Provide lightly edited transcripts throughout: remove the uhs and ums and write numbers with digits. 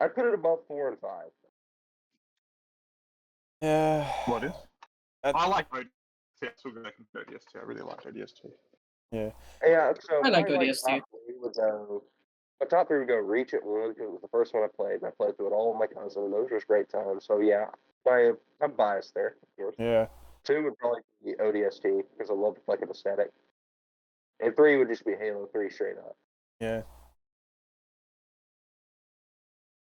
I put it above 4 and 5. Yeah. What is? I like ODST. I still go back to ODST. I really like ODST. Yeah. Yeah, so I like my ODST. top three would go Reach at 1 because it was the first one I played, and I played through it all with my cousin. Those were great times. So yeah, I'm biased there, of course. Yeah. 2 would probably be ODST because I love the fucking aesthetic, and 3 would just be Halo 3 straight up. Yeah.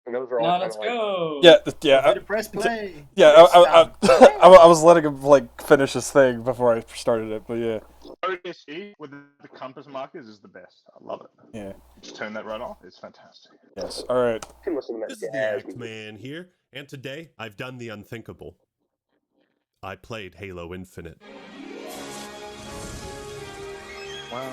And those are all Now kind let's of like go. Yeah. Press play. Yeah, I was letting him like finish his thing before I started it, but yeah. ODST with the compass markers is the best. I love it. Yeah. Just turn that right off. It's fantastic. Yes. All right. This is the Act Man here, and today I've done the unthinkable. I played Halo Infinite. Wow.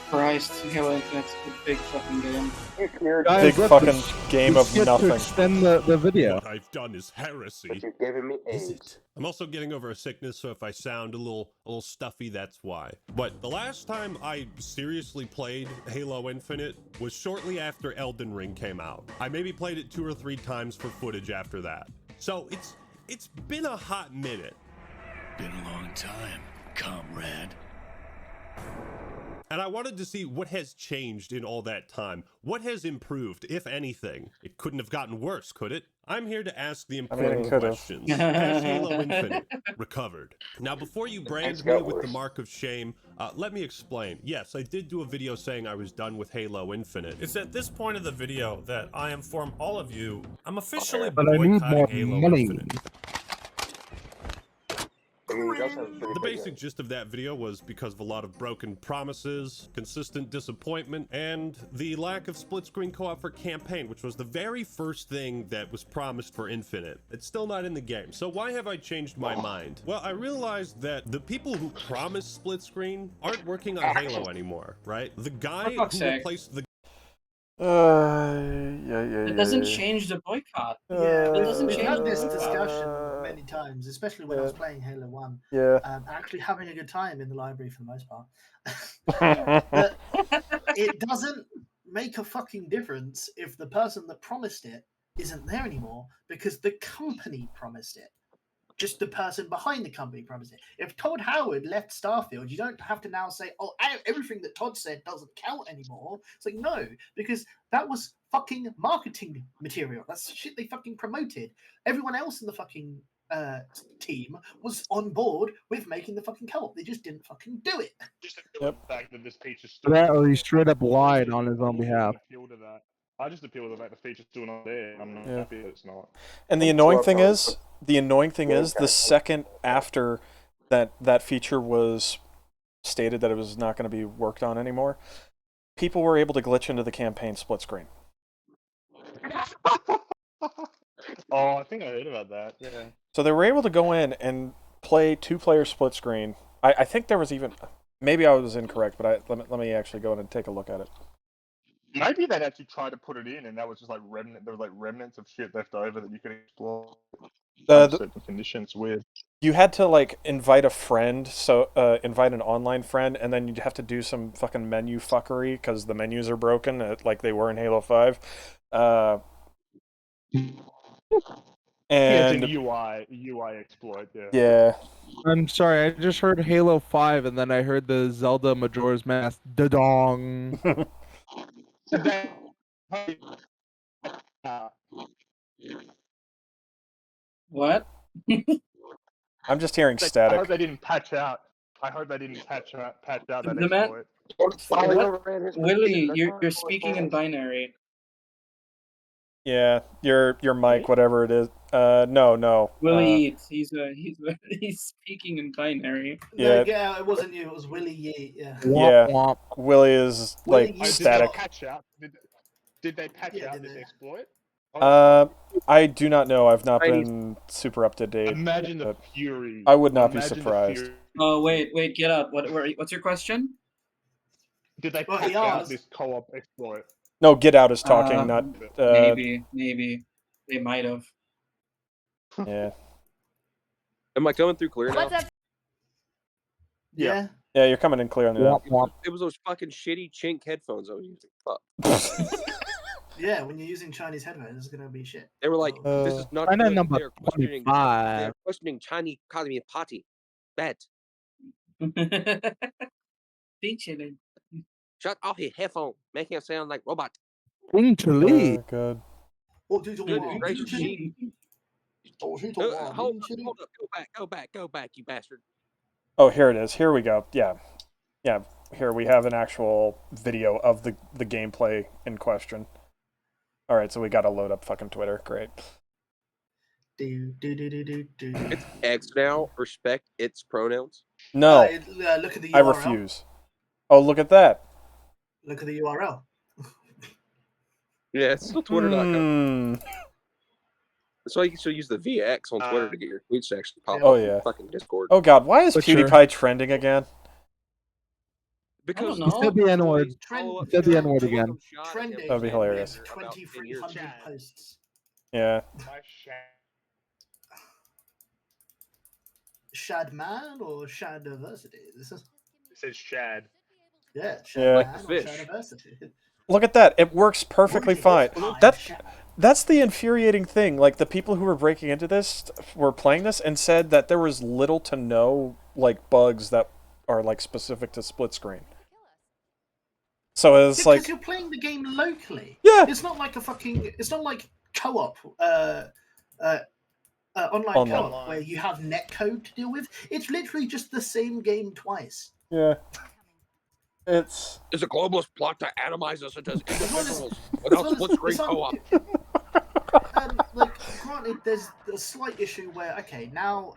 Christ, Halo Infinite's a big fucking game. Big fucking game of nothing. To extend the video. What I've done is heresy. But you're giving me Is AIDS. it? I'm also getting over a sickness, so if I sound a little stuffy, that's why. But the last time I seriously played Halo Infinite was shortly after Elden Ring came out. I maybe played it 2 or 3 times for footage after that. So it's been a hot minute. Been a long time, comrade. And I wanted to see what has changed in all that time. What has improved, if anything? It couldn't have gotten worse, could it? I'm here to ask the important questions. Has Halo Infinite recovered? Now, before you brand me with the mark of shame, let me explain. Yes, I did do a video saying I was done with Halo Infinite. It's at this point of the video that I inform all of you I'm officially boycotting Halo Infinite. The basic gist of that video was because of a lot of broken promises, consistent disappointment, and the lack of split-screen co-op for campaign, which was the very first thing that was promised for Infinite. It's still not in the game, so why have I changed my mind? Well, I realized that the people who promised split-screen aren't working on Halo anymore, right? The guy who replaced the It doesn't change the boycott. Yeah, it doesn't we've change had this the boycott. discussion many times, especially when I was playing Halo 1. Yeah. Actually having a good time in the library for the most part. But it doesn't make a fucking difference if the person that promised it isn't there anymore because the company promised it. Just the person behind the company promised it. If Todd Howard left Starfield, you don't have to now say, oh, everything that Todd said doesn't count anymore. It's like, no, because that was fucking marketing material. That's shit they fucking promoted. Everyone else in the fucking team was on board with making the fucking co-op. They just didn't fucking do it. Just the fact that this feature Or he straight up lied on his own behalf. I just appeal to the fact the feature's still not there. I'm not happy that it's not. And the annoying thing is, the second after that feature was stated that it was not going to be worked on anymore, people were able to glitch into the campaign split screen. Oh, I think I heard about that. Yeah. So they were able to go in and play 2-player split screen. I think there was even, maybe I was incorrect, but let me actually go in and take a look at it. Maybe they'd actually tried to put it in, and that was just like there was like remnants of shit left over that you could explore. Certain conditions with. You had to like invite a friend, so invite an online friend, and then you'd have to do some fucking menu fuckery because the menus are broken, like they were in Halo 5. And it's an UI exploit. Yeah. Yeah. I'm sorry, I just heard Halo 5, and then I heard the Zelda Majora's Mask. Da-dong. What? I'm just hearing static. I hope they didn't patch out. that The man- exploit. Willie, you're speaking in binary. Yeah, your mic, whatever it is. No. Willie Yeats, he's speaking in binary. Yeah. Yeah, it wasn't you. It was Willie Yeat. Yeah. Yeah. Willie is like static. Did they patch out this exploit? I do not know. I've not been super up to date. Imagine the fury. I would not be surprised. Oh wait, get up. What's your question? Did they patch out this co-op exploit? No, Get Out is talking, not. Maybe they might have. Yeah. Am I coming through clear now? What's up? Yeah. Yeah, you're coming in clear on the. It was those fucking shitty chink headphones I was using. Fuck. Yeah, when you're using Chinese headphones, it's gonna be shit. They were like, "This is not China good." number They're questioning. 25. They're questioning Chinese Academy Party. Bad. Teaching it. Shut off your headphone, making it sound like robot. Actually, Good. Goodness gracious, she. Hold up, go back, you bastard. Oh, here it is. Here we go. Yeah. Here we have an actual video of the gameplay in question. All right, so we got to load up fucking Twitter. Great. It's X now. Respect its pronouns. No, look at the URL. I refuse. Oh, look at that. Look at the URL. Yeah, it's still Twitter.com. Hmm. That's why you should use the VX on Twitter to get your tweets to actually pop Oh, up yeah. in fucking Discord. Oh god, why is For sure. PewDiePie trending again? Because I don't he said the N word. follow-up He said the show, N word they again. welcome shot at him Trending That'd be hilarious. with for about 10 years. 2,300 posts. Yeah. Shadman or Shadiversity? This is It says Shad. yeah, Yeah. Like the Shadman or fish. Shadiversity. Look at that. It works perfectly fine. I'm That Shad- that's the infuriating thing. Like the people who were breaking into this were playing this and said that there was little to no like bugs that are like specific to split screen. So it's Yeah, like because you're playing the game locally. Yeah. It's not like it's not like co-op, online Online. co-op where you have netcode to deal with. It's literally just the same game twice. yeah. It's Is a globalist plot to atomize us into well as- individuals without well as- split screen it's not- co-op. like, granted, there's a slight issue where, okay, now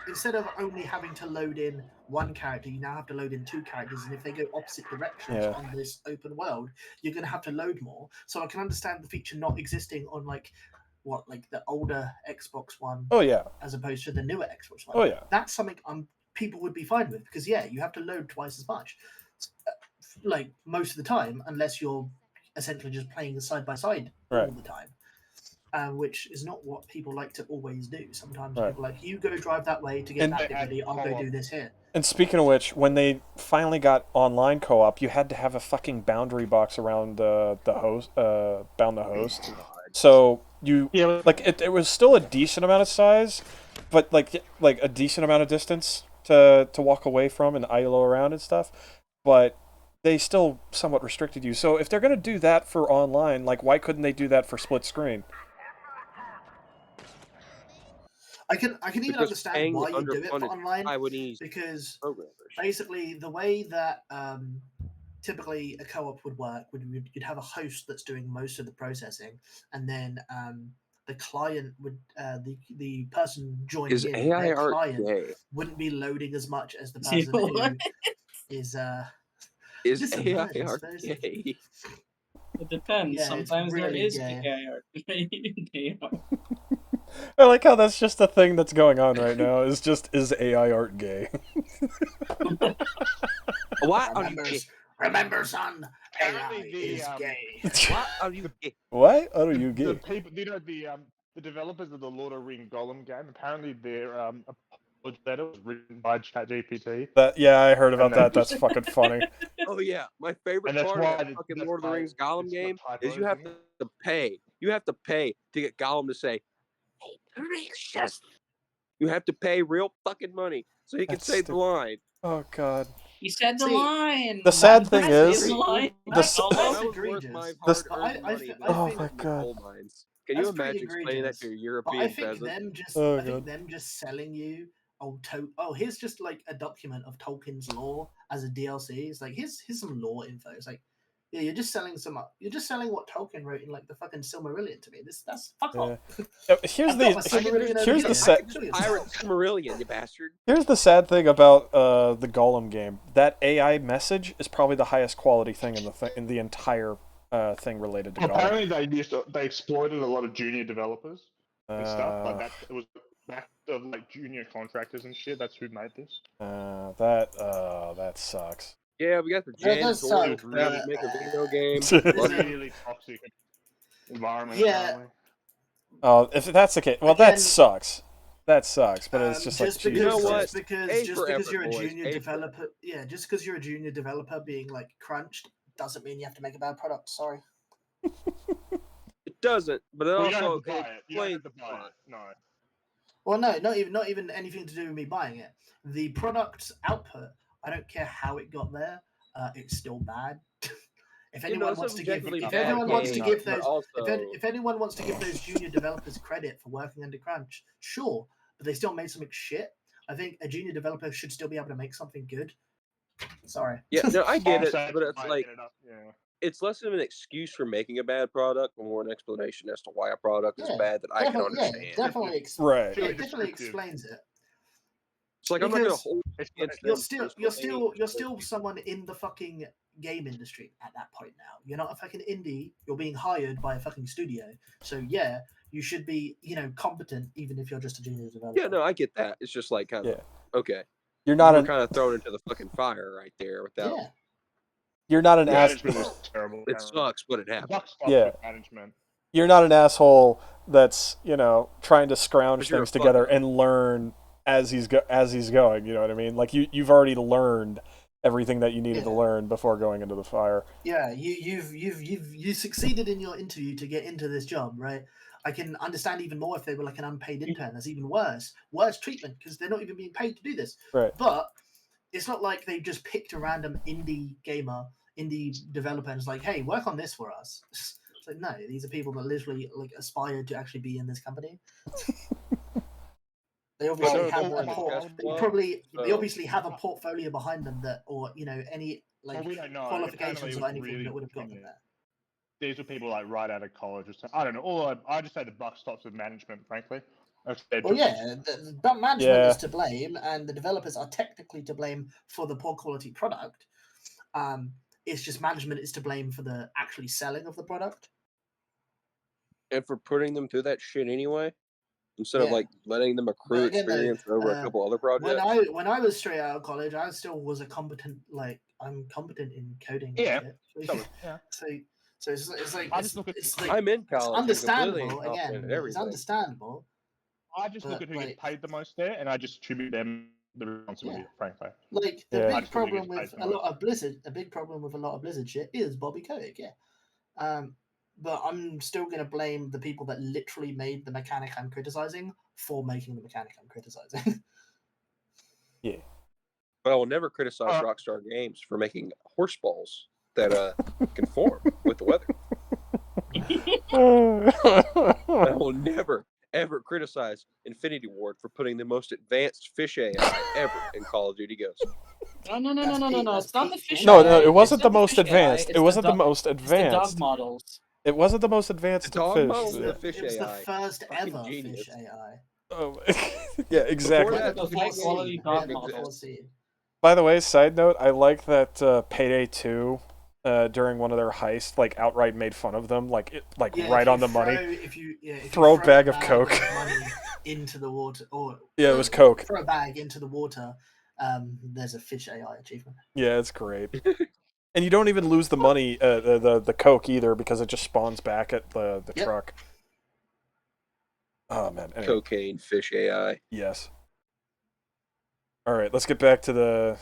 instead of only having to load in one character, you now have to load in two characters, and if they go opposite directions Yeah. on this open world, you're going to have to load more. So I can understand the feature not existing on like the older Xbox One, oh yeah. as opposed to the newer Xbox One. Oh yeah. That's something people would be fine with, because yeah, you have to load twice as much, like most of the time, unless you're essentially just playing side by side all Right. the time. Which is not what people like to always do. Sometimes Right. people are like, you go drive that way to get And- that bit ready, I'll go do this here. And speaking of which, when they finally got online co-op, you had to have a fucking boundary box around the host, bound the host. So you like it was still a decent amount of size, but like a decent amount of distance to walk away from and idle around and stuff. But they still somewhat restricted you. So if they're gonna do that for online, like why couldn't they do that for split screen? I can even Because understand paying why you do it for underfunded online, Taiwanese because programmers. basically the way that typically a co-op would work would you'd have a host that's doing most of the processing, and then the client would the person joining Is in, AI their art client gay? wouldn't be loading as much as the See person who what? is Is just a AI virgin, I art suppose. gay? It depends. Yeah, it's Sometimes there really is gay. gay art. Gay art. I like how that's just a thing that's going on right now. Is AI art gay? Why are you gay? Remember, son, AI Apparently the, is gay. Why are you gay? Why are you The gay? people, the developers of the Lord of the Ring Golem game, apparently their apology letter was written by ChatGPT. Yeah, I heard about And that. then- That's fucking funny. Oh yeah, my favorite And that's part of why that fucking that's Lord of the why Rings Gollum it's got game is typos you have in it. to pay. You have to pay to get Gollum to say, "Hey, gracious." You have to pay real fucking money so he can That's say the stupid. line. Oh god. He said the See, line. the sad That's thing his is- line. the s- Almost. That's That was worth egregious. my This- hard-earned I money. think- that Oh came my from the God. coal mines. Can you That's pretty imagine explaining that to your But I European think peasant? them just selling you here's just like a document of Tolkien's lore as a DLC. It's like here's some lore info. It's like, yeah, you're just selling what Tolkien wrote in like the fucking Silmarillion to me. That's fuck off. Here's I've got my the Silmarillion over here's here. the sad Kill Pirate yourself. Silmarillion, you bastard. here's the sad thing about the Gollum game. That AI message is probably the highest quality thing in the entire thing related to Gollum. Apparently they exploited a lot of junior developers and stuff. Like Uh, it was back of like junior contractors and shit. That's who made this. that sucks. Yeah, we got the That Jan does Sword suck, who really but- make a video game. It's Really toxic environment. Yeah. Apparently. Oh, if that's the case, well, Again, that sucks. That sucks. But it's just like, because, You know Jesus what? Christ. A just for because effort, you're a boys. junior A for developer, just because you're a junior developer being like crunched doesn't mean you have to make a bad product. Sorry. doesn't, but it Well, you also don't have to buy it. You don't explains have to buy it. No. Well, no, not even anything to do with me buying it. The product's output, I don't care how it got there. It's still bad. If anyone wants to give, if anyone wants to give those, if anyone wants to give those junior developers credit for working under crunch, sure, but they still made something shit. I think a junior developer should still be able to make something good. Sorry. Yeah, no, I get it, Also, but it's might like get it up, yeah. it's less of an excuse for making a bad product, and more an explanation as to why a product is bad that I can understand. Yeah, definitely, Right. Yeah, it definitely explains it. It's like I'm not going to hold. You're still someone in the fucking game industry at that point now. You're not a fucking indie. You're being hired by a fucking studio. So yeah, you should be, competent even if you're just a junior developer. Yeah, no, I get that. It's just like kind of okay. You're not kind of thrown into the fucking fire right there without. Yeah. You're not an management was terrible. It sucks, but it happened. Yeah. Management. You're not an asshole that's trying to scrounge things together and learn as he's going. You know what I mean? Like you've already learned everything that you needed to learn before going into the fire. Yeah, you succeeded in your interview to get into this job, right? I can understand even more if they were like an unpaid intern. That's even worse treatment because they're not even being paid to do this. Right. But it's not like they just picked a random indie developer and was like, hey, work on this for us. It's like, no, these are people that literally like aspire to actually be in this company. They obviously have they obviously have a portfolio behind them that, or any we don't know. qualifications or anything that would have gotten them there. These are people like right out of college or something. I don't know. I just say the buck stops with management, frankly. Well, yeah, the management is to blame, and the developers are technically to blame for the poor quality product. It's just management is to blame for the actually selling of the product. And for putting them through that shit anyway, instead of like letting them accrue experience over a couple other projects. When I was straight out of college, I still was a competent, I'm competent in coding. Yeah. So it's like I'm in college. It's understandable. Again, it's understandable. I just look at who gets paid the most there, and I just attribute them the responsibility, frankly. Like the big problem with a lot of Blizzard shit is Bobby Kotick, but I'm still going to blame the people that literally made the mechanic I'm criticizing for making the mechanic I'm criticizing. Yeah. But I will never criticize Rockstar Games for making horse balls that conform with the weather. I will never, ever criticize Infinity Ward for putting the most advanced fish AI ever in Call of Duty Ghosts. No. It's not the fish No, AI. it wasn't the most fish advanced. AI. It wasn't the most advanced. It's the dog models. It wasn't the most advanced The dog fish. models were the fish It was the AI. first Fucking ever genius. fish AI. Oh, yeah, exactly. Before that, The high quality dog models. By the way, side note, I like that Payday 2, during one of their heists, like outright made fun of them, right on the money. If you throw a bag of Coke money into the water, or it was Coke. Throw a bag into the water. There's a fish AI achievement. Yeah, it's great. And you don't even lose the money, the Coke either, because it just spawns back at the truck. Oh man, anyway. Cocaine fish AI. Yes. All right, let's get back to the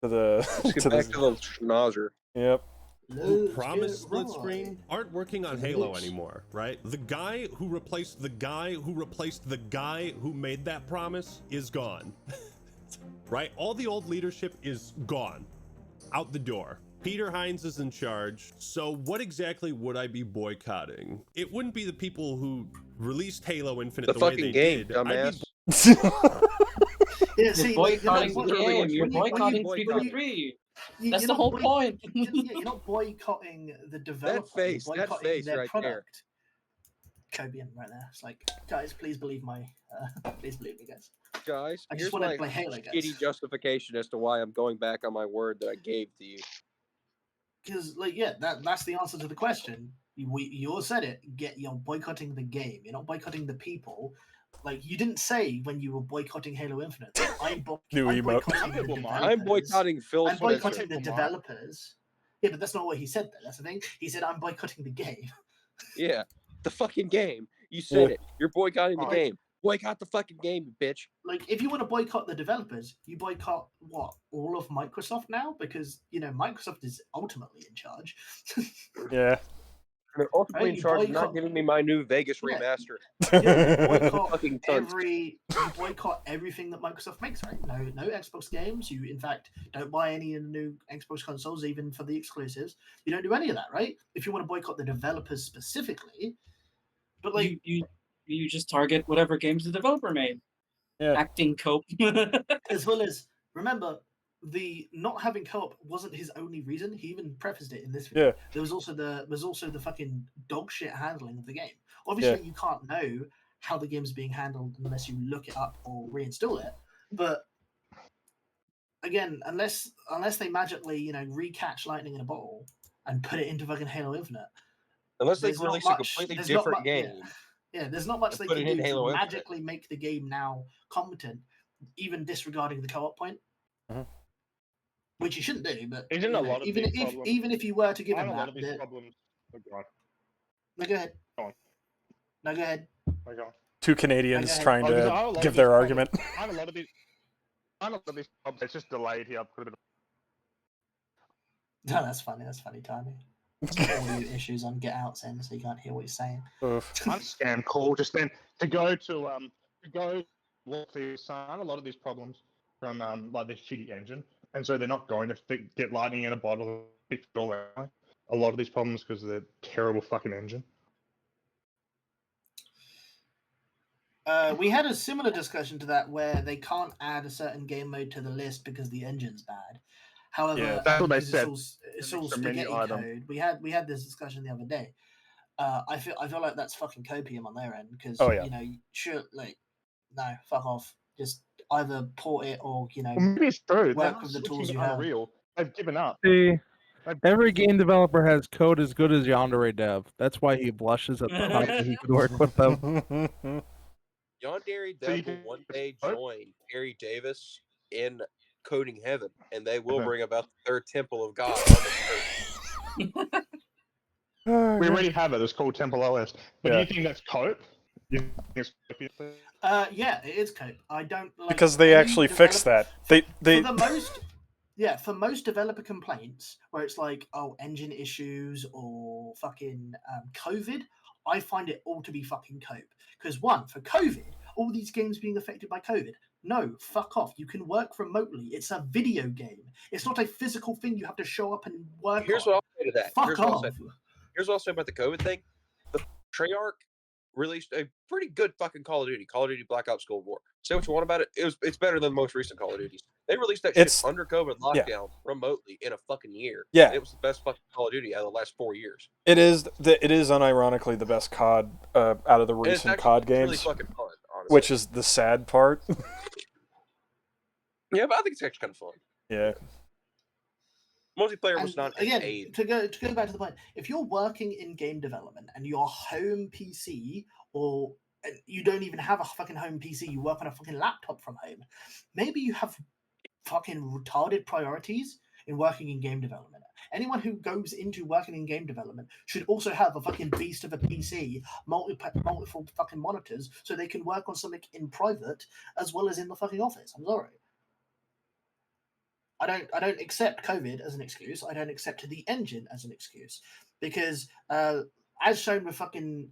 schnauzer. Yep. Who promised split screen aren't working on Halo anymore, right? The guy who replaced the guy who replaced the guy who made that promise is gone. Right? All the old leadership is gone. Out the door. Peter Hines is in charge. So what exactly would I be boycotting? It wouldn't be the people who released Halo Infinite the way they did. Dumbass. You're boycotting the game. You're boycotting 343. That's the whole point. You're not boycotting the developer. You're boycotting their product. Cobian right there. It's like, guys, please believe me, guys. Guys, I just here's want to my play Halo, guys. shitty justification as to why I'm going back on my word that I gave to you. Because, that's the answer to the question. You all said it. You're boycotting the game. You're not boycotting the people. Like, you didn't say when you were boycotting Halo Infinite. I'm boycotting the developers. I'm boycotting Phil I'm boycotting the developers. Yeah, but that's not what he said, though. That's the thing. He said, I'm boycotting the game. Yeah, the fucking game. You said it. You're boycotting the game. Boycott the fucking game, you bitch. Like, if you want to boycott the developers, you boycott all of Microsoft now, because Microsoft is ultimately in charge. Yeah. They're ultimately in You charge of not boycott- giving me my new Vegas Yeah. remaster. Yeah, you boycott Fucking tons. you boycott everything that Microsoft makes, right? No Xbox games. You, in fact, don't buy any of the new Xbox consoles, even for the exclusives. You don't do any of that, right? If you want to boycott the developers specifically, but like you just target whatever games the developer made. Yeah. Acting co-op. as well as remember, the not having co-op wasn't his only reason. He even prefaced it in this video. Yeah. There was also the fucking dog shit handling of the game. Obviously, you can't know how the game's being handled unless you look it up or reinstall it. But again, unless they magically recatch lightning in a bottle and put it into fucking Halo Infinite, unless they there's not release a much- completely there's not different mu- game. Yeah, there's not much and they put can it in do Halo to Infinite. magically make the game now competent, even disregarding the co-op point. Which you shouldn't do, but Isn't a lot of even these if problems- even if you were to give Aren't him a lot that, of these problems. Oh, God. no, go ahead. Go on. No, go ahead. Oh, go on. Two Canadians Okay. trying Because to aren't a lot give of their these argument. problems- Aren't a lot of these problems. It's just delayed here. I'll put it. No, that's funny. That's funny timing. Some audio issues on Get Out's end, so you can't hear what he's saying. Oof. I'm scam call. Just then to go look these. Aren't a lot of these problems from like this shitty engine, and so they're not going to get lightning in a bottle and fix it all out. A lot of these problems because of the terrible fucking engine. We had a similar discussion to that where they can't add a certain game mode to the list because the engine's bad. However, Yeah, that's what they because said. It's An all extra menu spaghetti item. code. We had this discussion the other day. I feel like that's fucking copium on their end because Oh, yeah. no, fuck off. Just either port it or Well, maybe it's true. work They're with the switching tools to you have. Unreal. They've given up. See, every game developer has code as good as Yandere Dev. That's why he blushes at the fact that he could work with them. Yandere So you Dev will can- one day Oh. join Terry Davis in coding heaven, and they will bring about the third temple of God on this earth. We already have it. It's called Temple OS. But do Yeah. you think that's cope? You think it's copium? Yeah, it is cope. I don't like Because they any actually fixed that. They for the most. Yeah, for most developer complaints, where it's like, engine issues or fucking COVID, I find it all to be fucking cope. Because one, for COVID, all these games being affected by COVID, no, fuck off. You can work remotely. It's a video game. It's not a physical thing you have to show up and work Here's on. what I'll say to that. Fuck Here's what I'll off. say. Here's what I'll say about the COVID thing. The Treyarch released a pretty good fucking Call of Duty Black Ops Cold War. Say what you want about it. It's better than the most recent Call of Duties. They released that shit under COVID lockdown remotely in a fucking year. Yeah. And it was the best fucking Call of Duty out of the last 4 years. It is unironically the best COD out of the And it's recent actually COD games, really fucking fun, honestly. which is the sad part. Yeah, but I think it's actually kind of fun. Yeah. Multiplayer was And not again, aid. to go back to the point, if you're working in game development and your home PC, or you don't even have a fucking home PC, you work on a fucking laptop from home, maybe you have fucking retarded priorities in working in game development. Anyone who goes into working in game development should also have a fucking beast of a PC, multiple fucking monitors, so they can work on something in private as well as in the fucking office. I'm sorry. I don't accept COVID as an excuse. I don't accept the engine as an excuse because, as shown with fucking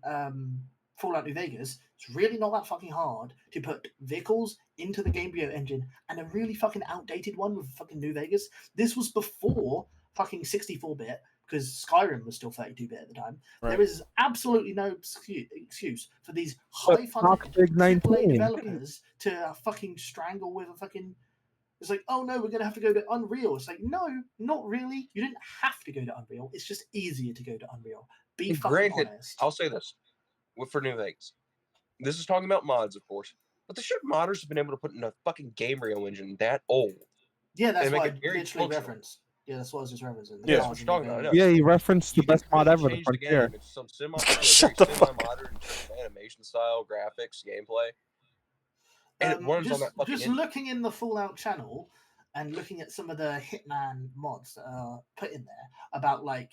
Fallout New Vegas, it's really not that fucking hard to put vehicles into the Gamebryo engine and a really fucking outdated one with fucking New Vegas. This was before fucking 64-bit because Skyrim was still 32-bit at the time. Right. There is absolutely no excuse for these high-funded Toxic AAA 19. developers to fucking strangle with a fucking. It's like, oh no, we're going to have to go to Unreal. It's like, no, not really. You didn't have to go to Unreal. It's just easier to go to Unreal. Be fucking Granted, honest. I'll say this for New Vegas. This is talking about mods, of course. But the shit modders have been able to put in a fucking Gamebryo engine that old. Yeah, that's and make why I it very literally functional. referenced. Yeah, that's what I was just referencing. Yeah, that's what you're talking about. I know. Yeah, he referenced the You can best mod completely ever, the change the Frontier. game. It's some Shut the fuck up. semi-modern animation style, graphics, gameplay. And it runs on that fucking just engine. looking in the Fallout channel and looking at some of the Hitman mods that are put in there about like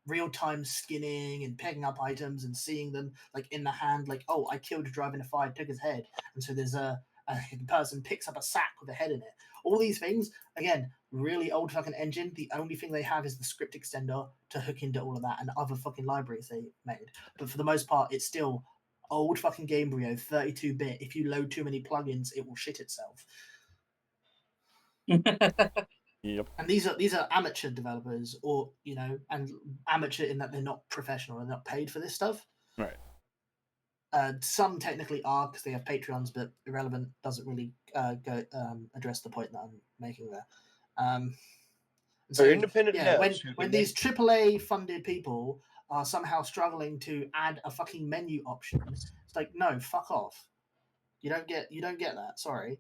real-time skinning and picking up items and seeing them like in the hand, like, oh, I killed a driver in a fire, took his head, and so there's a the person picks up a sack with a head in it. All these things, again, really old fucking engine. The only thing they have is the script extender to hook into all of that and other fucking libraries they made. But for the most part, it's still old fucking Gamebryo, 32-bit. If you load too many plugins, it will shit itself. Yep. And these are amateur developers, or and amateur in that they're not professional and not paid for this stuff. Right. Some technically are because they have Patreons, but irrelevant. Doesn't really address the point that I'm making there. So independent when these AAA funded people are somehow struggling to add a fucking menu option, it's like, no, fuck off. You don't get that. Sorry.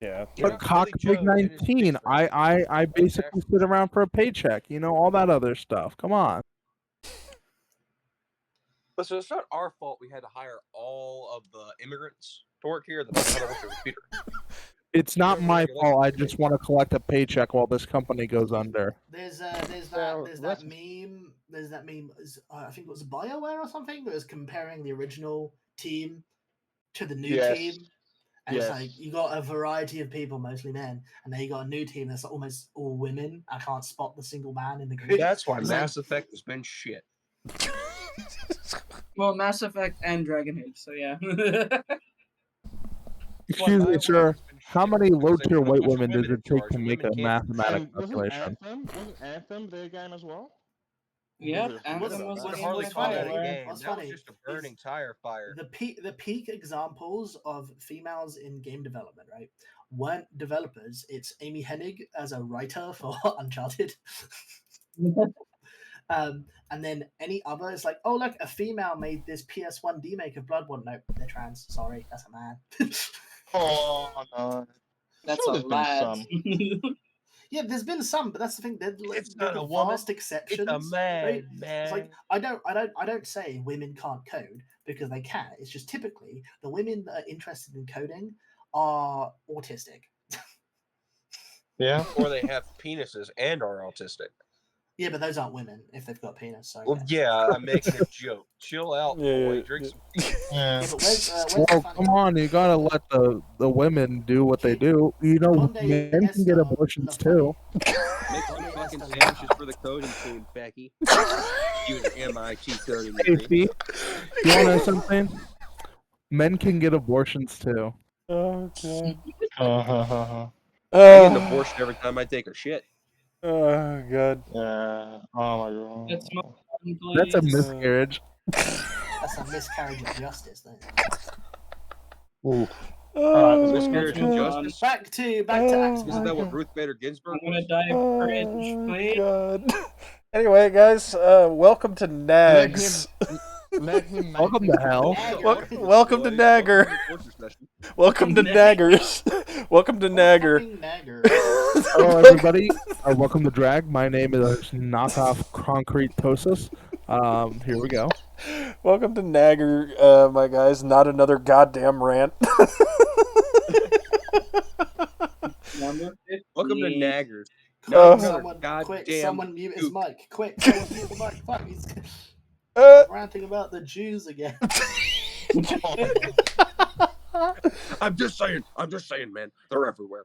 Yeah. But Cockpig 19, I basically sit around for a paycheck. All that other stuff. Come on. But so it's not our fault we had to hire all of the immigrants to work here that don't know how to work the computer. It's not my fault. I just want to collect a paycheck while this company goes under. There's that meme. There's that meme. I think it was BioWare or something. That was comparing the original team to the new team. And it's like you got a variety of people, mostly men, and then you got a new team that's almost all women. I can't spot the single man in the group. That's why Mass Effect has been shit. Well, Mass Effect and Dragon Age, so yeah. Excuse me, sir. How many low-tier white women does it take to make a mathematical calculation? Wasn't Anthem their game as well? Yep, Anthem was I hardly call that a game. What's That was funny just a burning tire fire. The peak examples of females in game development, right, weren't developers. It's Amy Hennig as a writer for Uncharted. And then any other is like, oh, look, a female made this PS1 remake of Bloodborne. Nope, they're trans. Sorry, that's a man. Oh no, that's a lad. Yeah, there's been some, but that's the thing. It's not a vast exceptions. It's a man, right? man. It's like I don't say women can't code because they can. It's just typically the women that are interested in coding are autistic. Yeah, or they have penises and are autistic. Yeah, but those aren't women if they've got penis. So well, yeah, I'm making a joke. Chill out, boy. Drink some. Yeah, but where's well, come on, you gotta let the women do what they do. Men can get abortions too. Make some fucking sandwiches for the coding team, Becky. You and your MIT coding degree. You wanna know something? Men can get abortions too. Oh god. I get an abortion every time I take a shit. Oh god. Yeah. Oh my god. That's a miscarriage. That's a miscarriage of justice, then. Ooh. Miscarriage of justice. Back to Axel. Isn't that what Ruth Bader Ginsburg I'm gonna die of cringe, please. God. Anyway, guys, welcome to Nags. Welcome to hell. Welcome to Nagger. Welcome to Naggers. Welcome to Nagger. Hello, everybody. Welcome to Drag. My name is Knockoff Concrete Tosis. Here we go. Welcome to Nagger, my guys. Not another goddamn rant. Welcome to Naggers. Someone mute his mic. Quick, someone mute the mic. Fuck, he's ranting about the Jews again. I'm just saying, man. They're everywhere.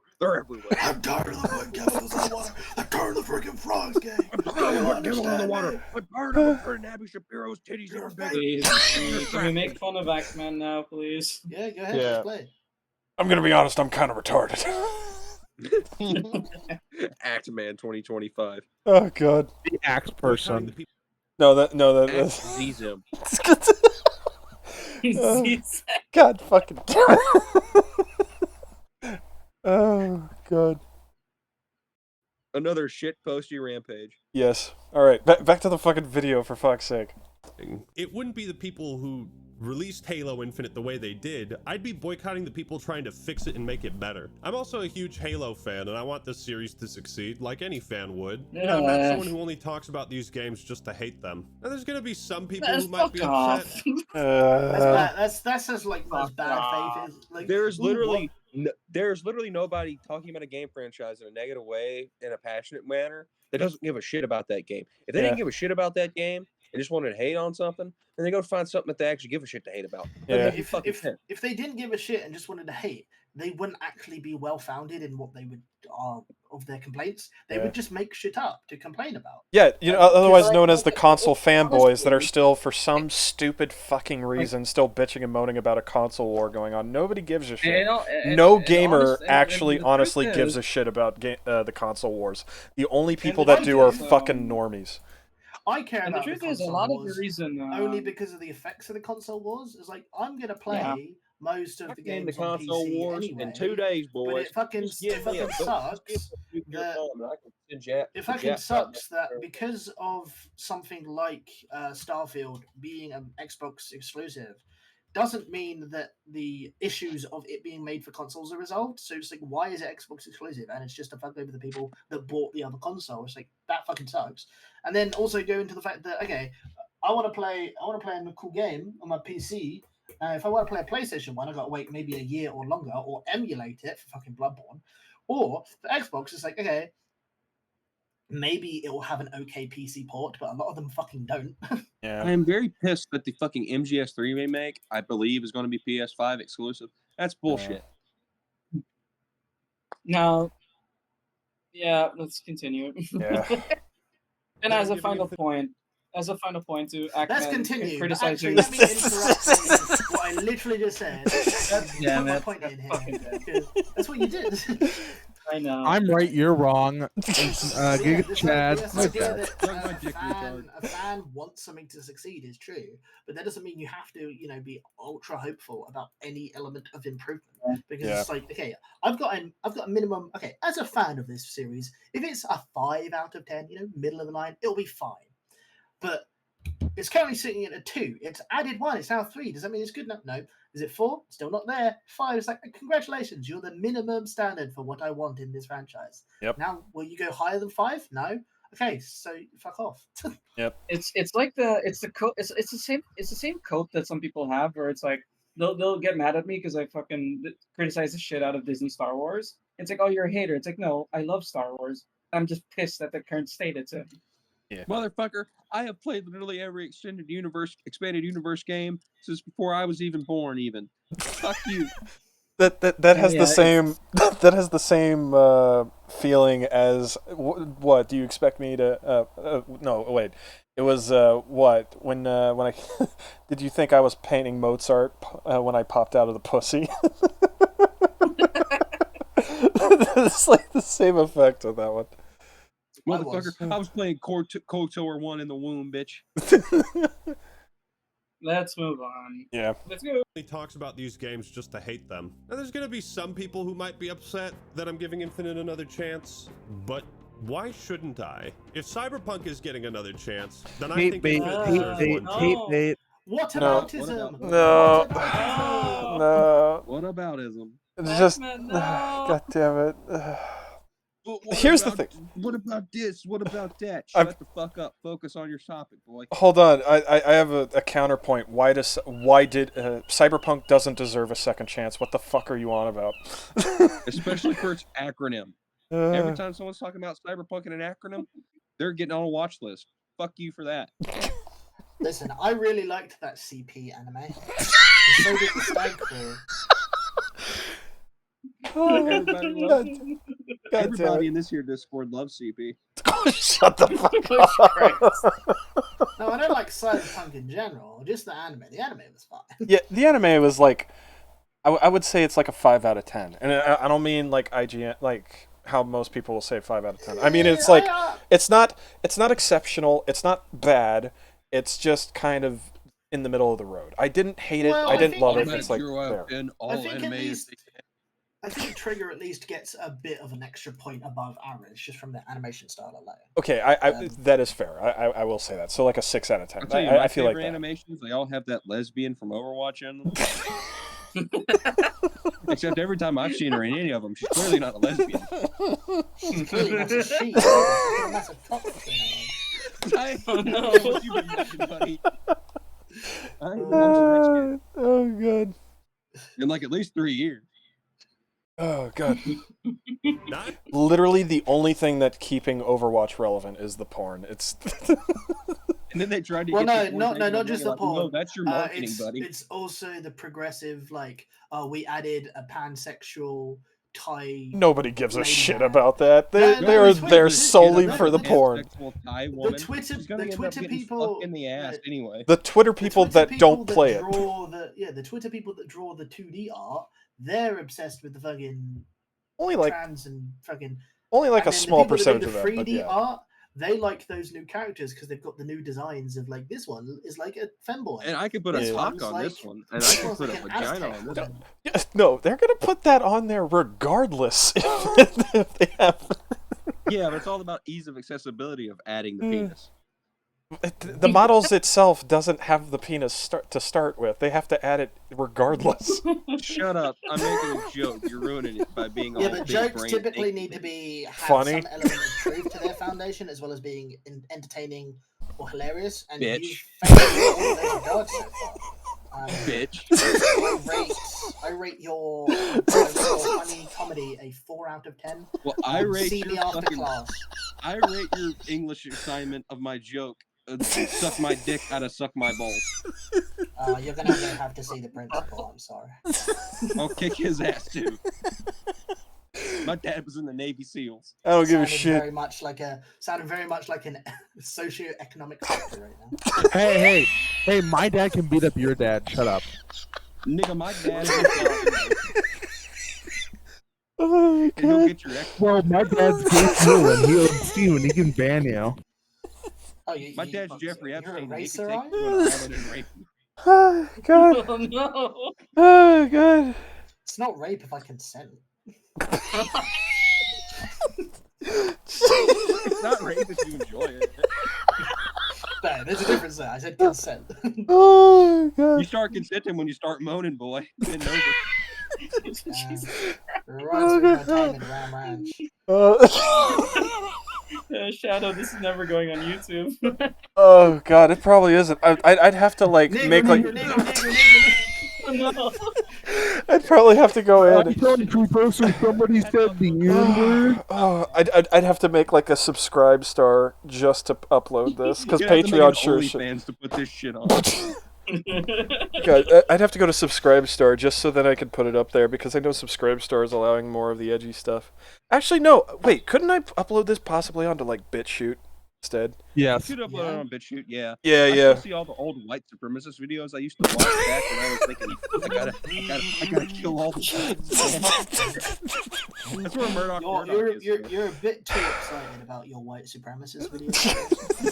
I'm tired of the putting chemicals in the water. I'm tired of the freaking frogs game. I'm tired of putting chemicals in the water. I'm tired of putting Abby Shapiro's titties in her bed. Please, can we make fun of Axeman now, please? Yeah, go ahead. Let's play. I'm gonna be honest. I'm kind of retarded. Axeman 2025. Oh god. The axe person. No, that's Zizim. God fucking damn it. Oh god. Another shit posty rampage. Yes. Alright, back to the fucking video, for fuck's sake. It wouldn't be the people who released Halo Infinite the way they did. I'd be boycotting the people trying to fix it and make it better. I'm also a huge Halo fan, and I want this series to succeed, like any fan would. Yeah. I'm not someone who only talks about these games just to hate them. Now, there's gonna be some people who might be upset. That's just like most bad faith. Like, there's literally nobody talking about a game franchise in a negative way, in a passionate manner, that doesn't give a shit about that game. If they didn't give a shit about that game, and just wanted to hate on something, and they go find something that they actually give a shit to hate about. Yeah. If they didn't give a shit and just wanted to hate, they wouldn't actually be well founded in what they would of their complaints. They would just make shit up to complain about. Yeah, you know, otherwise known as the console fanboys that are still, for some stupid fucking reason, still bitching and moaning about a console war going on. Nobody gives a shit. No gamer actually honestly gives a shit about the console wars. The only people that do are fucking normies. I care about the truth the is, a console lot wars of the reason only because of the effects of the console wars. It's like I'm gonna play most of the games the on console PC wars anyway, in 2 days, boys. but it fucking sucks that because of something like Starfield being an Xbox exclusive doesn't mean that the issues of it being made for consoles are resolved. So it's like, why is it Xbox exclusive? And it's just a fuck over the people that bought the other console. It's like, that fucking sucks. And then also go into the fact that, okay, I want to play a cool game on my PC. If I want to play a PlayStation one, I've got to wait maybe a year or longer, or emulate it for fucking Bloodborne. Or for Xbox, it's like, okay, maybe it will have an okay PC port, but a lot of them fucking don't. Yeah. I am very pissed that the fucking MGS3 remake, I believe, is going to be PS5 exclusive. That's bullshit. No. Yeah, let's continue. Yeah. And as a final point to Let's Ackman continue. criticizing. Actually, let me interrupt what I literally just said. That's Damn my it. point in here. Because that's what you did. I know. I'm right, you're wrong. Giga Chad. This idea that a fan wants something to succeed is true, but that doesn't mean you have to, be ultra hopeful about any element of improvement. Because it's like, okay, I've got a minimum. Okay, as a fan of this series, if it's a 5 out of 10, middle of the line, it'll be fine. But it's currently sitting at a 2. It's added 1. It's now 3. Does that mean it's good enough? No. Is it 4? Still not there. 5 is like, congratulations, you're the minimum standard for what I want in this franchise. Yep. Now, will you go higher than 5? No. Okay, so fuck off. Yep. It's like it's the same cope that some people have, where it's like they'll get mad at me because I fucking criticize the shit out of Disney Star Wars. It's like, oh, you're a hater. It's like, no, I love Star Wars. I'm just pissed at the current state it's in. Yeah. Motherfucker, I have played literally every expanded universe game since before I was even born. Even fuck you. That has the same that has the same feeling as what do you expect me to? No, wait. It was what when I did you think I was painting Mozart when I popped out of the pussy? It's like the same effect of that one. Motherfucker, I was playing KOTOR 1 in the womb, bitch. Let's move on. Yeah. Let's go. He talks about these games just to hate them. Now, there's going to be some people who might be upset that I'm giving Infinite another chance, but why shouldn't I? If Cyberpunk is getting another chance, then I think Infinite deserves one too. What aboutism? No. No. What aboutism? It's just God damn it. Here's the thing. What about this? What about that? Shut the fuck up. Focus on your topic, boy. Hold on. I have a counterpoint. Why did Cyberpunk doesn't deserve a second chance? What the fuck are you on about? Especially for its acronym. Every time someone's talking about Cyberpunk in an acronym, they're getting on a watch list. Fuck you for that. Listen, I really liked that CP anime. So did the Stag Crew. Everybody in this here Discord loves CP. Shut the fuck up. No, I don't like Cyberpunk in general. Just the anime. The anime was fine. Yeah, the anime was like, I would say it's like a 5 out of 10, and I don't mean like IGN, like how most people will say 5 out of 10. I mean it's like it's not exceptional. It's not bad. It's just kind of in the middle of the road. I didn't hate it. I didn't love it. It's like I think Trigger at least gets a bit of an extra point above average just from the animation style alone. Okay, that is fair. I will say that. So like a 6 out of 10. I feel like that. Animations, they all have that lesbian from Overwatch in them. Except every time I've seen her in any of them, she's clearly not a lesbian. She's clearly not a she. She's a massive cock between her. I don't know what you've been watching, buddy. Oh god. In like at least 3 years. Oh god. Literally the only thing that's keeping Overwatch relevant is the porn. It's And then they tried to Well, get no, not just the like, porn. no, that's your marketing, it's, buddy. It's also the progressive, like, we added a pansexual Thai. Nobody gives a lady shit man. about that. No, They're Twitter- solely no, for the the- porn. Thai The woman. Twitter, She's gonna the end up Twitter getting people fucked in the ass anyway. The Twitter people Twitter that don't that play it. draw the Twitter people that draw the 2D art, they're obsessed with the fucking Only like trans and fucking. only like and a then the small people that do percentage of the that. 3D But yeah. art, they like those new characters because they've got the new designs of like this one is like a femboy. And I could put This a one's cock on like- this one, and I this could one's put like a an vagina Aztec on this woman. one. No, they're gonna put that on there regardless if they have. Yeah, but it's all about ease of accessibility of adding the penis. The models itself doesn't have the penis to start with. They have to add it regardless. Shut up! I'm making a joke. You're ruining it by being all Yeah, but big jokes brain typically thinking. need to be have Funny. some element of truth to their foundation, as well as being entertaining or hilarious. And Bitch. you've failed all of those regards so far. Bitch. I rate your funny comedy a 4 out of 10. Well, I rate See me your after fucking. class. I rate your English assignment of my joke. Suck my dick out of suck my balls. You're gonna have to see the principal. I'm sorry. I'll kick his ass too. My dad was in the Navy SEALs. I don't give a Sounded shit. Sounded very much like an socioeconomic factor right now. Hey, my dad can beat up your dad. Shut up. Nigga, my dad is Oh my and he'll god. get your ex. Well, my dad's gay too, and he'll see you and he can ban you. Oh, My dad's Jeffrey you're Epstein. a And he racer, can are take you you? to an island and rape you. Oh god. Oh no. Oh god. It's not rape if I consent. It's not rape if you enjoy it. No, there's a difference there. I said consent. Oh You god. start consenting when you start moaning, boy. Bend over. Runs with entertainment, Ram Ranch. Shadow, this is never going on YouTube. Oh god, it probably isn't. I'd have to like make like. No. I'd probably have to go in. Somebody said the N-word. Oh, I'd have to make like a subscribe star just to upload this because You'd have to make Patreon an sure should. OnlyFans to put this shit on. God, I'd have to go to subscribe star just so that I could put it up there because I know subscribe star is allowing more of the edgy stuff. Actually, no. Wait, couldn't I upload this possibly onto like BitChute instead? Yes. You could upload it on BitChute, yeah. Yeah, I yeah. still see all the old white supremacist videos I used to watch back when I was thinking, I gotta kill all the whites. That's where Murdoch is. You're a bit too excited about your white supremacist videos.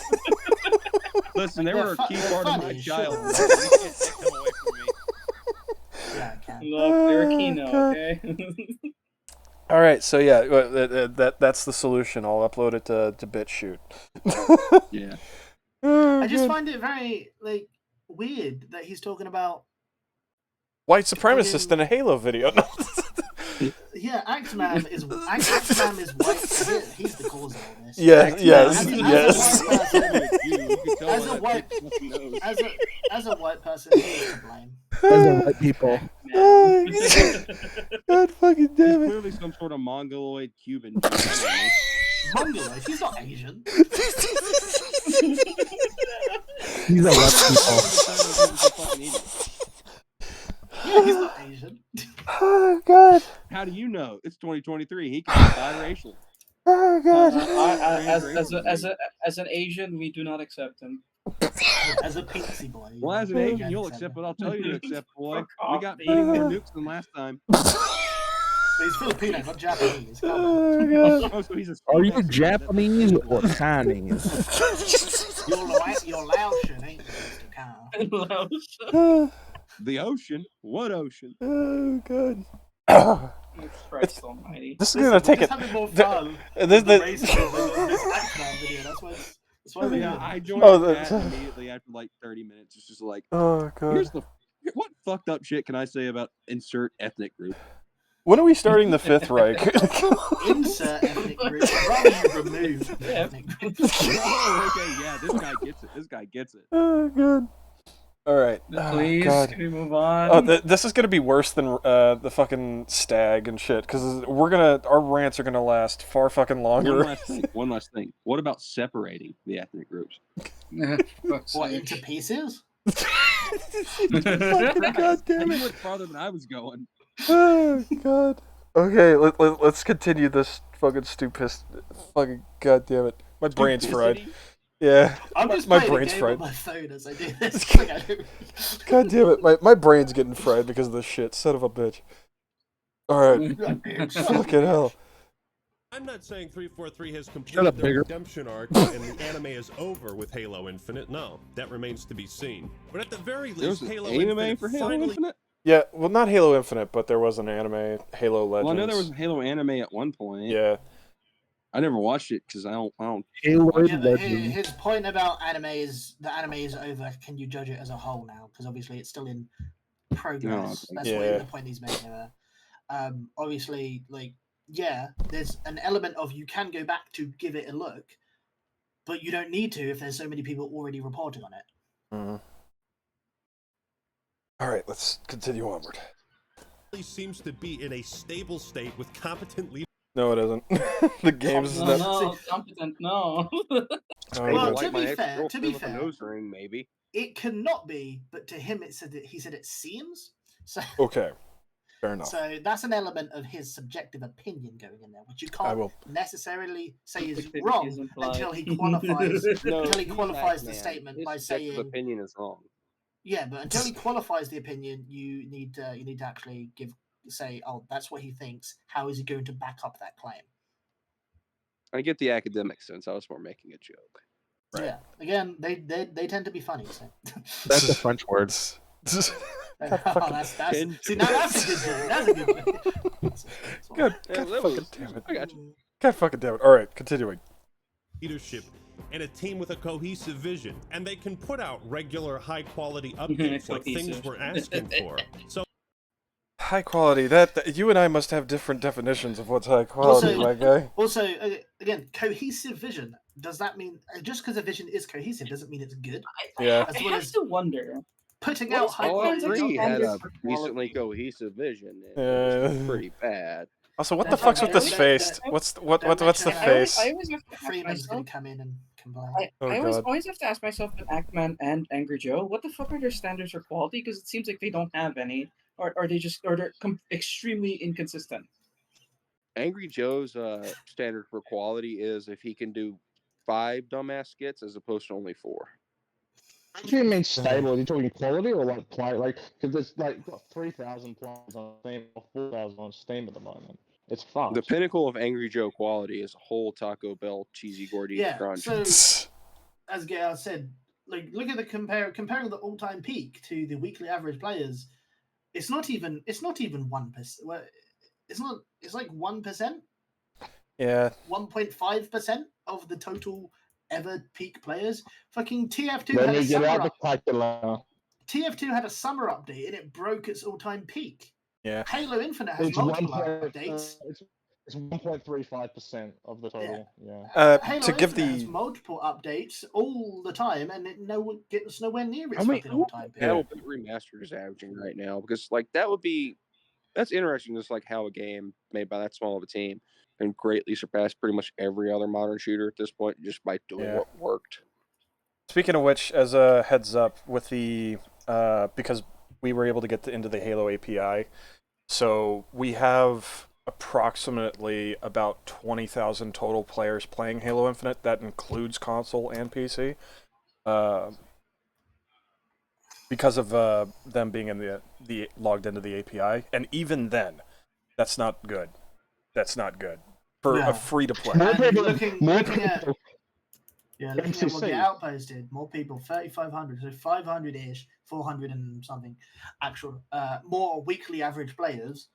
Listen, they were a key part of my funny, childhood. sure. You can't take them away from me. Yeah, I can. Look, they're Kino, God. okay? All right, so yeah, that's the solution. I'll upload it to BitChute. Yeah. Oh, I just God. find it very weird that he's talking about. White supremacist in a Halo video. Yeah, Axeman is white. For him. He's the cause of all this. Yeah, yes, As a white person, he is to blame. As a white people. Oh, God fucking He's damn it. clearly some sort of mongoloid Cuban. Mongoloid? He's not Asian. He's a white people. Yeah, he's not Asian. Oh, God. How do you know? It's 2023. He can be biracial. Oh, God. As an Asian, we do not accept him. As a pixie boy. Well, as an Asian, you'll accept what I'll tell you to accept, boy. We got plenty more nukes than last time. He's Filipino, not Japanese. Come on. Oh, God. Oh, so he's a Are you Japanese or Chinese? You're Laotian, ain't you, Mr. Khan? The ocean? What ocean? Oh, God. Christ almighty. This is gonna take it. Just having more fun. This This Axeman video. That's why we Yeah, do it. I joined that immediately after like 30 minutes. It's just like, Oh, God. here's the what fucked up shit can I say about insert ethnic group? When are we starting the Fifth Reich? Insert ethnic group. Rather you remove ethnic group. Oh, okay, yeah, this guy gets it. This guy gets it. Oh, God. All right. Please, God. can we move on? Oh, this is gonna be worse than the fucking stag and shit, because our rants are gonna last far fucking longer. One last thing. What about separating the ethnic groups? What, into pieces? God damn You it! went farther than I was going. Oh God. Okay, let's continue this fucking stupid. Fucking God damn it! My brain's fried. Yeah, I'm just my playing brain's a game fried. on my phone as I do this. Like, I don't... God damn it! My brain's getting fried because of this shit. Son of a bitch. All right. Fucking hell. I'm not saying 343 has completed their redemption arc and the anime is over with Halo Infinite. No, that remains to be seen. But at the very least, Halo Infinite finally... Yeah, well, not Halo Infinite, but there was an anime, Halo Legends. Well, I know there was a Halo anime at one point. Yeah. I never watched it because I don't. Yeah, but his point about anime is the anime is over. Can you judge it as a whole now? Because obviously it's still in progress. That's what the point he's making there. Obviously, like, yeah, there's an element of you can go back to give it a look, but you don't need to if there's so many people already reporting on it. Mm-hmm. All right, let's continue onward. Seems to be in a stable state with competent leaders. No, it isn't. The game's no, competent. No. Well, to be fair, nose ring, maybe it cannot be. But to him, he said it seems. So okay, fair enough. So that's an element of his subjective opinion going in there, which you can't necessarily say is wrong until he qualifies. Until he qualifies the statement by saying opinion is wrong. Yeah, but until he qualifies the opinion, you need to actually say, oh, that's what he thinks. How is he going to back up that claim? I get the academic sense. I was more making a joke. Right. Yeah. Again, they tend to be funny. So. That's the French words. See, now that's a good joke. That's a good joke. God fucking damn it. I got you. God fucking damn it. All right, continuing. Leadership and a team with a cohesive vision, and they can put out regular high-quality updates like things we're asking for. So high quality, that you and I must have different definitions of what's high quality, my guy. Also, again, cohesive vision. Does that mean just because a vision is cohesive doesn't mean it's good? Yeah. I have to wonder. Putting out high quality had a recently cohesive vision. It's pretty bad. Also, what the fuck's with this face? What's the face? I always have to ask Freeman's myself. gonna come in and complain. I always have to ask myself, with Actman and Angry Joe, what the fuck are their standards for quality? Because it seems like they don't have any, or they're extremely inconsistent. Angry Joe's standard for quality is if he can do 5 dumbass skits as opposed to only 4. What do you mean stable? Are you talking quality or like play? Like, because there's like got 3,000 players on Steam or 4,000 on Steam at the moment. It's fast. The pinnacle of Angry Joe quality is a whole Taco Bell cheesy gordita crunch. So as Gail said, like look at the comparing the all-time peak to the weekly average players. It's not even 1%. Well, it's like 1%. Yeah. 1.5% of the total ever peak players. Fucking TF2 Let had me a get summer out the calculator. TF2 had a summer update and it broke its all-time peak. Yeah. Halo Infinite has multiple updates. It's 1.35% of the total. Yeah. Halo to give has multiple updates all the time, and it gets nowhere near its fucking all-time peak. How the remaster is averaging right now? Because like that's interesting. Just like how a game made by that small of a team and greatly surpassed pretty much every other modern shooter at this point just by doing what worked. Speaking of which, as a heads up, with the because we were able to get into the Halo API, so we have approximately about 20,000 total players playing Halo Infinite. That includes console and PC, because of them being in the logged into the API. And even then, that's not good. That's not good for a free to play. Looking at what the Outpost did, more people, 3,500, so 500-ish, 400 and something, actual more weekly average players.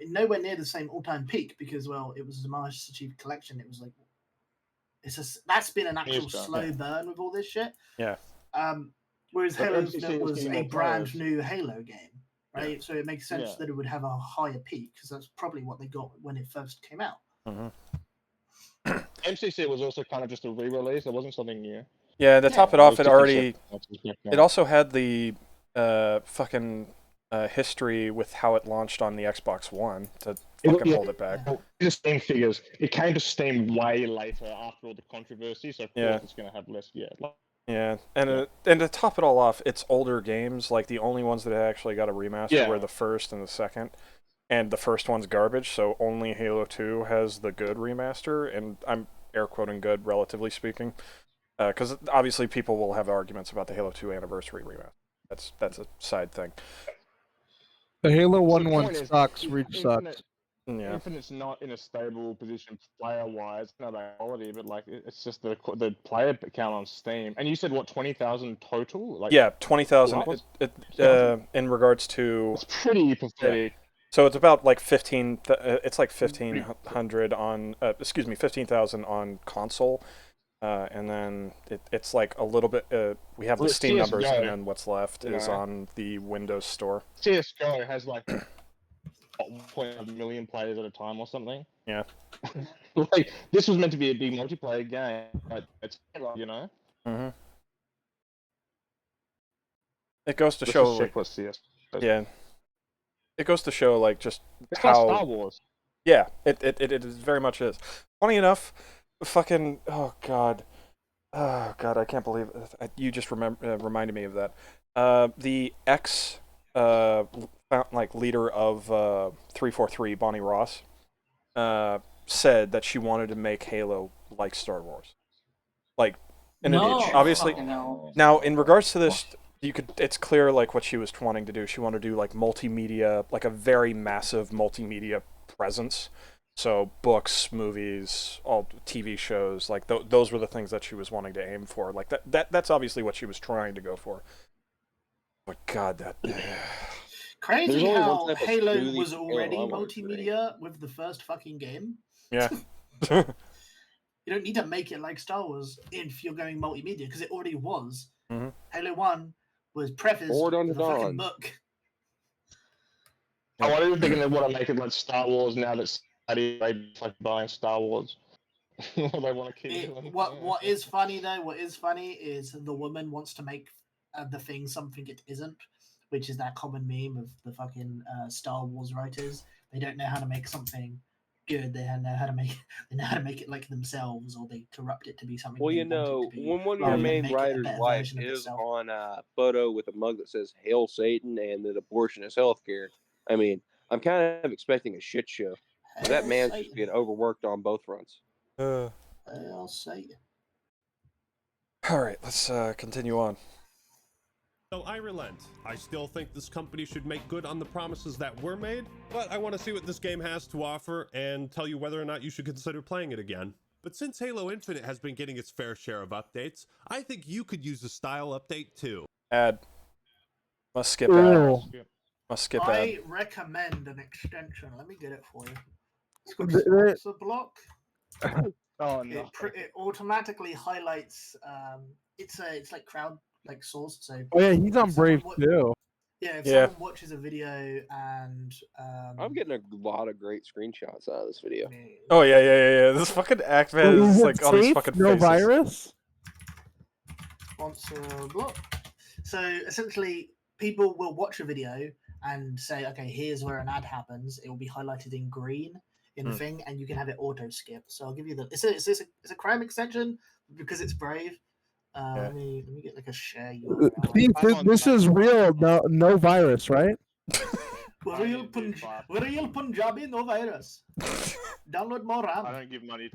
Nowhere near the same all-time peak because, well, it was the Master Chief Collection. It was like, that's been an actual slow burn with all this shit. Yeah. Whereas Halo Infinite was a brand new Halo game, right? Yeah. So it makes sense that it would have a higher peak because that's probably what they got when it first came out. MCC was also kind of just a re-release. It wasn't something new. Yeah, to top it off, it already it it also had the fucking history with how it launched on the Xbox One to fucking hold it back. The Steam figures. It came to Steam way later after all the controversy, so of course it's going to have less. Yeah, and to top it all off, it's older games. Like the only ones that actually got a remaster were the first and the second, and the first one's garbage. So only Halo 2 has the good remaster, and I'm air quoting good, relatively speaking, because obviously people will have arguments about the Halo 2 anniversary remaster. That's a side thing. The Halo 1 sucks. Reach sucks. Yeah. Infinite's not in a stable position player-wise, not that quality, but like it's just the player count on Steam. And you said what, 20,000 total? Like 20,000. In regards to, it's pretty pathetic. So it's about like 15. It's like 1,500 on. 15,000 on console, and then it's like a little bit. We have the Steam numbers, and then what's left is on the Windows Store. CS:GO has like 1.5 million players at a time or something. Yeah. Like this was meant to be a big multiplayer game, but it's Mm-hmm. It goes to show. Yeah. It goes to show like just it's how like Star Wars. Yeah, it very much is. Funny enough, fucking oh god, I can't believe it. You just reminded me of that. The ex leader of 343, Bonnie Ross, said that she wanted to make Halo like Star Wars, like obviously. Now, in regards to this, it's clear like what she was wanting to do. She wanted to do like multimedia, like a very massive multimedia presence. So books, movies, all TV shows, like those were the things that she was wanting to aim for. Like that's obviously what she was trying to go for. But God, that crazy how Halo was already multimedia with the first fucking game. Yeah. You don't need to make it like Star Wars if you're going multimedia, because it already was. Mm-hmm. Halo 1 was prefaced with a fucking book. I wonder if they're going to want to make it like Star Wars now that Saudi Arabia's like buying Star Wars. They want to keep it. What is funny though? What is funny is the woman wants to make the thing something it isn't, which is that common meme of the fucking Star Wars writers. They don't know how to make something good. They know how to make it like themselves, or they corrupt it to be something. Well, when one of your main writer's wife is on a photo with a mug that says "Hail Satan" and that abortion is healthcare, I mean, I'm kind of expecting a shit show. That man's just being overworked on both fronts. Hail Satan. All right, let's continue on. So I relent. I still think this company should make good on the promises that were made, but I want to see what this game has to offer and tell you whether or not you should consider playing it again. But since Halo Infinite has been getting its fair share of updates, I think you could use a style update too. Must skip ad. Must skip ad. I recommend an extension. Let me get it for you. It's called Sponsor Block. Oh no! It automatically highlights. It's like crowd source. So he's on Brave too. Yeah, if someone watches a video and I'm getting a lot of great screenshots out of this video. Oh yeah. This fucking act man is like all these fucking no faces. virus. Sponsor Block. So essentially, people will watch a video and say, "Okay, here's where an ad happens." It will be highlighted in green in the thing, and you can have it auto skip. So I'll give you it's a Chrome extension because it's Brave. Let me get like a share URL. This is real. No virus, right? Real Punjabi, no virus. Download more RAM. I don't give money.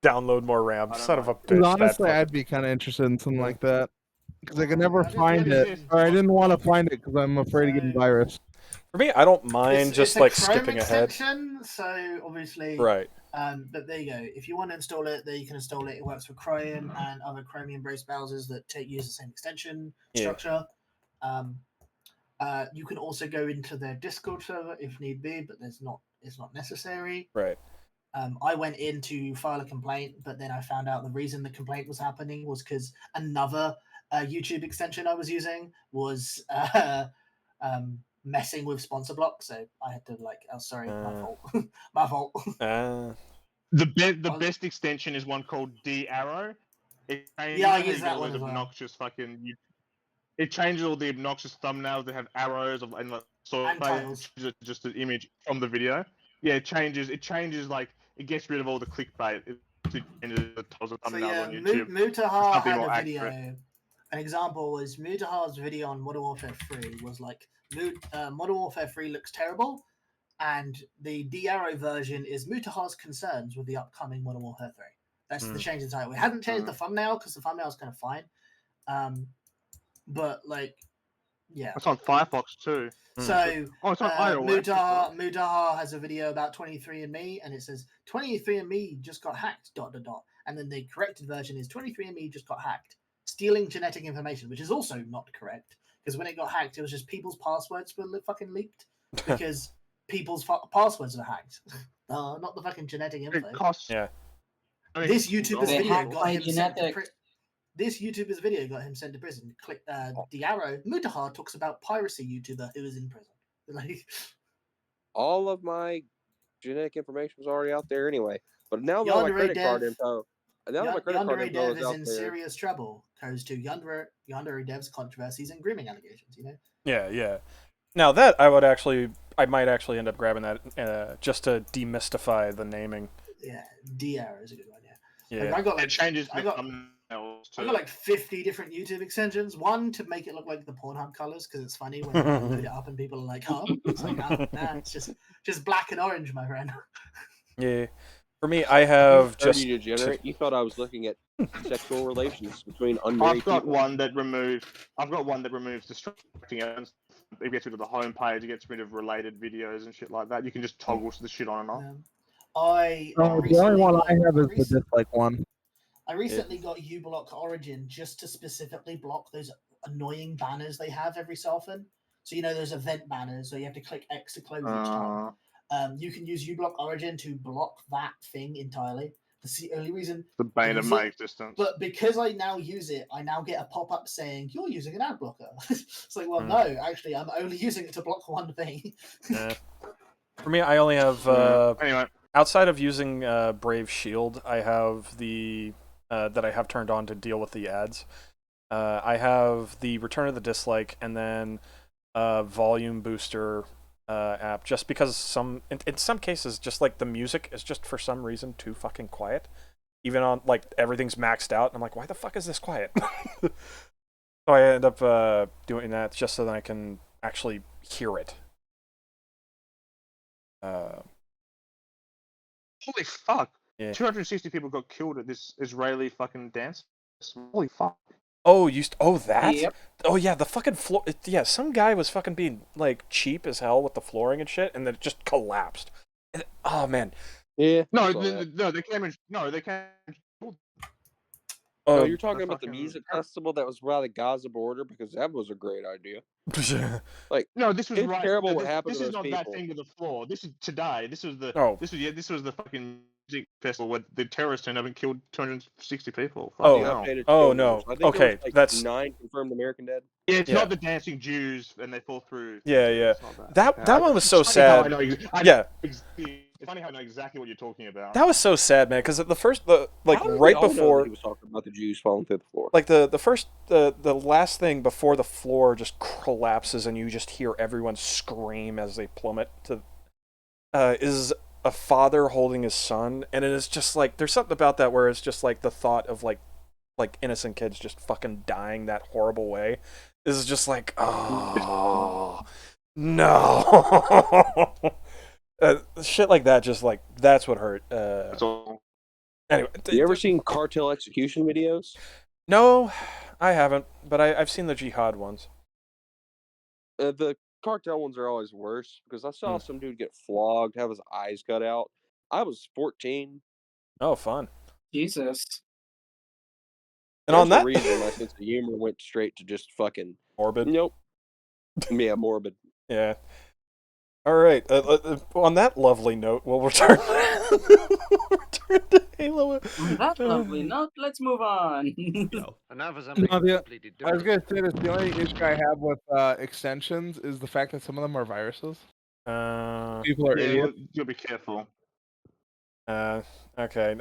Download more RAM. Son of a bitch. Honestly, I'd be kind of interested in something like that because I could never find it, or I didn't want to find it because I'm afraid of getting virus. For me, I don't mind just like skipping ahead. So obviously, right. But there you go. If you want to install it, there you can install it. It works for Chrome and other Chromium-based browsers that use the same extension structure. You can also go into their Discord server if need be, but it's not necessary. Right. I went in to file a complaint, but then I found out the reason the complaint was happening was because another YouTube extension I was using was messing with Sponsor Block, so I had to my fault. My fault. The best extension is one called D-Arrow, It changes Yeah, I how use you that get all one those as well. obnoxious fucking. It changes all the obnoxious thumbnails that have arrows of and like sort And titles. just an image from the video. Yeah, it changes. It changes like it gets rid of all the clickbait. It changes the titles of So thumbnails yeah, on YouTube. Mutahar Something had more a accurate. video. An example was Mutahar's video on Modern Warfare 3 was like, Modern Warfare 3 looks terrible, and the D-Arrow version is Mutahar's concerns with the upcoming Modern Warfare 3. That's the change in the title. We hadn't changed the thumbnail because the thumbnail is kind of fine. But like, yeah. It's on Firefox too. So it's on iOS. Mutahar has a video about 23andMe, and it says 23andMe just got hacked. ... And then the corrected version is 23andMe just got hacked, stealing genetic information, which is also not correct because when it got hacked, it was just people's passwords were fucking leaked because people's passwords are hacked, not the fucking genetic info. It costs. Yeah. This YouTuber's They video hacked got my him sent to genetics. prison. This YouTuber's video got him sent to prison. Click the arrow. Mutahar talks about piracy YouTuber who is in prison. Like, All of my genetic information was already out there anyway. But now that my Yandere credit card Dev- info, now that my credit card Yandere info Dev is is out in there, serious trouble. Goes to Yandere Dev's controversies and grooming allegations. You know. Yeah. Now that I might actually end up grabbing that just to demystify the naming. Yeah, DR is a good one. Yeah. Yeah. Like, I got like It changes. I got like 50 different YouTube extensions. One to make it look like the Pornhub colors because it's funny when you load it up and people are like, "Oh, it's like, oh, nah, it's just black and orange, my friend." Yeah. For me, I have dirty just degenerate. You thought I was looking at sexual relations between unmarried I've got people. one that removes distracting elements. It gets rid of the home page. It gets rid of related videos and shit like that. You can just toggle the shit on and off. The only one I have is the dislike one. I recently got uBlock Origin just to specifically block those annoying banners they have every so often. So you know those event banners, so you have to click X to close each time. You can use uBlock Origin to block that thing entirely. That's the only reason. The bane of my existence. But because I now use it, I now get a pop-up saying you're using an ad blocker. It's like, well, no, actually, I'm only using it to block one thing. Yeah. For me, I only have anyway. Outside of using Brave Shield, I have the that I have turned on to deal with the ads. I have the Return of the Dislike and then Volume Booster app, just because in some cases, just like the music is just for some reason too fucking quiet. Even on like everything's maxed out, and I'm like, why the fuck is this quiet? So I end up doing that just so that I can actually hear it. Holy fuck! Yeah. 260 people got killed at this Israeli fucking dance. Holy fuck! Oh, that? Yep. Oh yeah, the fucking floor. Yeah, some guy was fucking being like cheap as hell with the flooring and shit, and then it just collapsed. Oh man. Yeah. No, they came in. No, they came. Oh, you're talking about the music festival that was by the Gaza border, because that was a great idea. Like, no, this was it's right. terrible No, what happened this to is those not people. that thing with the floor. This is today. This was the. Oh. This was the fucking music festival where the terrorists turned up and killed 260 people. Oh no. I think Okay, like that's 9 confirmed American dead. Yeah, it's not the dancing Jews and they fall through. Yeah. That one was so sad. Yeah. It's funny how I know exactly what you're talking about. That was so sad, man. Because right before he was talking about the Jews falling through the floor. Like the last thing before the floor just collapses and you just hear everyone scream as they plummet to is a father holding his son, and it is just like there's something about that where it's just like the thought of like innocent kids just fucking dying that horrible way is just like, oh no. Shit like that, just like that's what hurt. Anyway, you ever seen cartel execution videos? No, I haven't, but I've seen the jihad ones. The cartel ones are always worse because I saw some dude get flogged, have his eyes cut out. I was 14. Oh, fun. Jesus. And on that reason, my sense of humor went straight to just fucking morbid. Nope. Yeah, morbid. Yeah. All right. On that lovely note, we'll return. To Halo. On that lovely note, let's move on. I was gonna say this. The only issue I have with extensions is the fact that some of them are viruses. People are idiots. You'll be careful. Okay.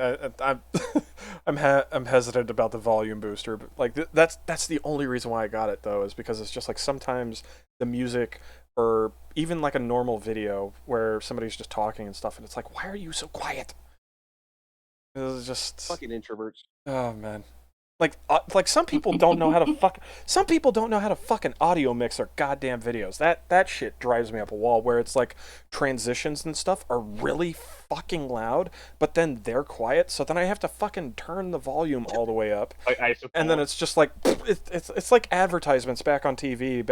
I'm hesitant about the volume booster, but like that's the only reason why I got it though, is because it's just like sometimes the music or even like a normal video where somebody's just talking and stuff, and it's like, why are you so quiet? It's just fucking introverts. Oh man. Like some people don't know how to some people don't know how to fucking audio mix their goddamn videos. That shit drives me up a wall, where it's like transitions and stuff are really fucking loud, but then they're quiet, so then I have to fucking turn the volume all the way up. And then it's just like it's like advertisements back on TV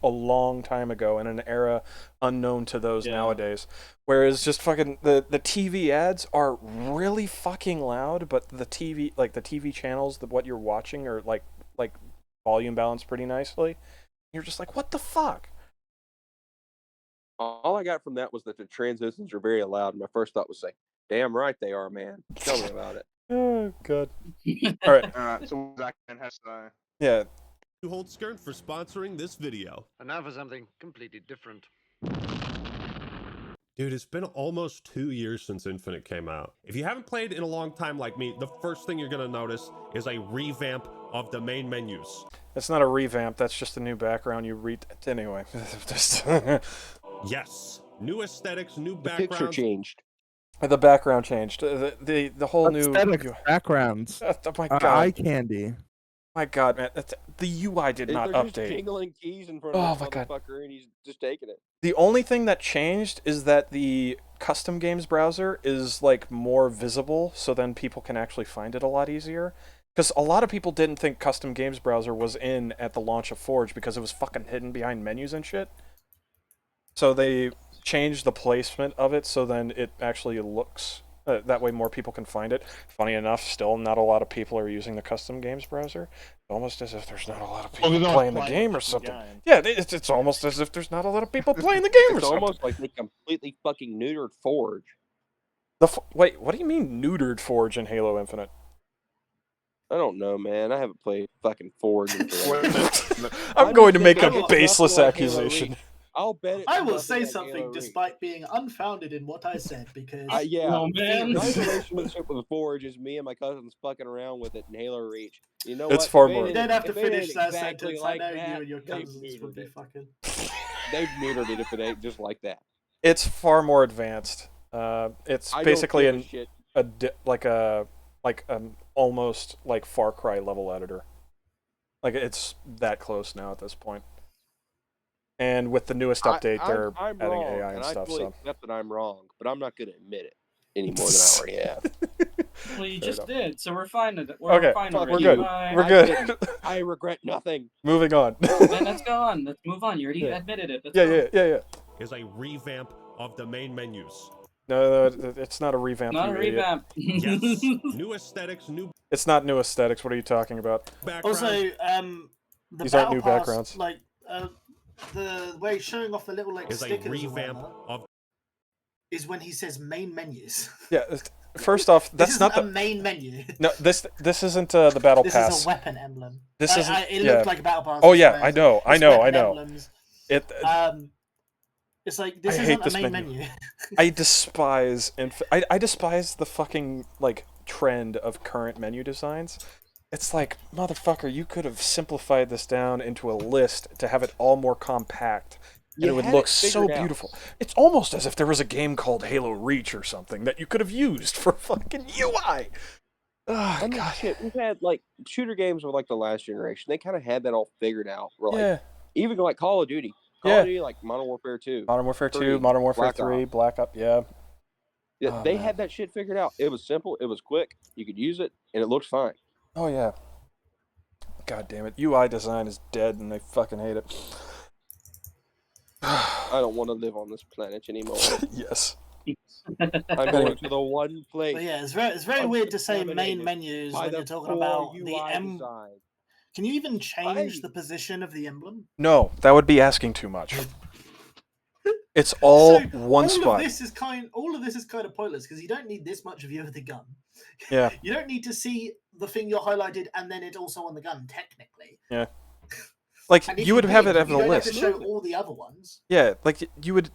a long time ago, in an era unknown to those nowadays. Whereas just fucking the TV ads are really fucking loud, but the TV channels, what you're watching are like volume balanced pretty nicely. You're just like, what the fuck? All I got from that was that the transitions are very loud. And my first thought was like, damn right they are, man. Tell me about it. Oh, good. All right. So Zach has Yeah. To hold Skirn for sponsoring this video. And now for something completely different. Dude, it's been almost 2 years since Infinite came out. If you haven't played in a long time like me, the first thing you're going to notice is a revamp of the main menus. It's not a revamp, that's just a new background you read. Anyway. Yes. New aesthetics, new The backgrounds. picture changed. The background changed. The whole Aesthetics, backgrounds. Oh my god. Eye candy. My god, man. The UI did not They're update. just jingling keys in front of the motherfucker, and he's just taking it. The only thing that changed is that the custom games browser is like more visible, so then people can actually find it a lot easier. Because a lot of people didn't think custom games browser was in at the launch of Forge because it was fucking hidden behind menus and shit. So they changed the placement of it so then it actually looks... that way more people can find it. Funny enough, still not a lot of people are using the custom games browser. Almost as if there's not a lot of people playing the game or something. Yeah, it's almost as if there's not a lot of people playing the game or something. It's almost like they completely fucking neutered Forge. Wait, what do you mean neutered Forge in Halo Infinite? I don't know, man. I haven't played fucking Forge. I'm going to make a baseless accusation. I'll bet it. I will say something despite being unfounded in what I said, because yeah, man. My relationship with Forge is me and my cousins fucking around with it in Halo Reach. You know it's what? far more. You don't have to finish that exactly sentence. like I know that, you and your cousins would be fucking. They've neutered it if it ain't just like that. It's far more advanced. It's basically almost like Far Cry level editor. Like it's that close now at this point. And with the newest update, they're I'm adding wrong, AI and stuff. I fully So accept that I'm wrong, but I'm not going to admit it any more than I already have. Well, you just did, so we're fine with it. Okay, fine we're already. good. Bye. We're good. I regret nothing. Moving on. Then let's go on. Let's move on. You already admitted it. Let's go. Yeah. Is a revamp of the main menus. No, it's not a revamp. Not a revamp. Yes. New aesthetics, new. It's not new aesthetics. What are you talking about? Also, the These battle aren't new pass, backgrounds. like the way he's showing off the little like Is a stickers revamp of. is when he says main menus. Yeah. First off, that's not the the main menu. No, this isn't the battle this pass. This is a weapon emblem. This isn't. It looked like a battle pass. Oh yeah, I know. Emblems. It. It's like this I isn't hate a this main menu. menu. I despise I despise the fucking like trend of current menu designs. It's like, motherfucker, you could have simplified this down into a list to have it all more compact. And it would look so beautiful. It's almost as if there was a game called Halo Reach or something that you could have used for fucking UI. Oh, I mean, shit, we've had like shooter games with like the last generation. They kind of had that all figured out. Even like Call of Duty. Call of Duty, like Modern Warfare 2. Modern Warfare 2, Modern Warfare 3, Black Ops, Yeah, they had that shit figured out. It was simple, it was quick, you could use it, and it looked fine. Oh, yeah. God damn it. UI design is dead, and I fucking hate it. I don't want to live on this planet anymore. Yes. I'm going to the one place. But yeah, it's very weird to say main menus when you're talking about the emblem. Can you even change the position of the emblem? No, that would be asking too much. It's all one spot. All of this is kind of pointless because you don't need this much view of the gun. Yeah. You don't need to see the thing you're highlighted and then it also on the gun, technically. Yeah. Like you would have it as a list. You don't have to show all the other ones. Yeah, like you would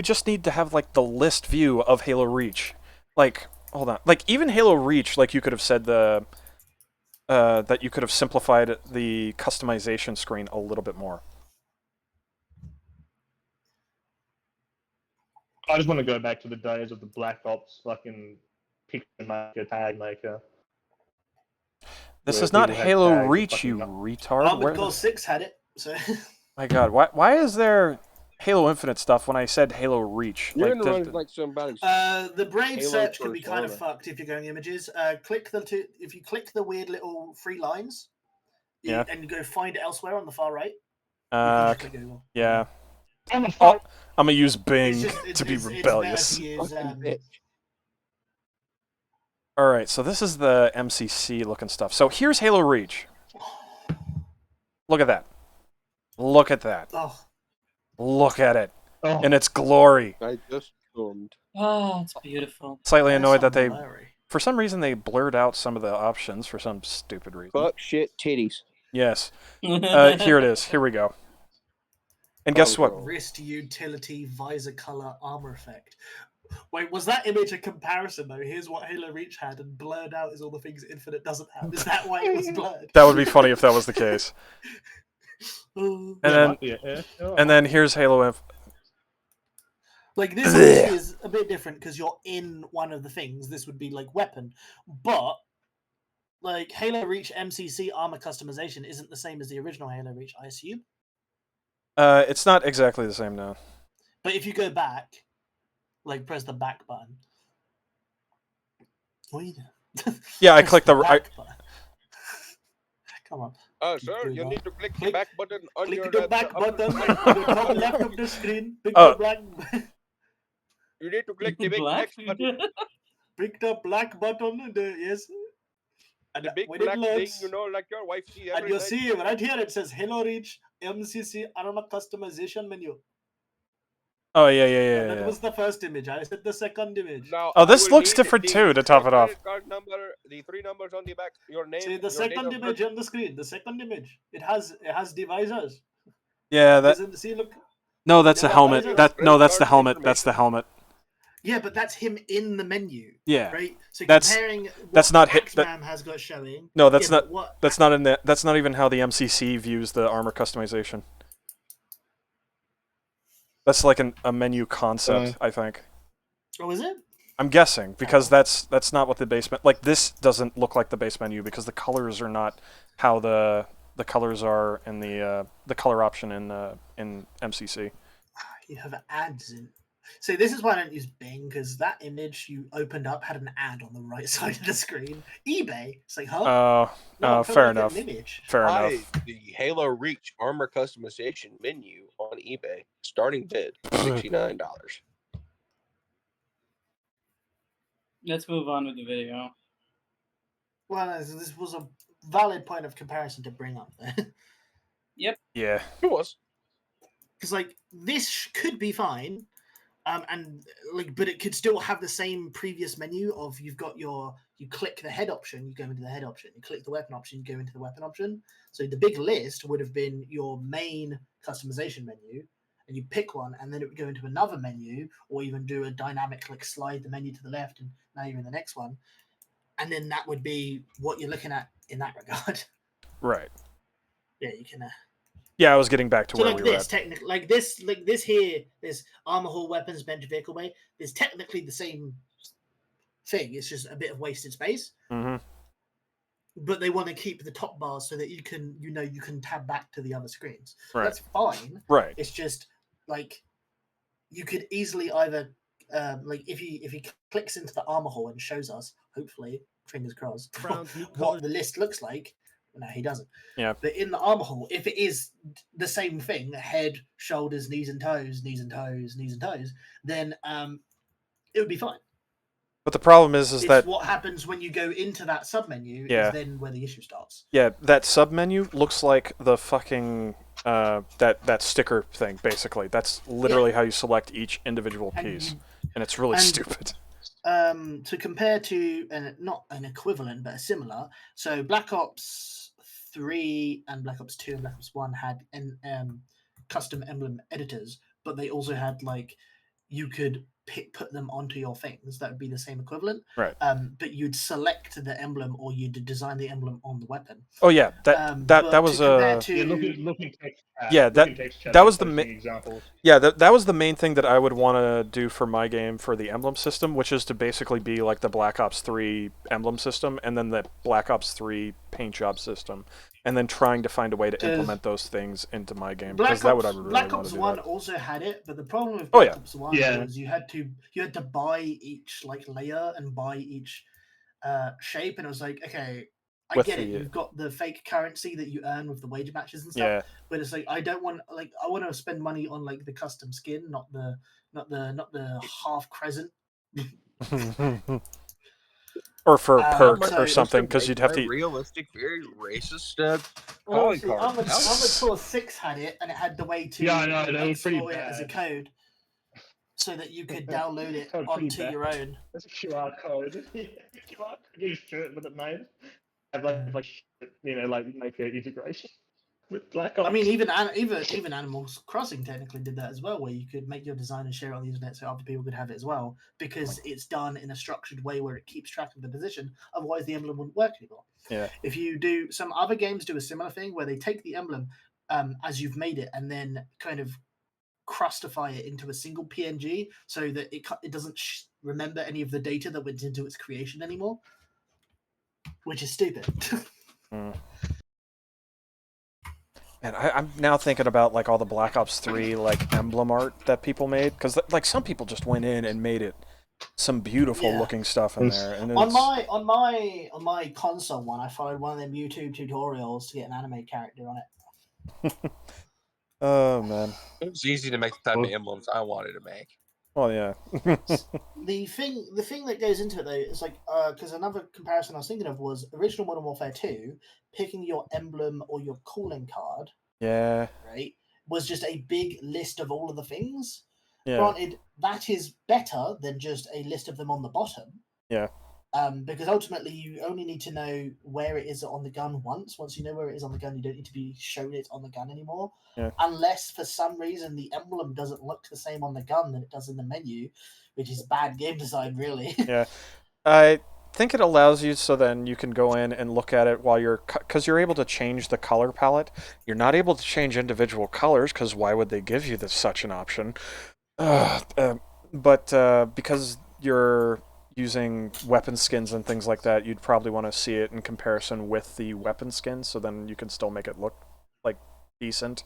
just need to have like the list view of Halo Reach, like, hold on, like even Halo Reach, like you could have said that you could have simplified the customization screen a little bit more. I just want to go back to the days of the Black Ops fucking picture maker, tag maker. This where is not people had Halo tags and Reach, fucking you nuts. retard. Armored Where Core the... 6 had it, so... My God, why is there Halo Infinite stuff when I said Halo Reach? You're Like, gonna run like somebody's. The Brave Halo search can be kind of persona. fucked if you're going images. If you click the weird little three lines, Yeah. and you go find it elsewhere on the far right. You can just click Google. yeah. I'm I'm gonna use Bing It's to be better rebellious. to use, All right, so this is the MCC looking stuff. So here's Halo Reach. Look at that. Look at that. Oh. Look at it. Oh. In its glory. I just filmed. Oh, it's beautiful. Slightly annoyed that they, blurry. for some reason, they blurred out some of the options for some stupid reason. Fuck, shit, titties. Yes. Here it is. Here we go. And guess what? Wrist utility visor color armor effect. Wait, was that image a comparison though? Here's what Halo Reach had, and blurred out is all the things Infinite doesn't have. Is that why it was blurred? That would be funny if that was the case. And then here's Halo Inf. Like this obviously is a bit different because you're in one of the things. This would be like weapon, but like Halo Reach MCC armor customization isn't the same as the original Halo Reach, I assume. It's not exactly the same now. But if you go back, like press the back button. What are you doing? Yeah, I clicked the back button. Come on. Sir, you need to click the back button on Click your the back button on the top left of the screen. Pick Oh. the black. You need to click the big X button. Pick the black button. Yes. And The big when black it thing, loads, you know, like your wife see and every you night. see right here it says Halo Reach MCC armor customization menu. Oh, yeah. That was the first image. I said the second image. Now, Oh, this I will looks need different the too, to top it off. credit card number, the 3 numbers on the back, your name. See the your second date of image birth. on the screen. The second image. It has divisors. Yeah, that. Isn't, see, look. No, that's the Yeah, helmet. visors. That's the helmet. That's the helmet. Yeah, but that's him in the menu. Yeah. Right. So That's- comparing that's what not hit- Axman has got showing. No, that's yeah, not. but what That's not in the. That's not even how the MCC views the armor customization. That's like a menu concept, I think. Oh, is it? I'm guessing because that's not what the base like. This doesn't look like the base menu because the colors are not how the colors are in the color option in MCC. You have ads in. See, this is why I don't use Bing, because that image you opened up had an ad on the right side of the screen. eBay. It's like, huh? No, fair like enough. an image. Fair Buy enough. the Halo Reach armor customization menu on eBay. Starting bid $69. Let's move on with the video. Well, this was a valid point of comparison to bring up there. Yep. Yeah. It was. Because, like, this could be fine. And like, but it could still have the same previous menu of you click the head option, you go into the head option. You click the weapon option, you go into the weapon option. So the big list would have been your main customization menu, and you pick one, and then it would go into another menu, or even do a dynamic like slide the menu to the left, and now you're in the next one. And then that would be what you're looking at in that regard. Right. Yeah, you can. Yeah, I was getting back to So where like we were this, at. technically, like this here, this armor hall weapons bench vehicle bay. Is technically the same thing. It's just a bit of wasted space. Mm-hmm. But they want to keep the top bars so that you can tab back to the other screens. Right. That's fine. Right. It's just like you could easily either like if he clicks into the armor hall and shows us, hopefully, fingers crossed, what the list looks like. No, he doesn't. Yeah. But in the armor hall, if it is the same thing, head, shoulders, knees and toes, knees and toes, knees and toes, then it would be fine. But the problem is It's that what happens when you go into that submenu Yeah. is then where the issue starts. yeah, that submenu looks like the fucking that sticker thing. Basically, that's literally how you select each individual piece, and it's really stupid. To compare to not an equivalent but a similar, so Black Ops 3 and Black Ops 2 and Black Ops 1 had custom emblem editors, but they also had like you could put them onto your things. That would be the same equivalent. Right. But you'd select the emblem, or you'd design the emblem on the weapon. Oh yeah, that was looking text chat. Yeah, looking text chat, that was the examples. Yeah, that was the main thing that I would want to do for my game for the emblem system, which is to basically be like the Black Ops 3 emblem system, and then the Black Ops 3 paint job system, and then trying to find a way to implement those things into my game, because that would I really Black want Ops to do 1 that. also had it, but the problem with Black Ops 1 was you had to buy each like layer and buy each shape, and it was like, okay, I get it. You've got the fake currency that you earn with the wage matches and stuff, but it's like I don't want I want to spend money on like the custom skin, not the half crescent. Or for perks or something, because you'd have to realistic, very racist stuff. Well, Armored Core 6 had it, and it had the way to export it as a code, so that you could download it onto your own. That's a QR code. QR code is shit with it made. Have like make an integration with Black Ops. I mean, even Animal Crossing technically did that as well, where you could make your design and share it on the internet so other people could have it as well, because it's done in a structured way where it keeps track of the position. Otherwise, the emblem wouldn't work anymore. Yeah. If you do, some other games do a similar thing where they take the emblem as you've made it and then kind of crustify it into a single PNG so that it doesn't remember any of the data that went into its creation anymore, which is stupid. And I'm now thinking about like all the Black Ops 3 like emblem art that people made, because like some people just went in and made it some beautiful looking stuff in there. And on my console one, I followed one of them YouTube tutorials to get an anime character on it. Oh man, it was easy to make the type of emblems I wanted to make. Well, yeah. the thing that goes into it though is like because another comparison I was thinking of was original Modern Warfare 2, picking your emblem or your calling card. Yeah. Right, was just a big list of all of the things. Yeah. Granted, that is better than just a list of them on the bottom. Yeah. Because ultimately, you only need to know where it is on the gun once. Once you know where it is on the gun, you don't need to be shown it on the gun anymore. Yeah. Unless, for some reason, the emblem doesn't look the same on the gun than it does in the menu, which is bad game design, really. Yeah. I think it allows you so then you can go in and look at it while you're... Because you're able to change the color palette. You're not able to change individual colors, because why would they give you such an option? But because you're using weapon skins and things like that, you'd probably want to see it in comparison with the weapon skins, so then you can still make it look like decent.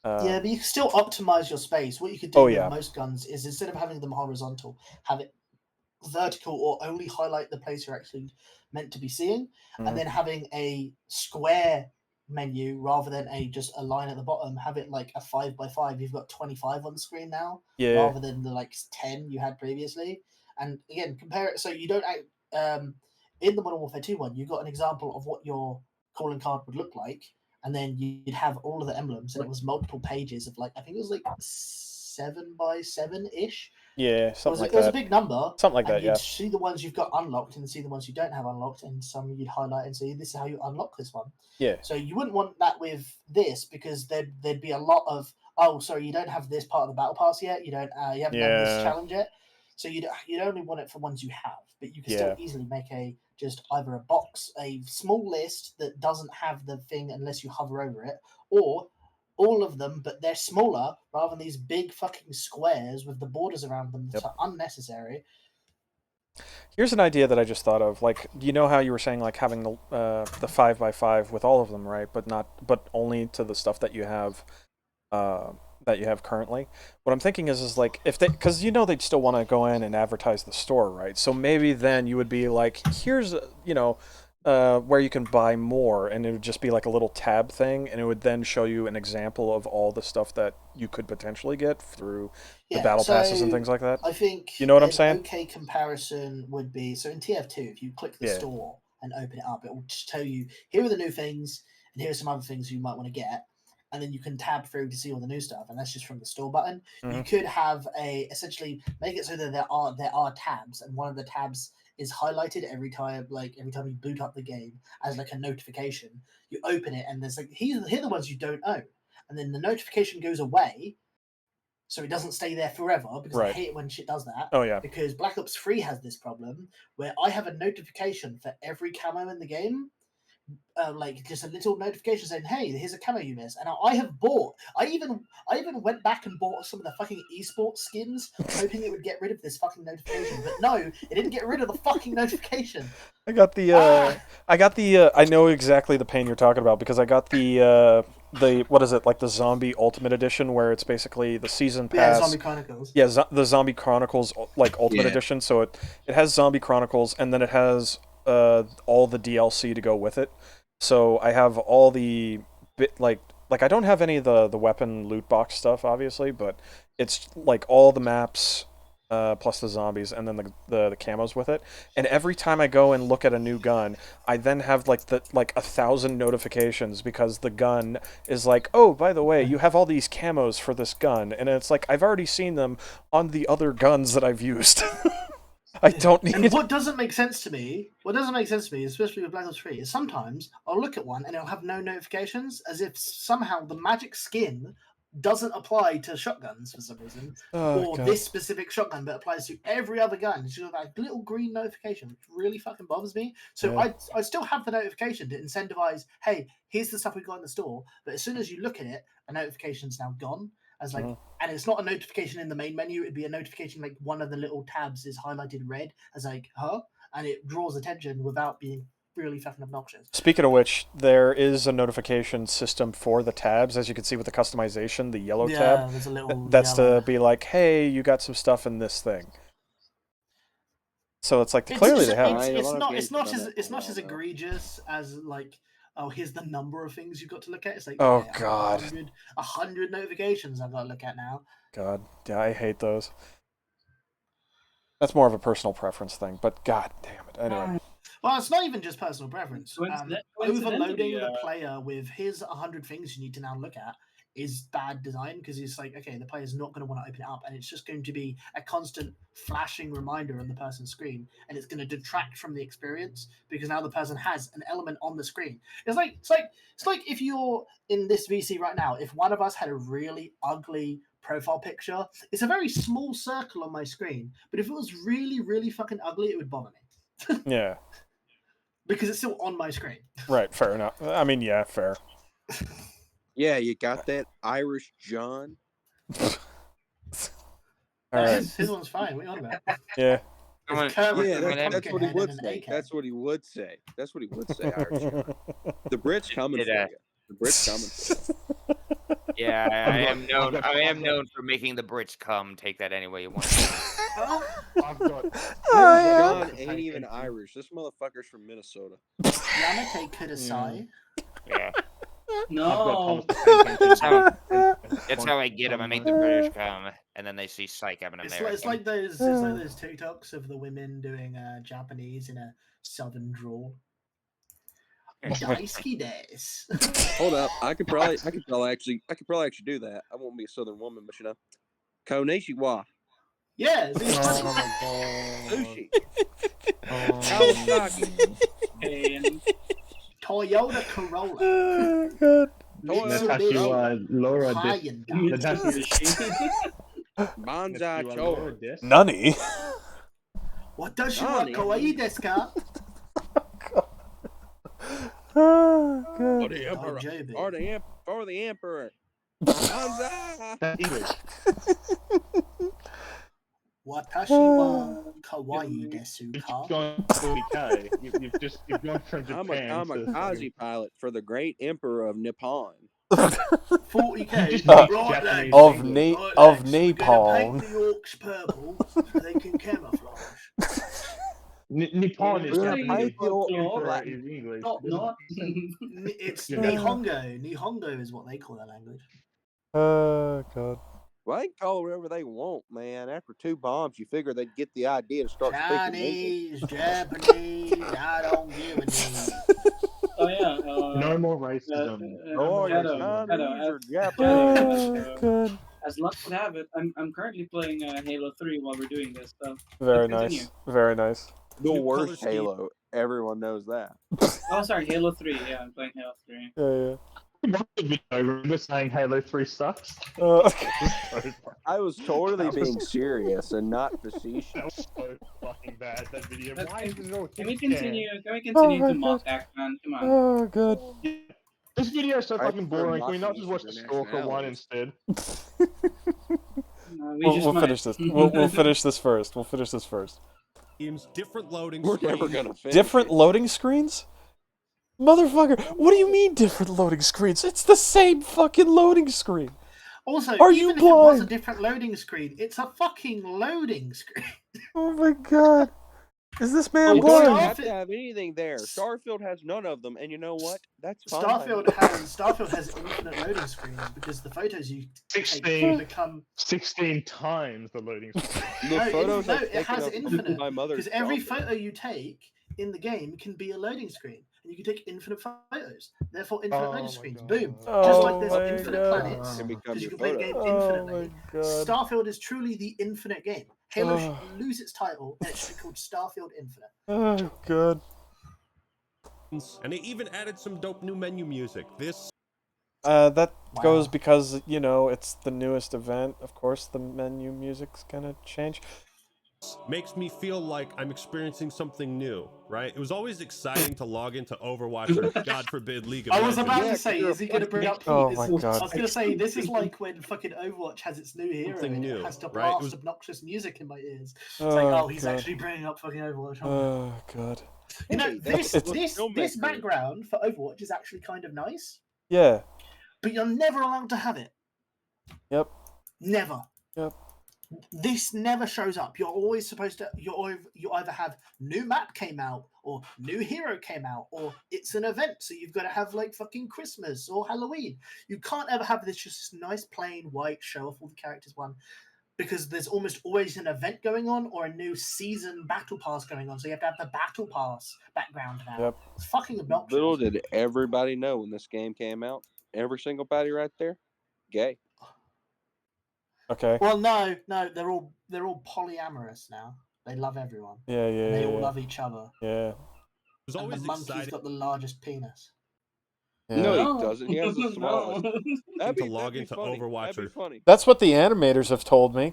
Yeah, but you can still optimize your space. What you could do with most guns is, instead of having them horizontal, have it vertical or only highlight the place you're actually meant to be seeing, and then having a square menu rather than just a line at the bottom. Have it like a 5x5. You've got 25 on the screen now, rather than the like 10 you had previously. And again, compare it so you don't in the Modern Warfare 2 one, you got an example of what your calling card would look like, and then you'd have all of the emblems, and it was multiple pages of like, I think it was like 7x7 ish. Yeah, something like that. It was a big number. Something like that, you'd see the ones you've got unlocked and see the ones you don't have unlocked, and some you'd highlight and say, this is how you unlock this one. Yeah. So you wouldn't want that with this, because there'd be a lot of, oh, sorry, you don't have this part of the battle pass yet. You haven't done this challenge yet. So you'd only want it for ones you have, but you can still easily make just either a box, a small list that doesn't have the thing unless you hover over it, or all of them, but they're smaller, rather than these big fucking squares with the borders around them that are unnecessary. Here's an idea that I just thought of. Like, you know how you were saying like having the 5x5 with all of them, right? But only to the stuff that you have currently. What I'm thinking is like, if they, because they'd still want to go in and advertise the store, right? So maybe then you would be like, here's where you can buy more, and it would just be like a little tab thing, and it would then show you an example of all the stuff that you could potentially get through the battle passes and things like that. I think you know what I'm saying? Okay, comparison would be, so in TF2, if you click the store and open it up, it will just tell you, here are the new things, and here are some other things you might want to get. And then you can tab through to see all the new stuff, and that's just from the store button. You could have essentially make it so that there are tabs, and one of the tabs is highlighted every time you boot up the game as like a notification. You open it, and there's like, here are the ones you don't own, and then the notification goes away, so it doesn't stay there forever, because I hate it when shit does that. Oh yeah. Because Black Ops 3 has this problem where I have a notification for every camo in the game. Like just a little notification saying, "Hey, here's a camo you missed." And I have bought. I even went back and bought some of the fucking esports skins, hoping it would get rid of this fucking notification. But no, it didn't get rid of the fucking notification. I got the. I know exactly the pain you're talking about, because I got the what is it, like the Zombie Ultimate Edition, where it's basically the season pass. Yeah, Zombie Chronicles. Yeah, the Zombie Chronicles like Ultimate Edition. So it has Zombie Chronicles, and then it has all the DLC to go with it. So I have all the like I don't have any of the weapon loot box stuff, obviously, but it's like all the maps plus the zombies, and then the camos with it. And every time I go and look at a new gun, I then have like 1,000 notifications, because the gun is like, oh, by the way, you have all these camos for this gun, and it's like I've already seen them on the other guns that I've used. I don't need. And what doesn't make sense to me, especially with Black Ops 3, is sometimes I'll look at one and it'll have no notifications, as if somehow the magic skin doesn't apply to shotguns for some reason, or this specific shotgun, but applies to every other gun. It's just like a little green notification, which really fucking bothers me. So I still have the notification to incentivize, hey, here's the stuff we got in the store. But as soon as you look at it, a notification's now gone. As like, and it's not a notification in the main menu. It'd be a notification like one of the little tabs is highlighted red as like, and it draws attention without being really fucking obnoxious. Speaking of which, there is a notification system for the tabs, as you can see with the customization, the yellow tab. There's a little that's to be like, hey, you got some stuff in this thing. So it's like clearly they have. It's not as egregious as like, oh, here's the number of things you've got to look at. It's like, oh god, 100 notifications I've got to look at now. God, yeah, I hate those. That's more of a personal preference thing, but god damn it. Anyway. Well, it's not even just personal preference. Overloading the player with here's 100 things you need to now look at is bad design, because it's like, okay, the player's not going to want to open it up, and it's just going to be a constant flashing reminder on the person's screen, and it's going to detract from the experience, because now the person has an element on the screen. It's like if you're in this VC right now, if one of us had a really ugly profile picture, it's a very small circle on my screen, but if it was really, really fucking ugly, it would bother me. Yeah. Because it's still on my screen. Right, fair enough. I mean, yeah, fair. Yeah, you got that, Irish John? All right. His one's fine. What are you on about? Yeah. That's what he would say. That's what he would say. That's what he would say, Irish John. The Brits coming for you. The Brits coming for you. Yeah, I am known for making the Brits come. Take that any way you want. I've got. John ain't even Irish. This motherfucker's from Minnesota. Yamate Kudasai. Yeah. No. That's how I get them. I make the British come, and then they see psych. I'm an American. It's like those TikToks of the women doing Japanese in a southern drawl. Daisuki desu. Hold up, I could probably actually do that. I won't be a southern woman, but you know, konnichiwa. Yeah, sushi. And Toyota Corolla. Oh, God. Natasha Laura Banzai Cho. Nani? Watashi wa kawaii desu ka? Oh, God. For the emperor. English. Watashi wa kawaii desu ka? You've gone from Japan. I'm a Kazi pilot for the great emperor of Nippon. 40k of Napalm. Paint the orcs purple so they can camouflage. Nippon is English. It's Nihongo. Nihongo is what they call that language. Oh, God. Well, they can call it whatever they want, man. After 2 bombs, you figure they'd get the idea to start Chinese, Japanese, I don't give a damn. Oh yeah. No more racism. Good. As luck would have it, I'm currently playing Halo 3 while we're doing this. So very nice. Very nice. The worst Halo. Everyone knows that. Oh, sorry, Halo 3. Yeah, I'm playing Halo 3. Yeah. Remember saying Halo 3 sucks? I was totally being serious and not facetious. That was so fucking bad, that video. Let's- Why is it all Can we kids continue? Can we Oh continue my to mock God. Ackman? Come on. Oh, good. This video is so I fucking prefer boring. Can we not mocking just watch the each of Stalker their one nationalities. instead? We'll finish this. We'll finish this first. We'll finish this first. Different loading We're screens. never gonna finish Different it. loading screens? Motherfucker, what do you mean different loading screens? It's the same fucking loading screen. Also, Are even you if it was a blind? different loading screen, it's a fucking loading screen. Oh my god. Is this man You don't blind? have to have anything there. Starfield has none of them, and you know what? That's fine. Starfield has infinite loading screens because the photos you take 16 become 16 times the loading screen. The photos no, I've it has taken of infinite my mother's because every girlfriend. photo you take in the game can be a loading screen, and you can take infinite photos. Therefore, infinite loading screens. Boom. Just like there's infinite planets Can become because you your can play the photo. game Oh infinitely. my god. Starfield is truly the infinite game. Halo Oh. should lose its title and it should be called Starfield Infinite. Oh god. And they even added some dope new menu music. This That Wow. goes because, you know, it's the newest event. Of course, the menu music's gonna change. makes me feel like I'm experiencing something new, right? It was always exciting to log into Overwatch or, God forbid, League of I Legends. was about Yeah, to say, you're is he going to bring up? Oh is- my I god. was going to say, this is like when fucking Overwatch has its new hero Something and new, it has to right? It blast was- obnoxious music in my ears. It's Oh, like, oh, he's God. actually bringing up fucking Overwatch. Oh god. You know, Hey, that's this the this this filmmaker. background for Overwatch is actually kind of nice, Yeah. but you're never allowed to have it. Yep. Never. Yep. This never shows up. You're always supposed to. You either have new map came out, or new hero came out, or it's an event, so you've got to have like fucking Christmas or Halloween. You can't ever have this just nice plain white show off all the characters one, because there's almost always an event going on or a new season battle pass going on. So you have to have the battle pass background now. Yep. It's fucking obnoxious. Little did everybody know when this game came out. Every single body right there, gay. Okay. Well, no, they're all polyamorous now. They love everyone. Yeah, yeah, And they all yeah. love each other. Yeah. It was And the always monkey's exciting got the largest penis. Yeah. No, he doesn't. He has the smallest. to log into funny. Overwatch That'd or be funny. That's what the animators have told me.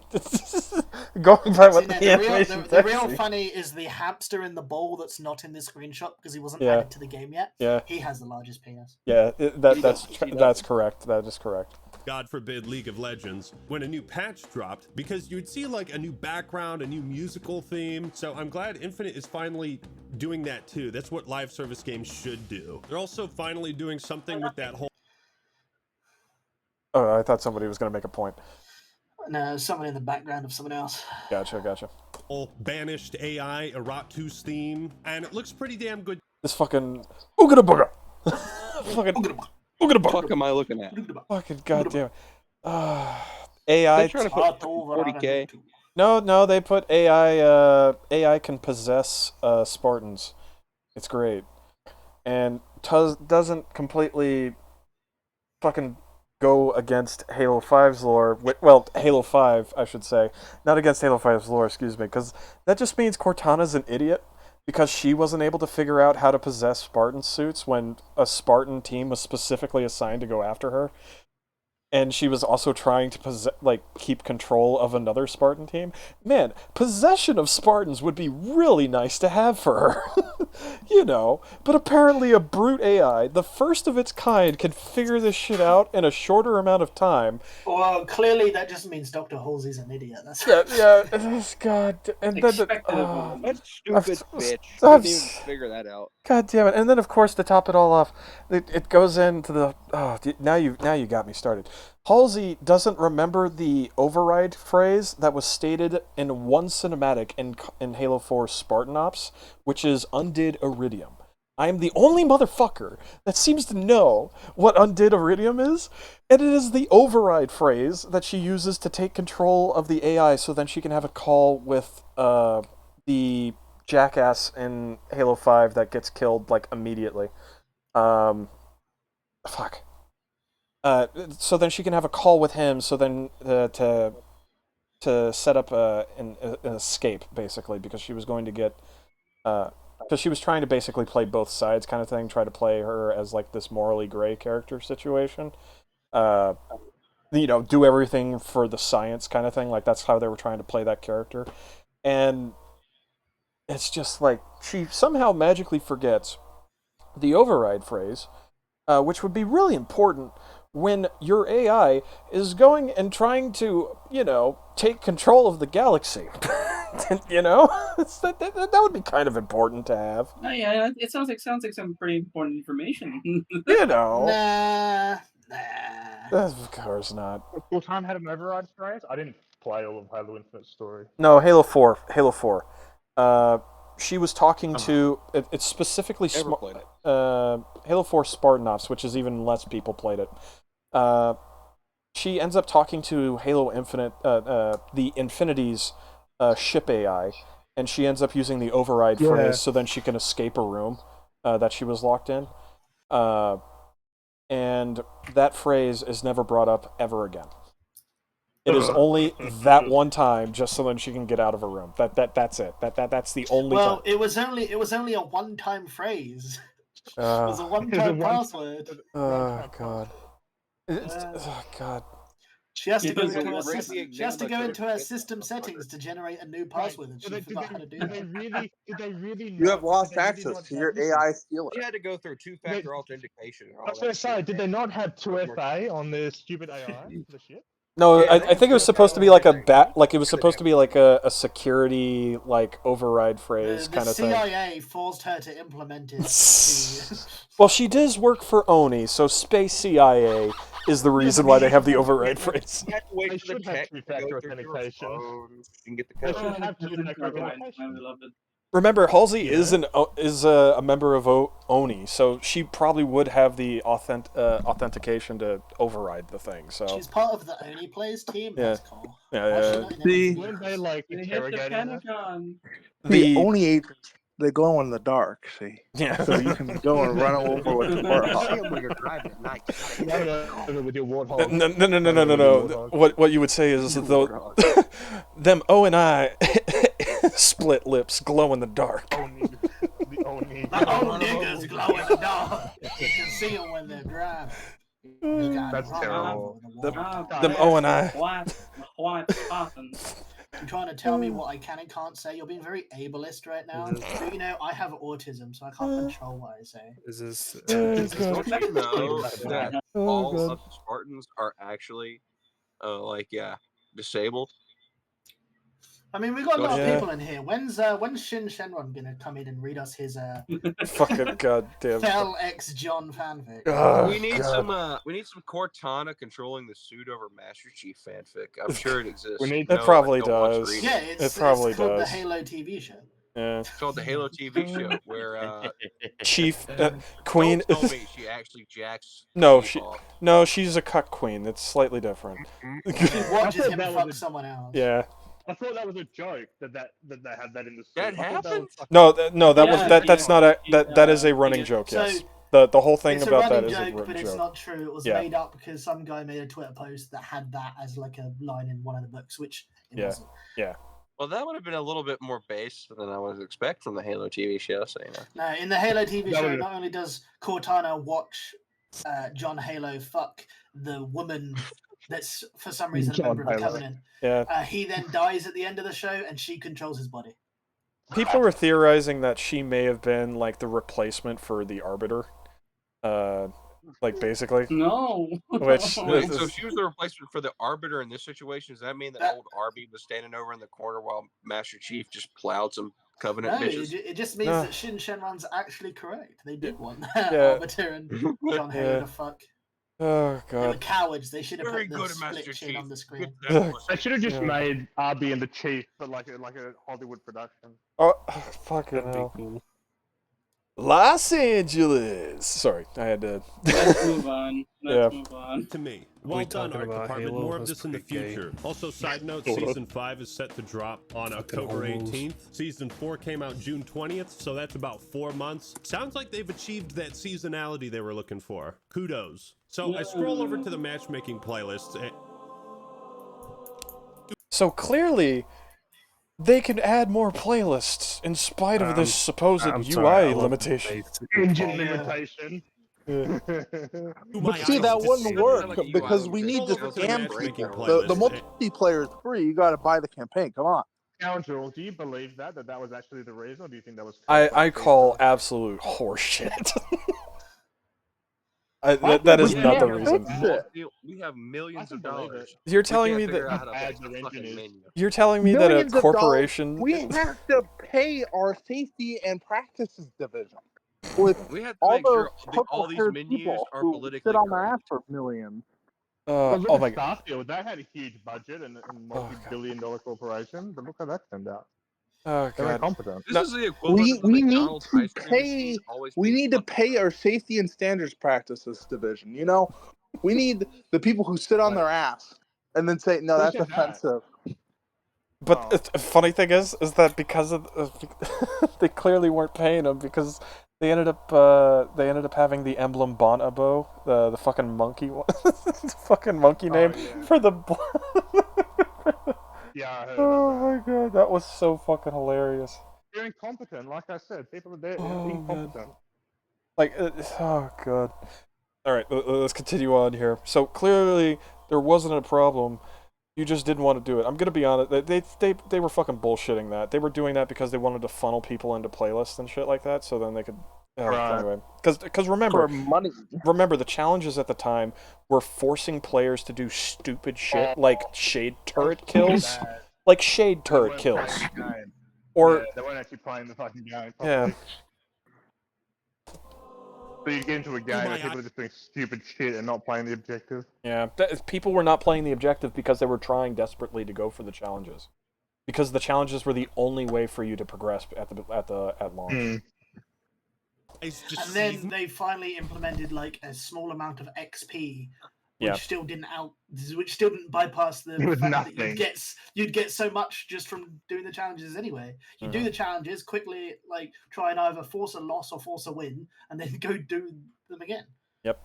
Going by what the See, no, animation the text real me. funny is the hamster in the bowl that's not in the screenshot because he wasn't Yeah. added to the game yet. Yeah. He has the largest penis. Yeah, He does. that's correct. That is correct. God forbid, League of Legends, when a new patch dropped, because you'd see like a new background, a new musical theme. So I'm glad Infinite is finally doing that too. That's what live service games should do. They're also finally doing something with that whole Oh, I thought somebody was going to make a point. No, someone in the background of someone else. Gotcha. banished AI Eratu's theme, and it looks pretty damn good. This fucking oogada booga. Fucking oogada What booga. am I looking at? Fucking goddamn. They're AI. trying to put 40K. No, they put AI. AI can possess Spartans. It's great, and doesn't completely fucking go against Halo 5's lore. Well, Halo 5, I should say, not against Halo 5's lore. Excuse me, because that just means Cortana's an idiot because she wasn't able to figure out how to possess Spartan suits when a Spartan team was specifically assigned to go after her. And she was also trying to keep control of another Spartan team. Man, possession of Spartans would be really nice to have for her. You know, but apparently a brute AI, the first of its kind, can figure this shit out in a shorter amount of time. Well, clearly that just means Dr. Halsey's an idiot. That's Yeah. God, and then That stupid bitch. I've Couldn't even figure that out. God damn it! And then, of course, to top it all off, it goes into the now you got me started. Halsey doesn't remember the override phrase that was stated in one cinematic in Halo 4 Spartan Ops, which is "Undid Iridium." I am the only motherfucker that seems to know what Undid Iridium is, and it is the override phrase that she uses to take control of the AI, so then she can have a call with the jackass in Halo 5 that gets killed like immediately. Fuck. So then she can have a call with him. So then to set up an escape basically, because she was going to get because she was trying to basically play both sides kind of thing, try to play her as like this morally gray character situation. do everything for the science kind of thing. Like, that's how they were trying to play that character. And it's just like she somehow magically forgets the override phrase, which would be really important when your AI is going and trying to, take control of the galaxy. That would be kind of important to have. Oh, yeah, it sounds like some pretty important information. Nah. Of course not. Cortana had an override phrase. I didn't play all of Halo Infinite story. No, Halo 4. She was talking to. It's specifically Halo 4 Spartan Ops, which is even less people played it. She ends up talking to Halo Infinite, the Infinity's ship AI, and she ends up using the override phrase so then she can escape a room that she was locked in. And that phrase is never brought up ever again. It is only that one time, just so then she can get out of a room. That's it. That's the only. Well, time. it was only a one-time phrase. It was a one-time password. Oh God. Oh God. She has to go into her system settings to generate a new password, and she forgot how to do that. Did they really? You have lost access to your AI stealer. You had to go through two-factor authentication. I was going to say, did they not have 2FA on the stupid AI for the ship? No, I think it was supposed to be like it was supposed to be like a security override phrase kind of thing. The CIA forced her to implement it. Well, she does work for ONI, so Space CIA is the reason why they have the override phrase. You have to wait They for the should have tech to two-factor go through your authentication. phone and get the They code. should have two-factor authentication. Remember, Halsey is a member of ONI, so she probably would have the authentication to override the thing. So she's part of the ONI Plays team. Yeah. That's cool. Yeah. Weren't they like interrogating her? The ONI agents, they glow in the dark. See, Yeah. So you can go and run over with the warthog. When you're driving at night. With your warthog. No. What you would say is that though them O and I split lips glow in the dark. The ONI. The old niggas glow in the dark. You can see them when they're driving. That's terrible. Them O and I. What happened? You're trying to tell me what I can and can't say. You're being very ableist right now. But I have autism, so I can't control what I say. Is this? Don't you know that all of the Spartans are actually, disabled? I mean, we've got a lot of people in here. When's Shin Shenron gonna come in and read us his fucking goddamn Fell X John fanfic? Oh, we need some Cortana controlling the suit over Master Chief fanfic. I'm sure it exists. It probably does. Yeah, it's called the Halo TV show. Yeah. It's called the Halo TV show where Chief Queen. Don't tell me she actually jacks. No, she's a cuck queen. It's slightly different. She watches him fuck someone else. Yeah. I thought that was a joke that they had that in the. That happened? That is a running joke. Yes. The whole thing about that is a running joke. But it's not true. It was made up because some guy made a Twitter post that had that as like a line in one of the books, which it wasn't. Yeah. Well, that would have been a little bit more base than I would expect from the Halo TV show. So No, in the Halo TV show, not only does Cortana watch John Halo fuck the woman that's for some reason a member of the Covenant. Yeah. He then dies at the end of the show, and she controls his body. People were theorizing that she may have been like the replacement for the Arbiter. Basically. No. So she was the replacement for the Arbiter in this situation. Does that mean that old Arby was standing over in the corner while Master Chief just plowed some Covenant bitches? It just means that Shin Shenron's actually correct. They did want Arbiter and John Halo to fuck. Oh God! They were cowards. They should have put the split chin on the screen. They should have just made Arby and the Chief, but like a Hollywood production. Oh, fucking hell! Cool. Los Angeles. Sorry, I had to. Let's move on. Let's move on. To me, well done, art department. Halo? More of this in the future. Also, side note: season 5 is set to drop on October 18th. Season 4 came out June 20th, so that's about 4 months. Sounds like they've achieved that seasonality they were looking for. Kudos. So I scroll over to the matchmaking playlist. So clearly, they can add more playlists in spite of this supposed UI limitation. Engine limitation. But see, that wouldn't work because we need to scam people. The multiplayer is free. You got to buy the campaign. Come on. Scoundrel, do you believe that was actually the reason, or do you think that was? I call absolute horseshit. That is not the reason. We have millions of dollars. You're telling me that you're telling me that a corporation. We have to pay our safety and practices division with we have to all make sure those all these menus people are who politically sit on their correct. ass for millions. Well, look Oh at my god. Starfield. That had a huge budget and multi-billion-dollar corporation, but look how that turned out. Oh They were god. incompetent. This is the equivalent of the We need McDonald's to ice cream machine always we being need to fucking pay our safety and standards practices division. You know, we need the people who sit on their ass and then say, "No, Who that's said that? offensive." But the funny thing is that because of they clearly weren't paying them because they ended up having the emblem Bonabo, the fucking monkey one, the fucking monkey name for the. Yeah, I heard Oh about my god, that was so fucking hilarious. They're incompetent, like I said. People are there, incompetent. Like, oh god. All right, let's continue on here. So clearly there wasn't a problem. You just didn't want to do it. I'm gonna be honest. They were fucking bullshitting that. They were doing that because they wanted to funnel people into playlists and shit like that, so then they could. Anyway, because remember, the challenges at the time were forcing players to do stupid shit like shade turret kills, or they weren't actually playing the fucking game. Yeah. So you get into a game where people are just doing stupid shit and not playing the objective. Yeah, people were not playing the objective because they were trying desperately to go for the challenges, because the challenges were the only way for you to progress at launch. And then they finally implemented like a small amount of XP, which still didn't bypass the fact that you'd get so much just from doing the challenges anyway. You do the challenges quickly, like try and either force a loss or force a win, and then go do them again. Yep.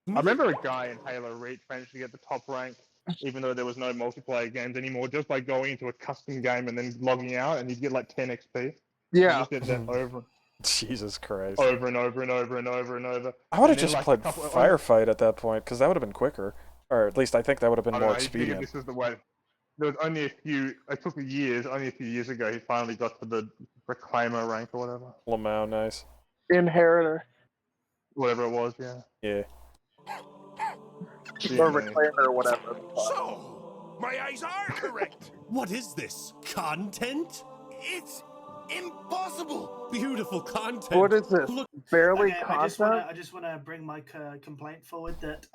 I remember a guy in Halo Reach managed to get the top rank, even though there was no multiplayer games anymore, just by going into a custom game and then logging out, and you'd get like 10 XP. Yeah. You just did that over. Jesus Christ. Over and over and over and over and over. I would have just played Firefight at that point, because that would have been quicker. Or at least I think that would have been more expedient. This is the way. There was only a few, it took years, only a few years ago, he finally got to the Reclaimer rank or whatever. Lamau, nice. Inheritor. Whatever it was, yeah. Yeah. Or Reclaimer or whatever. So, my eyes are correct. What is this? Content? It's impossible. Beautiful content. What is this? Barely content? I just want to bring my complaint forward that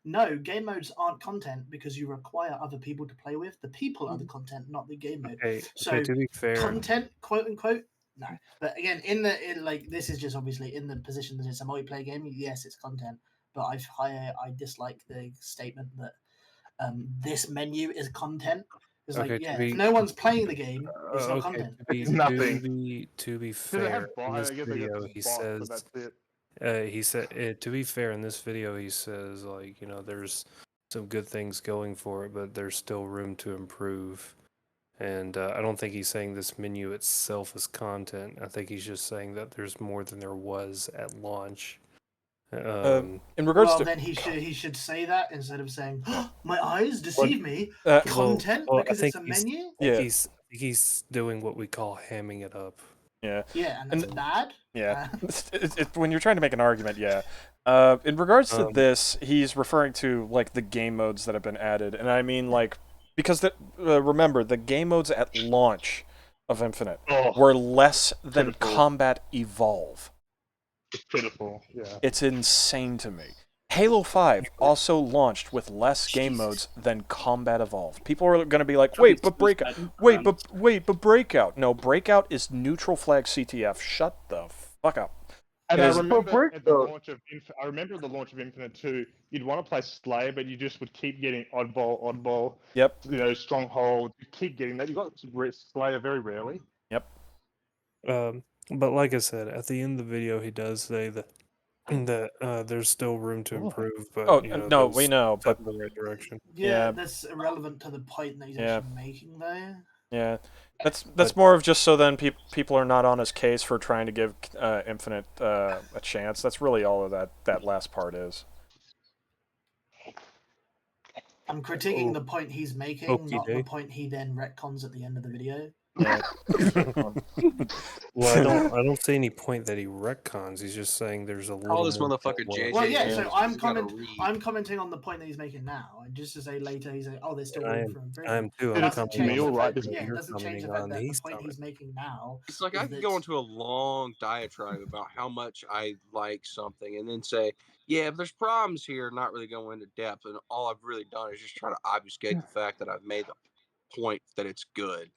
no, game modes aren't content because you require other people to play with. The people are the content, not the game mode. Okay, to be fair, content, quote unquote, no. But again, this is just obviously in the position that it's a multiplayer game. Yes, it's content, but I dislike the statement that this menu is content. It's like, if no one's playing the game, it's not content. It's nothing. To be fair, in this video, he says, to be fair, in this video, he says, like, you know, there's some good things going for it, but there's still room to improve. And I don't think he's saying this menu itself is content. I think he's just saying that there's more than there was at launch. In regards to, then he should say that instead of saying, oh, "My eyes deceive me." Content because it's a menu. Yeah, he's doing what we call hamming it up. Yeah. Yeah, and that's bad. Yeah, when you're trying to make an argument, yeah. In regards to this, he's referring to like the game modes that have been added, and I mean like because remember the game modes at launch of Infinite were less than Combat Evolve. It's pitiful, yeah. It's insane to me. Halo 5 also launched with less game modes than Combat Evolved. People are going to be like, wait, but Breakout. Wait, but Breakout. No, Breakout is neutral flag CTF. Shut the fuck up. And I remember at the launch of the launch of Infinite 2, you'd want to play Slayer, but you just would keep getting oddball. Yep. You know, Stronghold. You keep getting that. You got Slayer very rarely. Yep. But like I said, at the end of the video, he does say that there's still room to improve. But no, we know, but in the right direction. Yeah, that's irrelevant to the point that he's actually making there. Yeah, that's more of just so then people are not on his case for trying to give Infinite a chance. That's really all of that last part is. I'm critiquing the point he's making, not the Okey-doke. point he then retcons at the end of the video. Yeah. Well, I don't see any point that he retcons. He's just saying there's a little. Call this more motherfucker to JJ. Well, yeah. So I'm He's gotta I'm commenting on the point that he's making now, and just to say later he's like, oh, there's still room for improvement. I am too. It I'm doesn't change commenting the on fact, what yeah, it you're doesn't change the commenting fact on. that the He's point he's making now. It's like is I could that- go into a long diatribe about how much I like something and then say, yeah, but there's problems here, not really go into depth. And all I've really done is just try to obfuscate the fact that I've made the point that it's good.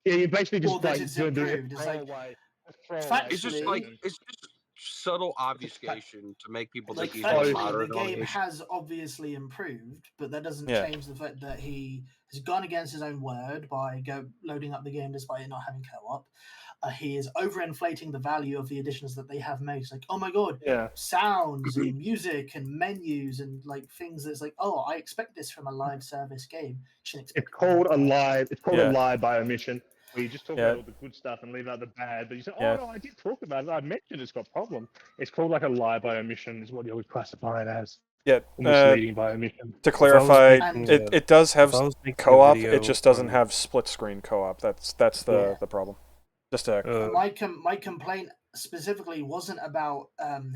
Yeah, you're basically just Or that like it's doing improved. a It's like, throwaway. It's just like factually, it's just subtle obfuscation to make people like think he's more factually, moderate the on game the issue. has obviously improved, but that doesn't Yeah. change the fact that he has gone against his own word by loading up the game despite it not having co-op. He is overinflating the value of the additions that they have made. It's like, oh my god, Yeah. sounds and music and menus and like things that's like, oh, I expect this from a live service game. Shouldn't expect It's called a lie. It's called Yeah. a lie by omission. Where you just talk Yeah. about all the good stuff and leave out the bad, but you say, "Oh Yeah. no, I did talk about it. I mentioned it's got problems." It's called like a lie by omission, is what you would classify it as. Yeah. Or misleading by omission. To clarify, making it does have if I was making a co-op. video It just doesn't on- have split screen co-op. That's the problem. Just to My complaint specifically wasn't about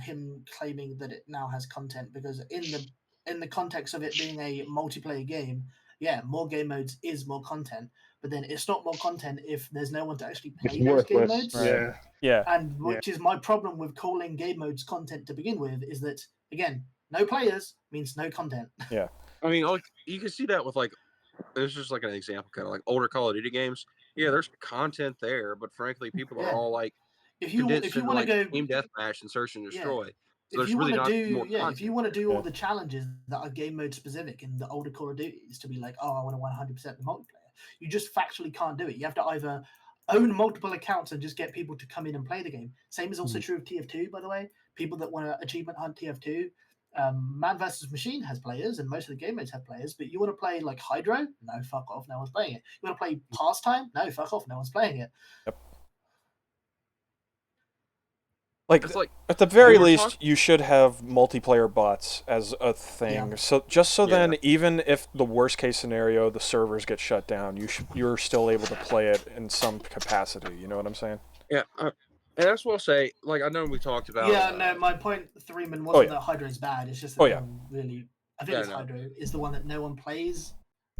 him claiming that it now has content, because in the context of it being a multiplayer game, yeah, more game modes is more content, but then it's not more content if there's no one to actually play It's those game worthless. modes. Yeah. Yeah. And which is my problem with calling game modes content to begin with, is that again, no players means no content. Yeah. I mean, like, you can see that with like, it's just like an example, kind of like older Call of Duty games. Yeah, there's content there, but frankly, people are Yeah. all like If you condensed into want to like go team deathmatch and search and destroy. So if there's you really want to not do more content. if you want to do all the challenges that are game mode specific in the older Call of Duties, to be like, oh, I want to 100% the multiplayer, you just factually can't do it. You have to either own multiple accounts and just get people to come in and play the game. Same is also true of TF2, by the way. People that want to achievement hunt TF2, Man vs Machine has players, and most of the game modes have players. But you want to play like Hydro? No, fuck off. No one's playing it. You want to play Pastime? No, fuck off. No one's playing it. Like, It's like, at the very we were least, you should have multiplayer bots as a thing. Yeah. So just so then, even if the worst case scenario, the servers get shut down, you're still able to play it in some capacity. You know what I'm saying? Yeah, and that's what I'll say. Like, I know we talked about. Yeah, no, my point, Threeman, wasn't that Hydro's bad. It's just that no one really. I think it's Hydro is the one that no one plays.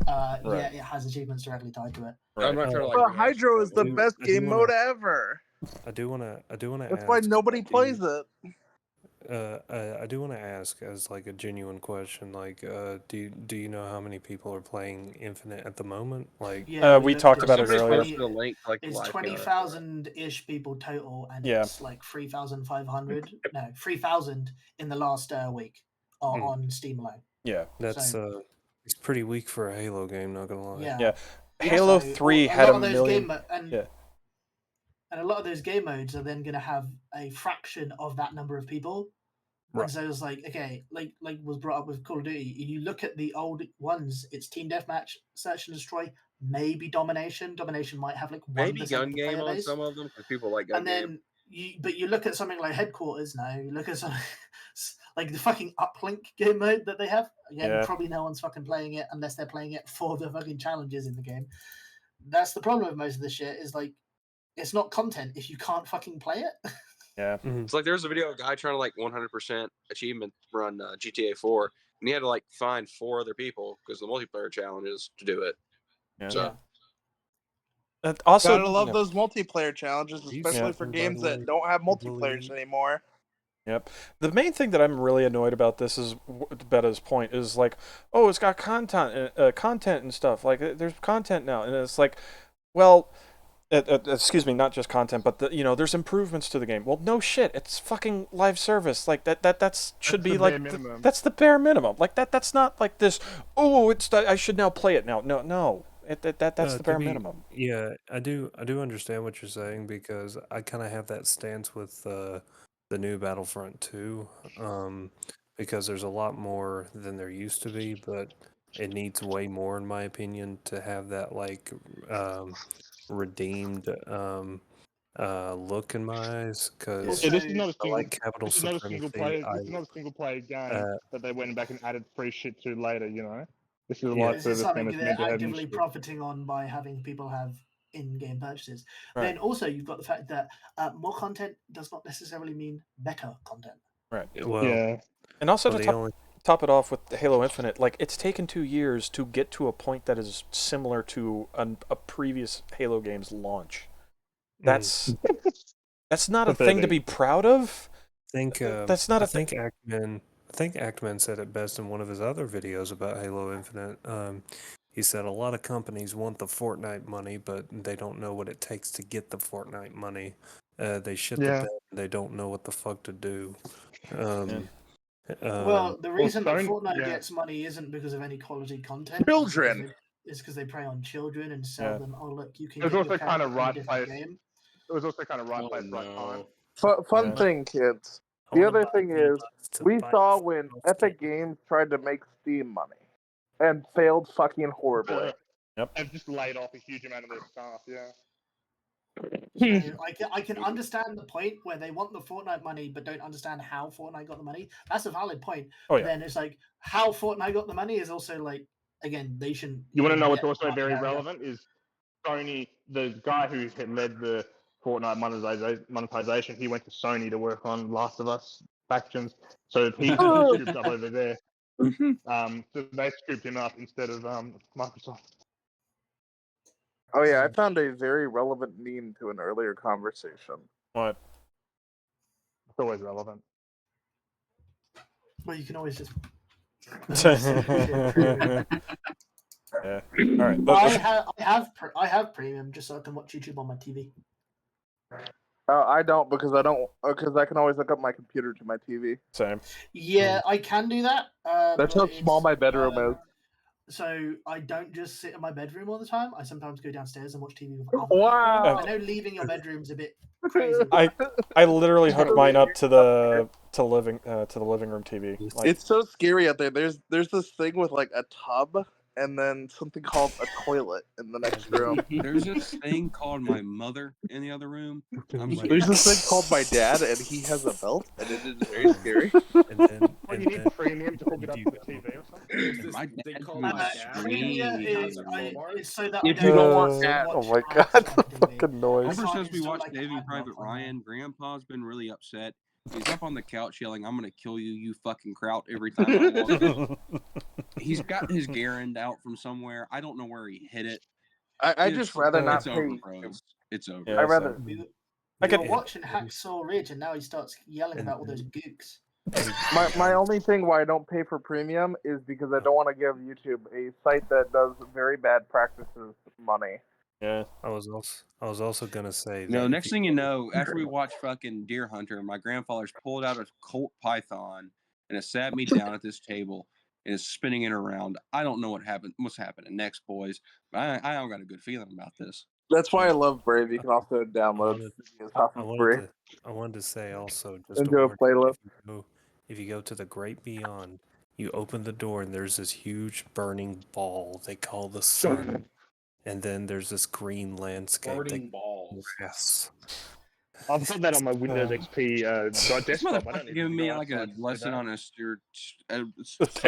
Yeah, it has achievements directly tied to it. I'm not trying to like. But Hydro is the best game mode ever. I do wanna That's ask. why nobody plays it. I do want to ask as like a genuine question. Like, do you know how many people are playing Infinite at the moment? Like, Yeah, we talked about it earlier. It's 20,000 ish people total, and it's like 3,500. No, 3,000 in the last week on Steam alone. Yeah, that's it's pretty weak for a Halo game. Not gonna lie. Yeah. Yeah, Halo 3 had a million. And a lot of those game modes are then going to have a fraction of that number of people. Right. And so it's like, okay, like was brought up with Call of Duty. You look at the old ones, it's Team Deathmatch, Search and Destroy, maybe Domination. Domination might have like 1% Maybe of gun the game player on base. some of them because people like gun And then you look at something like Headquarters now. You look at something like the fucking Uplink game mode that they have. Again, probably no one's fucking playing it unless they're playing it for the fucking challenges in the game. That's the problem with most of the shit. Is like, it's not content if you can't fucking play it. Yeah. It's like there's a video of a guy trying to like 100% achievement run GTA 4, and he had to like find 4 other people because the multiplayer challenge is to do it. Yeah. So. Also, gotta love those multiplayer challenges, especially for games that don't have multiplayers anymore. Yep. The main thing that I'm really annoyed about this is Betta's point is like, oh, it's got content and stuff. Like, there's content now, and it's like, well. Excuse me, not just content, but there's improvements to the game. Well, no shit, it's fucking live service. Like that should be like that's the bare minimum. Like that's not like this. Oh, I should now play it now. No, that's the bare minimum. Yeah, I do understand what you're saying because I kind of have that stance with the new Battlefront 2, because there's a lot more than there used to be, but it needs way more, in my opinion, to have that like redeemed look in my eyes. Because Yeah, this is not a I single. like capital This is not a single player. supremacy. This is not a single player game that they went back and added free shit to later. You know, this is a Yeah. live This is service something game that's they're meant to have actively useful. profiting on by having people have in-game purchases. Right. Then also you've got the fact that more content does not necessarily mean better content. Right. Well, Yeah. And also well, to the only top it off with Halo Infinite, like it's taken 2 years to get to a point that is similar to a previous Halo game's launch. That's not a thing to be proud of. I think That's not I a thing. think Ackman said it best in one of his other videos about Halo Infinite. He said a lot of companies want the Fortnite money, but they don't know what it takes to get the Fortnite money. They shit the bed. They don't know what the fuck to do. Well, the reason that Sony- Fortnite yeah. gets money isn't because of any quality content. Children. It's because they prey on children and sell them. Oh look, you can. It was get also your kind of character in a right different place. game. It was also kind of right place, right time. Fun thing, kids. The other thing is, we saw when Epic Games tried to make Steam money and failed fucking horribly. Yep. They've just laid off a huge amount of their staff. Yeah. So I can understand the point where they want the Fortnite money but don't understand how Fortnite got the money. That's a valid point. Oh, But yeah. then it's like how Fortnite got the money is also like, again, they shouldn't. You want to know what's get also that very area. relevant is Sony, the guy who had led the Fortnite monetization, he went to Sony to work on Last of Us factions, so he scooped up over there. So they scooped him up instead of Microsoft. Oh yeah, I found a very relevant meme to an earlier conversation. What? It's always relevant. Well, you can always just. Yeah. All right. I have premium just so I can watch YouTube on my TV. I don't because I can always hook up my computer to my TV. Same. Yeah, I can do that. That's how small my bedroom is. So I don't just sit in my bedroom all the time. I sometimes go downstairs and watch TV with other Wow. people. I know leaving your bedroom's a bit crazy. I literally hook mine up to the living room TV. Like, It's so scary out there. There's this thing with like a tub and then something called a toilet in the next room. There's this thing called my mother in the other room. There's this thing called my dad, and he has a belt, and it is very scary. You need premium to hook it up to the TV or something. My dad told me It's so that if I you don't watch want that, oh my god, the fucking noise. Ever since we watched Saving Private Ryan, Grandpa's been really upset. He's up on the couch yelling, "I'm gonna kill you, you fucking kraut!" every time I walk in. He's got his Garand out from somewhere. I don't know where he hid it. I just rather not It's over, pay. bros. It's over. Yeah, I rather. We were watching Hacksaw Ridge, and now he starts yelling about all those gooks. My only thing why I don't pay for premium is because I don't want to give YouTube a site that does very bad practices money. Yeah. I was also gonna say. No, next thing you know, after we watched fucking Deer Hunter, my grandfather's pulled out a Colt Python and has sat me down at this table and is spinning it around. I don't know what's happening next, boys. But I don't got a good feeling about this. That's why I love Brave. You can also download videos off of Brave. I wanted to say also just Into a playlist. If you go to the Great Beyond, you open the door and there's this huge burning ball they call the sun, and then there's this green landscape. Burning balls. Yes. I've got that on my Windows XP desktop. I don't Motherfucker giving me like a lesson on a steer. I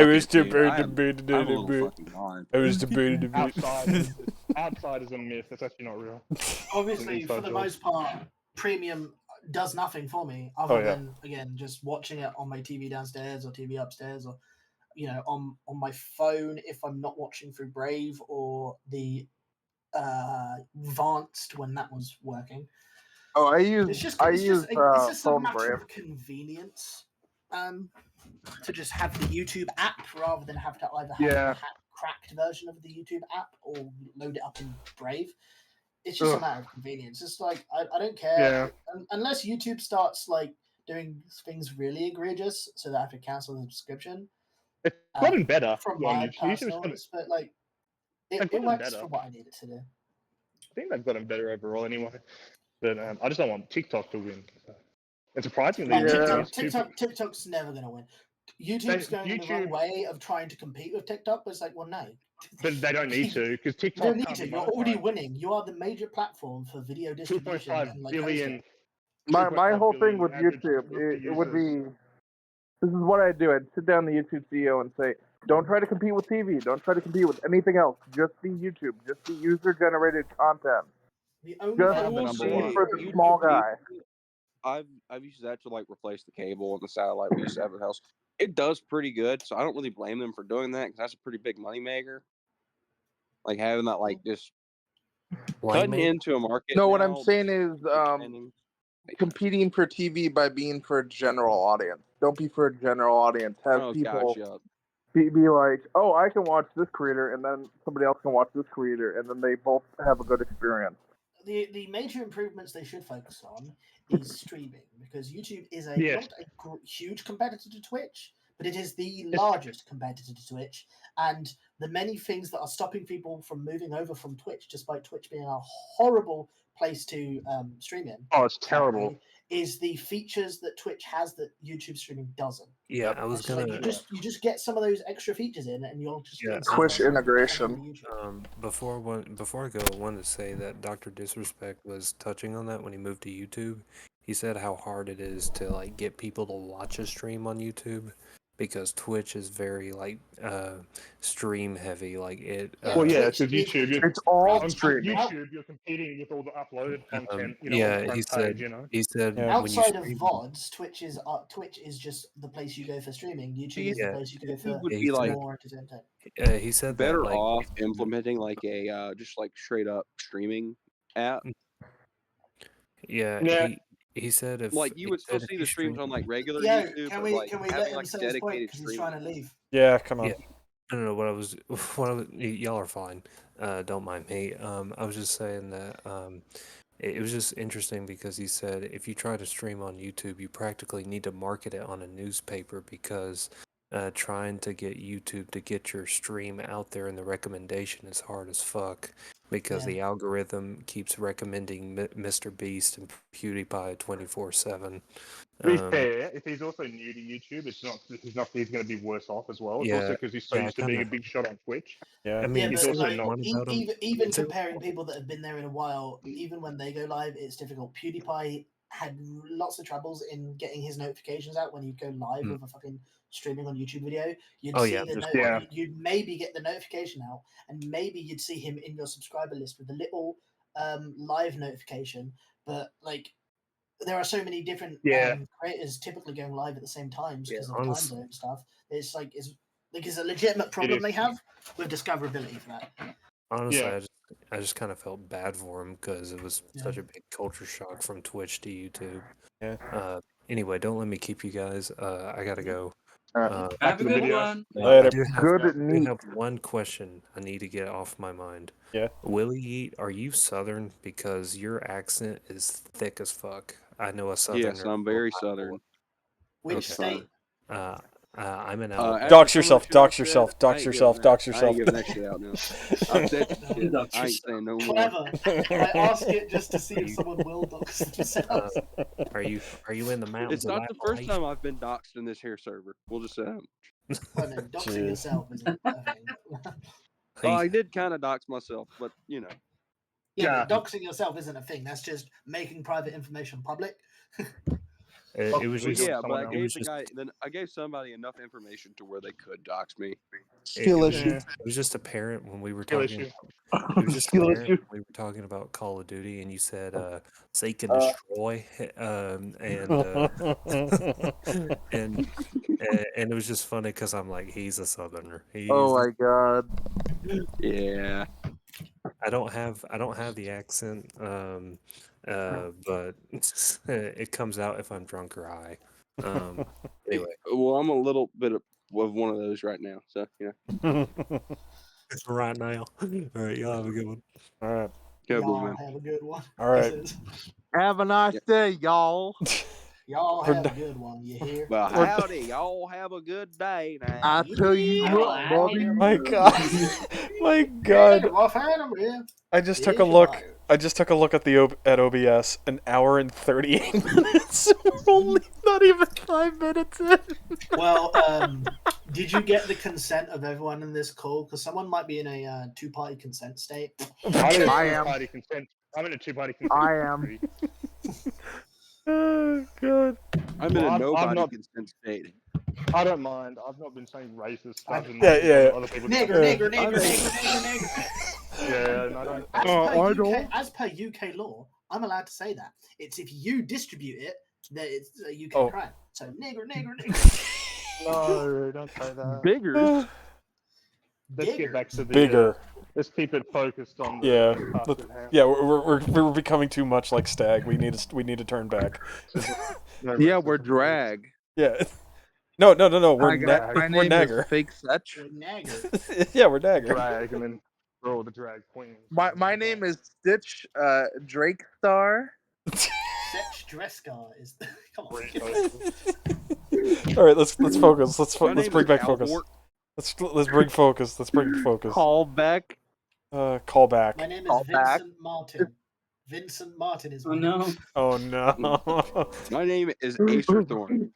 was debated. Outside is a myth. That's actually not real. Obviously, for the most part, premium does nothing for me other than again just watching it on my TV downstairs or TV upstairs, or on my phone if I'm not watching through Brave or the Advanced when that was working. Oh, I use it's just phone a matter Brave. of convenience to just have the YouTube app rather than have to either have a cracked version of the YouTube app or load it up in Brave. It's just a matter of convenience. It's like I don't care unless YouTube starts like doing things really egregious, so that I have to cancel the subscription. It's gotten better from on my YouTube. personal, but like it works for what I need it to do. I think they've gotten better overall anyway. But I just don't want TikTok to win. And surprisingly, TikTok's never going to win. YouTube's going in the wrong way of trying to compete with TikTok, but it's like, well, no. But they don't need to, because You TikTok don't need can't to. be You're already monetized. winning. You are the major platform for video distribution 2.5 and like billion. hosting. My whole thing billion with average YouTube, rookie it would users. be, this is what I do. I'd sit down the YouTube CEO and say, don't try to compete with TV. Don't try to compete with anything else. Just be YouTube. Just be user-generated content. The only Just I will be say, for the YouTube small guy. I've used that to like replace the cable and the satellite we used to have in the house. It does pretty good, so I don't really blame them for doing that because that's a pretty big moneymaker. Like having that, like just cutting into a market. No, what I'm now, saying is competing for TV by being for a general audience. Don't be for a general audience. Have people be like, oh, I can watch this creator, and then somebody else can watch this creator, and then they both have a good experience. The major improvements they should focus on is streaming, because YouTube is not a huge competitor to Twitch, but it is the largest competitor to Twitch, and the many things that are stopping people from moving over from Twitch, despite Twitch being a horrible place to stream in. Oh, it's terrible. Is the features that Twitch has that YouTube streaming doesn't. Yeah, I was gonna. You just get some of those extra features in, and you'll just get Twitch integration. Before I go, I wanted to say that Dr. Disrespect was touching on that when he moved to YouTube. He said how hard it is to like get people to watch a stream on YouTube because Twitch is very like stream heavy. Like it. Well, yeah, because YouTube. It's all on streaming. YouTube, you're competing with all the uploaded content. You know, yeah, on the front page. You know. He said outside of VODs, Twitch is just the place you go for streaming. YouTube is the place you go for would be like more entertainment. He said better that, like, off implementing like a just like straight up streaming app. Yeah. He said if like you would still see the streams on like regular Yeah, YouTube, can but we like let having him like say his point dedicated because he's streaming. trying to leave? Yeah, come on. Yeah. No. What I was y'all are fine. Don't mind me. I was just saying that it was just interesting because he said if you try to stream on YouTube, you practically need to market it on a newspaper because trying to get YouTube to get your stream out there in the recommendation is hard as fuck because the algorithm keeps recommending Mr. Beast and PewDiePie 24/7. To be fair, if he's also new to YouTube, he's going to be worse off as well. It's also because he's so used to being a big shot on Twitch. Yeah, I mean, he's also not. Even comparing people that have been there in a while, even when they go live, it's difficult. PewDiePie had lots of troubles in getting his notifications out when he'd go live with a fucking streaming on YouTube video. You'd maybe get the notification out, and maybe you'd see him in your subscriber list with a little live notification. But like, there are so many different creators typically going live at the same time because of the time zone and stuff. It's like it's a legitimate problem they have with discoverability for that. Honestly, I just kind of felt bad for him because it was such a big culture shock from Twitch to YouTube. Yeah. Anyway, don't let me keep you guys. I gotta go. Have a good one. I do have one question I need to get off my mind. Yeah. Willie Eat, are you Southern? Because your accent is thick as fuck. I know a Southerner. Yes, I'm very Southern. Which state? I'm in Alabama. Dox yourself. Dox yourself. Dox yourself. Dox I yourself. ain't giving that shit out now. I've said shit. I ain't saying no more. Clever. I ask it just to see if someone will dox themselves. Are you in the mountains? It's not the first time I've been doxed in this here server. We'll just say that. Well, no, doxing yourself isn't a thing. I did kind of dox myself, but you know. Yeah, but doxing yourself isn't a thing. That's just making private information public. It was just but I gave somebody enough information to where they could dox me. It was just apparent when we were talking. It was just apparent when we were talking about Call of Duty, and you said "Seek and Destroy," and it was just funny because I'm like, he's a Southerner. Oh my god. Yeah. I don't have the accent, but it comes out if I'm drunk or high. Anyway, well, I'm a little bit of one of those right now, so yeah. Right now. All right, y'all have a good one. All right. Y'all have a good one. All right. Have a nice day, y'all. Y'all have a good one. You hear? Well, howdy. Y'all have a good day now. I tell you what, buddy. My God. My God. I just took a look I just took a look at at OBS. An hour and 38 minutes. We're only not even 5 minutes in. Well, did you get the consent of everyone in this call? Because someone might be in a two-party consent state. I am. I'm in a two-party consent. I am. Oh god. I'm in a I'm nobody not- consent state. I don't mind. I've not been saying racist stuff. Yeah. Other people Nigger. Yeah, and I don't. As per UK law, I'm allowed to say that. It's if you distribute it, that it's a UK Oh. crime. So nigger. No, don't say that. Biggers. Let's get back to the Bigger. Let's keep it focused on the Yeah. task at hand. Yeah, we're becoming too much like Stag. We need to turn back. Yeah, we're drag. Yeah. No. We're My name Nagger. is Fake Setch. Yeah, we're Nagger. Drag, and then we're all the drag queens. My name is Stitch Drake Star. Setch Drescar is. Come on. All right, let's focus. Let's My bring name back is focus. Albort. Let's bring focus. Let's bring focus. Call back. Call back. My name is Call back. Vincent Martin. Vincent Martin is. Oh no. Oh no. My name is Acer Thorn.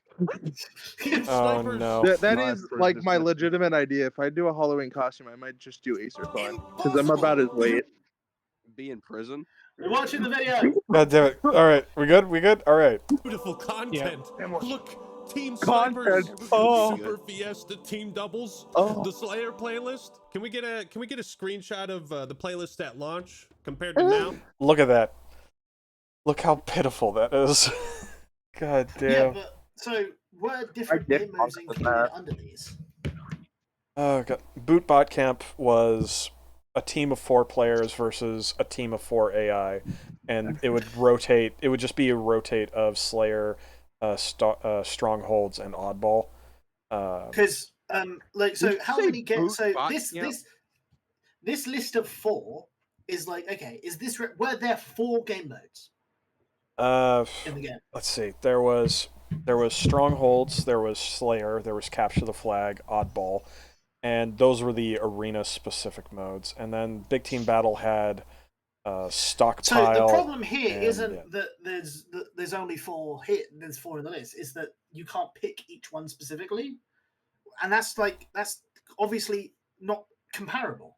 Oh no. That is like my legitimate idea. If I do a Halloween costume, I might just do Acer Thorn because I'm about his weight. Be in prison. We're watching the video. God damn it. All right, we good? All right. Beautiful content. Look, Team Content. Snipers, Oh. Super Fiesta, Team Doubles, Oh. the Slayer playlist. Can we get a screenshot of the playlist at launch compared to now? Look at that. Look how pitiful that is. God damn. Yeah, but so were different I game did modes fuck with included that. under these? Oh god. Boot Bot Camp was a team of 4 players versus a team of 4 AI, and it would rotate. It would just be a rotate of Slayer, Strongholds, and Oddball. Because like so, Did you how say many games? So boot bot this camp? this list of 4 is like okay. Is this were there 4 game modes in the game? Let's see. There was Strongholds, there was Slayer, there was Capture the Flag, Oddball, and those were the arena specific modes. And then Big Team Battle had Stockpile. So the problem here and, isn't yeah. that there's only 4 hit. There's 4 in the list. Is that you can't pick each one specifically, and that's obviously not comparable.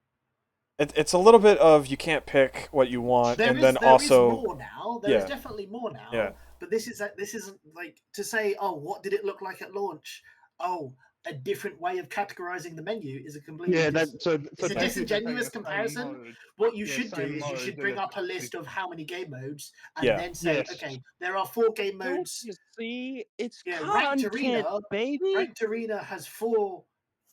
It's a little bit of you can't pick what you want, There and is- then there is also more now. There is yeah. definitely more now. Yeah. But this isn't like to say, oh, what did it look like at launch? Oh, a different way of categorizing the menu is a completely Yeah, it's a basically disingenuous taking the same comparison. mode. What you Yeah, should do same is you mode, should and bring then up a list of how many game modes and Yeah. then say, Yes. okay, there are 4 game Don't modes. you see? It's Yeah, Ranked content, Arena, baby. Ranked Arena has 4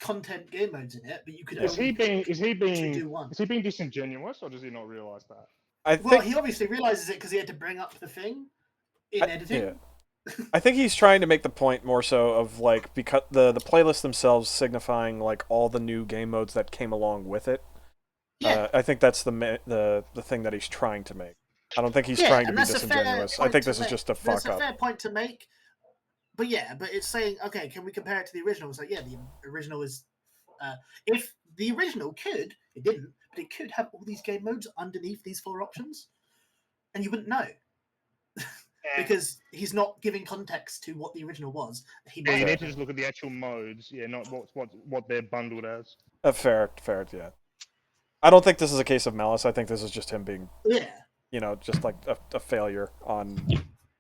content game modes in it, but you could Is only he being to do one. is he being disingenuous, or does he not realize that? I Well, think he obviously realizes it because he had to bring up the thing in editing. yeah. I think he's trying to make the point more so of like because the playlists themselves signifying like all the new game modes that came along with it. Yeah. I think that's the thing that he's trying to make. I don't think he's Yeah, trying to and be that's a fair disingenuous. I point think to this is make. just a That's fuck a up. fair point to make. But yeah, but it's saying, okay, can we compare it to the original? It's like, yeah, the original is. If the original could, it didn't, but it could have all these game modes underneath these 4 options, and you wouldn't know. Because he's not giving context to what the original was. He Yeah, you might- need to just look at the actual modes, yeah, not what they're bundled as. Fair, yeah. I don't think this is a case of malice. I think this is just him being, Yeah. Just like a failure on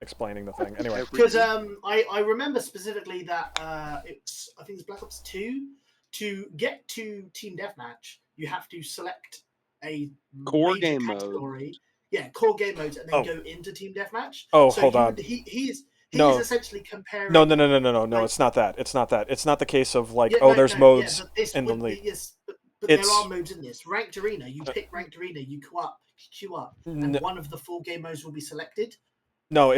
explaining the thing. Anyway, Because I remember specifically that I think it's Black Ops 2. To get to Team Deathmatch, you have to select a Core major game mode. category. Yeah, core game modes, and then Oh. go into Team Deathmatch. Oh, So hold he on. would- He's No. essentially comparing. no. It's not that. It's not that. It's not the case of like, Yeah, oh, no, there's no, modes yeah, but this in the would be- league. yes, but It's- there are modes in this. Ranked Arena, you pick Ranked Arena, you queue up, and No. one of the 4 game modes will be selected. No,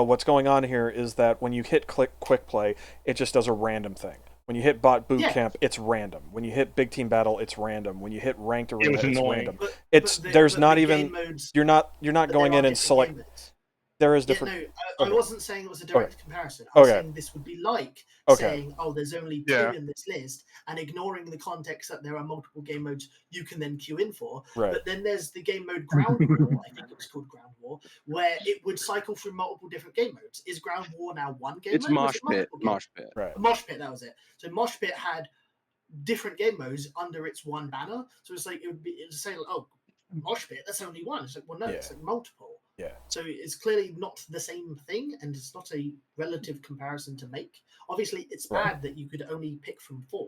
what's going on here is that when you hit quick play, it just does a random thing. When you hit Bot Boot Yeah. Camp, it's random. When you hit Big Team Battle, it's random. When you hit Ranked Arena, was it's annoying. random. But- It's but the- there's but not the even game modes- you're not but going there in are and different select. game modes. There is Yeah, different. no, I wasn't saying it was a direct comparison. I was saying this would be like saying, oh, there's only 2 in this list, and ignoring the context that there are multiple game modes you can then queue in for. Right. But then there's the game mode Ground War, I think it was called Ground War, where it would cycle through multiple different game modes. Is Ground War now one game It's mode? Mosh Pit. Mosh Pit. Right. Mosh Pit, that was it. So Mosh Pit had different game modes under its one banner. So it's like it would say, like, oh, Mosh Pit, that's only one. It's like, well, no, it's like multiple. Yeah. So it's clearly not the same thing, and it's not a relative comparison to make. Obviously, it's bad that you could only pick from 4.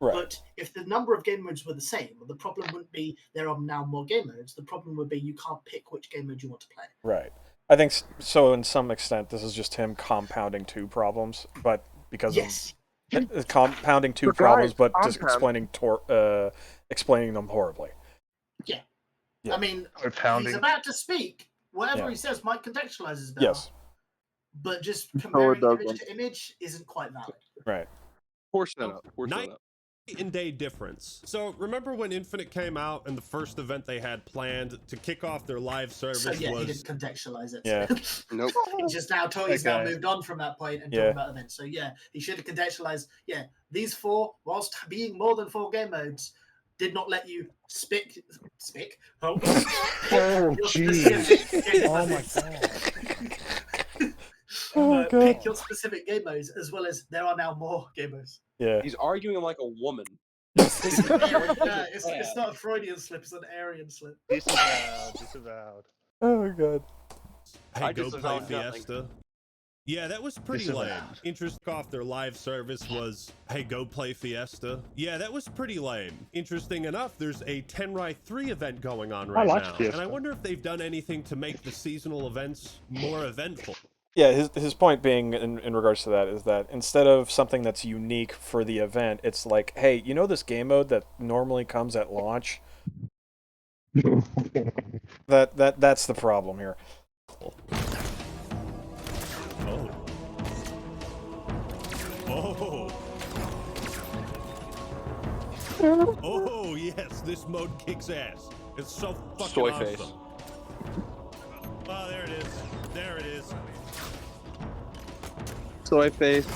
Right. But if the number of game modes were the same, the problem wouldn't be there are now more game modes. The problem would be you can't pick which game mode you want to play. Right. I think so. In some extent, this is just him compounding 2 problems, but because of compounding 2 problems, but just explaining them horribly. Yeah. I mean, Pounding. he's about to speak. Whatever he says might contextualize as better. Yes. But just comparing image to image isn't quite valid. Right. Horse that up. Night and day difference. So remember when Infinite came out and the first event they had planned to kick off their live service So yeah, was... he didn't contextualize it. Yeah. Nope. He's just now he's now moved on from that point and talking about events. So yeah, he should have contextualized. Yeah, these 4, whilst being more than 4 game modes, did not let you spick. Oh, jeez. Oh my god. Pick your specific game modes, as well as there are now more game modes. Yeah. He's arguing like a woman. It's not a Freudian slip; it's an Aryan slip. Disavowed. Oh my god. Hey, go play Fiesta. Yeah, that was pretty lame. Interest off their live service was, hey, go play Fiesta. Yeah, that was pretty lame. Interesting enough, there's a Tenrai 3 event going on right now. Fiesta. And I wonder if they've done anything to make the seasonal events more eventful. Yeah, his point being in regards to that is that instead of something that's unique for the event, it's like, hey, you know this game mode that normally comes at launch? That's the problem here. Oh, yes, this mode kicks ass. It's so fucking Soy awesome. face. Oh, there it is. There it is. Soy face.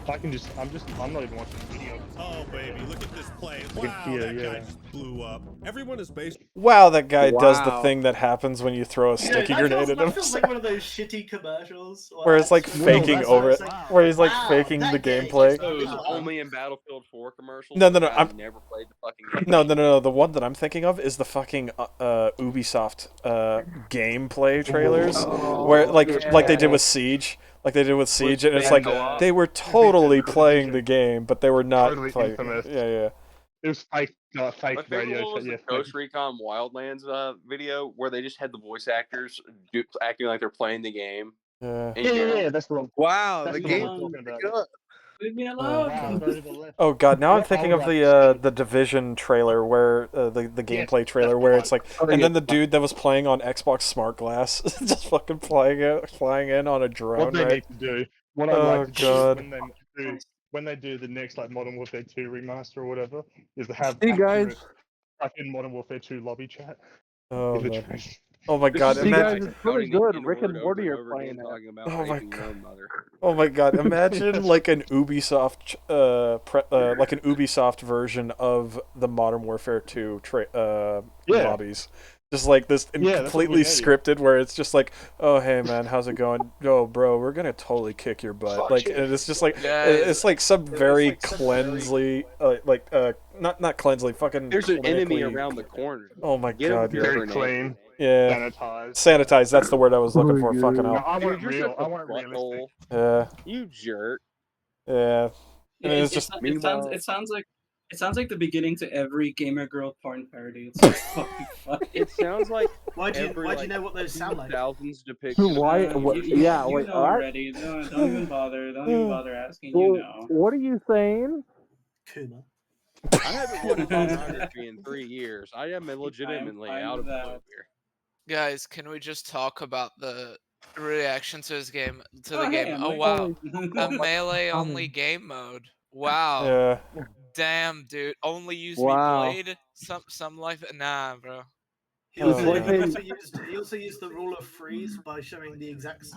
I'm not even watching the video. Oh, baby, look at this play. Wow, that guy just blew up. Everyone is based. Wow, that guy does the thing that happens when you throw a sticky grenade at him. That feels like one of those shitty commercials. Where it's like faking over it. Where he's like faking the gameplay. Those only in Battlefield 4 commercials. No, I've never played the fucking game. No. The one that I'm thinking of is the fucking Ubisoft gameplay trailers, where like they did with Siege. Like they did with Siege, and it's like they were totally playing the game, but they were not Totally playing. infamous. Yeah. It was fake My radio favorite one was show. the Ghost Recon Wildlands video where they just had the voice actors acting like they're playing the game. Yeah. Yeah, that's the one. Wow, That's the the game. one I'm talking about. Good. Leave me alone. Oh god, now I'm thinking of the Division trailer where the gameplay trailer where it's like, and then the dude that was playing on Xbox Smart Glass just fucking flying in on a drone. What they need to do. What I like to god. do when they do the next like Modern Warfare 2 remaster or whatever is to have Hey guys. in Modern Warfare 2 lobby chat. Oh, in the man. trash. Oh my god, See guys, it's really good. Rick and Morty are playing it. Oh my god. Oh my god, imagine like an Ubisoft like an Ubisoft version of the Modern Warfare 2 lobbies. Just like this completely scripted where it's just like, oh hey man, how's it going? Yo bro, we're gonna totally kick your butt. Like and it's just like it's like some very cleansly not cleansly, fucking There's an enemy clinically- around the corner. Oh my god, yeah. Very clean. Yeah. Sanitized. Sanitized, that's the word I was looking for. Fucking No, hell. I want Dude, you're real. such a I want realistic. Yeah. You jerk. Yeah. And it's It just sounds like the beginning to every gamer girl porn parody. It's just fucking funny. It sounds like Why'd you know what those sound like? thousands depiction. Why? You know already. Don't even bother. Don't even bother asking. You know. What are you saying? Kuma. I haven't watched pornography in 3 years. I am legitimately out of the loop here. Guys, can we just talk about the reaction to his game to the Oh, game? hey, Oh wow, a melee only game mode. Wow. Yeah. Damn, dude. Only use Wow. me blade. Some life. Nah, bro. He also used the rule of threes by showing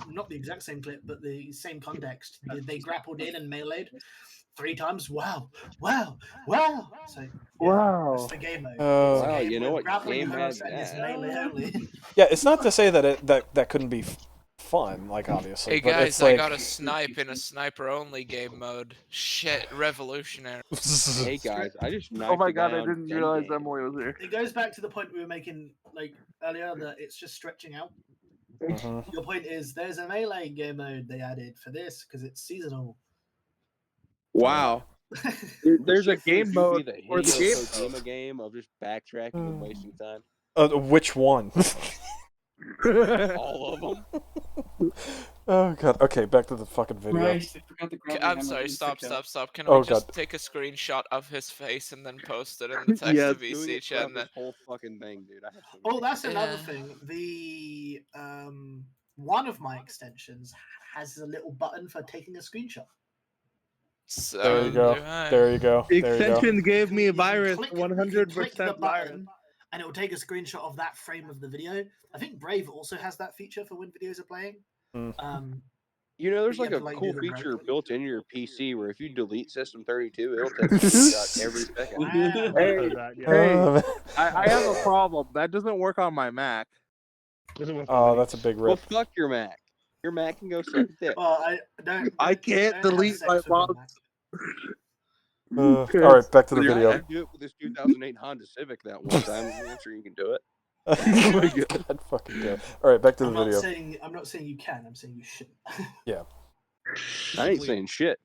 not the exact same clip, but the same context. They grappled in and meleeed 3 times. Wow. So yeah, wow, that's the game mode. Wow, you know what grappling game had hooks and it's that? melee only. Yeah, it's not to say that that couldn't be fun, like obviously. Hey but guys, it's I like... got a snipe in a sniper only game mode. Shit, revolutionary. Hey guys, I just oh knifed my a guy god, I on didn't Zen realize Game. Emily was here. It goes back to the point we were making like earlier that it's just stretching out. Your point is there's a melee game mode they added for this because it's seasonal. Wow. There's a game Would mode be the for the Hideo game Kojima game of just backtracking and wasting time. Which one? All of them. Oh god. Okay, back to the fucking video. Christ, I forgot the grappling I'm hammer sorry, insta stop. Can Oh, we just God. take a screenshot of his face and then post it in the text Yes. of Doing VC it chat? throughout And then... this whole fucking thing, dude. I have so Oh, many that's pictures. another thing. The one of my extensions has a little button for taking a screenshot. There you go. There you go. The There you go. extension gave me a You can virus, click- 100% click the virus. button, and it will take a screenshot of that frame of the video. I think Brave also has that feature for when videos are playing. You know, there's But you like have a to, cool do the feature built into your PC where if you delete System 32, it'll take a screenshot every second. Hey, I have a problem. That doesn't work on my Mac. Oh, that's a big Well, rip. fuck your Mac. Your Mac can go suck a dick. Well, I can't delete my mom's. All right, back to the Well, video. I do it with this 2008 Honda Civic that one time. I'm sure you can do it. Oh my god, fucking go. All right, back to the video. I'm not saying you can. I'm saying you shouldn't. Yeah. I ain't saying shit.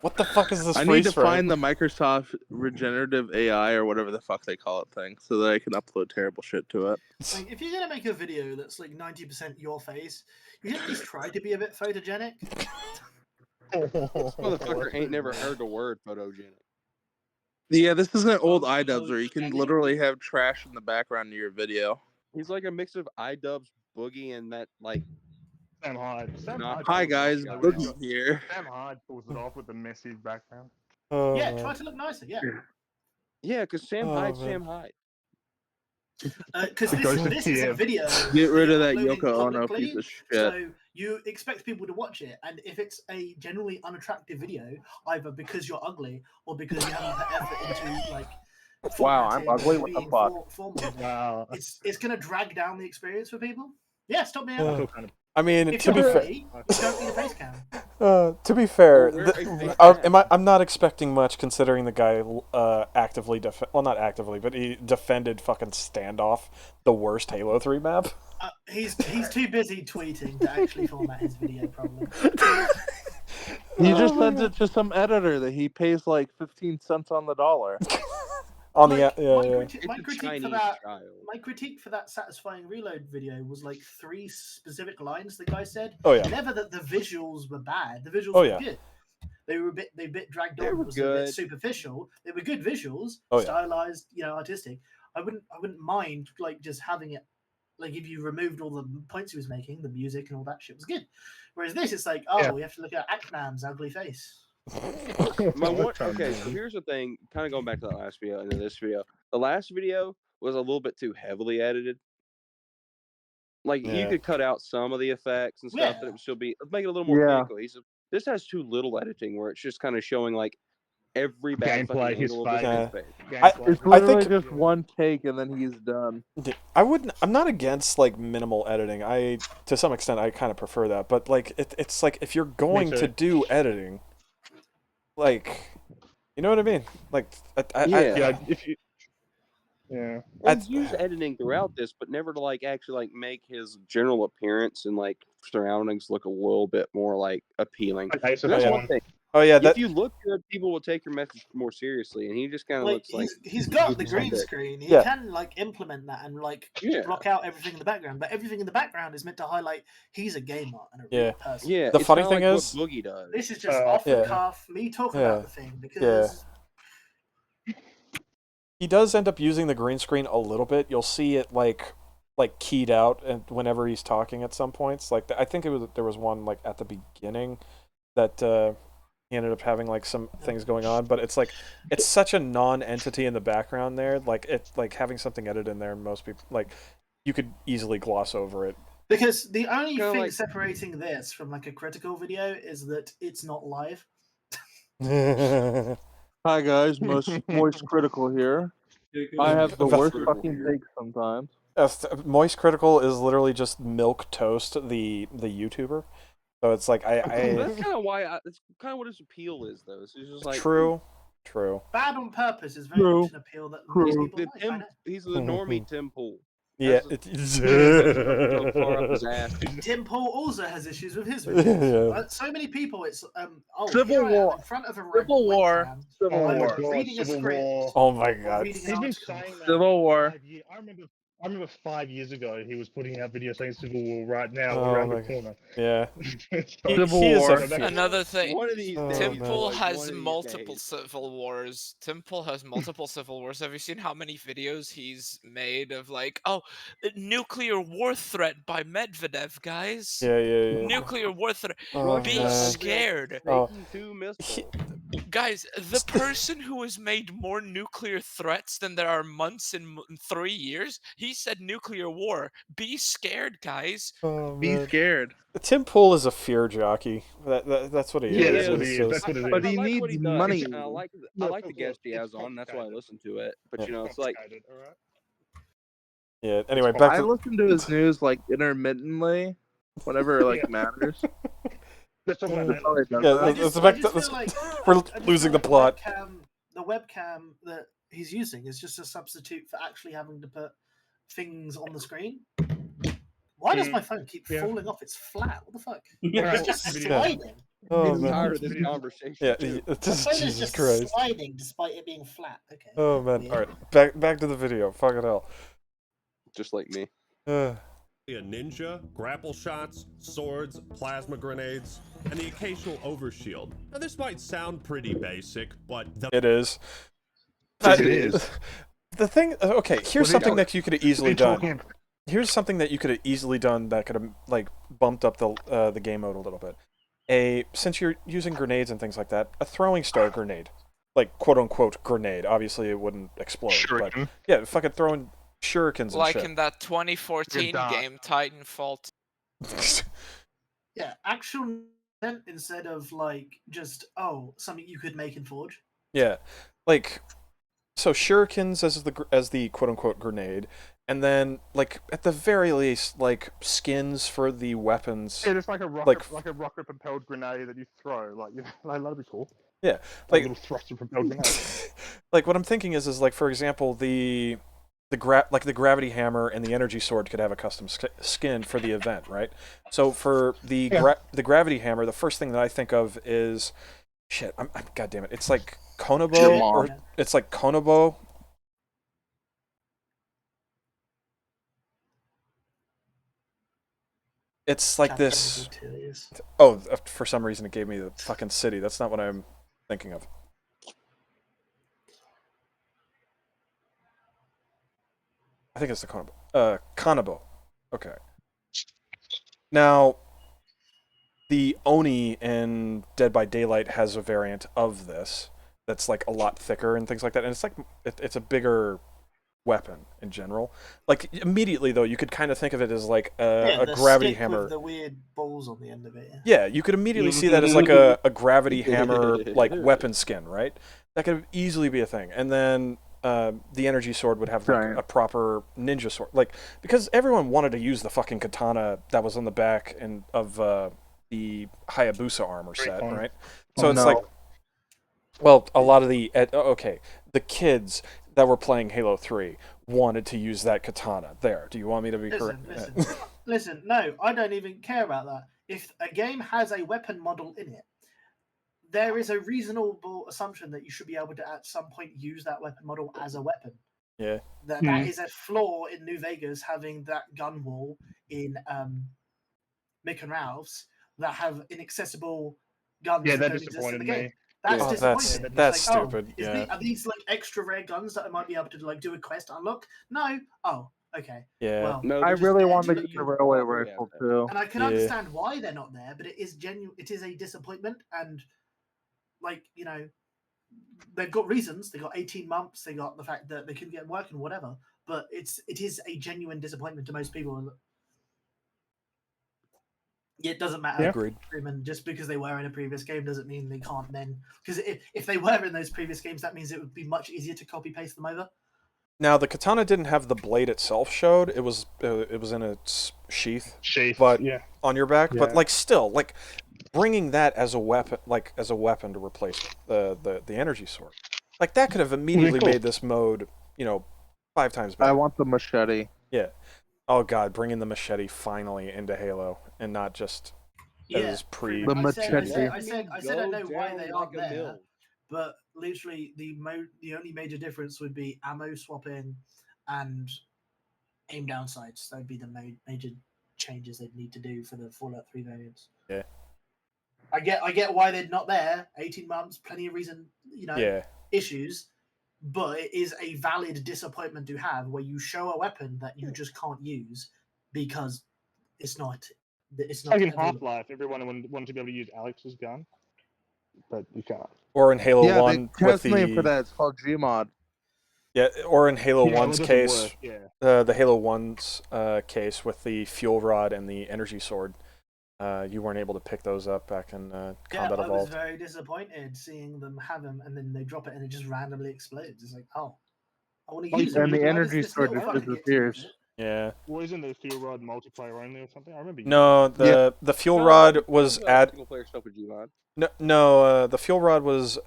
What the fuck is this I need freeze to frame? find the Microsoft regenerative AI or whatever the fuck they call it thing so that I can upload terrible shit to it. Like, if you're gonna make a video that's like 90% your face, you should at least try to be a bit photogenic. This motherfucker ain't never heard the word photogenic. Yeah, this isn't old iDubbbz where you can literally have trash in the background of your video. He's like a mix of iDubbbz, Boogie, and that like. Sam Hyde. Hi guys, Boogie here. Sam Hyde pulls it off with the messy background. Yeah, try to look nicer. Yeah. Yeah, because Sam Hyde, Sam Hyde. Because this is a video. Get rid of that uploading Yoko Ono publicly, piece of shit. So you expect people to watch it, and if it's a generally unattractive video, either because you're ugly or because you haven't put effort into like. Wow, I'm ugly. What the fuck? Wow. It's gonna drag down the experience for people. Yeah, stop me out. I mean, If to be you're fair, ugly, you don't need a face cam. to be fair, Well, I'm not expecting much considering the guy actively not actively, but he defended fucking Standoff, the worst Halo 3 map. He's too busy tweeting to actually format his video. Probably. He just sends it to some editor that he pays like 15 cents on the dollar. On the My critique for that satisfying reload video was like 3 specific lines the guy said. Oh, yeah. Never that the visuals were bad. The visuals Oh, were yeah. good. They were a bit dragged They on. were It was a good. bit superficial. They were good visuals, Oh, yeah. stylized, artistic. I wouldn't mind like just having it. Like if you removed all the points he was making, the music and all that shit was good. Whereas this, it's like, we have to look at Aknam's ugly face. Okay, so here's the thing. Kind of going back to that last video and then this video. The last video was a little bit too heavily edited. Like you could cut out some of the effects and stuff, and it would still be make it a little more cohesive. This has too little editing, where it's just kind of showing like every bad Gameplay, fucking his angle of face. this face. It's literally just one take and then he's done. I'm not against like minimal editing. To some extent I kind of prefer that, but like it's like if you're going to do editing, like, you know what I mean? Like, And use editing throughout this, but never to like actually like make his general appearance and like surroundings look a little bit more like appealing. That's one thing. Oh yeah, if you look good, people will take your message more seriously, and he just kind of looks like he's got the green screen. He can like implement that and like block out everything in the background, but everything in the background is meant to highlight he's a gamer and a real person. Yeah, the funny thing like is, what Boogie does. This is just off the cuff, me talking about the thing because he does end up using the green screen a little bit. You'll see it like keyed out, and whenever he's talking at some points, like I think there was one like at the beginning that. he ended up having like some things going on, but it's like it's such a non-entity in the background there. Like having something edited in there, most people like you could easily gloss over it. Because the only thing separating this from like a critical video is that it's not live. Hi guys, Moist Critical here. I have the worst fucking takes sometimes. Moist Critical is literally just Milk Toast, the YouTuber. So it's like That's kind of why. It's kind of what his appeal is, though. So it's just like True. Bad on purpose is very much an appeal that most people like. He's the normie Tim Pool. Yeah. Tim Pool also has issues with his videos. So many people, it's Civil War in front of a Civil War. reading a script. Oh my god. He's been saying that Civil War. I remember 5 years ago he was putting out videos saying Civil War right now around the corner. Yeah. Civil War. Another thing. One of these Tim Pool has multiple Civil Wars. Tim Pool has multiple Civil Wars. Have you seen how many videos he's made of like, nuclear war threat by Medvedev, guys? Yeah. Nuclear war threat. Be man. scared. Guys, the St- person who has made more nuclear threats than there are months in 3 years, he said nuclear war. Be scared, guys. Oh, Be man. scared. Tim Pool is a fear jockey. That's what he is. That's what he is. That's what it is. But he I like needs what he does. money. And I like the guest he has on. That's why I listen to it. But you know, it's like. Yeah. Anyway, I listen to his news like intermittently, whenever it like matters. That's all that we're losing the plot. The webcam that he's using is just a substitute for actually having to put things on the screen. Why does my phone keep falling off? It's flat. What the fuck? It's just sliding. Oh, I'm man. tired of this conversation. Yeah, too. The phone is Jesus just Christ. sliding despite it being flat. Okay. Oh man. Weird. All right, back to the video. Fucking hell. Just like me. A ninja, grapple shots, swords, plasma grenades, and the occasional overshield. Now this might sound pretty basic, but it is. It is. The thing. Okay, here's something that you could have easily done. Here's something that you could have easily done that could have like bumped up the game mode a little bit. Since you're using grenades and things like that, a throwing star grenade, like quote unquote grenade. Obviously, it wouldn't explode. But yeah, fucking throwing shurikens and like shit. in that 2014 game Titanfall. Yeah, actual instead of like just something you could make in Forge. Yeah, like so shurikens as the quote unquote grenade, and then like at the very least like skins for the weapons. Yeah, it's like a rocket propelled grenade that you throw. Like that'd be cool. Yeah, like a little thruster propelled grenade. Like what I'm thinking is like for example the gravity hammer and the energy sword could have a custom skin for the event, right? So for the gravity hammer, the first thing that I think of is shit. I'm God damn it! It's like Konobo, or it's like Konobo. It's like this. Oh, for some reason it gave me the fucking city. That's not what I'm thinking of. I think it's the Konobo. Konobo. Okay. Now, the Oni in Dead by Daylight has a variant of this that's like a lot thicker and things like that, and it's like it's a bigger weapon in general. Like immediately though, you could kind of think of it as like a gravity hammer with the weird balls on the end of it. Yeah, you could immediately see that as like a gravity hammer like weapon skin, right? That could easily be a thing, and then. The energy sword would have like a proper ninja sword, like because everyone wanted to use the fucking katana that was on the back of the Hayabusa armor set, right? So it's like, well, a lot of the kids that were playing Halo 3 wanted to use that katana. There, do you want me to be correct? Listen, no, I don't even care about that. If a game has a weapon model in it, there is a reasonable assumption that you should be able to at some point use that weapon model as a weapon. Yeah. That is a flaw in New Vegas having that gun wall in Mick and Ralph's that have inaccessible guns that don't exist in the game. That's disappointing. That's stupid. Are these like extra rare guns that I might be able to like do a quest unlock? No. Oh, okay. Yeah. Well, no, I really want to get the railway rifle too. And I can understand why they're not there, but it is genuine. It is a disappointment, and like, you know, they've got reasons. They got 18 months. They got the fact that they couldn't get working, whatever. But it is a genuine disappointment to most people. It doesn't matter. Yeah. Agreed. And just because they were in a previous game doesn't mean they can't then. Because if they were in those previous games, that means it would be much easier to copy paste them over. Now the katana didn't have the blade itself showed. It was in its sheath. But on your back. Yeah. But like still, like bringing that as a weapon, to replace the energy sword, like that could have immediately cool. made this mode, 5 times better. I want the machete. Yeah. Oh god, bringing the machete finally into Halo and not just as pre. I said I know why they aren't there, but literally the only major difference would be ammo swapping and aim down sights. That would be the major changes they'd need to do for the Fallout 3 variants. Yeah. I get why they're not there. 18 months, plenty of reason, issues. But it is a valid disappointment to have where you show a weapon that you just can't use because it's not. It's not like in available. Half-Life, everyone wanted to be able to use Alex's gun, but you can't. Or in Halo 1 they with test name for that. It's called Gmod. Yeah, or in Halo Yeah, 1's it doesn't case, work, yeah. the Halo 1's case with the fuel rod and the energy sword, you weren't able to pick those up back in Combat I was Evolved. very disappointed seeing them have them and then they drop it and it just randomly explodes. It's like, oh, I want to use it. And the Why does energy this sword little just fucker get to use disappears. it? Yeah. Well, isn't the fuel rod multiplayer only or something? I remember. No, the fuel rod was single player stuff with Gmod. No, the fuel rod was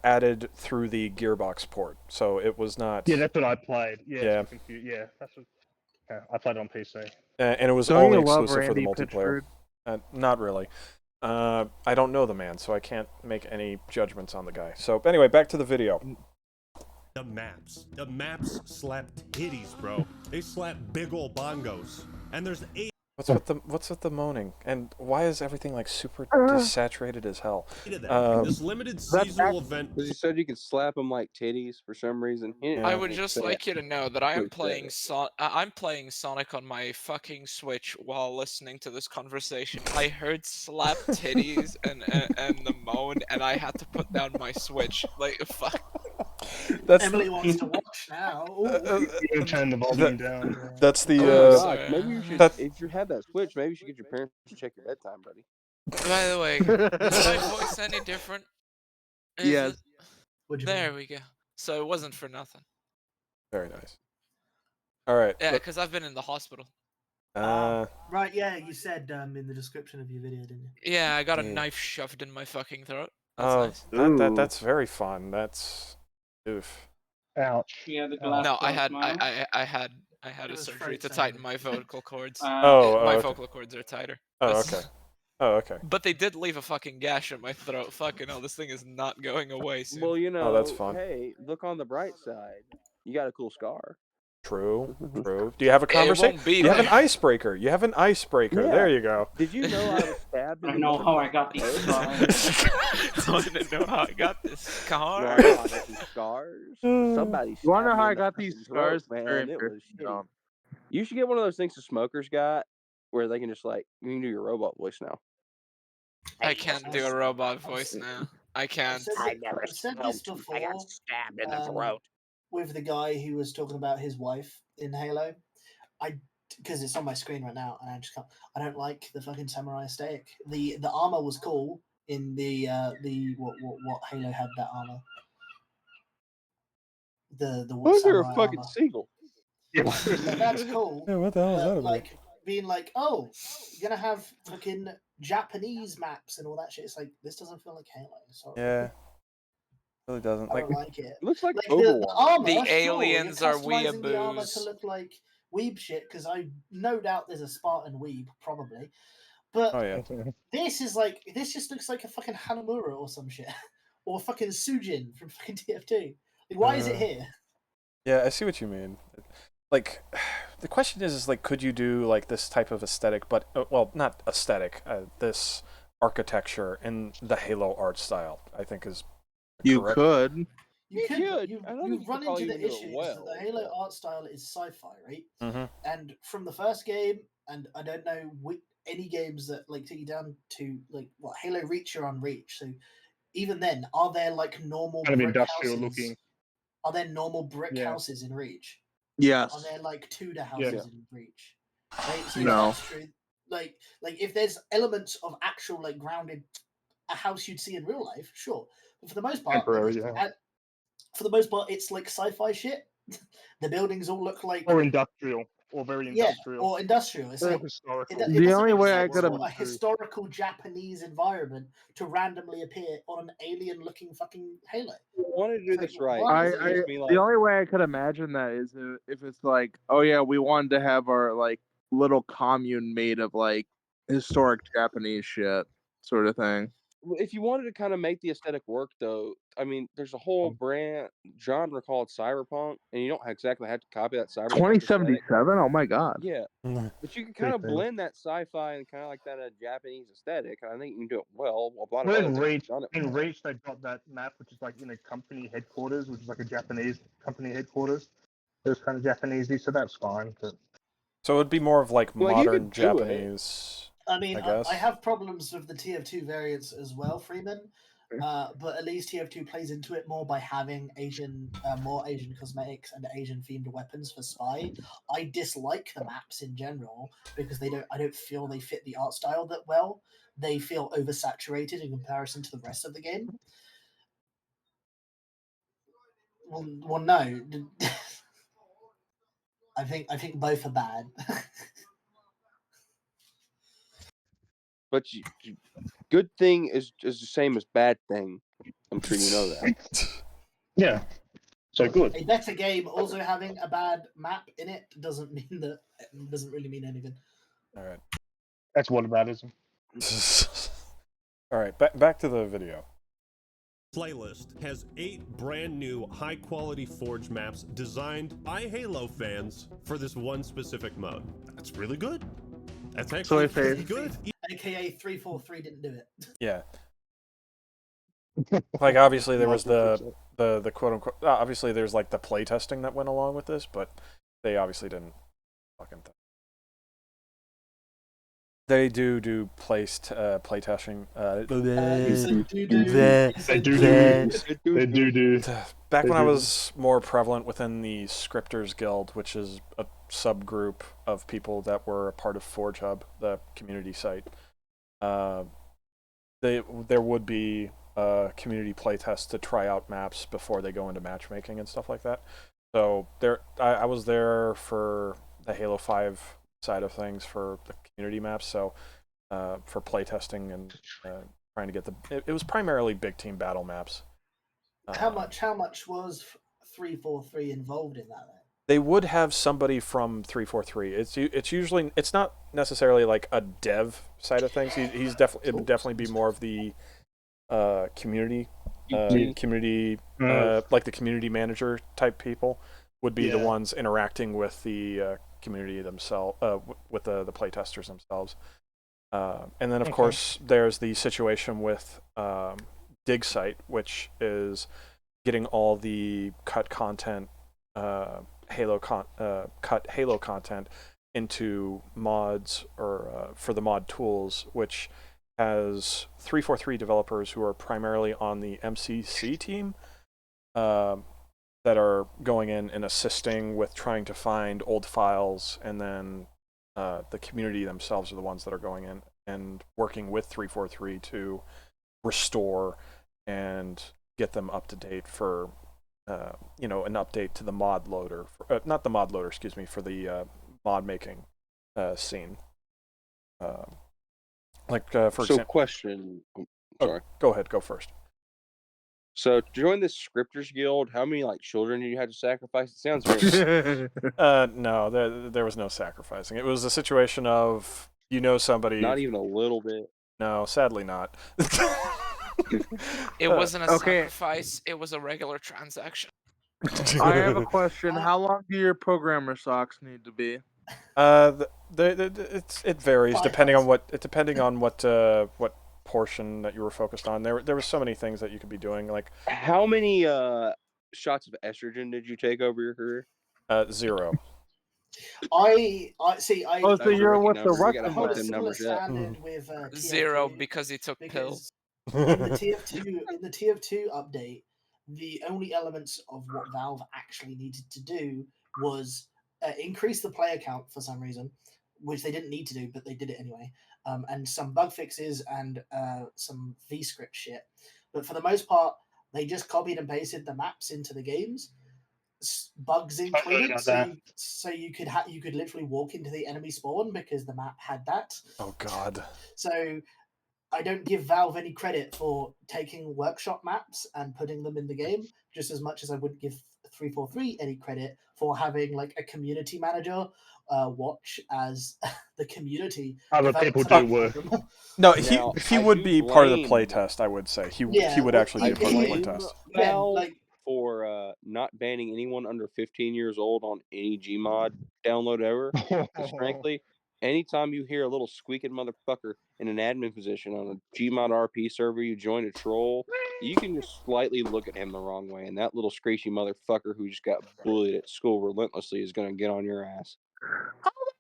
added through the gearbox port, so it was not. Yeah, that's what I played. Yeah, Yeah. yeah, that's what. Yeah, I played it on PC. And it was Don't only you love exclusive for the Randy multiplayer. Not really. I don't know the man, so I can't make any judgments on the guy. So anyway, back to the video. The maps slap titties, bro. They slap big ol' bongos. And there's 8. What's with the moaning? And why is everything like super desaturated as hell? This limited seasonal event. Because you said you could slap them like titties for some reason. I would just like you to know that I am playing I'm playing Sonic on my fucking Switch while listening to this conversation. I heard slap titties and the moan, and I had to put down my Switch. Like fuck. Emily wants to watch now. Turn the volume down. That's the. Maybe you should. If you have that Switch, maybe you should get your parents to check your bedtime, buddy. By the way, is my voice any different? Yes. There we go. So it wasn't for nothing. Very nice. All right. Yeah, because I've been in the hospital. Right, yeah, you said in the description of your video, didn't you? Yeah, I got a knife shoved in my fucking throat. That's oh, nice. that's very fun. That's oof. Ouch. Yeah, the glass No, I had It a was surgery to Fred tighten saying my vocal cords. Oh, my okay. vocal cords are tighter. Oh, That's- okay. Oh, okay. But they did leave a fucking gash in my throat. Fucking hell, this thing is not going away soon. Well, you know, that's fun. hey, look on the bright side. You got a cool scar. True. True. Do you have a It won't conversation? be You have an there. icebreaker. You have an icebreaker. Yeah. There you go. Did you know I was stabbed? I don't know how I got these scars. I want to know how I got this scar. You wanna know how I got these scars? Somebody. You wanna know stabbed me how I in the got these fucking throat, scars? man. Very It was interesting, shitty. John. You should get one of those things the smokers got, where they can just like you can do your robot voice now. I can't do a robot voice now. I can't. I never I've said this smoked. before. I got stabbed in the throat. With the guy who was talking about his wife in Halo, because it's on my screen right now, and I just can't. I don't like the fucking samurai aesthetic. The armor was cool in the what Halo had that armor. The Those are a samurai fucking armor. seagull. Like, that's cool. Yeah, what the hell is that about? Like being like, oh, you're gonna have fucking Japanese maps and all that shit. It's like this doesn't feel like Halo. Sorry. Yeah. Really doesn't. I Like, don't like it. It looks like The Overwatch. armor, The sure, aliens you're are customizing the armor to weeaboos. look like weeb shit because I no doubt there's a Spartan weeb probably, but oh yeah. this is like this just looks like a fucking Hanamura or some shit, or fucking Sujin from fucking TF2. Like, why is it here? Yeah, I see what you mean. Like, the question is like, could you do like this type of aesthetic, but well, not aesthetic. This architecture in the Halo art style, I think, is You correct. could. You could, but I don't you think run you could into the probably do it issues well, that the Halo art style is sci-fi, right? Mm-hmm. And from the first game, and I don't know any games that like take you down to like what Halo Reach, you're on Reach, so even then, are there like normal Kind of brick industrial houses? looking. Are there normal brick Yeah. houses in Reach? Yes. Are there like Tudor houses Yeah. in Reach? Right? So No. that's true. Like if there's elements of actual like grounded a house you'd see in real life, sure. But for the most part, Temporary, yeah. For the most part, it's like sci-fi shit. The buildings all look like Or industrial, or very industrial. or industrial. It's Or like historical. it The doesn't only make way I sense could for a historical Japanese environment to randomly appear on an alien-looking fucking Halo. Want to do It's this like, right? why? It makes me the like, only way I could imagine that is if it's like, oh yeah, we wanted to have our like little commune made of like historic Japanese shit, sort of thing. if you wanted to kind of make the aesthetic work, though, I mean, there's a whole brand genre called cyberpunk, and you don't exactly have to copy that cyberpunk 2077. aesthetic. Oh my god. Yeah, but you can kind of blend that sci-fi and kind of like that Japanese aesthetic. And I think you can do it well. A lot of Well, other in things Reach, have done it well. they've got that map, which is like in a company headquarters, which is like a Japanese company headquarters. It's kind of Japanesey, so that's fine. But... So it would be more of like Well, you modern could do it. Japanese. I mean, I guess. I have problems with the TF2 variants as well, Freeman. But at least TF2 plays into it more by having more Asian cosmetics and Asian themed weapons for spy. I dislike the maps in general because I don't feel they fit the art style that well. They feel oversaturated in comparison to the rest of the game. Well, no. I think both are bad. But good thing is the same as bad thing. I'm sure you know that. Yeah. So good. A better game also having a bad map in it doesn't really mean anything. All right. That's whataboutism. All right, back to the video. Playlist has 8 brand new high-quality Forge maps designed by Halo fans for this one specific mode. That's really good. That's actually pretty good. AKA 343 didn't do it. Yeah. Like obviously there was the quote unquote obviously there's like the playtesting that went along with this, but they obviously didn't fucking they do playtesting. They do. Back when I was more prevalent within the Scripters Guild, which is a subgroup of people that were a part of Forge Hub, the community site, there would be community playtests to try out maps before they go into matchmaking and stuff like that. So I was there for the Halo 5 side of things for the community maps. So for playtesting and trying to get it was primarily big team battle maps. How much was 343 involved in that? Then? They would have somebody from 343. It's usually it's not necessarily like a dev side of things. He's definitely it would definitely be more of the community like the community manager type people would be the ones interacting with the community themselves, with the playtesters themselves. And then of course there's the situation with Dig Site, which is getting all the cut content, cut Halo content into mods or for the mod tools, which has 343 developers who are primarily on the MCC team that are going in and assisting with trying to find old files, and then the community themselves are the ones that are going in and working with 343 to restore and get them up to date for an update to the mod loader, not the mod loader, excuse me, for the mod making scene. For example, question. Sorry. Go ahead. Go first. So to join this Scripters Guild, how many children did you have to sacrifice? It sounds very. No, there was no sacrificing. It was a situation of somebody. Not even a little bit. No, sadly not. It wasn't a sacrifice. It was a regular transaction. I have a question. How long do your programmer socks need to be? It varies depending on what portion that you were focused on. There were so many things that you could be doing. Like how many shots of estrogen did you take over your career? 0. I see. So you're with the Russian standard with 0 because he took pills. in the TF2 update, the only elements of what Valve actually needed to do was increase the player count for some reason, which they didn't need to do, but they did it anyway, and some bug fixes and some VScript shit. But for the most part, they just copied and pasted the maps into the games, bugs included. So you could literally walk into the enemy spawn because the map had that. Oh God. So I don't give Valve any credit for taking workshop maps and putting them in the game, just as much as I wouldn't give 343 any credit for having like a community manager watch as the community. Other people do work. No, Now, he I would do be part of the blame- playtest. I would say he Yeah, would well, actually be I part of the blame playtest. Valve for not banning anyone under 15 years old on any Gmod download ever. Because frankly, anytime you hear a little squeaking motherfucker in an admin position on a Gmod RP server, you join a troll, you can just slightly look at him the wrong way, and that little screechy motherfucker who just got bullied at school relentlessly is going to get on your ass.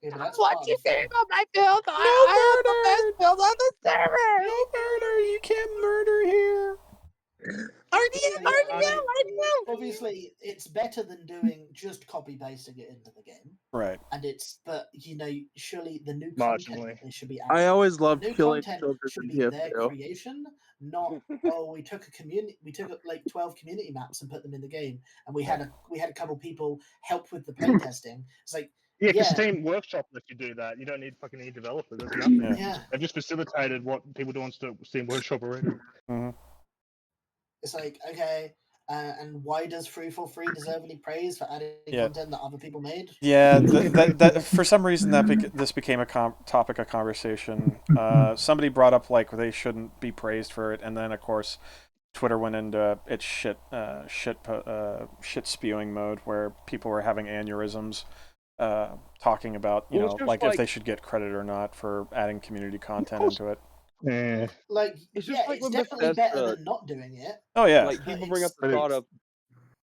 What you saying about my build? I have the best build on the server. No murder. You can't murder here. Obviously, it's better than doing just copy pasting it into the game. Right. And but surely the new Marginally. content they should be I adding. always loved The new killing content children should in be their TF2. creation, not we took like 12 community maps and put them in the game, and we had a couple people help with the playtesting. It's like Yeah, because Steam Workshop lets you do that. You don't need fucking any developers. There's nothing. Yeah. They've just facilitated what people do on Steam Workshop already. It's like, okay, and why does 343 deserve any praise for adding content that other people made? Yeah, that for some reason this became a topic of conversation. Somebody brought up like they shouldn't be praised for it, and then of course Twitter went into its shit spewing mode where people were having aneurysms, talking about if they should get credit or not for adding community content into it. Yeah. Like, it's definitely better than not doing it. Oh yeah. Like people bring up the thought of.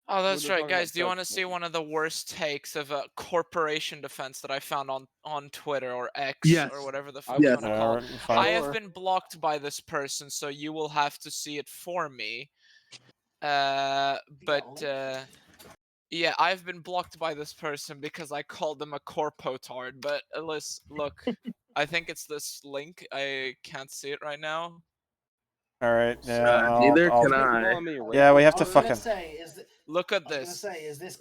Oh, that's right, guys. Do you want to see one of the worst takes of a corporation defense that I found on Twitter or X or whatever the fuck you want to call it? I have been blocked by this person, so you will have to see it for me. Yeah, I've been blocked by this person because I called them a corpotard. But look, I think it's this link. I can't see it right now. All right. Yeah. Neither can I. Yeah, we have to fucking. Look at this.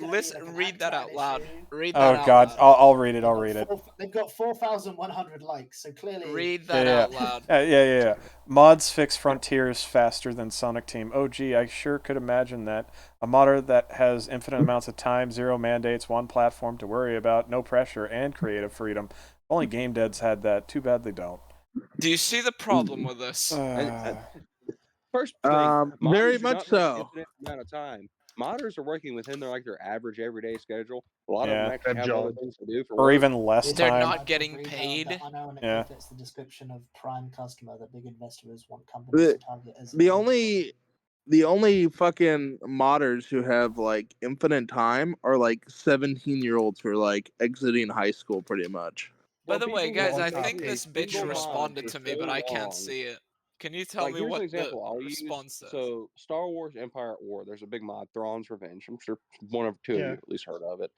Listen, read that out loud. Read that Oh out God, loud. I'll read it. I'll read it. They've got 4,100 likes, so clearly. Read that out loud. Yeah. Mods fix frontiers faster than Sonic Team. Oh gee, I sure could imagine that. A modder that has infinite amounts of time, zero mandates, one platform to worry about, no pressure, and creative freedom. Only Game Dead's had that. Too bad they don't. Do you see the problem with this? First thing, very modders do much not have so. infinite amount of time. Modders are working within their average everyday schedule. A lot of them actually have other things to do for or work. even less They're time. not getting paid. I know, and Yeah. it fits the description of prime customer that big investors want companies to target as. The only fucking modders who have like infinite time are like 17-year-olds who are like exiting high school pretty much. By the way, people guys, who I are think this bitch single responded mods to for me, but so I can't long. see it. Can you tell Like, me here's what an example. the I'll use response says? so Star Wars Empire at War. There's a big mod, Thrawn's Revenge. I'm sure one or two of you at least heard of it.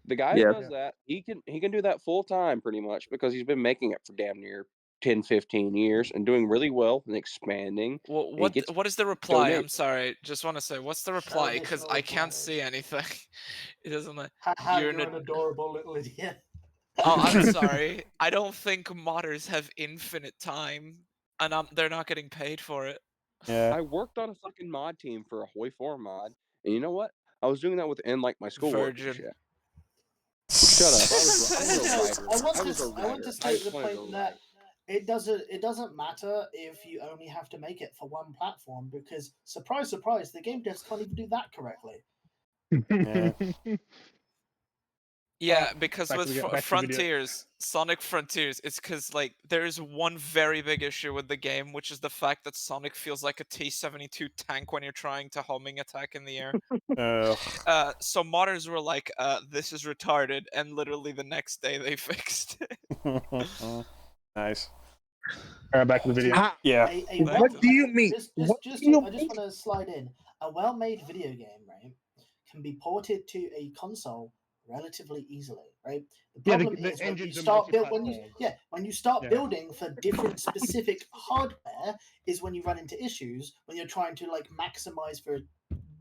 The guy who does that, he can do that full time pretty much because he's been making it for damn near 10, 15 years and doing really well and expanding. Well, and he gets what is the reply? I'm donations. sorry, just want to say, what's the reply? Because I can't see anything. It doesn't like You're an adorable little idiot. Oh, I'm sorry. I don't think modders have infinite time, and they're not getting paid for it. Yeah. I worked on a fucking mod team for a Hoi 4 mod, and you know what? I was doing that within like my schoolwork and shit. Shut up! I was a writer. I want to state the point that it doesn't matter if you only have to make it for one platform because surprise, surprise, the game devs can't even do that correctly. Yeah, because back with to the Frontiers, Sonic Frontiers, it's because like there is one very big issue with the game, which is the fact that Sonic feels like a T-72 tank when you're trying to homing attack in the air. So modders were like, "This is retarded," and literally the next day they fixed it. Nice. Back to the video. Yeah. What do you mean? I just want to slide in. A well-made video game, right, can be ported to a console relatively easily, right? The problem is when you start building for different specific hardware is when you run into issues when you're trying to like maximize for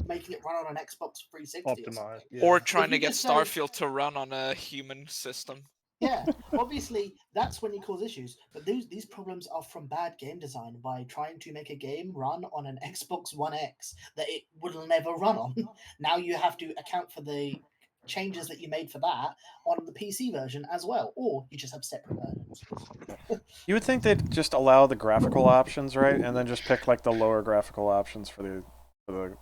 making it run on an Xbox 360 Optimized, or trying to get Starfield to run on a human system. Yeah, obviously that's when you cause issues. But these problems are from bad game design by trying to make a game run on an Xbox One X that it will never run on. Now you have to account for the changes that you made for that on the PC version as well, or you just have separate versions. You would think they'd just allow the graphical options, right, and then just pick like the lower graphical options for the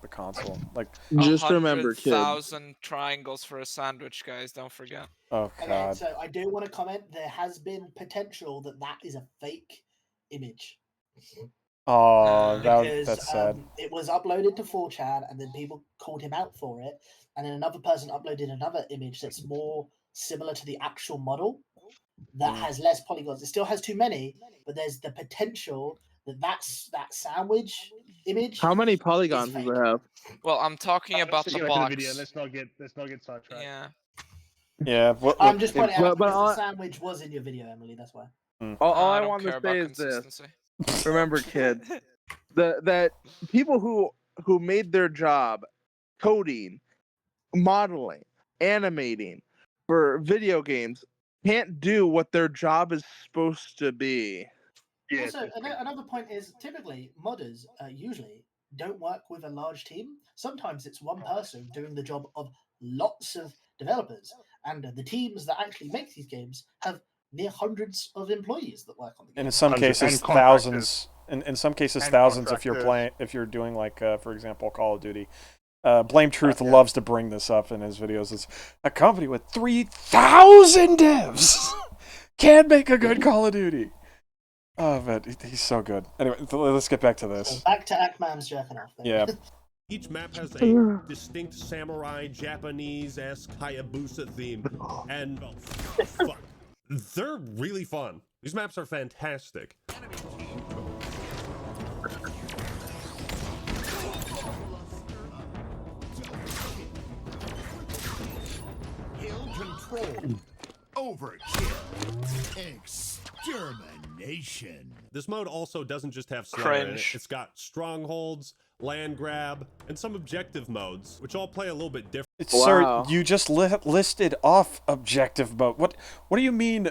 console. Like, just remember, kid. 100,000 triangles for a sandwich, guys. Don't forget. Oh God. Okay, so I do want to comment. There has been potential that is a fake image. Oh, Because that's sad. it was uploaded to 4chan, and then people called him out for it, and then another person uploaded another image that's more similar to the actual model that has less polygons. It still has too many, but there's the potential that sandwich image. How many polygons does it have? Well, I'm talking about the box. Video. Let's not get sidetracked. Yeah. Yeah. I'm just pointing out because the sandwich was in your video, Emily. That's why. All I want to say is this. Remember, kids, that people who made their job coding, modeling, animating for video games can't do what their job is supposed to be. Also, another point is typically modders usually don't work with a large team. Sometimes it's one person doing the job of lots of developers, and the teams that actually make these games have near hundreds of employees that work on the game. And in some cases, thousands. In some cases, thousands. If you're doing like, for example, Call of Duty. Blame Truth loves to bring this up in his videos. It's a company with 3,000 devs can make a good Call of Duty. Oh, but he's so good. Anyway, let's get back to this. So back to Akman's jerking off. Yeah. Each map has a distinct samurai, Japanese-esque Hayabusa theme, and fuck, they're really fun. These maps are fantastic. Hill control. Overkill. Extermination. This mode also doesn't just have Slayer in it. It's got strongholds, land grab, and some objective modes, which all play a little bit different. Sir, you just listed off objective mode. What do you mean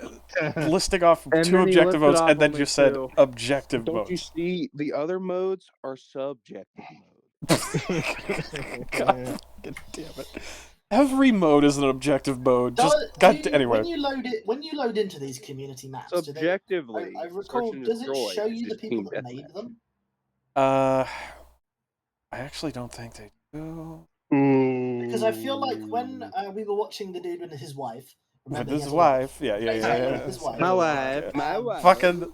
listing off two objective modes and then you said objective modes? Don't you see the other modes are subjective modes? God damn it. Every mode is an objective mode. Anyway. When you load into these community maps, subjectively, I recall, does it show you the people that made them? I actually don't think they do. Because I feel like when we were watching the dude and his wife. With his wife, yeah. His wife. My wife. Fucking late.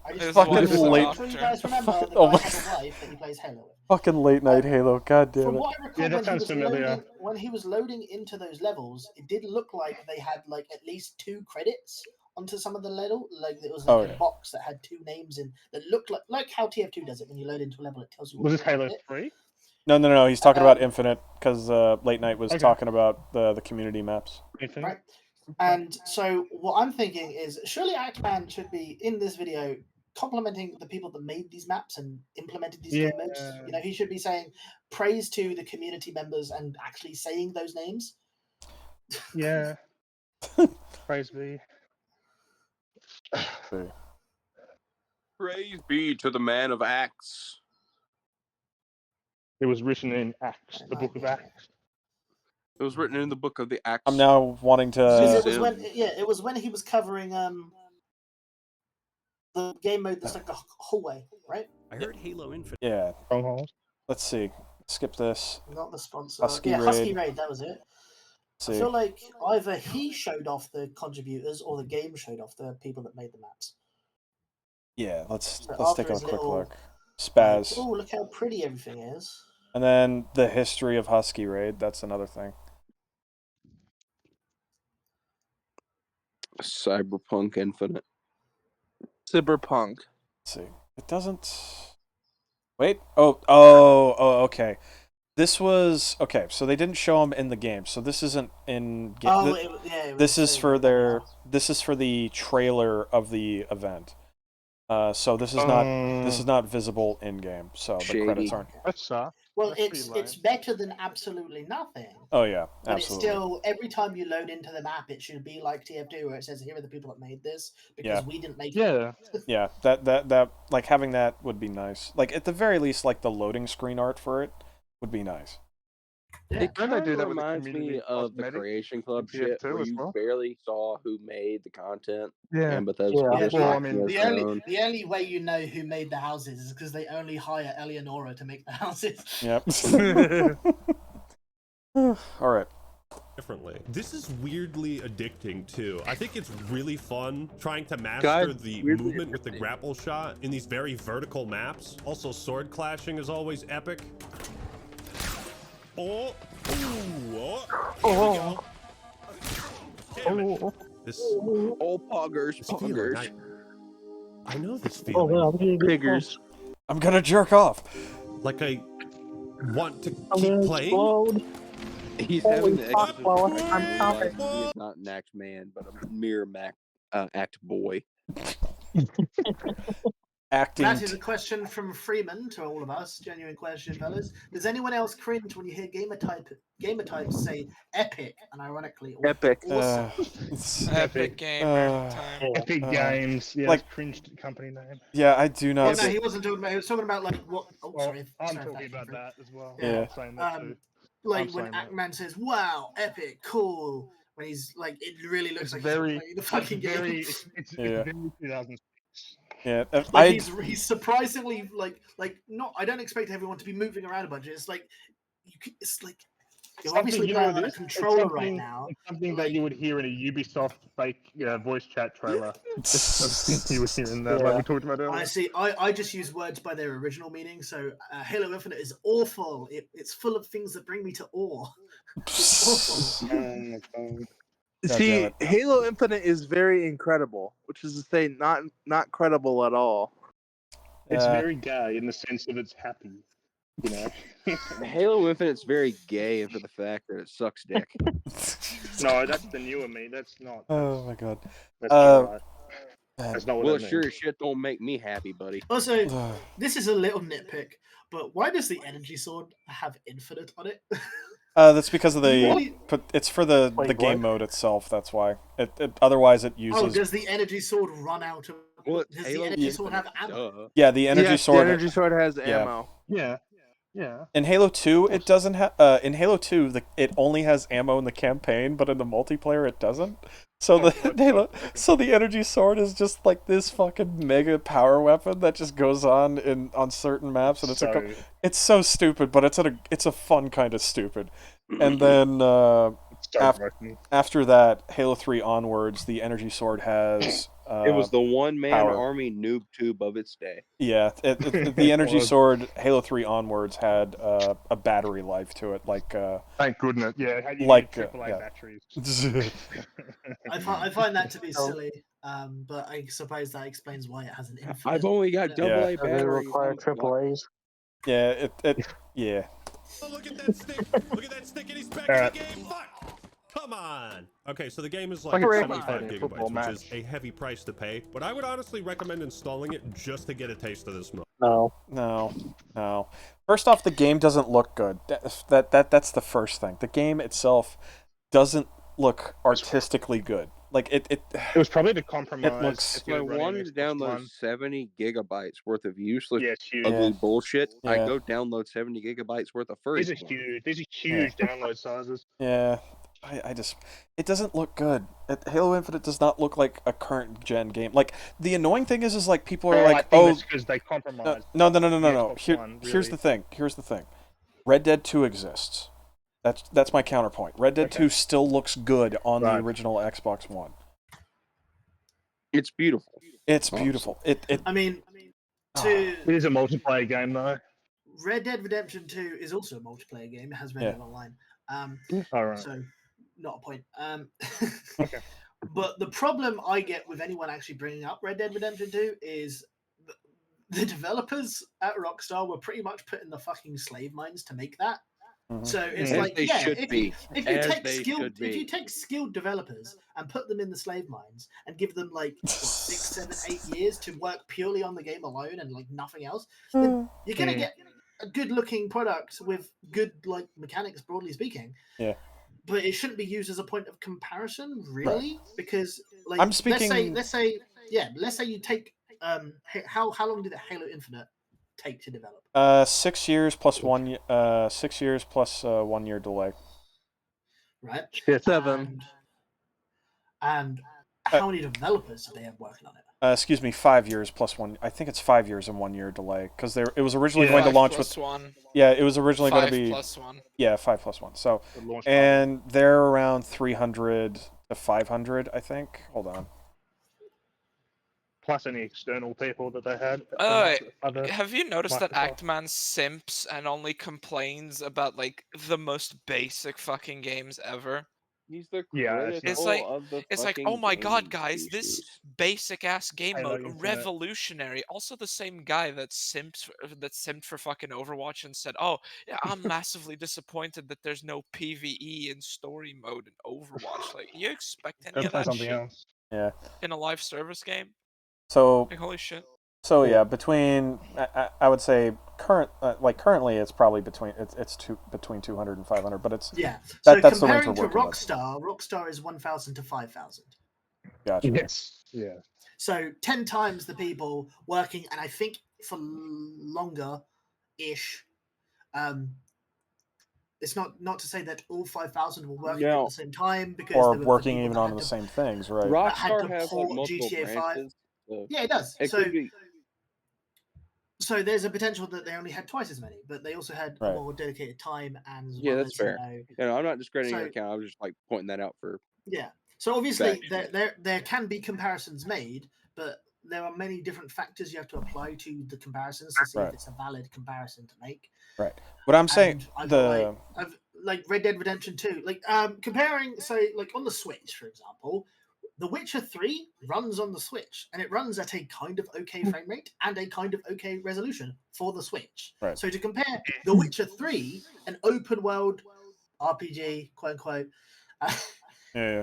I'm sure you guys remember the guy has a wife that he plays Halo with. Fucking late night Halo, god damn it. From what I recall, when he was loading into those levels, it did look like they had like at least 2 credits onto some of the level. Like it was like a box that had 2 names in that looked like how TF2 does it. When you load into a level, it tells you. Was this Halo 3? No. He's talking about Infinite because Late Night was talking about the community maps. Infinite. Right. And so what I'm thinking is surely Ackman should be in this video complimenting the people that made these maps and implemented these game modes. You know, he should be saying praise to the community members and actually saying those names. Yeah. Praise be. Praise be to the man of Acts. It was written in Acts, the book of Acts. It was written in the book of the Acts. I'm now wanting to. It was when he was covering the game mode that's like a hallway, right? I heard Halo Infinite. Yeah. Let's see. Skip this. Not the sponsor. Husky Husky Raid. Raid. That was it. I feel like either he showed off the contributors or the game showed off the people that made the maps. Yeah, let's take a quick little, look. Spaz. Oh, look how pretty everything is. And then the history of Husky Raid. That's another thing. Cyberpunk Infinite. Cyberpunk. Let's see. It doesn't. Wait. Oh. Okay. This was okay. So they didn't show them in the game. So this isn't in game. Oh, this is for their. This is for the trailer of the event. So this is not visible in game. So the credits aren't. Well, it's better than absolutely nothing. Oh yeah, but absolutely. It's still every time you load into the map, it should be like TF2 where it says here are the people that made this because we didn't make it. Yeah, that like having that would be nice. Like at the very least, like the loading screen art for it would be nice. It kind of reminds me of the Creation Club shit, where you barely saw who made the content. Yeah. And Bethesda the only way you know who made the houses is because they only hire Eleonora to make the houses. Yep. All right. Differently. This is weirdly addicting too. I think it's really fun trying to master the movement with the grapple shot in these very vertical maps. Also, sword clashing is always epic. Oh, this poggers. I know this feeling. Figures. I'm gonna jerk off. Like I want to keep playing. He's having the extra. He is not an act man, but a mere act boy. Acting. That is a question from Freeman to all of us. Genuine question, fellas. Does anyone else cringe when you hear gamer types say epic and ironically epic? Awesome? Epic gamer time. Epic Games. Yeah, like cringed company name. Yeah, I do not. Oh, no, he wasn't talking about. He was talking about like what? Oh, Well, sorry. I'm sorry, talking about that as well. Yeah. I'm saying that too. Like I'm when saying that. Ackman says, "Wow, epic, cool," when he's like, it really looks like he's playing the fucking game. It's very 2006. Yeah, Like he's surprisingly like not. I don't expect everyone to be moving around a bunch. It's like it's like you're obviously playing on a controller right now. It's something that you would hear in a Ubisoft fake voice chat trailer. It's something you would hear in that, like we talked about earlier. I see. I just use words by their original meaning. So Halo Infinite is awful. It's full of things that bring me to awe. It's awful. See, Halo Infinite is very incredible, which is to say, not credible at all. It's very gay in the sense that it's happy. You know, Halo Infinite's very gay for the fact that it sucks dick. No, that's the newer me. That's not. Oh my god. That's not right. That's not what Well, I mean. sure as shit don't make me happy, buddy. Also, this is a little nitpick, but why does the energy sword have infinite on it? That's because of the. Really? It's for the game mode itself. That's why. Otherwise, it uses. Oh, does the energy sword run out of? Does the energy sword have ammo? Yeah, the energy sword. The energy sword has ammo. Yeah. In Halo 2, it doesn't have. In Halo 2, it only has ammo in the campaign, but in the multiplayer, it doesn't. So the energy sword is just like this fucking mega power weapon that just goes on certain maps, and it's so stupid, but it's a fun kind of stupid. And then after that, Halo 3 onwards, the energy sword has. It was the one-man power. army noob tube of its day. Yeah, the energy sword Halo 3 onwards had a battery life to it, like. Thank goodness. Yeah, it had AAA batteries. I find that to be silly, but I suppose that explains why it has an infinite. I've only got AA batteries. They require AAAs. Yeah, yeah. Oh, look at that stick! Look at that stick, and he's back in the game. Fuck! Come on. Okay, so the game is like 75 gigabytes, which is a heavy price to pay. But I would honestly recommend installing it just to get a taste of this mode. No. First off, the game doesn't look good. That's the first thing. The game itself doesn't look artistically good. Like it was probably the compromise. It looks. If I wanted to download 70 gigabytes worth of useless, huge. ugly bullshit, Yeah. I go download 70 gigabytes worth of furry. These are huge download sizes. Yeah. It doesn't look good. Halo Infinite does not look like a current gen game. Like the annoying thing is like people are like, I think it's because they compromised. No. Xbox Here's the thing. Red Dead 2 exists. That's my counterpoint. Red Dead 2 still looks good on the original Xbox One. It's beautiful. It's beautiful. I mean, it is a multiplayer game though. Red Dead Redemption 2 is also a multiplayer game. It has Red Dead Online. So not a point. But the problem I get with anyone actually bringing up Red Dead Redemption 2 is the developers at Rockstar were pretty much put in the fucking slave mines to make that. So it's As like, they should be. if you As take they should be. if you take skilled developers and put them in the slave mines and give them like what, 6, 7, 8 years to work purely on the game alone and like nothing else, then you're gonna get a good looking product with good like mechanics, broadly speaking. Yeah. But it shouldn't be used as a point of comparison, really, because like I'm speaking. let's say you take how long did Halo Infinite take to develop? 6 years plus 1 6 years plus 1 year delay. Right. Yeah, 7. And how many developers did they have working on it? Excuse me, 5 years plus 1. I think it's 5 years and 1 year delay because it was originally going to launch with 1. Yeah, it was originally going to be 5+1. Yeah, 5+1. So and they're around 300 to 500, I think. Hold on. Plus any external people that they had. Have you noticed that Microsoft. Actman simps and only complains about like the most basic fucking games ever? He's the Yeah, critical of the it's like, fucking oh my god, game guys, this species. basic ass game Halo mode, Infinite. revolutionary. Also, the same guy that simped for fucking Overwatch and said, "Oh, yeah, I'm massively disappointed that there's no PVE and story mode in Overwatch." Like, you expect any Go of play that something shit else. Yeah. in a live service game? So Like, holy shit. So yeah, between I would say currently it's probably between between 200 and 500, but it's that's the range comparing we're to working with. Rockstar is 1,000 to 5,000. Gotcha. Yes. Yeah. So 10 times the people working, and I think for longer ish. It's not to say that all 5,000 were working at the same time because or there were working people even that on had the to, same things, right? Rockstar has like multiple GTA 5. branches. So Yeah, it does. It could be. So there's a potential that they only had twice as many, but they also had Right. more dedicated time and Yeah, that's fair. I'm not discrediting your so- account. I was just like pointing that out for. Yeah. So obviously Fact. there can be comparisons made, but there are many different factors you have to apply to the comparisons to see Right. if it's a valid comparison to make. Right. What I'm saying, And I've like Red Dead Redemption 2, like comparing, say, like on the Switch, for example, The Witcher 3 runs on the Switch, and it runs at a kind of okay frame rate and a kind of okay resolution for the Switch. Right. So to compare The Witcher 3, an open world RPG, quote unquote, yeah.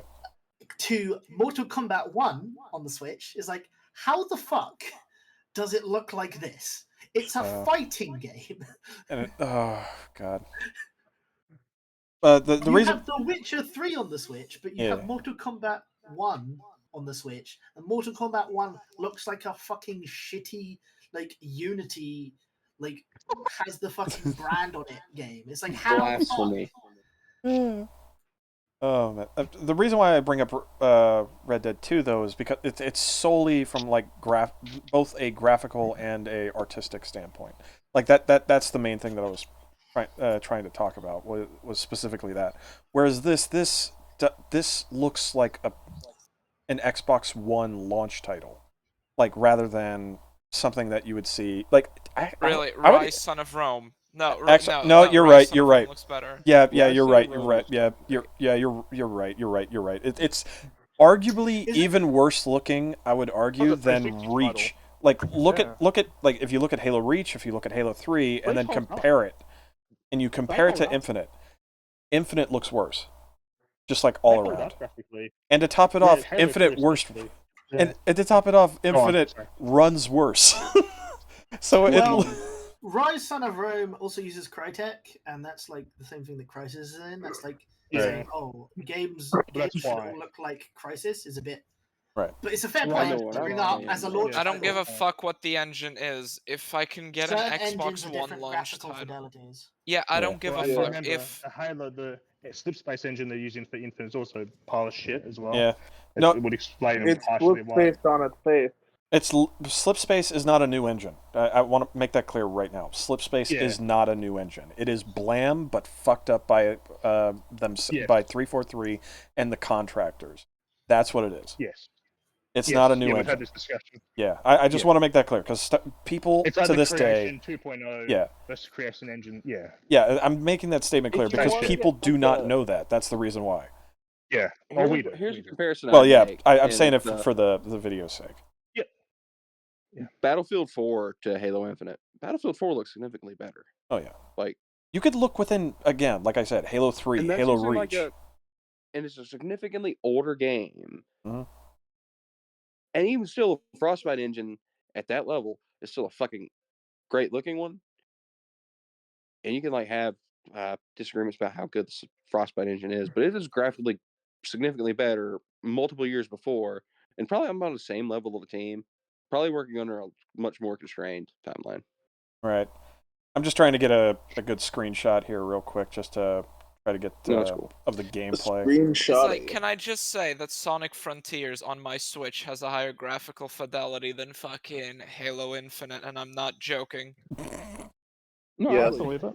to Mortal Kombat 1 on the Switch is like, how the fuck does it look like this? It's a fighting game. And oh god. The you reason have The Witcher 3 on the Switch, but you have Mortal Kombat 1 on the Switch, and Mortal Kombat 1 looks like a fucking shitty, like, Unity, like, has the fucking brand on it game. It's like, how Blasphemy. Oh man, the reason why I bring up Red Dead 2 though is because it's solely from like both a graphical and a artistic standpoint. Like that's the main thing that I was trying to talk about was specifically that. Whereas this looks like an Xbox One launch title, like rather than something that you would see like Rise, Son of Rome. No, no, you're right. Son You're of right. Rome looks better. Yeah, you're right. You're right. Yeah, you're right. It's arguably even worse looking, I would argue, than Reach. Like look at like if you look at Halo Reach, if you look at Halo 3, and then compare it, and you compare it to Infinite, Infinite looks worse, just like all around. And to top it off, Infinite worst. And to top it off, Infinite runs worse. So Rise Son of Rome also uses Crytek, and that's like the same thing that Crysis is in. That's like saying, oh, games should all look like Crysis is a bit. Right. But it's a fair point to bring up as a launch. I don't give a fuck what the engine is. If I can get an Xbox One launch title. Yeah, I don't give a fuck. Remember, If the Halo, the Slipspace engine they're using for Infinite is also a pile of shit as well. Yeah. It would explain It's partially why. Slipspace on its face. Slipspace is not a new engine. I want to make that clear right now. Slipspace is not a new engine. It is blam, but fucked up by by 343 and the contractors. That's what it is. Yes. It's not a new engine. We've had this discussion. Yeah, I just want to make that clear because people it's like to this Creation day. 2.0 versus Creation Engine. Yeah. Yeah, I'm making that statement clear because people do not know that. That's the reason why. Yeah. Here's a comparison. Well, yeah, I'm saying it for the video's sake. Battlefield 4 to Halo Infinite. Battlefield 4 looks significantly better. Oh yeah. Like you could look within again, like I said, Halo 3, and that's Halo using, Reach. And it's a significantly older game. Mm-hmm. And even still, the Frostbite engine at that level is still a fucking great looking one. And you can like have disagreements about how good the Frostbite engine is, but it is graphically significantly better multiple years before, and probably I'm on the same level of the team. Probably working under a much more constrained timeline. Right. I'm just trying to get a good screenshot here real quick, just to try to get cool. of the gameplay. It's like, can I just say that Sonic Frontiers on my Switch has a higher graphical fidelity than fucking Halo Infinite, and I'm not joking. No, Yes. I believe it.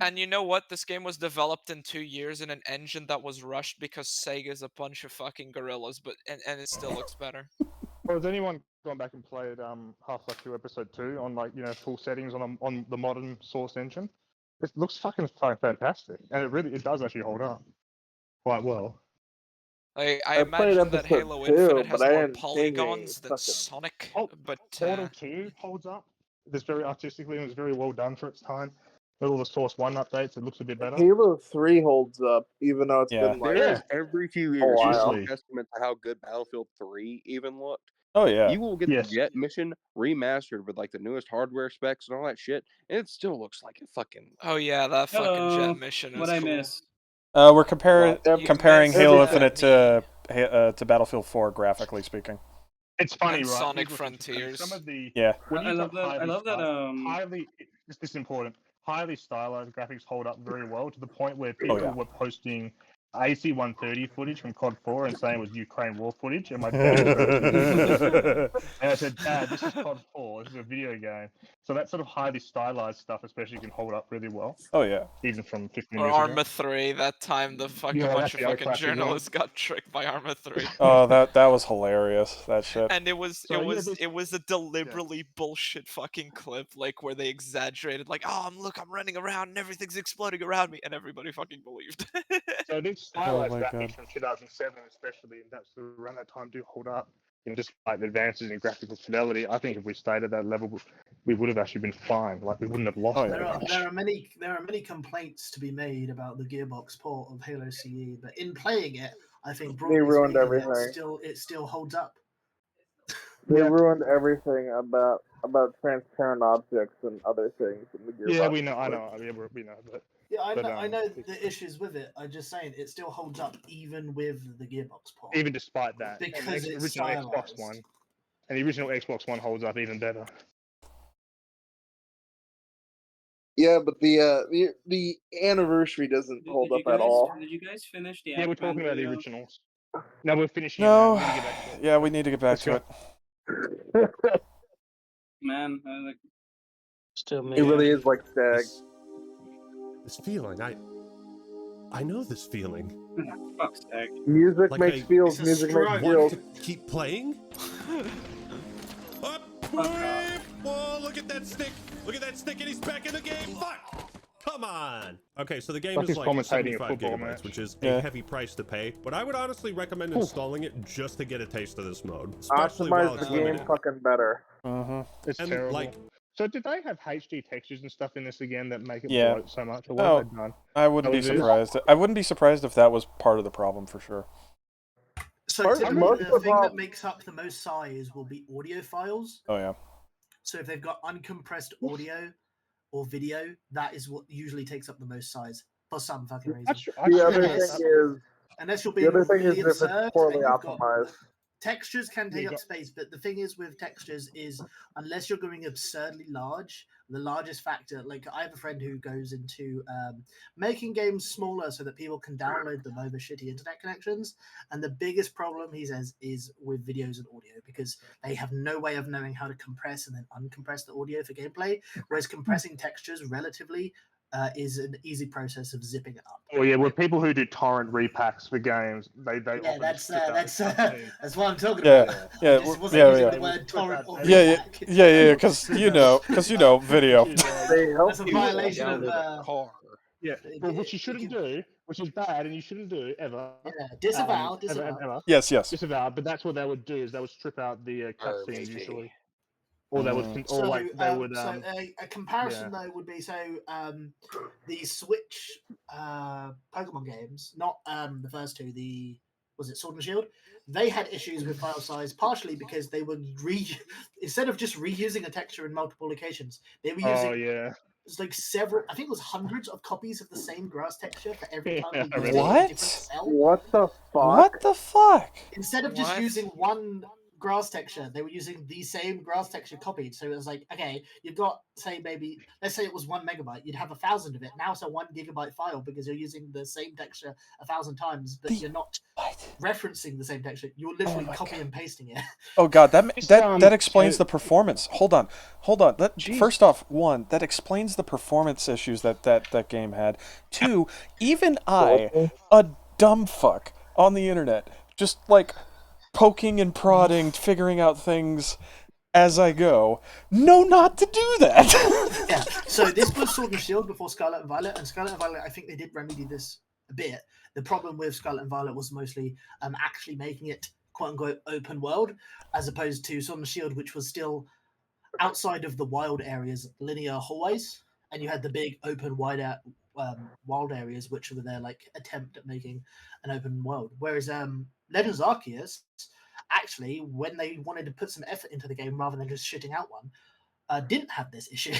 And you know what? This game was developed in 2 years in an engine that was rushed because Sega's a bunch of fucking gorillas, but and it still looks better. Well, has anyone gone back and played Half-Life 2 Episode 2 on like full settings on the modern Source engine? It looks fucking fantastic, and it does actually hold up quite well. I played imagine that Episode Halo 2, Infinite has but I more didn't see any polygons than fucking- Sonic, but Portal 2 holds up. It's very artistically and it's very well done for its time. With all the Source 1 updates, it looks a bit better. Halo 3 holds up, even though it's been like There is every few a years while. a testament to how good Battlefield 3 even looked. Oh yeah. You will get the Jet mission remastered with like the newest hardware specs and all that shit, and it still looks like a fucking. Oh yeah, that fucking Hello. jet mission is What I cool. miss? We're comparing missed Halo everything. Infinite to Battlefield 4 graphically speaking. It's funny, And right? Sonic Because Frontiers. Some of the Yeah. when I you've love got that. I love that. highly. This is important. Highly stylized graphics hold up very well to the point where people were posting AC-130 footage from COD 4 and saying it was Ukraine war footage, and my dad and I said, Dad, this is COD 4. This is a video game. So that sort of highly stylized stuff, especially, can hold up really well. Oh yeah. Even from 15 Or years Arma ago. 3, that time the fucking Yeah, bunch that's of the other fucking classic one. journalists got tricked by Arma 3. Oh, that was hilarious. That shit. And it was So, yeah, it was a deliberately bullshit fucking clip, like where they exaggerated, like, oh look, I'm running around and everything's exploding around me, and everybody fucking believed. So these stylized my graphics God. from 2007, especially, and that's around that time, do hold up. Despite the advances in graphical fidelity, I think if we stayed at that level, we would have actually been fine. Like we wouldn't have lost that much. There are many complaints to be made about the Gearbox port of Halo CE, but in playing it, I think broadly ruined speaking, everything. it still holds up. They ruined everything about transparent objects and other things in the Gearbox. Yeah, we know. I know. We know. But Yeah, I know it's- the issues with it. I'm just saying it still holds up even with the Gearbox port. even despite that, Because the it's original Xbox stylized. One, and the original Xbox One holds up even better. Yeah, but the anniversary doesn't hold up at all. Did you guys finish the? Yeah, we're talking about the video? originals. No, we're finishing. No. It now. We need to get back to it. Yeah, we need to get back Let's to go. it. Man, Still it really is like Stag. This feeling, I know this feeling. Fuck Stag. Music Like makes I- feels. It's a Music makes struggle. feels. Want to keep playing? Whoa, look at that stick! Look at that stick, and he's back in the game. Fuck! Come on. Okay, so the game Like is he's like commentating a 75 football gigabytes, match. which is Yeah. a heavy price to pay. But I would honestly recommend installing it just to get a taste of this mode, especially while Optimize it's the game limited. fucking better. It's And, terrible. like- So did they have HD textures and stuff in this again that make it Yeah. bloat so much? Or what Oh, have they done? I wouldn't be Oh, it is? surprised. I wouldn't be surprised if that was part of the problem for sure. So Most typically, of the the thing that problem- makes up the most size will be audio files. Oh yeah. So if they've got uncompressed audio or video, that is what usually takes up the most size for some fucking reason. The other thing is Unless you're the being other thing really is if it's absurd, poorly and you've got optimized. textures can take You up got- space, but the thing is with textures is unless you're going absurdly large, the largest factor. Like I have a friend who goes into making games smaller so that people can download them over shitty internet connections. And the biggest problem he says is with videos and audio because they have no way of knowing how to compress and then uncompress the audio for gameplay. Whereas compressing textures relatively is an easy process of zipping it up. Oh yeah, well, people who do torrent repacks for games, they Yeah, often that's strip out the that's cutscenes. that's what I'm talking Yeah, about. yeah, I just wasn't using the word torrent or repack. yeah, because you know, video. They help That's a you violation of Yeah, well, which you shouldn't do, which is bad, and you shouldn't do ever. Disavow, Ever, disavow. ever. Yes. Disavow, but that's what they would do, is they would strip out the cutscenes usually. Or they would, or So, like they would. so a comparison though would be the Switch Pokemon games, not the first two. Was it Sword and Shield? They had issues with file size partially because they would instead of just reusing a texture in multiple locations, they were using. Oh yeah. It's like several. I think it was hundreds of copies of the same grass texture for every time Yeah, they used it in a different cell. What the fuck? What the fuck? Instead of just using one grass texture, they were using the same grass texture copied. So it was like, okay, you've got, say, maybe, let's say it was 1 megabyte, you'd have 1,000 of it. Now it's a 1 gigabyte file because you're using the same texture 1,000 times, but you're not referencing the same texture. You're literally copy and pasting it. Oh god, that explains the performance. Hold on. First off, one, that explains the performance issues that game had. Two, even I, a dumb fuck on the internet, just like poking and prodding, figuring out things as I go, know not to do that. Yeah, so this was Sword and Shield before Scarlet and Violet, and Scarlet and Violet, I think they did remedy this a bit. The problem with Scarlet and Violet was mostly actually making it quote-unquote open world, as opposed to Sword and Shield, which was still outside of the wild areas, linear hallways, and you had the big open wild areas, which were their like attempt at making an open world. Whereas Legends Arceus, actually, when they wanted to put some effort into the game rather than just shitting out one, didn't have this issue.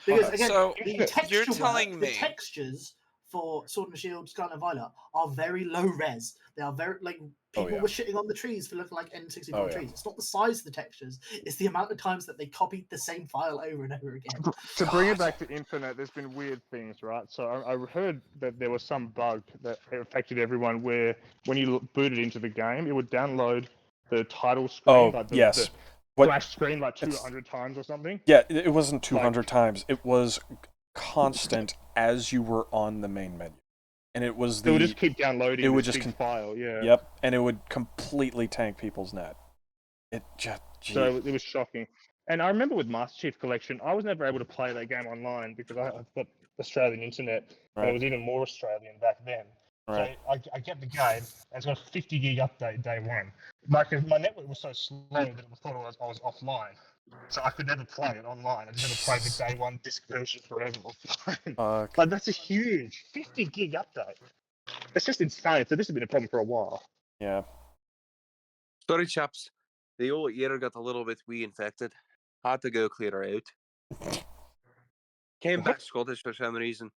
Because again, So, you're telling me the textures for Sword and Shield, Scarlet and Violet are very low res. They are very like people were shitting on the trees for looking like N64 trees. It's not the size of the textures; it's the amount of times that they copied the same file over and over again. To bring it back to Infinite, there's been weird things, right? So I heard that there was some bug that affected everyone where when you booted into the game, it would download the title screen, like the splash screen, like 200 times or something. Yeah, it wasn't 200 times. It was constant as you were on the main menu. And it was It would just keep downloading it would this just big file, yeah. Yep, and it would completely tank people's net. It just... So it was shocking. And I remember with Master Chief Collection, I was never able to play that game online because I've got Australian internet, and it was even more Australian back then. Right. So I get the game, and it's got a 50 gig update day one. Like, my network was so slow that it thought I was offline. So I could never play it online. I just never played the day one disc version forever offline. But that's a huge 50 gig update. It's just insane. So this has been a problem for a while. Yeah. Sorry, chaps. The old ear got a little bit wee infected. Had to go clear her out. Came back Scottish for some reason.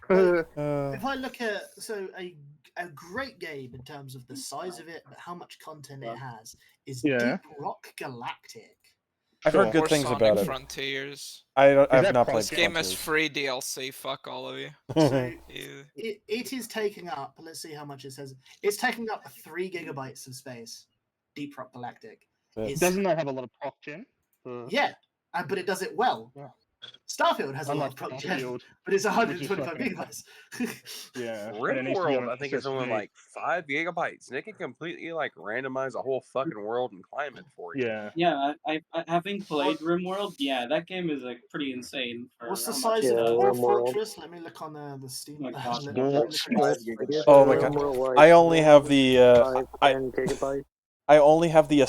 If I look at a great game in terms of the size of it, but how much content it has, is Deep Rock Galactic. I've heard good things about it. Frontiers. I've not played This game Frontiers. is free DLC. Fuck all of you. So it is taking up. Let's see how much it says. It's taking up 3 gigabytes of space. Deep Rock Galactic. Doesn't that have a lot of proc gen? Yeah, but it does it well. Yeah. Starfield has a lot of proc gen, but it's 125 gigabytes. Yeah. RimWorld, I think, is only like 5 gigabytes, and it can completely like randomize a whole fucking world and climate for you. Yeah. Yeah, I having played RimWorld, yeah, that game is like pretty insane. What's the size of Dwarf Fortress? Let me look on the Steam. Oh my god! I only have the I only have the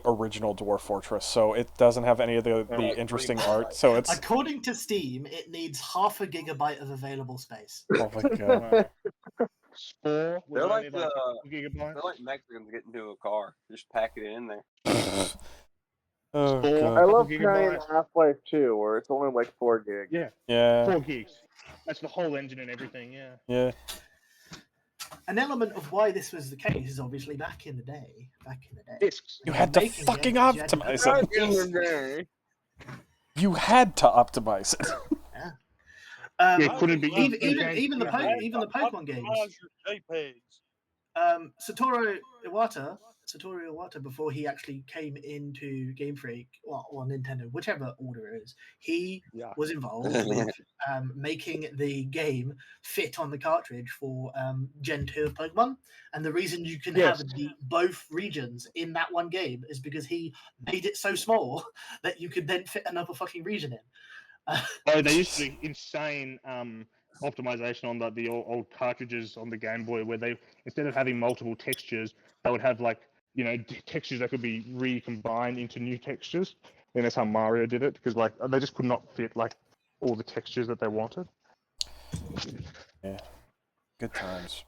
original Dwarf Fortress, so it doesn't have any of the interesting art. So it's according to Steam, it needs 0.5 gigabyte of available space. Oh my god! They're like Mexicans getting into a car, just pack it in there. Oh, I love playing Half-Life 2, where it's only like 4 gigs. Yeah. 4 gigs. That's the whole engine and everything. Yeah. Yeah. An element of why this was the case is obviously back in the day. You had to fucking optimize it. You had to optimize it. Couldn't be even the Pokemon games. Satoru Iwata, before he actually came into Game Freak or Nintendo, whichever order it is, he was involved with making the game fit on the cartridge for Gen 2 of Pokemon. And the reason you can have both regions in that one game is because he made it so small that you could then fit another fucking region in. They used to be insane optimization on the old cartridges on the Game Boy, where they, instead of having multiple textures, they would have like textures that could be recombined into new textures. And that's how Mario did it, because like they just could not fit like all the textures that they wanted. Yeah, good times.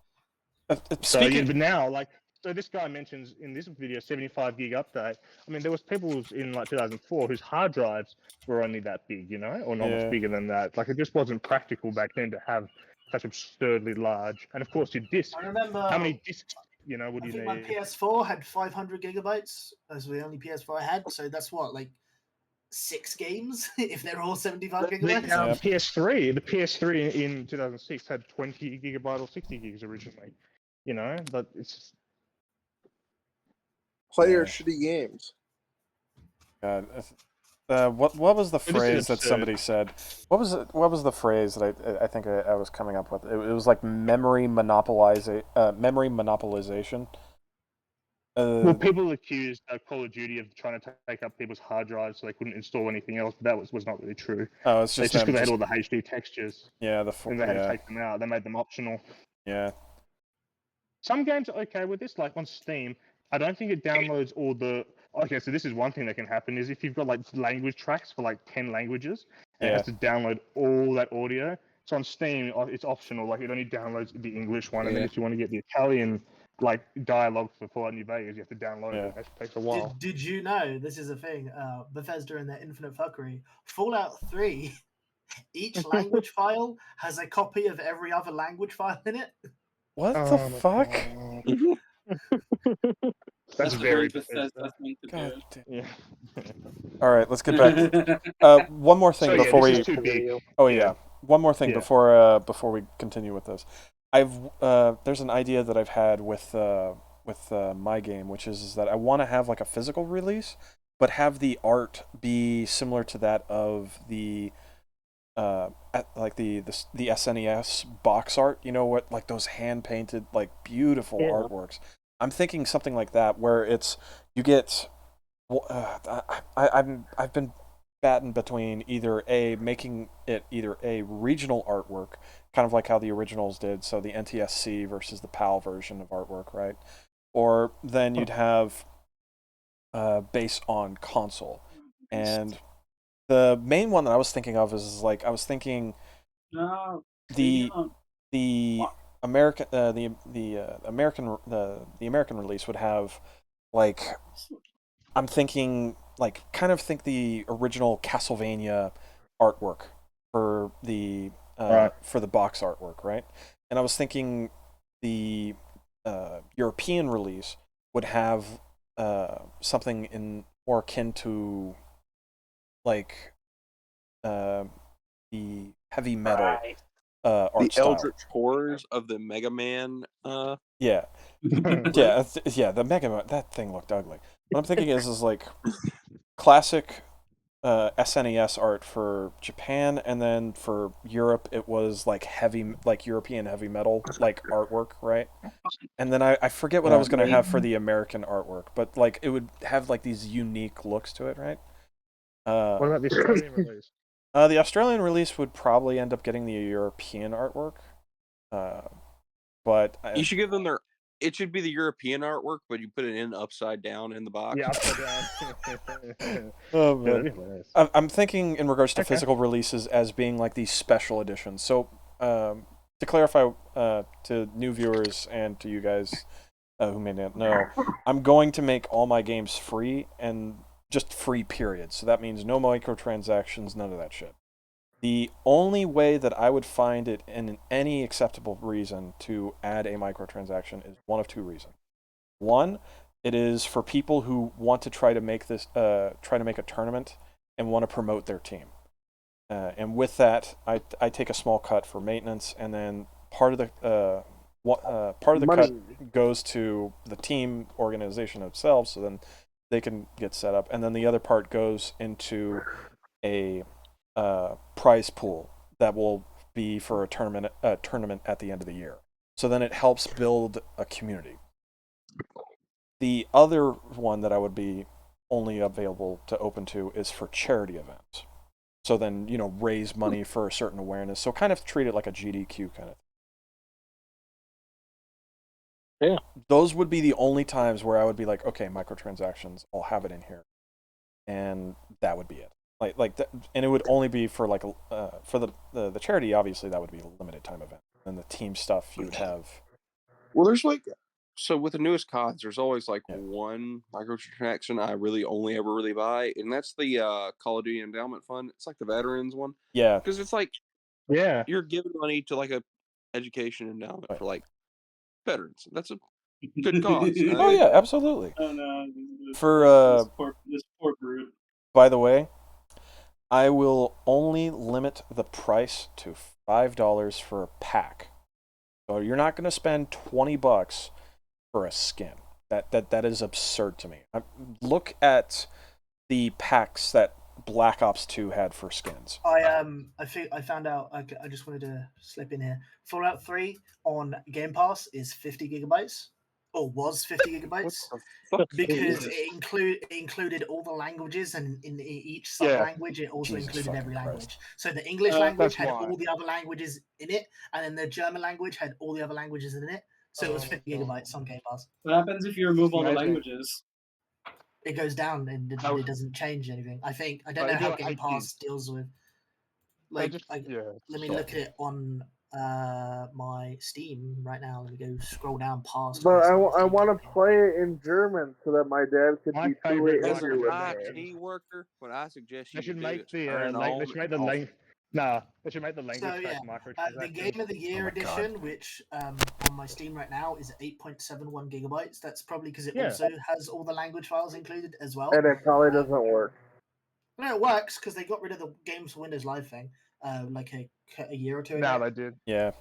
So yeah, but now like, so this guy mentions in this video 75 gig update. I mean, there was people in like 2004 whose hard drives were only that big, or not much bigger than that. Like it just wasn't practical back then to have such absurdly large. And of course, your disc. I remember how many discs, would I you think need? my PS4 had 500 gigabytes. That's the only PS4 I had. So that's what, like 6 games if they're all 75 gigabytes. The PS3 in 2006 had 20 gigabyte or 60 gigs originally. But it's just... player shitty games. God, what was the phrase that somebody said? What was the phrase that I think I was coming up with? It was like memory monopolization. Well, people accused Call of Duty of trying to take up people's hard drives so they couldn't install anything else, but that was not really true. Oh, it's just because they had all the HD textures. Yeah, and they had to take them out. They made them optional. Yeah. Some games are okay with this, like on Steam. I don't think it downloads all the... Okay, so this is one thing that can happen, is if you've got like language tracks for like 10 languages, and it has to download all that audio. So on Steam, it's optional. Like it only downloads the English one, and then if you want to get the Italian like dialogue for Fallout New Vegas, you have to download it. That takes a while. Did you know, this is a thing, Bethesda and their infinite fuckery, Fallout 3, each language file has a copy of every other language file in it? What the fuck? That's very Bethesda. God damn. Yeah. All right, let's get back. One more thing before we. Oh yeah. One more thing before we continue with this. There's an idea that I've had with my game, which is that I want to have like a physical release, but have the art be similar to that of the like the SNES box art. You know what? Like those hand painted, like beautiful artworks. I'm thinking something like that, where it's you get. I've been batting between making it either a regional artwork, kind of like how the originals did, so the NTSC versus the PAL version of artwork, right? Or then you'd have based on console. And the main one that I was thinking of is like I was thinking the American American release would have like I'm thinking like kind of think the original Castlevania artwork for the box artwork, right? And I was thinking the European release would have something in more akin to like the heavy metal art the style. Eldritch horrors of the Mega Man. Yeah, yeah, the Mega Man. That thing looked ugly. What I'm thinking is like classic SNES art for Japan, and then for Europe it was like European heavy metal like artwork, right? And then I forget what I was going to have for the American artwork, but like it would have like these unique looks to it, right? What about the Australian release? The Australian release would probably end up getting the European artwork, but you should give them their. It should be the European artwork, but you put it in upside down in the box. Yeah, upside down. Oh man, I'm thinking in regards to physical releases as being like these special editions. So to clarify to new viewers and to you guys who may not know, I'm going to make all my games free and just free, period. So that means no microtransactions, none of that shit. The only way that I would find it in any acceptable reason to add a microtransaction is one of two reasons. One, it is for people who want to try to make a tournament and want to promote their team. And with that, I take a small cut for maintenance, and then part of the cut goes to the team organization itself, so then they can get set up, and then the other part goes into a prize pool that will be for a tournament at the end of the year. So then it helps build a community. The other one that I would be only available to open to is for charity events. So then, raise money for a certain awareness. So kind of treat it like a GDQ kind of thing. Yeah. Those would be the only times where I would be like, okay, microtransactions, I'll have it in here, and that would be it. And it would only be for for the charity. Obviously, that would be a limited time event, and the team stuff you would have. Well, there's so with the newest CODs, there's always one microtransaction I really only ever really buy, and that's the Call of Duty Endowment Fund. It's like the veterans one. Yeah. Because it's you're giving money to a education endowment for veterans. That's a good cause. Oh yeah, absolutely. Oh no. For this poor brute. By the way, I will only limit the price to $5 for a pack. So you're not going to spend $20 for a skin. That is absurd to me. Look at the packs that Black Ops 2 had for skins. I found out. I just wanted to slip in here. Fallout 3 on Game Pass is 50 gigabytes, or was 50 gigabytes, because it included all the languages, and in each sub language it also included every language. So the English language had all the other languages in it, and then the German language had all the other languages in it. So it was 50 gigabytes on Game Pass. What happens if you remove all the languages? It goes down and it doesn't change anything. I don't know how Game Pass deals with. Let me look at it on my Steam right now. Let me go scroll down past. But I want to play it in German so that my dad can be truly As angry an with IT worker, what I suggest you They should do make is the turn they should make the length. Nah, they should make the language So yeah, the Game of the Year edition, which on my Steam right now is 8.71 gigabytes. That's probably because it also has all the language files included as well. And it probably doesn't work. No, it works because they got rid of the Games for Windows Live thing, like a year or two ago. No, they did. Yeah.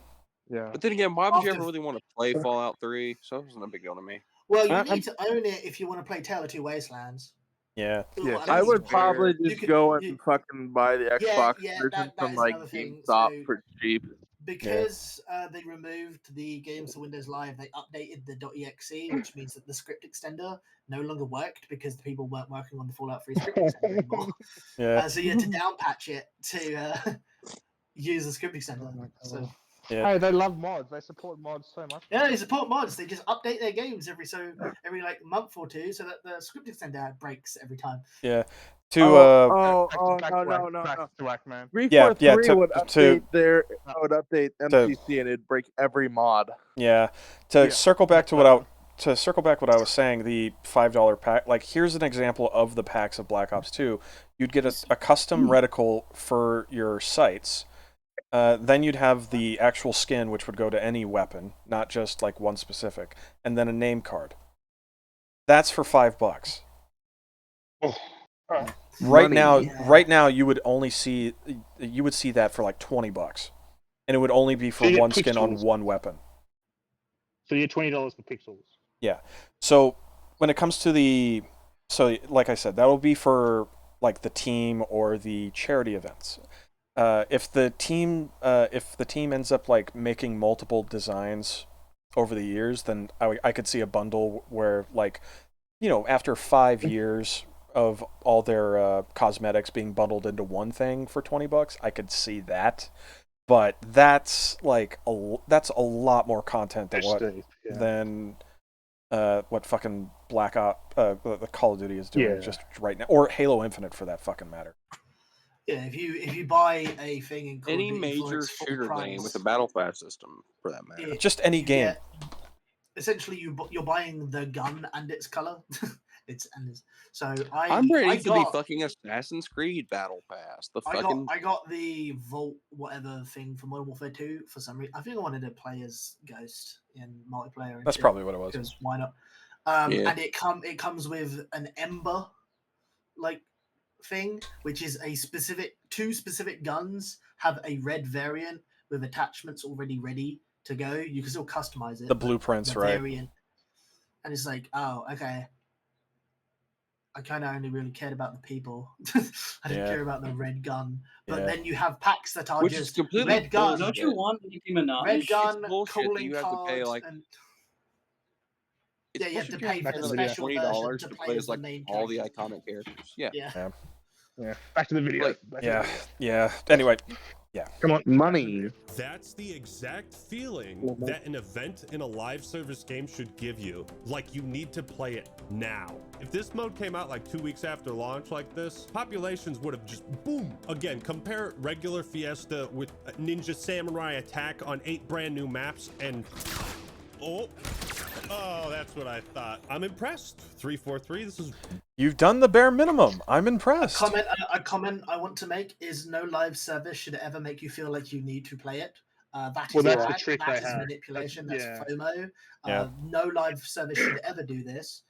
But then again, why would you ever really want to play Fallout 3? So it wasn't a big deal to me. Well, you need to own it if you want to play Tale of Two Wastelands. Yeah. I would probably just go and fucking buy the Xbox version from GameStop for cheap. Because they removed the Games for Windows Live, they updated the .exe, which means that the script extender no longer worked because the people weren't working on the Fallout 3 script extender anymore. Yeah. So you had to downpatch it to use the script extender. So. Hey, they love mods. They support mods so much. Yeah, they support mods. They just update their games every month or two, so that the script extender breaks every time. Yeah. No. 343 would update MCC and it'd break every mod. Yeah. To circle back to what I was saying, the $5 pack. Like, here's an example of the packs of Black Ops 2. You'd get a custom reticle for your sights. Then you'd have the actual skin, which would go to any weapon, not just like one specific, and then a name card. That's for $5. Right now, you would see that for like $20, and it would only be for one skin on one weapon. So you get $20 for pixels. Yeah. So when it comes to like I said, that will be for like the team or the charity events. If the team ends up like making multiple designs over the years, then I could see a bundle where, like, after 5 years of all their cosmetics being bundled into one thing for $20, I could see that. But that's a lot more content than what fucking Black Ops, the Call of Duty is doing just right now, or Halo Infinite for that fucking matter. Yeah, if you buy a thing in Call any of Duty major shooter game with a battle pass system, for that matter, just any game. Essentially, you're buying the gun and its color. I'm ready to be fucking Assassin's Creed Battle Pass. I got the Vault whatever thing for Modern Warfare 2 for some reason. I think I wanted to play as Ghost in multiplayer. That's probably what it was. Because why not? And it comes with an Ember thing, which is two specific guns have a red variant with attachments already ready to go. You can still customize it. The blueprints, right? Variant. And it's like, oh, okay. I kind of only really cared about the people. I didn't care about the red gun. But then you have packs that are just red gun. Don't you want Nicki Minaj? Red gun, calling you have to pay like. You have to pay for the special version to play as like all the iconic characters. Yeah. Back to the video. Yeah. Anyway, Yeah. Come on. Money. That's the exact feeling that an event in a live service game should give you. Like you need to play it now. If this mode came out like 2 weeks after launch like this, populations would have just boom. Again, compare regular Fiesta with Ninja Samurai Attack on 8 brand new maps and oh, that's what I thought. I'm impressed. 343. This is. You've done the bare minimum. I'm impressed. A comment I want to make is no live service should ever make you feel like you need to play it. That's the trick that they is have. manipulation. That's Yeah. FOMO. Yeah. No live service should ever do this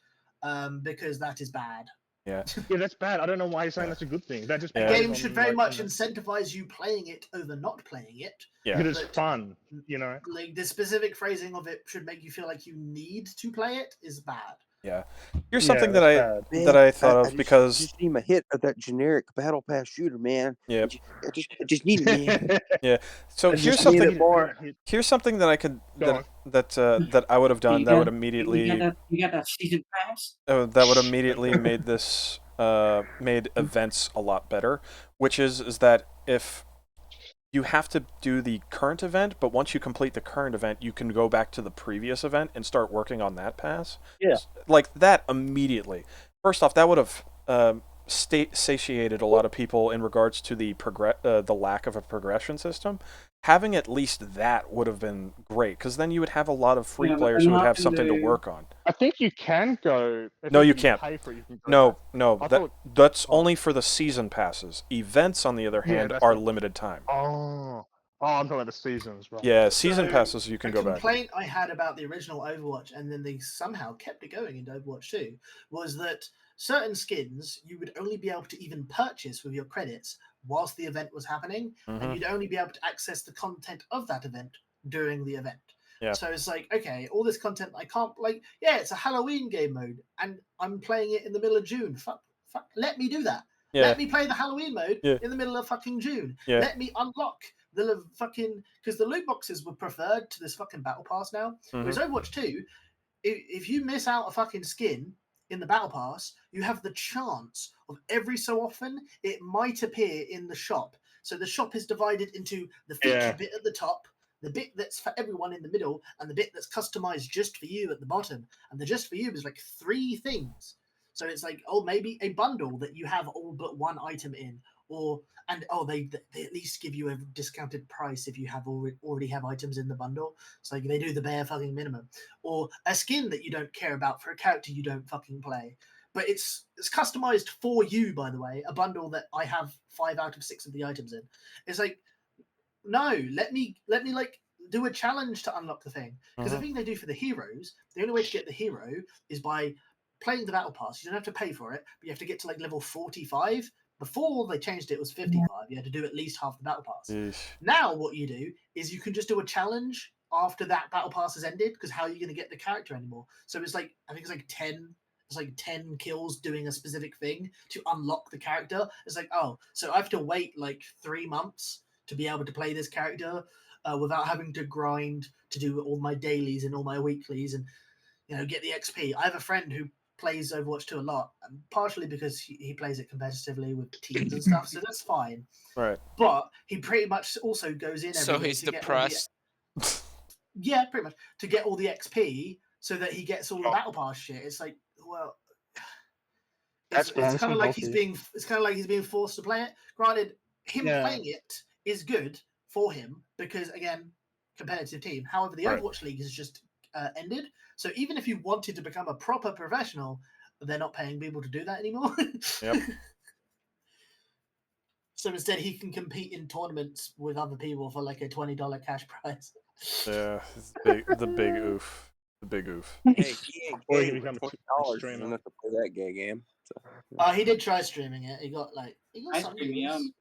because that is bad. Yeah. Yeah, that's bad. I don't know why you're saying that's a good thing. That just The game should very much incentivize you playing it over not playing it. Yeah. Because it's fun, you know. Like the specific phrasing of it should make you feel like you need to play it is bad. Yeah. Here's something that I thought of because I just need my hit of that generic battle pass shooter, man. Yeah. I just need it, man. Yeah. So here's something that I could that I would have done that would immediately you got that season pass. that would immediately made this made events a lot better, which is that if you have to do the current event, but once you complete the current event, you can go back to the previous event and start working on that pass. Yeah. Like that immediately. First off, that would have satiated a lot of people in regards to the lack of a progression system. Having at least that would have been great, because then you would have a lot of free players who would have something to work on. I think you can go. No, you can't. Pay for it, you can go No. That's only for the season passes. Events, on the other hand, are limited time. Oh, I'm talking about the seasons, right? Yeah, season passes you can go back. The complaint I had about the original Overwatch, and then they somehow kept it going into Overwatch 2, was that certain skins you would only be able to even purchase with your credits whilst the event was happening, and you'd only be able to access the content of that event during the event. Yeah. So it's like, okay, all this content I can't, like, yeah, it's a Halloween game mode, and I'm playing it in the middle of June. Fuck, let me do that. Yeah. Let me play the Halloween mode in the middle of fucking June. Yeah. Let me unlock the fucking, because the loot boxes were preferred to this fucking battle pass now. Whereas Overwatch 2, if you miss out a fucking skin in the battle pass, you have the chance of every so often it might appear in the shop. So the shop is divided into the feature bit at the top, the bit that's for everyone in the middle, and the bit that's customized just for you at the bottom. And the just for you is like 3 things. So it's like, oh, maybe a bundle that you have all but one item in, they at least give you a discounted price if you have already have items in the bundle. So like they do the bare fucking minimum, or a skin that you don't care about for a character you don't fucking play, but it's customized for you. By the way, a bundle that I have 5 out of 6 of the items in. It's like, no, let me like do a challenge to unlock the thing, because the thing they do for the heroes, the only way to get the hero is by playing the battle pass. You don't have to pay for it, but you have to get to like level 45. Before they changed it, was 55. You had to do at least half the battle pass. Now what you do is you can just do a challenge after that battle pass has ended, because how are you going to get the character anymore? So it's like, I think it's like 10. It's like 10 kills doing a specific thing to unlock the character. It's like, oh, so I have to wait like 3 months to be able to play this character without having to grind to do all my dailies and all my weeklies and, you know, get the XP. I have a friend who plays Overwatch 2 a lot, partially because he plays it competitively with teams and stuff, so that's fine. Right. But he pretty much also goes in every So day he's to depressed. Yeah, pretty much, to get all the XP so that he gets all the battle pass shit. It's like, well, it's kind of like he's being forced to play it. Granted, him playing it is good for him because, again, competitive team. However, the Overwatch League has just ended. So even if you wanted to become a proper professional, they're not paying people to do that anymore. Yep. So instead, he can compete in tournaments with other people for like a $20 cash prize. Yeah, it's the big oof. The big oof. Hey, he ain't gay with $20 enough to play that gay game. So. He did try streaming it. He got some views.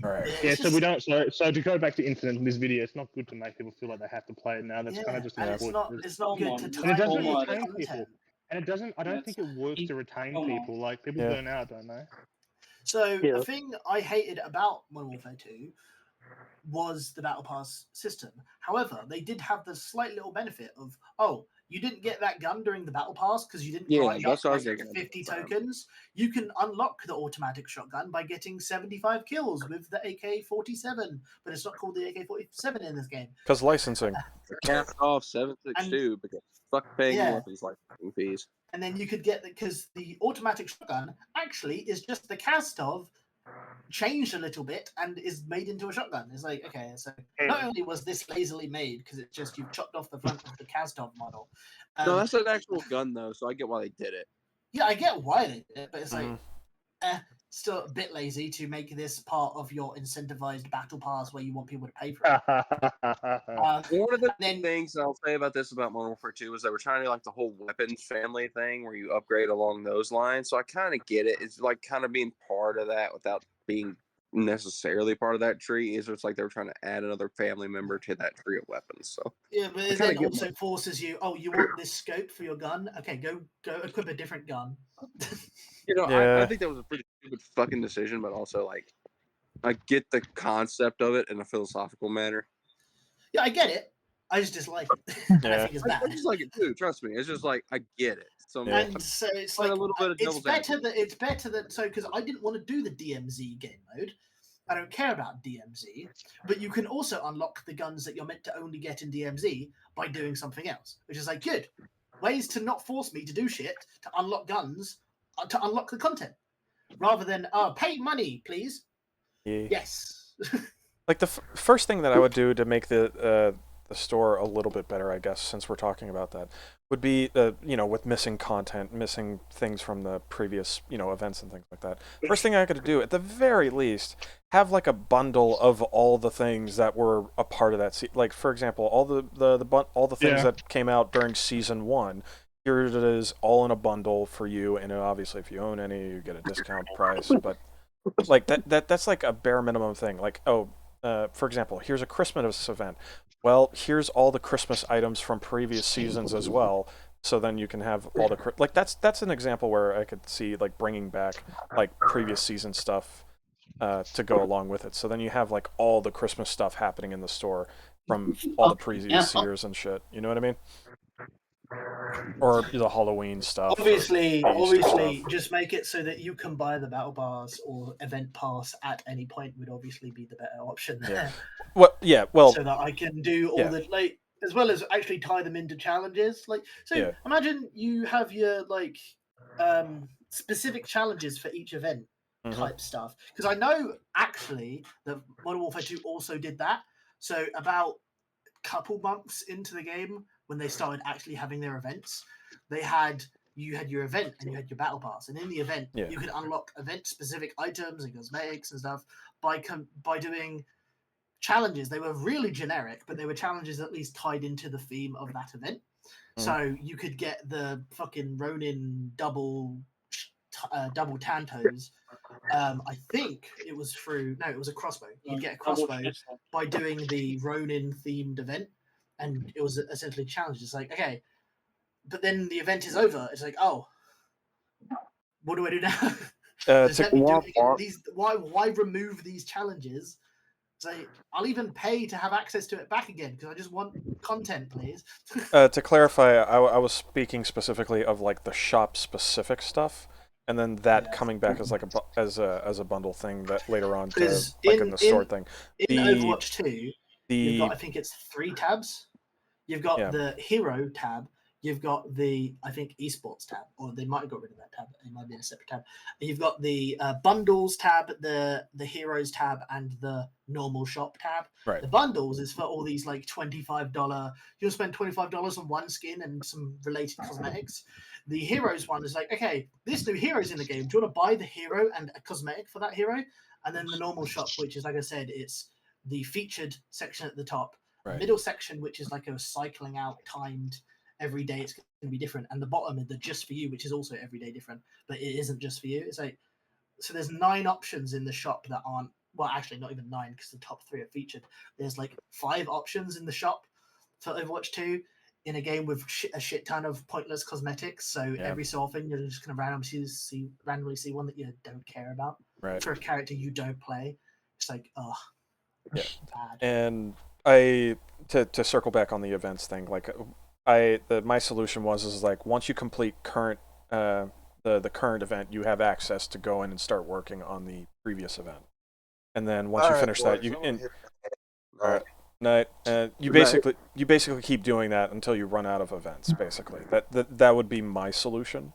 All right. Yeah, so we don't. So to go back to incident in this video, it's not good to make people feel like they have to play it now. That's kind of just it's not good to and it doesn't time retain people. And it doesn't. I don't think it works to retain people. Like people burn out, don't they? So the thing I hated about Modern Warfare 2 was the Battle Pass system. However, they did have the slight little benefit of, you didn't get that gun during the battle pass because you didn't Yeah, grind that's up what I was like thinking. 50 tokens. You can unlock the automatic shotgun by getting 75 kills with the AK-47, but it's not called the AK-47 in this game. Because licensing. Cast off 762 because fuck paying weapons licensing fees. And then you could get because the automatic shotgun actually is just the cast of changed a little bit and is made into a shotgun. It's like, okay, so not only was this lazily made because it's just you've chopped off the front of the cast-off model. No, that's an actual gun though, so I get why they did it. Yeah, I get why they did it, but it's like still a bit lazy to make this part of your incentivized battle pass where you want people to pay for it. One of the things I'll say about this about Modern Warfare 2 is that we're trying to do like the whole weapons family thing where you upgrade along those lines. So I kind of get it. It's like kind of being part of that without being necessarily part of that tree. Is it's like they were trying to add another family member to that tree of weapons. So yeah, but it then also forces you. Oh, you want this scope for your gun? Okay, go equip a different gun. You know, I think that was a pretty stupid fucking decision, but also like I get the concept of it in a philosophical manner. Yeah, I get it. I just dislike it. And I think it's bad. I just like it too. Trust me. It's just like I get it. So and so it's like a little bit of it's better that so because I didn't want to do the DMZ game mode. I don't care about DMZ, but you can also unlock the guns that you're meant to only get in DMZ by doing something else, which is like good ways to not force me to do shit to unlock guns to unlock the content, rather than pay money, please. Yeah. Yes. Like the first thing that I would do to make the store a little bit better, I guess, since we're talking about that, would be you know, with missing content, missing things from the previous, you know, events and things like that. First thing I could do, at the very least, have like a bundle of all the things that were a part of that. Like for example, all the things that came out during season 1. Here it is, all in a bundle for you, and obviously, if you own any, you get a discount price. But like that's like a bare minimum thing. Like, oh, for example, here's a Christmas event. Well, here's all the Christmas items from previous seasons as well. So then you can have all the like that's an example where I could see like bringing back like previous season stuff to go along with it. So then you have like all the Christmas stuff happening in the store from all the previous years and shit. You know what I mean? Or the Halloween stuff. Obviously, just make it so that you can buy the battle pass or event pass at any point would obviously be the better option there. Well, so that I can do all the like as well as actually tie them into challenges. Like, so imagine you have your like specific challenges for each event type stuff. Because I know actually that Modern Warfare 2 also did that. So about a couple months into the game, when they started actually having their events, you had your event and you had your battle pass, and in the event you could unlock event specific items and cosmetics and stuff by doing challenges. They were really generic, but they were challenges at least tied into the theme of that event. So you could get the fucking Ronin double Tantos. I think it was it was a crossbow. You'd get a crossbow by doing the Ronin themed event. And it was essentially challenged. It's like, okay, but then the event is over. It's like, oh, what do I do now? Why remove these challenges? It's like, I'll even pay to have access to it back again because I just want content, please. To clarify, I was speaking specifically of like the shop specific stuff, and then that coming back as like as a bundle thing that later on to like in the store thing. In Overwatch 2, you've got, I think it's 3 tabs. You've got the hero tab. You've got the, I think, esports tab, or they might have got rid of that tab. It might be in a separate tab. You've got the bundles tab, the heroes tab, and the normal shop tab. Right. The bundles is for all these like $25. You'll spend $25 on one skin and some related cosmetics. The heroes one is like, okay, this new hero's in the game. Do you want to buy the hero and a cosmetic for that hero? And then the normal shop, which is, like I said, it's the featured section at the top. Right. Middle section, which is like a cycling out timed every day, it's going to be different, and the bottom is the just for you, which is also every day different, but it isn't just for you. It's like, so there's 9 options in the shop that aren't, well, actually not even 9 because the top 3 are featured. There's like 5 options in the shop for Overwatch 2 in a game with a shit ton of pointless cosmetics. So every so often you're just going to randomly see one that you don't care about for a character you don't play. It's like, oh, bad. And to circle back on the events thing, like my solution was like once you complete current the current event, you have access to go in and start working on the previous event, and then once you finish that, you you basically keep doing that until you run out of events. Basically, that would be my solution.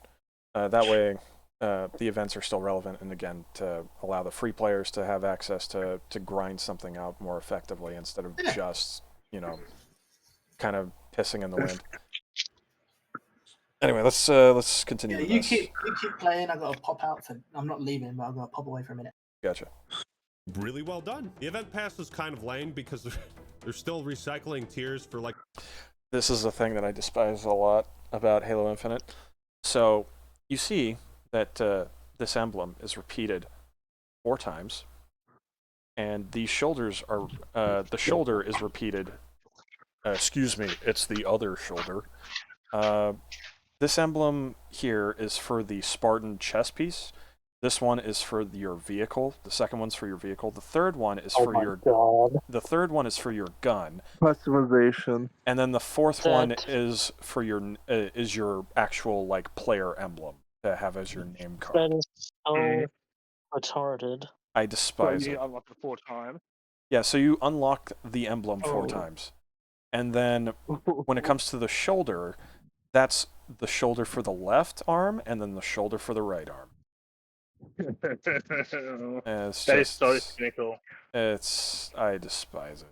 That way, the events are still relevant, and again, to allow the free players to have access to grind something out more effectively instead of just kind of pissing in the wind. Anyway, let's continue. Yeah, with you this. keep playing. I got to pop out for. I'm not leaving, but I've got to pop away for a minute. Gotcha. Really well done. The event pass is kind of lame because they're still recycling tiers for like. This is the thing that I despise a lot about Halo Infinite. So you see that this emblem is repeated 4 times, and these shoulders are the shoulder is repeated. Excuse me, it's the other shoulder. This emblem here is for the Spartan chest piece. This one is for your vehicle. The second one's for your vehicle. The third one is for your. God. The third one is for your gun. Customization. And then the fourth one is for your actual like player emblem to have as your name card. That is so retarded. I despise So you it. unlock the 4 times. Yeah, so you unlock the emblem 4 times, and then when it comes to the shoulder, that's the shoulder for the left arm, and then the shoulder for the right arm. It's That is so cynical. I despise it.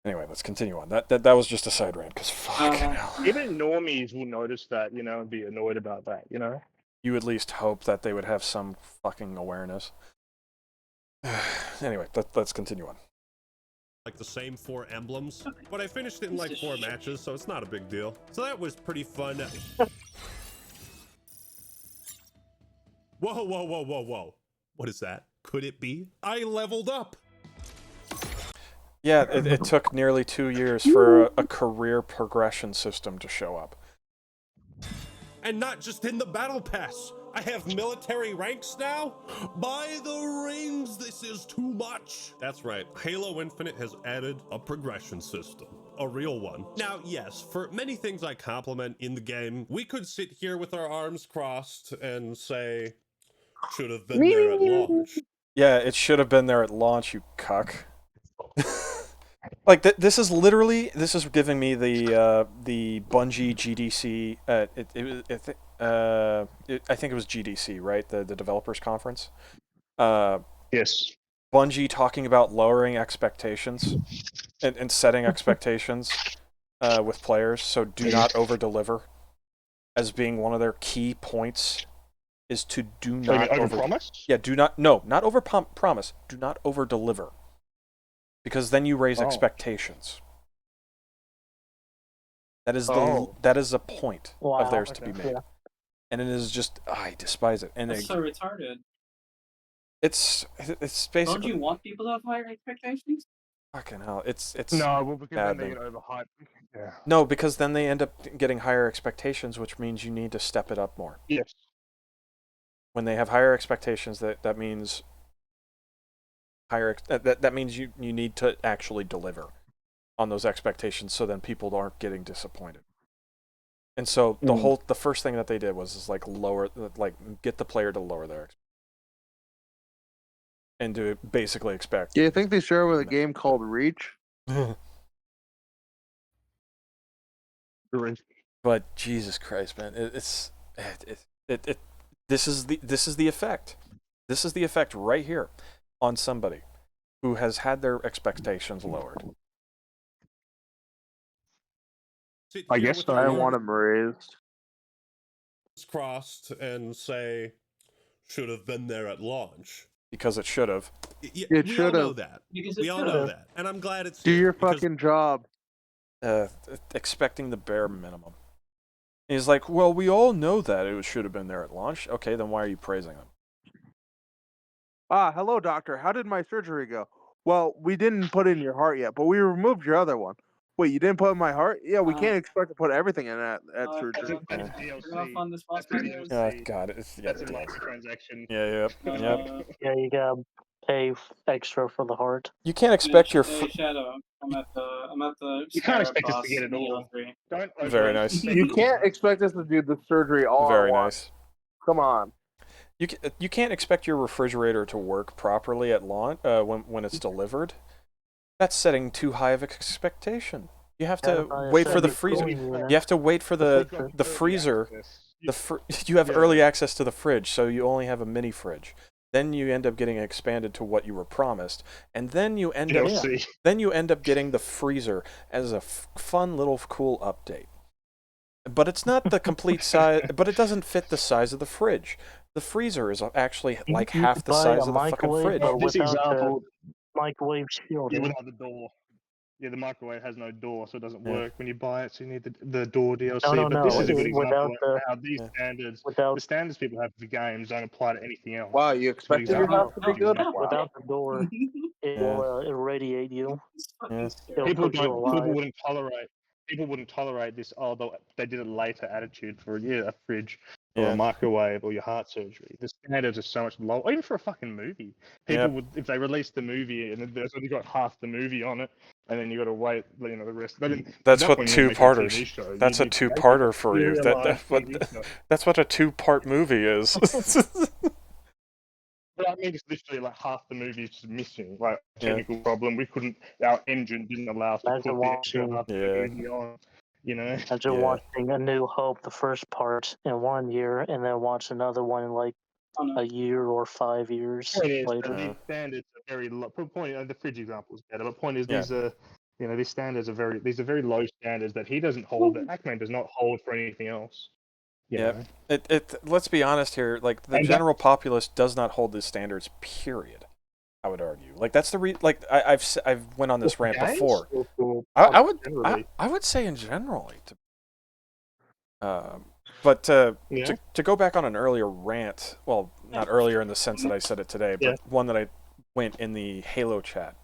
Anyway, let's continue on. That was just a side rant, because fucking hell. Even normies will notice that, and be annoyed about that, You at least hope that they would have some fucking awareness. Anyway, let's continue on. Like the same 4 emblems, but I finished it in like 4 matches, so it's not a big deal. So that was pretty fun. Whoa. What is that? Could it be? I leveled up. Yeah, it took nearly 2 years for a career progression system to show up. And not just in the battle pass. I have military ranks now? By the rings, this is too much. That's right, Halo Infinite has added a progression system. A real one. Now, yes, for many things I compliment in the game, we could sit here with our arms crossed and say, should have been there at launch. Yeah, it should have been there at launch, you cuck. Like this is giving me the Bungie GDC. I think it was GDC, right? The developers conference. Yes. Bungie talking about lowering expectations and setting expectations with players. So do not over deliver, as being one of their key points. Is to do not overpromise? Yeah, not over promise. Do not over deliver. Because then you raise expectations. That is a point of theirs to be made. Yeah. And it is just I despise it. And it's so retarded. It's basically. Don't you want people to have higher expectations? Fucking hell. It's no, well, because then they get overhyped. Yeah. No, because then they end up getting higher expectations, which means you need to step it up more. Yes. When they have higher expectations, that means that means you need to actually deliver on those expectations, so then people aren't getting disappointed. And so the first thing that they did was get the player to lower their expectations and to basically expect. Do you think they share with a game called Reach? But Jesus Christ, man, this is the effect. This is the effect right here on somebody who has had their expectations lowered. I guess I want them raised. Crossed and say, should have been there at launch. Because it should have. It should have. We all know that. And I'm glad it's. Do your fucking job. Expecting the bare minimum. He's like, well, we all know that it should have been there at launch. Okay, then why are you praising them? Hello, doctor. How did my surgery go? Well, we didn't put in your heart yet, but we removed your other one. Wait, you didn't put in my heart? Yeah, we can't expect to put everything in at surgery. Oh, God. That's a microtransaction. Yeah. Yeah, you got pay extra for the heart. You can't expect your. Hey, Shadow, I'm at the You can't Scarab expect us to boss get it in all. EO3. Don't Very nice. You can't expect us to do the surgery all Very at nice. once. Come on. You can't expect your refrigerator to work properly at launch when it's delivered. That's setting too high of expectation. You have to wait for the freezer. You have to wait for the freezer. You have early access to the fridge, so you only have a mini fridge. Then you end up getting expanded to what you were promised, and then you end up getting the freezer as a fun little cool update. But it's not the complete size. But it doesn't fit the size of the fridge. The freezer is actually like half the size of the fucking fridge. This example, microwave shielding. without the door. Yeah, the microwave has no door, so it doesn't work when you buy it. So you need the door DLC. But this is a good example of how these standards, the standards people have for games, don't apply to anything else. Wow, you expected your house to be good? Without the door, it will irradiate you. People wouldn't tolerate this. Oh, they did it later attitude for a fridge or a microwave or your heart surgery. The standards are so much lower, even for a fucking movie. People would, if they released the movie and there's only got half the movie on it, and then you got to wait, the rest. That's what two-parters. That's a two-parter for you. That's what a two-part movie is. But I mean, it's literally like half the movie is just missing. Like technical problem. We couldn't. Our engine didn't allow us to put the extra half the movie on. Imagine watching A New Hope, the first part, in 1 year, and then watch another one in like a year or 5 years later. These standards are very low. Point, the fridge example is better, but point is these are, these standards are very low standards that he doesn't hold. That Ackman does not hold for anything else. Yeah. Let's be honest here. Like the general populace does not hold these standards. Period. I would argue. Like that's the I've went on this rant before. I would say in general. But to go back on an earlier rant, well, not earlier in the sense that I said it today, but one that I went in the Halo chat.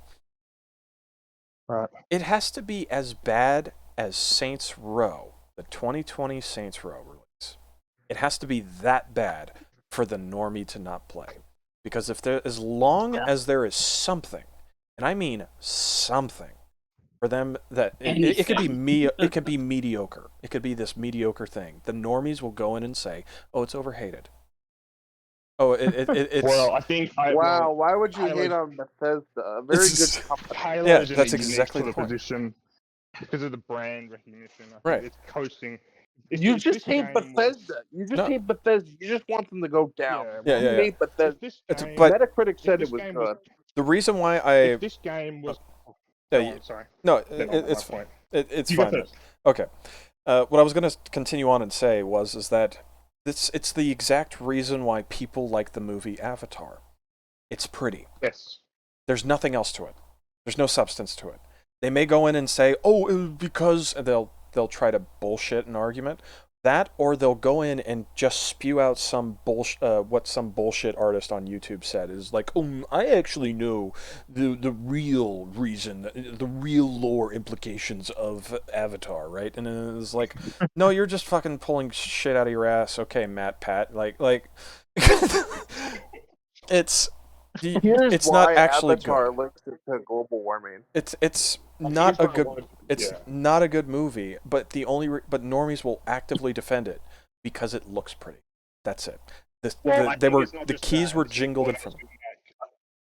Right. It has to be as bad as Saints Row, the 2020 Saints Row release. It has to be that bad for the normie to not play. Because as long as there is something, and I mean something, for them that it could be mediocre. It could be this mediocre thing. The normies will go in and say, "Oh, it's overhated." Oh, it's. Well, I think. Wow, why would you hate on Bethesda? A very good company. Halo's that's in a exactly unique the point. Position because of the brand recognition. I think Right. It's coasting. You just hate Bethesda. You just hate Bethesda. You just want them to go down. Yeah. You hate Bethesda. But Metacritic said it was good. The reason why If this game was. Sorry. No, it's fine. It's fine. Okay. What I was going to continue on and say is that it's the exact reason why people like the movie Avatar. It's pretty. Yes. There's nothing else to it. There's no substance to it. They may go in and say, "Oh, it was because," and they'll try to bullshit an argument. That, or they'll go in and just spew out some what some bullshit artist on YouTube said is like, I actually know the real reason, the real lore implications of Avatar, right? And it's like, no, you're just fucking pulling shit out of your ass. Okay, Pat, like, it's not actually Avatar good. links to global warming. It's not a good. It's not a good movie, but but normies will actively defend it because it looks pretty. That's it. The keys were jingled in front.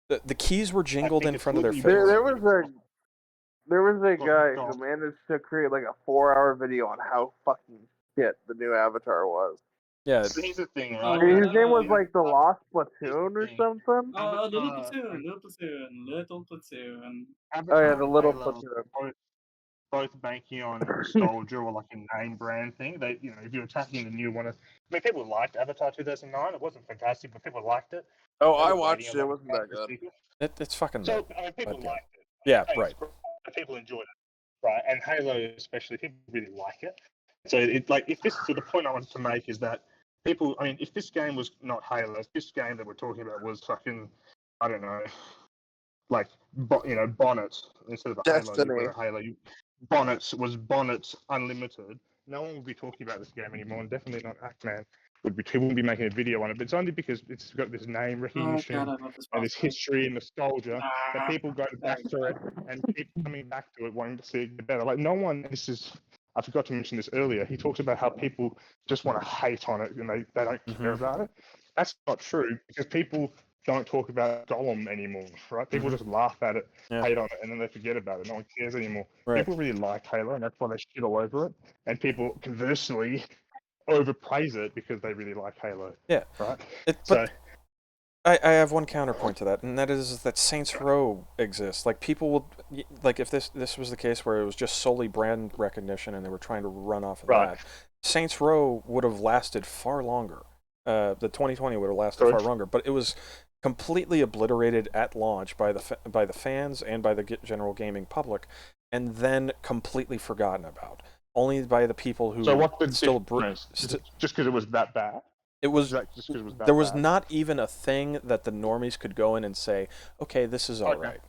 The keys were jingled in front of their face. There was a guy who managed to create like a 4-hour video on how fucking shit the new Avatar was. Yeah. So here's the thing, right? His name was like the Lost Platoon or something. Oh, Little Platoon. Oh yeah, the Little Platoon. Both banking on nostalgia or like a name brand thing. They, if you're attacking the new one, I mean, people liked Avatar 2009. It wasn't fantastic, but people liked it. Oh, I watched it. It wasn't that good. It's fucking. So people liked it. Yeah, right. People enjoyed it, right? And Halo, especially, people really like it. So the point I wanted to make is that people. I mean, if this game was not Halo, if this game that we're talking about was fucking, I don't know, like Bonnet instead of a Halo. Bonnets was Bonnets Unlimited. No one would be talking about this game anymore, and definitely not Ackman. he wouldn't be making a video on it. But it's only because it's got this name recognition and this history and nostalgia that people go back to it and keep coming back to it, wanting to see it get better. Like no one. This is. I forgot to mention this earlier. He talks about how people just want to hate on it and they don't care about it. That's not true because people don't talk about Gollum anymore, right? People just laugh at it, hate on it, and then they forget about it. No one cares anymore. Right. People really like Halo, and that's why they shit all over it. And people, conversely, overpraise it because they really like Halo. Yeah. Right? But I have one counterpoint to that, and that is that Saints Row exists. Like, people will... Like, if this was the case where it was just solely brand recognition and they were trying to run off of that, Saints Row would have lasted far longer. The 2020 would have lasted far longer, but it was completely obliterated at launch by the fans and by the general gaming public, and then completely forgotten about. Only by the people who still just because it was that bad. It was just because it was that there was bad? not even a thing that the normies could go in and say, okay, this is all right.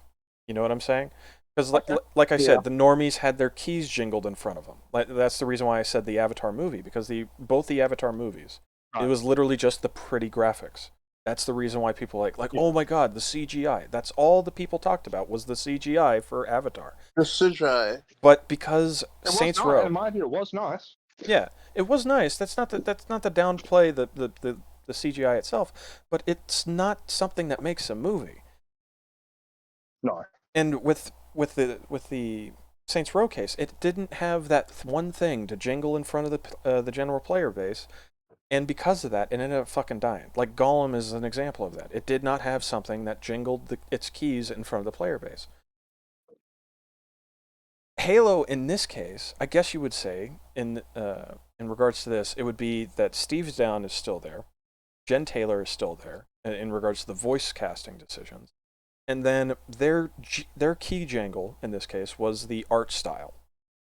You know what I'm saying? Because like I said, the normies had their keys jingled in front of them. Like, that's the reason why I said the Avatar movie, because both the Avatar movies, it was literally just the pretty graphics. That's the reason why people oh my god, the CGI. That's all the people talked about was the CGI for Avatar. The CGI. But because Saints Row, in my view, it was nice. yeah, it was nice. That's not the downplay the CGI itself, but it's not something that makes a movie. No. And with the Saints Row case, it didn't have that one thing to jingle in front of the general player base. And because of that, it ended up fucking dying. Like, Gollum is an example of that. It did not have something that jingled its keys in front of the player base. Halo, in this case, I guess you would say, in regards to this, it would be that Steve Down is still there. Jen Taylor is still there, in regards to the voice casting decisions. And then their key jangle, in this case, was the art style.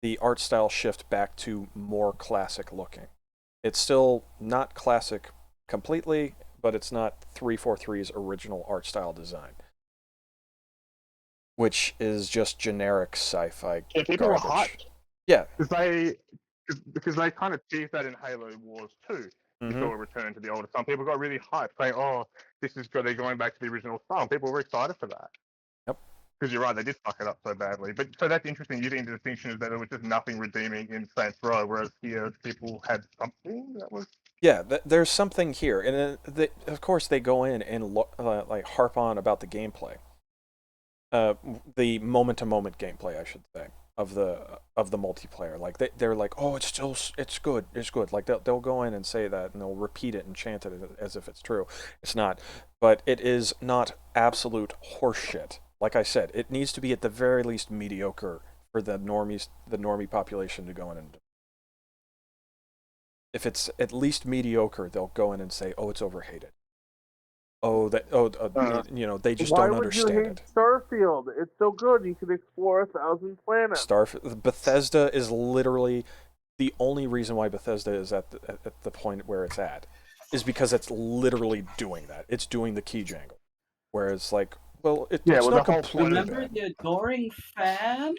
The art style shift back to more classic looking. It's still not classic completely, but it's not 343's original art style design, which is just generic sci-fi People garbage. were hyped. Yeah. Because they kind of teased that in Halo Wars 2. You saw a return to the older style. People got really hyped, saying, oh, this is good. They're going back to the original style. People were excited for that. Yep. Because you're right, they did fuck it up so badly. But so that's interesting. You think the distinction is that there was just nothing redeeming in Saints Row, whereas here people had something that was. Yeah, there's something here, and of course they go in and harp on about the gameplay, the moment-to-moment gameplay, I should say, of the multiplayer. Like they're like, oh, it's good. Like they'll go in and say that, and they'll repeat it and chant it as if it's true. It's not, but it is not absolute horseshit. Like I said, it needs to be at the very least mediocre for the normie population to go in and do. If it's at least mediocre, they'll go in and say, "Oh, it's overhated." They just don't understand it. Why would you hate Starfield? It's so good. You can explore 1,000 planets. Bethesda is literally the only reason why Bethesda is at the point where it's at, is because it's literally doing that. It's doing the key jangle, whereas it's not completely. Remember the adoring fan?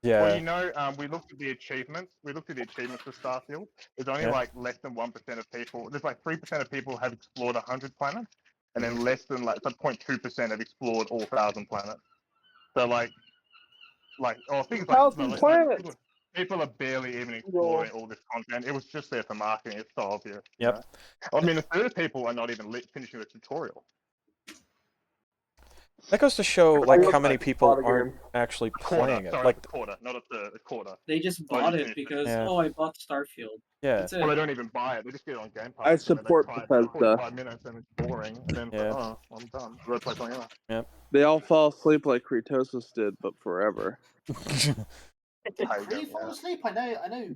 Yeah. Well, we looked at the achievements. We looked at the achievements for Starfield. There's only less than 1% of people. There's 3% of people have explored 100 planets, and then less than 0.2% have explored all 1,000 planets. So things planets. People are barely even exploring all this content. It was just there for marketing. It's so obvious. Yep. I mean, a third of people are not even finishing the tutorial. That goes to show how many people aren't actually playing it. Sorry, a quarter, not a third, a quarter. They just bought it because I bought Starfield. Yeah. That's it. Well, they don't even buy it. They just get it on Game Pass. I support Bethesda. 45 minutes and it's boring. And then I'm done. Go play something else. Yep. They all fall asleep like Kritosis did, but forever. Did Cree fall asleep? I know.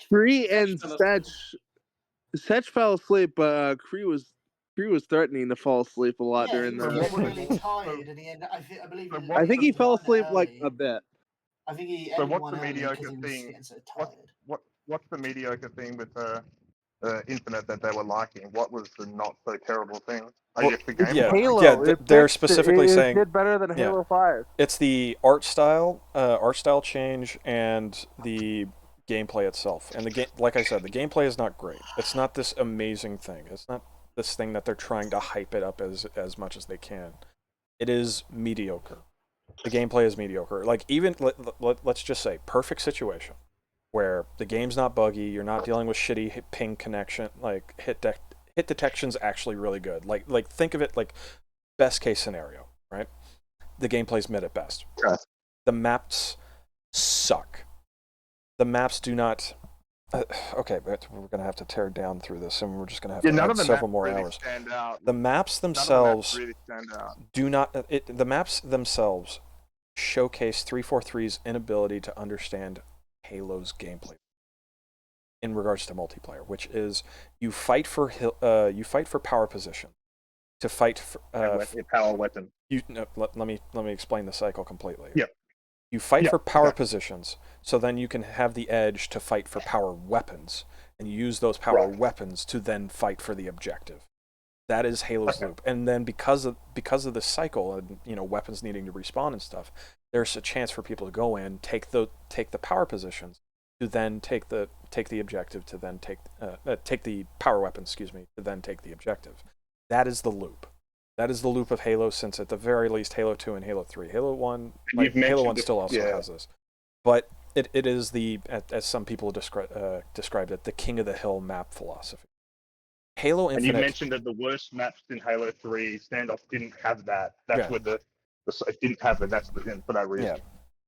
Cree and Setch fell asleep, but Cree was threatening to fall asleep a lot during the. He was really tired, and he ended. I believe. I think he fell asleep a bit. I think he. So what's the mediocre thing? What's the mediocre thing with Infinite that they were liking? What was the not so terrible thing? I guess the game. Halo. They're specifically saying it did better than Halo 5. It's the art style change and the gameplay itself. And the game, like I said, the gameplay is not great. It's not this amazing thing. It's not this thing that they're trying to hype it up as much as they can. It is mediocre. The gameplay is mediocre. Like, even, let's just say, perfect situation where the game's not buggy, you're not dealing with shitty ping connection, like, hit detection's actually really good. Like think of it like best case scenario, right? The gameplay's mid at best. Yeah. The maps suck. The maps do not... okay, but we're going to have to tear down through this, and we're just going to have to add several more hours. The maps themselves do not... the maps themselves showcase 343's inability to understand Halo's gameplay in regards to multiplayer, which is you fight for power position to fight for power weapon. Let me explain the cycle completely. Yep. You fight for power positions, so then you can have the edge to fight for power weapons, and use those power weapons to then fight for the objective. That is Halo's loop. And then because of this cycle and weapons needing to respawn and stuff, there's a chance for people to go in, take the power positions, to then take the objective, to then take the power weapons, excuse me, to then take the objective. That is the loop. That is the loop of Halo since at the very least Halo 2 and Halo 3. Halo 1, Halo 1 still also has this. But it is the, as some people described it, the king of the hill map philosophy. Halo Infinite... And you mentioned that the worst maps in Halo 3, Standoff didn't have that. That's where it didn't have it. That's for that reason.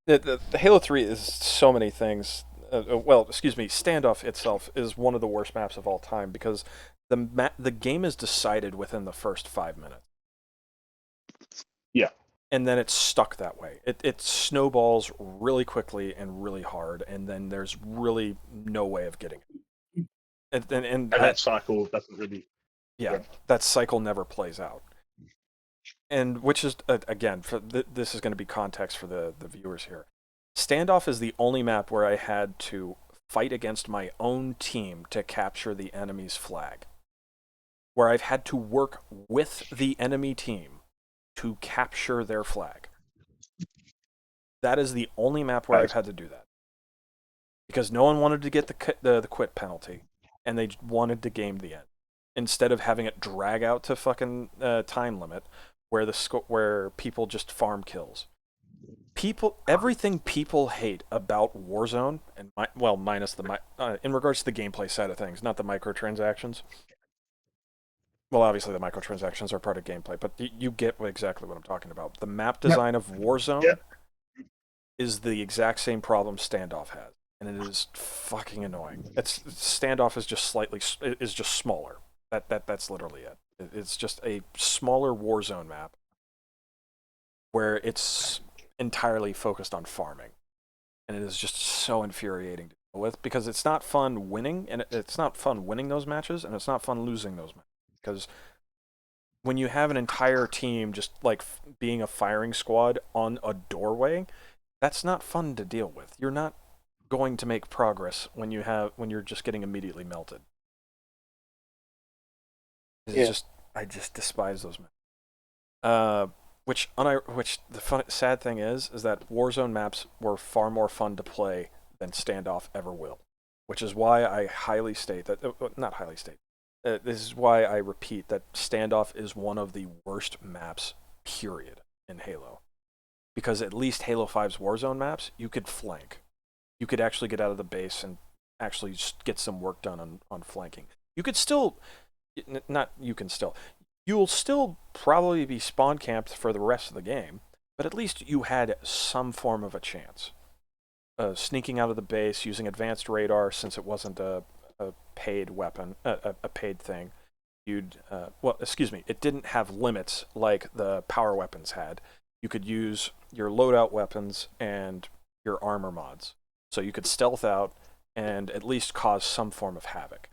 Yeah. The Halo 3 is so many things. Standoff itself is one of the worst maps of all time because the game is decided within the first 5 minutes. Yeah. And then it's stuck that way. It snowballs really quickly and really hard, and then there's really no way of getting it. And that cycle doesn't really... Yeah, that cycle never plays out. And which is, again, this is going to be context for the viewers here. Standoff is the only map where I had to fight against my own team to capture the enemy's flag. Where I've had to work with the enemy team to capture their flag. That is the only map where I've had to do that. Because no one wanted to get the quit penalty, and they wanted to game the end. Instead of having it drag out to fucking time limit, where people just farm kills. Everything people hate about Warzone, and minus in regards to the gameplay side of things, not the microtransactions. Well, obviously the microtransactions are part of gameplay, but you get exactly what I'm talking about. The map design of Warzone is the exact same problem Standoff has, and it is fucking annoying. Standoff is just smaller. That's literally it. It's just a smaller Warzone map where it's entirely focused on farming, and it is just so infuriating to deal with because it's not fun winning, and it's not fun winning those matches, and it's not fun losing those matches. Because when you have an entire team just like being a firing squad on a doorway, that's not fun to deal with. You're not going to make progress when you're just getting immediately melted. I just despise those maps. Which the sad thing is that Warzone maps were far more fun to play than Standoff ever will. Which is why I highly state that, not highly state. This is why I repeat that Standoff is one of the worst maps, period, in Halo. Because at least Halo 5's Warzone maps, you could flank. You could actually get out of the base and actually just get some work done on flanking. You could still... You'll still probably be spawn camped for the rest of the game, but at least you had some form of a chance. Sneaking out of the base, using advanced radar, since it wasn't a paid weapon, a paid thing. It didn't have limits like the power weapons had. You could use your loadout weapons and your armor mods. So you could stealth out and at least cause some form of havoc.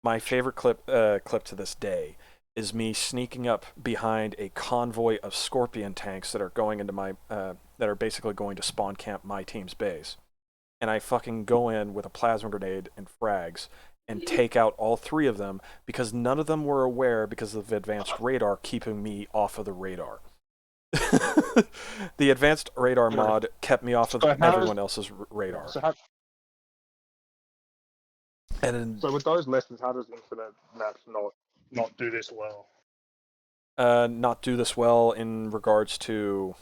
My favorite clip to this day is me sneaking up behind a convoy of Scorpion tanks that are going into that are basically going to spawn camp my team's base. And I fucking go in with a plasma grenade and frags and take out all 3 of them because none of them were aware because of advanced radar keeping me off of the radar. The advanced radar mod kept me off of everyone else's radar. And so with those lessons, how does Infinite Maps not do this well? Not do this well in regards to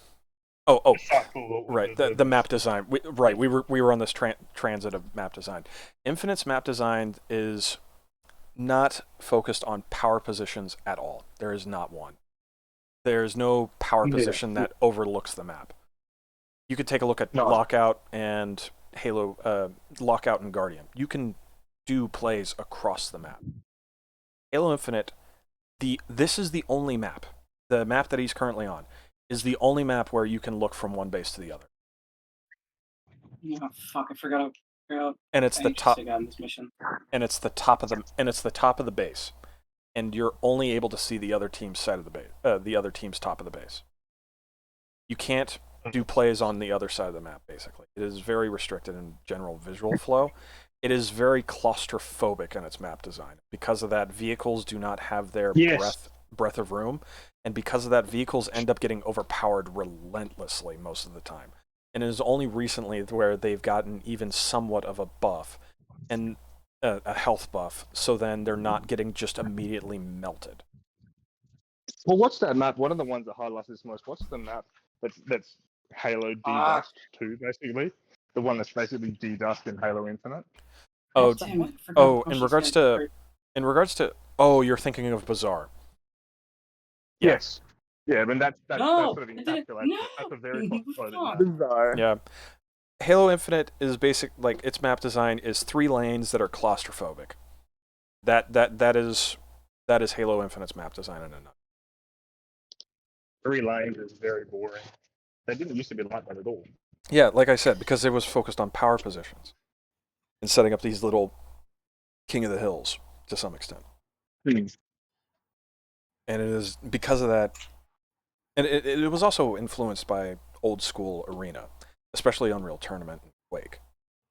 right, the map design. We were on this transit of map design. Infinite's map design is not focused on power positions at all. There is not one. There's no power position that overlooks the map. You could take a look at Lockout and Halo, Lockout and Guardian. You can do plays across the map. Halo Infinite, this is the only map. The map that he's currently on is the only map where you can look from one base to the other. Oh fuck! I forgot. And it's the top. This mission. And it's the top of the base, and you're only able to see the other team's side of the base, the other team's top of the base. You can't do plays on the other side of the map. Basically, it is very restricted in general visual flow. It is very claustrophobic in its map design. Because of that, vehicles do not have their breadth of room, and because of that, vehicles end up getting overpowered relentlessly most of the time. And it is only recently where they've gotten even somewhat of a buff, and a health buff, so then they're not getting just immediately melted. Well, what's that map? One of the ones that highlights this most. What's the map that's Halo D-Dust 2, basically? The one that's basically D-Dust in Halo Infinite? In regards to, you're thinking of Bazaar. Yes. Yeah, but that's sort of encapsulated. That's a very Bizarre. Yeah. Halo Infinite is its map design is 3 lanes that are claustrophobic. That is Halo Infinite's map design in a nutshell. 3 lanes is very boring. They didn't used to be like that at all. Yeah, like I said, because it was focused on power positions and setting up these little King of the Hills to some extent. And it is because of that, and it was also influenced by old school Arena, especially Unreal Tournament and Quake.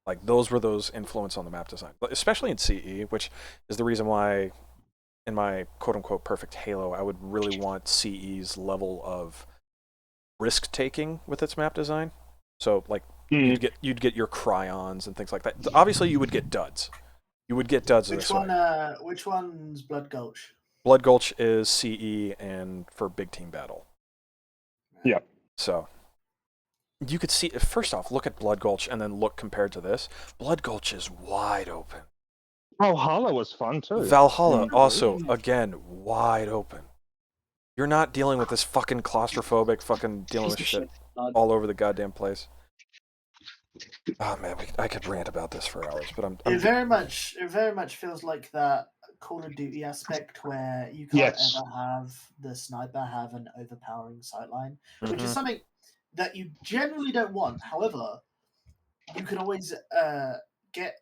Like those were those influence on the map design, but especially in CE, which is the reason why in my quote unquote perfect Halo, I would really want CE's level of risk taking with its map design. So like you'd get your cryons and things like that. Obviously you would get duds. You would get duds this way. Which one's Blood Gulch? Blood Gulch is CE and for big team battle. Yeah. So you could see, first off, look at Blood Gulch and then look compared to this. Blood Gulch is wide open. Valhalla was fun too. Valhalla also, again, wide open. You're not dealing with this fucking claustrophobic fucking dealing with shit all over the goddamn place. Oh man, I could rant about this for hours, but It very much feels like that Call of Duty aspect where you can't ever have the sniper have an overpowering sightline, which is something that you generally don't want. However, you can always get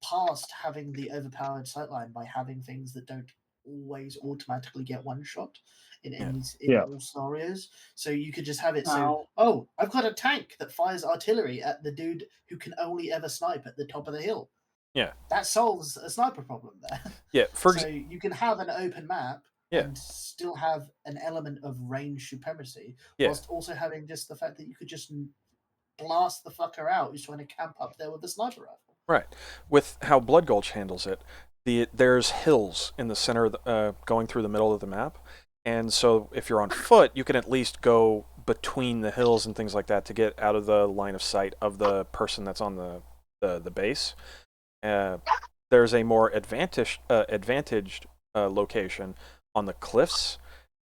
past having the overpowered sightline by having things that don't always automatically get one shot in all scenarios. So you could just have it I've got a tank that fires artillery at the dude who can only ever snipe at the top of the hill. Yeah. That solves a sniper problem there. Yeah. So you can have an open map and still have an element of range supremacy, whilst also having just the fact that you could just blast the fucker out who's trying to camp up there with the sniper rifle. Right. With how Blood Gulch handles it, there's hills in the center, going through the middle of the map, and so if you're on foot, you can at least go between the hills and things like that to get out of the line of sight of the person that's on the base. There's a more advantaged location on the cliffs,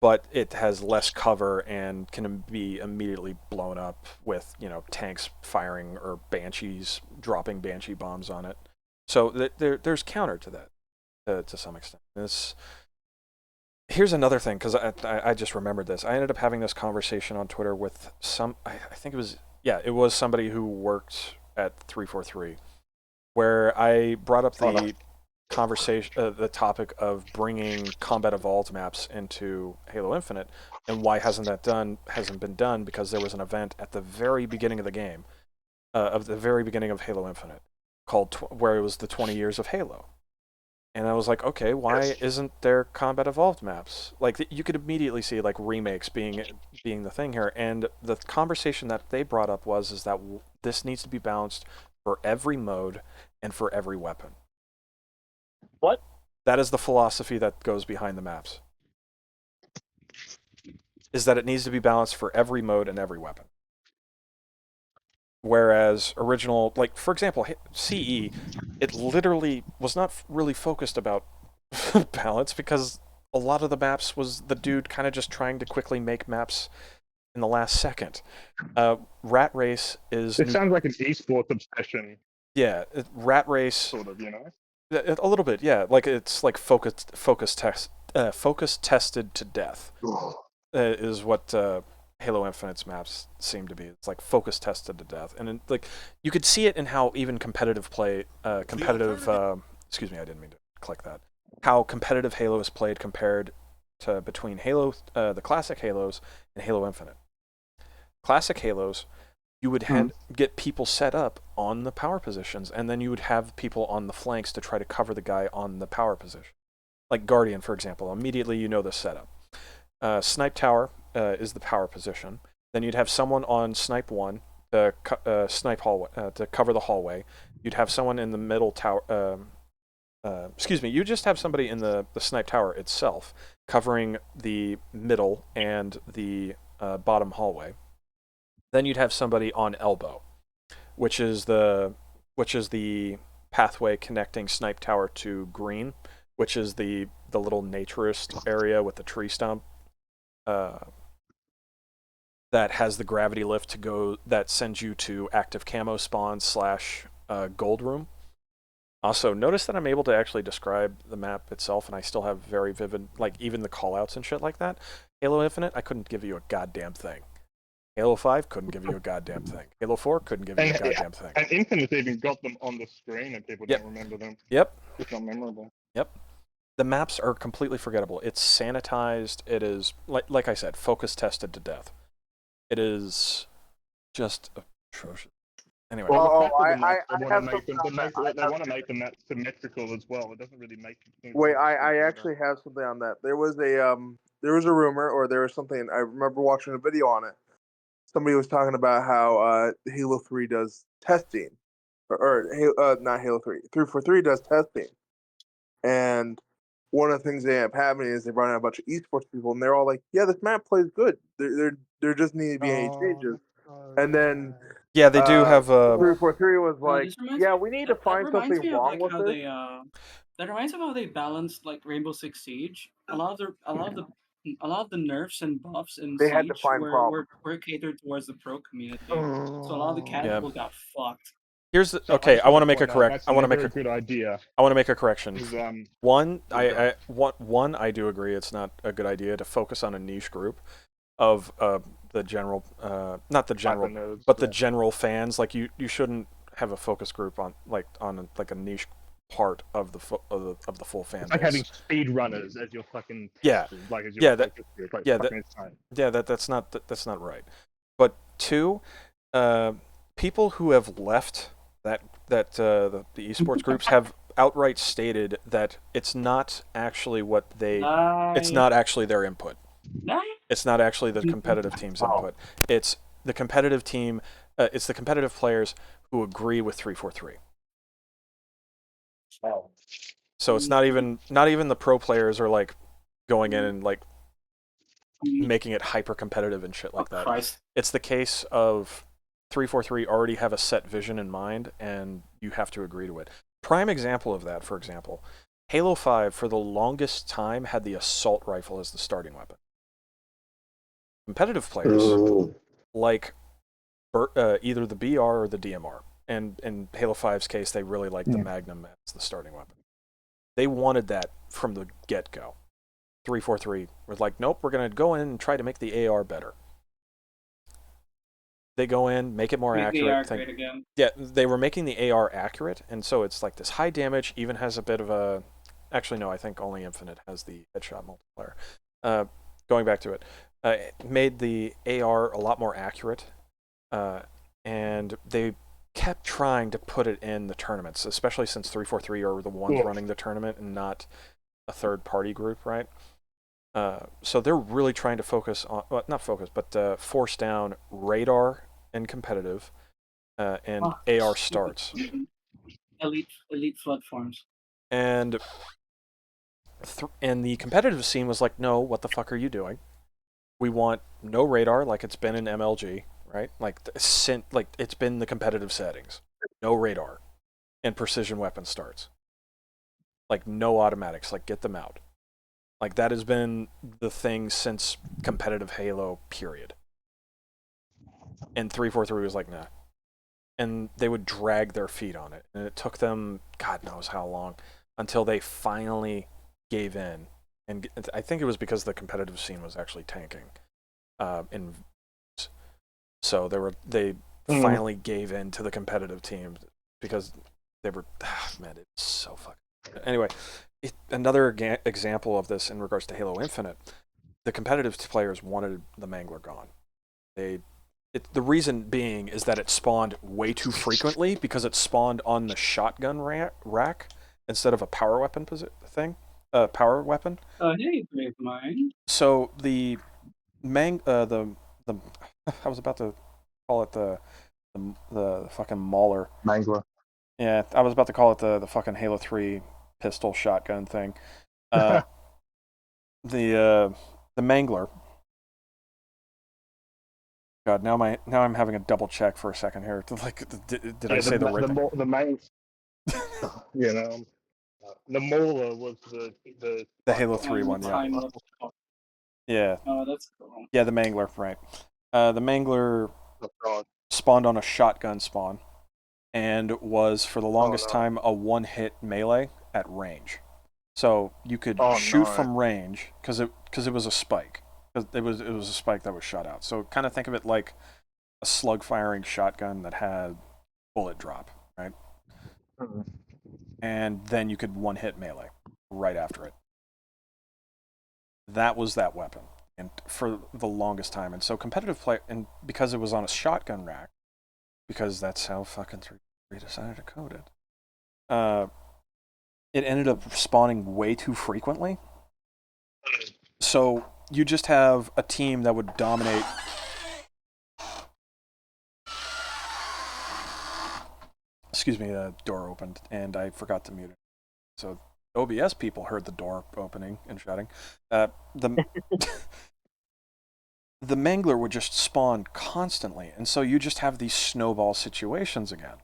but it has less cover and can be immediately blown up with tanks firing or banshees dropping banshee bombs on it. So there's counter to that to some extent. Here's another thing, because I just remembered this. I ended up having this conversation on Twitter with I think it was somebody who worked at 343, where I brought up the conversation, the topic of bringing combat evolved maps into Halo Infinite, and why hasn't been done, because there was an event at the very beginning of the game, of the very beginning of Halo Infinite, called where it was the 20 years of Halo. And I was like, okay, why isn't there combat evolved maps? Like, you could immediately see like remakes being the thing here. And the conversation that they brought up is that this needs to be balanced for every mode and for every weapon. What? That is the philosophy that goes behind the maps. Is that it needs to be balanced for every mode and every weapon. Whereas original, like for example, CE, it literally was not really focused about balance because a lot of the maps was the dude kind of just trying to quickly make maps in the last second. Rat Race is... It sounds like an esports obsession. Yeah, Rat Race... Sort of, you know? A little bit, yeah. Like, it's like focus tested to death is what Halo Infinite's maps seem to be. It's like focus tested to death. And like, you could see it in how even competitive play... excuse me, I didn't mean to click that. How competitive Halo is played compared to between Halo, the classic Halos, and Halo Infinite. Classic Halos, you would get people set up on the power positions, and then you would have people on the flanks to try to cover the guy on the power position. Like Guardian, for example. Immediately you know the setup. Snipe Tower is the power position. Then you'd have someone on Snipe 1, Snipe hallway, to cover the hallway. You'd have someone in the middle tower... excuse me, you just have somebody in the Snipe Tower itself covering the middle and the bottom hallway. Then you'd have somebody on Elbow, which is the pathway connecting Snipe Tower to Green, which is the little naturist area with the tree stump that has the gravity lift to go, that sends you to active camo spawn / gold room. Also, notice that I'm able to actually describe the map itself, and I still have very vivid, like, even the callouts and shit like that. Halo Infinite, I couldn't give you a goddamn thing. Halo 5 couldn't give you a goddamn thing. Halo 4 couldn't give you a goddamn thing. And Infinite even got them on the screen, and people don't remember them. Yep. It's not memorable. Yep. The maps are completely forgettable. It's sanitized. It is, like I said, focus tested to death. It is just atrocious. Anyway. Well, they want to make the map symmetrical as well. It doesn't really make. Wait, I actually have something on that. There was a rumor, or there was something. I remember watching a video on it. Somebody was talking about how Halo 3 does testing, or not Halo 3. 343 does testing, and one of the things they end up happening is they brought in a bunch of esports people, and they're all like, "Yeah, this map plays good. There just need to be any changes." And then yeah, they do have 343 was like, "Yeah, we need to find reminds something me of wrong like with how this." that reminds me of how they balanced like Rainbow Six Siege. A lot of the nerfs and buffs in They Siege had to find were catered towards the pro community. So a lot of the casual got fucked. Here's the, okay. I want to make a correct. I want to make a good idea. I want to make a correction. One, I do agree. It's not a good idea to focus on a niche group of the general, not the general, but the general fans. Like you shouldn't have a focus group on a niche part of the full fan it's like base. having speed runners as your fucking that's not right. But two, people who have left the esports groups have outright stated that it's not actually it's not actually their input. It's not actually the competitive team's input. It's the competitive team. It's the competitive players who agree with 343. So it's not even the pro players are like going in and like making it hyper competitive and shit like that. Christ. It's the case of 343 already have a set vision in mind, and you have to agree to it. Prime example of that, for example, Halo 5 for the longest time had the assault rifle as the starting weapon. Competitive players like either the BR or the DMR. And in Halo 5's case, they really liked the Magnum as the starting weapon. They wanted that from the get-go. 343 was like, nope, we're going to go in and try to make the AR better. They go in, make it more accurate. The AR great again. Yeah, they were making the AR accurate, and so it's like this high damage, even has a bit of a... Actually, no, I think only Infinite has the headshot multiplier. Going back to it, made the AR a lot more accurate, and they kept trying to put it in the tournaments, especially since 343 are the ones running the tournament and not a third-party group, right? So they're really trying to focus on, well, not focus, but force down radar and competitive, and AR starts. Elite flood forms. And and the competitive scene was like, no, what the fuck are you doing? We want no radar like it's been in MLG, right? Like it's been the competitive settings. No radar and precision weapon starts. Like no automatics, like get them out. Like that has been the thing since competitive Halo, period. And 343 was like, nah. And they would drag their feet on it. And it took them, God knows how long, until they finally gave in. And I think it was because the competitive scene was actually tanking. So they finally gave in to the competitive team because they were, man, it's so fucking. Anyway, another example of this in regards to Halo Infinite, the competitive players wanted the Mangler gone. The reason being is that it spawned way too frequently because it spawned on the shotgun rack instead of a power weapon power weapon. Hey, brave mind. So the I was about to call it the fucking Mauler. Mangler. Yeah, I was about to call it the fucking Halo 3 pistol shotgun thing. The Mangler. God, now I'm having a double check for a second here. Like, did I say the right thing? The main, you know, the Mauler was the Halo 3 one, yeah. Yeah. Oh, that's cool. Yeah, the Mangler, right. The Mangler spawned on a shotgun spawn and was, for the longest time, a one-hit melee at range. So you could shoot from range, because it was a spike. It was a spike that was shot out. So kind of think of it like a slug-firing shotgun that had bullet drop, right? Mm-hmm. And then you could one-hit melee right after it. That was that weapon, and for the longest time. And so competitive play, and because it was on a shotgun rack, because that's how fucking 3 decided to code it, it ended up spawning way too frequently. So you just have a team that would dominate. Excuse me, the door opened, and I forgot to mute it. So OBS people heard the door opening and shutting. The Mangler would just spawn constantly, and so you just have these snowball situations again,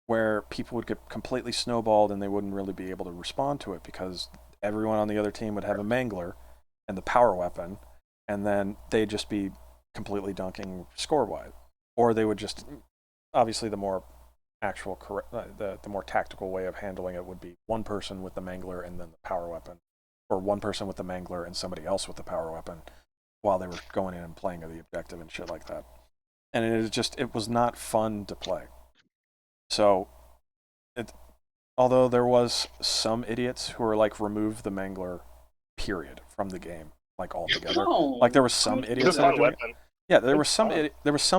where people would get completely snowballed and they wouldn't really be able to respond to it because everyone on the other team would have a Mangler and the power weapon, and then they'd just be completely dunking score-wise. Or they would just, obviously the more the more tactical way of handling it would be one person with the Mangler and then the power weapon, or one person with the Mangler and somebody else with the power weapon while they were going in and playing the objective and shit like that. And it was not fun to play. So, although there was some idiots who were like, remove the Mangler, period, from the game, like altogether. Like there were some idiots that were doing it. Yeah, there were some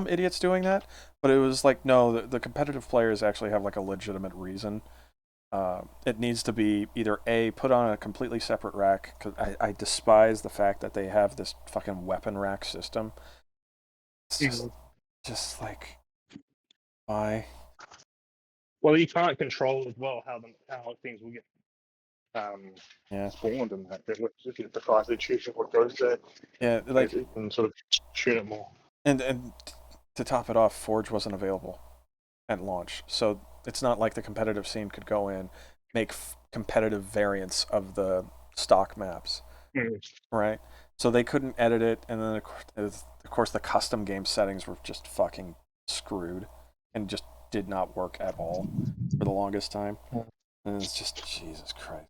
idiots doing that, but it was like, no, the competitive players actually have like a legitimate reason. It needs to be either A, put on a completely separate rack, because I despise the fact that they have this fucking weapon rack system. It's just like, why? Well, you can't control as well how things will get spawned and that. If you precisely choose what goes there, yeah, like you can sort of shoot it more. And to top it off, Forge wasn't available at launch, so it's not like the competitive scene could go in, make competitive variants of the stock maps, right? So they couldn't edit it, and then of course the custom game settings were just fucking screwed, and just did not work at all for the longest time. And it's just, Jesus Christ.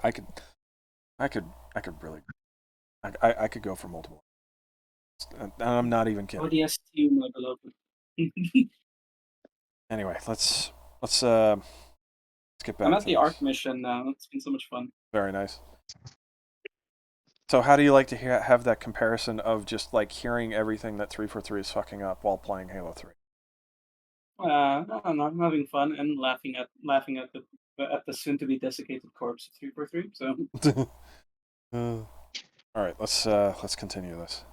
I could really, I could go for multiple. And I'm not even kidding. Odysee, my beloved. Anyway, let's get back. I'm at the Ark mission now. It's been so much fun. Very nice. So how do you like to have that comparison of just like hearing everything that 343 is fucking up while playing Halo 3? I'm having fun and laughing at the soon to be desiccated corpse of 343. So. All right, let's continue this.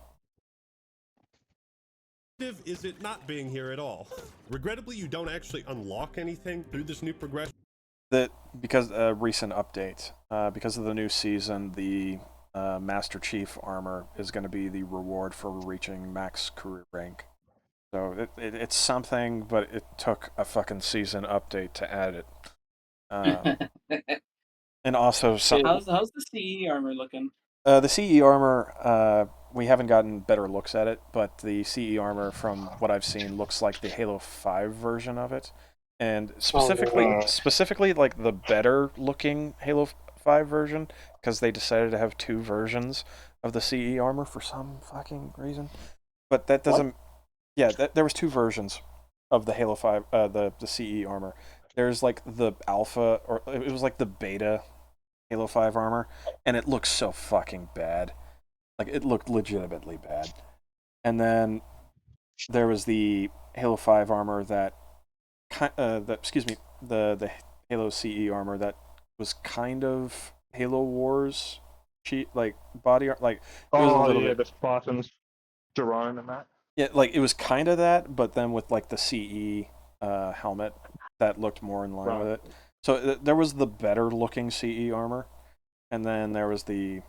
Is it not being here at all? Regrettably, you don't actually unlock anything through this new progression. Because a recent update, because of the new season, the Master Chief armor is going to be the reward for reaching max career rank. So it's something, but it took a fucking season update to add it. And also, how's the CE armor looking? The CE armor, we haven't gotten better looks at it, but the CE armor, from what I've seen, looks like the Halo 5 version of it. And specifically like the better looking Halo 5 version, because they decided to have 2 versions of the CE armor for some fucking reason. But that doesn't... Yeah, there was 2 versions of the Halo 5, the CE armor. There's like the alpha, or it was like the beta Halo 5 armor, and it looks so fucking bad. Like, it looked legitimately bad. And then there was the Halo 5 armor the Halo CE armor that was kind of Halo Wars body art. Like, it was a little bit... the Spartans, Jerome and that. Yeah, like, it was kind of that, but then with, like, the CE helmet, that looked more in line with it. So there was the better looking CE armor, and then there was the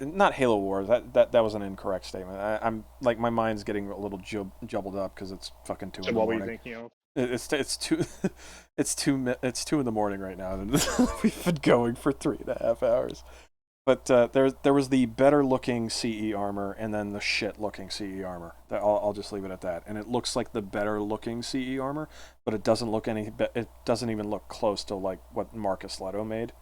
not Halo Wars. That was an incorrect statement. I'm like, my mind's getting a little jumbled up because it's fucking 2 in the morning. What were you thinking of? It's 2 it's 2 in the morning right now, and we've been going for 3.5 hours. But there was the better looking CE armor, and then the shit looking CE armor. I'll just leave it at that. And it looks like the better looking CE armor, but it doesn't look it doesn't even look close to like what Marcus Leto made,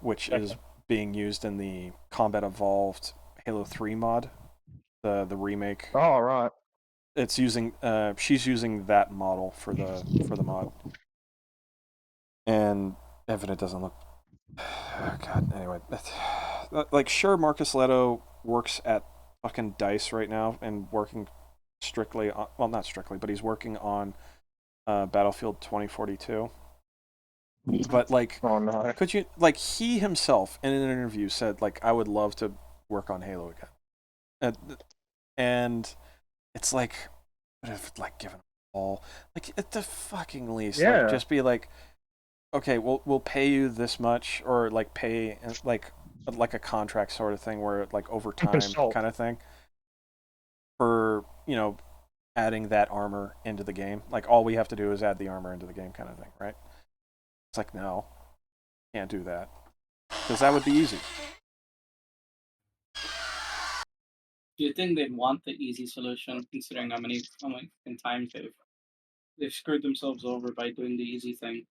which is being used in the Combat Evolved Halo 3 mod, the remake. Oh, right. It's using she's using that model for the mod, and if it doesn't look. Oh, God, anyway. Like, sure, Marcus Leto works at fucking DICE right now and working strictly on... Well, not strictly, but he's working on Battlefield 2042. But, like, could you... Like, he himself, in an interview, said, like, I would love to work on Halo again. And it's like... What if, like, given all... Like, at the fucking least, like, just be like... Okay, we'll pay you this much, or like pay like a contract sort of thing, where like over time kind of thing, for, you know, adding that armor into the game. Like, all we have to do is add the armor into the game, kind of thing, right? It's like, no, can't do that, because that would be easy. Do you think they'd want the easy solution, considering how many times they've screwed themselves over by doing the easy thing?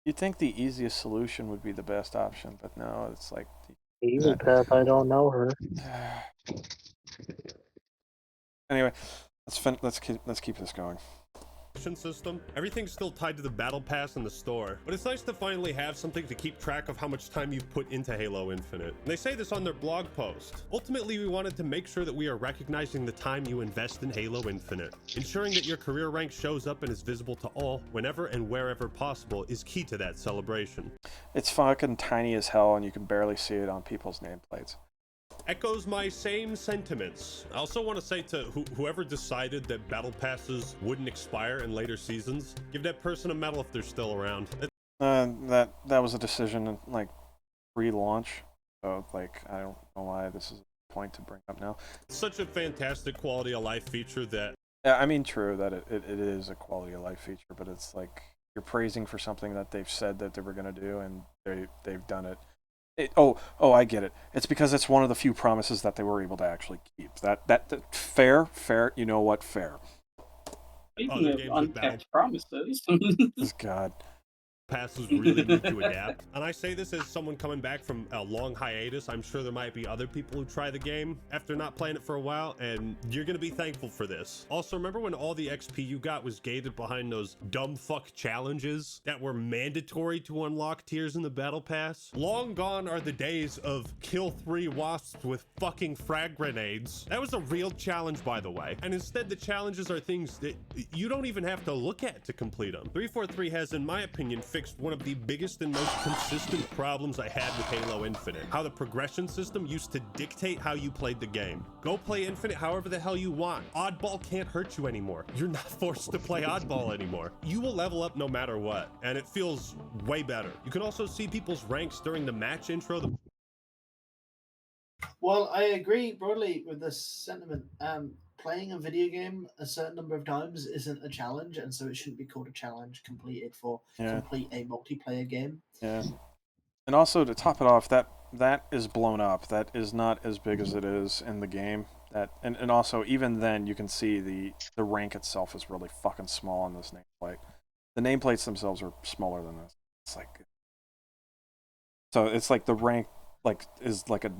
You'd think the easiest solution would be the best option, but no, it's like... Easy path, I don't know her. Anyway, let's keep this going. System. Everything's still tied to the battle pass in the store, but it's nice to finally have something to keep track of how much time you've put into Halo Infinite. And they say this on their blog post. Ultimately, we wanted to make sure that we are recognizing the time you invest in Halo Infinite. Ensuring that your career rank shows up and is visible to all whenever and wherever possible is key to that celebration. It's fucking tiny as hell, and you can barely see it on people's nameplates. Echoes my same sentiments. I also want to say to whoever decided that battle passes wouldn't expire in later seasons, give that person a medal if they're still around. That was a decision, like, pre-launch, so like, I don't know why this is a point to bring up now. It's such a fantastic quality of life feature that... Yeah, I mean, true that it is a quality of life feature, but it's like, you're praising for something that they've said that they were going to do, and they've done it. I get it. It's because it's one of the few promises that they were able to actually keep. That fair. You know what? Fair. Even unkept promises. God. Passes really need to adapt. And I say this as someone coming back from a long hiatus. I'm sure there might be other people who try the game after not playing it for a while, and you're gonna be thankful for this. Also, remember when all the XP you got was gated behind those dumb fuck challenges that were mandatory to unlock tiers in the battle pass? Long gone are the days of kill 3 wasps with fucking frag grenades. That was a real challenge, by the way. And instead, the challenges are things that you don't even have to look at to complete them. 343 has, in my opinion, fixed fixed one of the biggest and most consistent problems I had with Halo Infinite. How the progression system used to dictate how you played the game. Go play Infinite however the hell you want. Oddball can't hurt you anymore. You're not forced to play Oddball anymore. You will level up no matter what, and it feels way better. You can also see people's ranks during the match intro. Well, I agree broadly with this sentiment. Playing a video game a certain number of times isn't a challenge, and so it shouldn't be called a challenge completed for complete a multiplayer game. Yeah. And also to top it off, that is blown up. That is not as big as it is in the game. And also even then you can see the rank itself is really fucking small on this nameplate. The nameplates themselves are smaller than this. It's like the rank is like a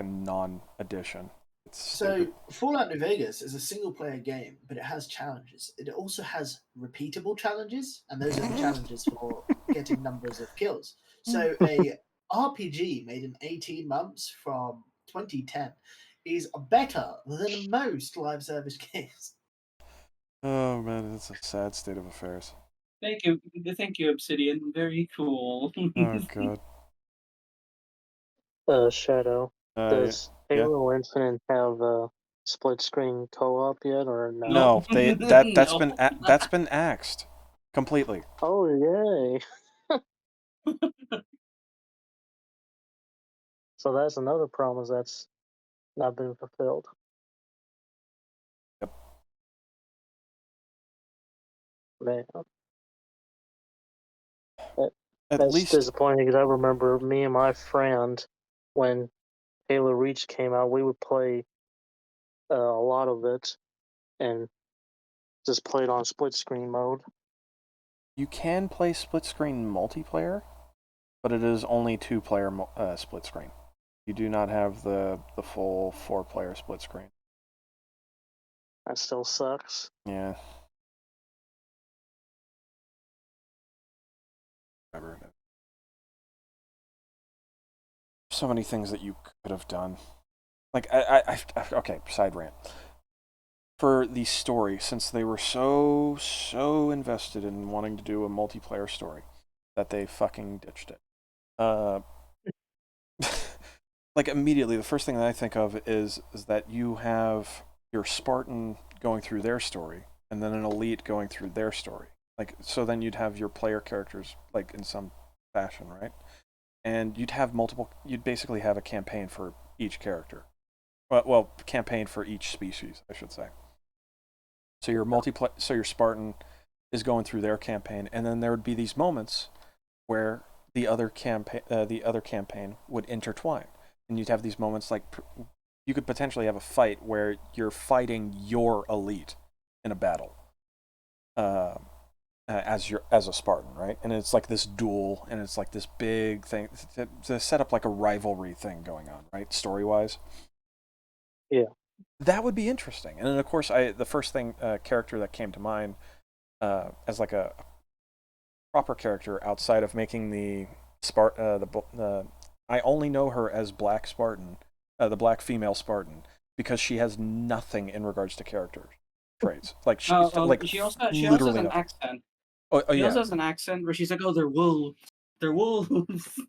non-addition. So Fallout New Vegas is a single-player game, but it has challenges. It also has repeatable challenges, and those are the challenges for getting numbers of kills. So a RPG made in 18 months from 2010 is better than most live service games. Oh man, it's a sad state of affairs. Thank you, Obsidian. Very cool. Oh god. Shadow. Does Halo Infinite have split screen co-op yet, or no? No, that's been axed completely. Oh yay! So that's another promise that's not been fulfilled. Yep. Man. At That's least disappointing because I remember me and my friend, when Halo Reach came out, we would play a lot of it and just play it on split screen mode. you can play split screen multiplayer, but it is only 2-player split screen. You do not have the full 4-player split screen. That still sucks. Yeah. Whatever. So many things that you could have done. Like okay, side rant. For the story, since they were so invested in wanting to do a multiplayer story, that they fucking ditched it. Like immediately, the first thing that I think of is that you have your Spartan going through their story, and then an elite going through their story. Like, so then you'd have your player characters, like, in some fashion, right? And you'd basically have a campaign for each character. Well, campaign for each species, I should say. So your Spartan is going through their campaign, and then there would be these moments where the other campaign would intertwine, and you'd have these moments like you could potentially have a fight where you're fighting your elite in a battle as a Spartan, right? And it's like this duel, and it's like this big thing to set up like a rivalry thing going on, right? Story-wise. Yeah. That would be interesting. And then, of course, the first character that came to mind as like a proper character outside of making the I only know her as Black Spartan, the Black female Spartan, because she has nothing in regards to character traits. Like she also has an accent. She also has an accent where she's like, "Oh, they're wolves. They're wolves."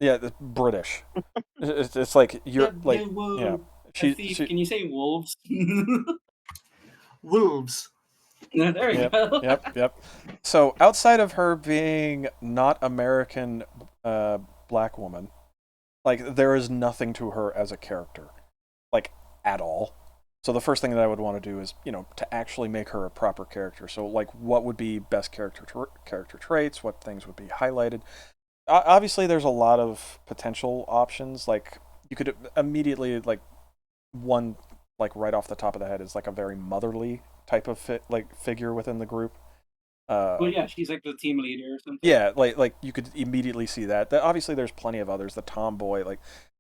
Yeah, the British. It's like you're yeah. Can you say wolves? Wolves. Yeah, there you go. Yep. So outside of her being not American black woman, like there is nothing to her as a character, like at all. So the first thing that I would want to do is, to actually make her a proper character. So like, what would be best character traits? What things would be highlighted? Obviously, there's a lot of potential options. Like you could immediately one right off the top of the head is like a very motherly type of figure within the group. Well, yeah, she's like the team leader or something. Yeah, like you could immediately see that. Obviously, there's plenty of others. The tomboy,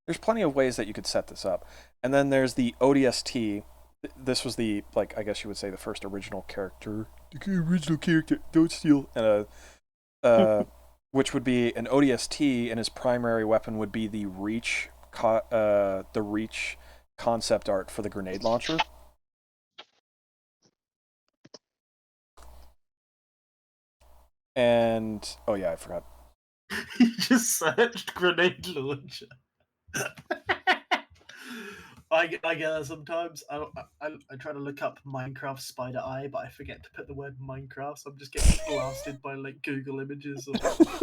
there's plenty of ways that you could set this up. And then there's the ODST. This was the I guess you would say the first original character. The original character, don't steal. And which would be an ODST, and his primary weapon would be the Reach concept art for the grenade launcher. And oh yeah, I forgot You just searched grenade launcher. I get that sometimes. I try to look up Minecraft spider eye, but I forget to put the word Minecraft, so I'm just getting blasted by like Google images of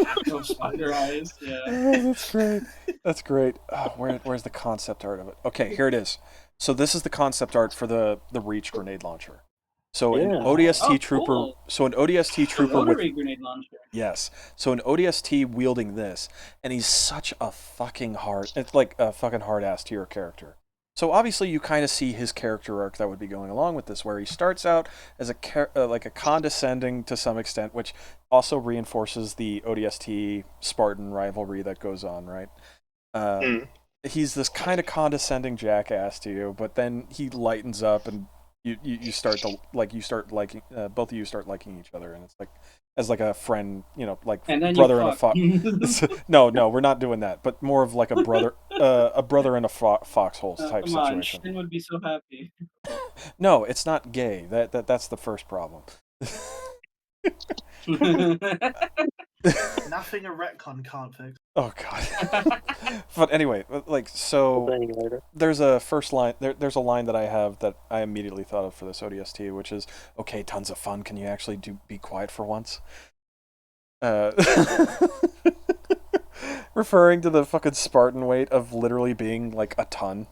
actual spider eyes. Yeah. Oh, that's great. That's great. Oh, where's the concept art of it? Okay, here it is. So this is the concept art for the Reach grenade launcher. So an ODST trooper. Cool. So an ODST trooper with grenade launcher. Yes. So an ODST wielding this, and he's such a fucking hard. It's like a fucking hard ass to your character. So obviously you kind of see his character arc that would be going along with this, where he starts out as like a condescending to some extent, which also reinforces the ODST Spartan rivalry that goes on, right? He's this kind of condescending jackass to you, but then he lightens up and you start to liking both of you start liking each other, and it's like as like a friend, like brother and a fox. No, we're not doing that, but more of like a brother in a foxhole type situation. Shin would be so happy. No, it's not gay. That's the first problem. Nothing a retcon can't fix. Oh god. But anyway, like so there's a first line there's a line that I have that I immediately thought of for this ODST, which is, okay, tons of fun, can you actually be quiet for once? Referring to the fucking Spartan weight of literally being like a ton.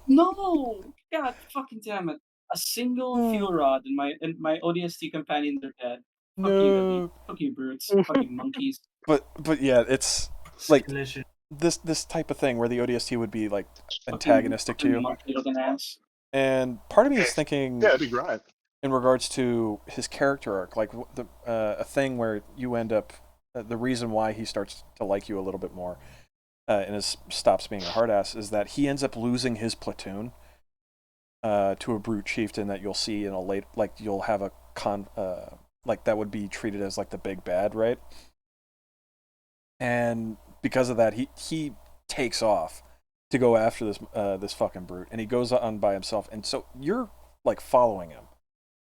No! God fucking damn it. A single fuel rod and my ODST companions are dead. Fuck you, Elite. Fuck you, brutes. Fucking monkeys. But yeah, it's like this type of thing where the ODST would be like antagonistic to you. And part of me is thinking, yeah, it'd be great. In regards to his character arc, like a thing where you end up, the reason why he starts to like you a little bit more, and stops being a hard ass, is that he ends up losing his platoon to a brute chieftain that you'll see in a late, like you'll have a like that would be treated as like the big bad, right? And because of that, he takes off to go after this fucking brute, and he goes on by himself, and so you're like following him,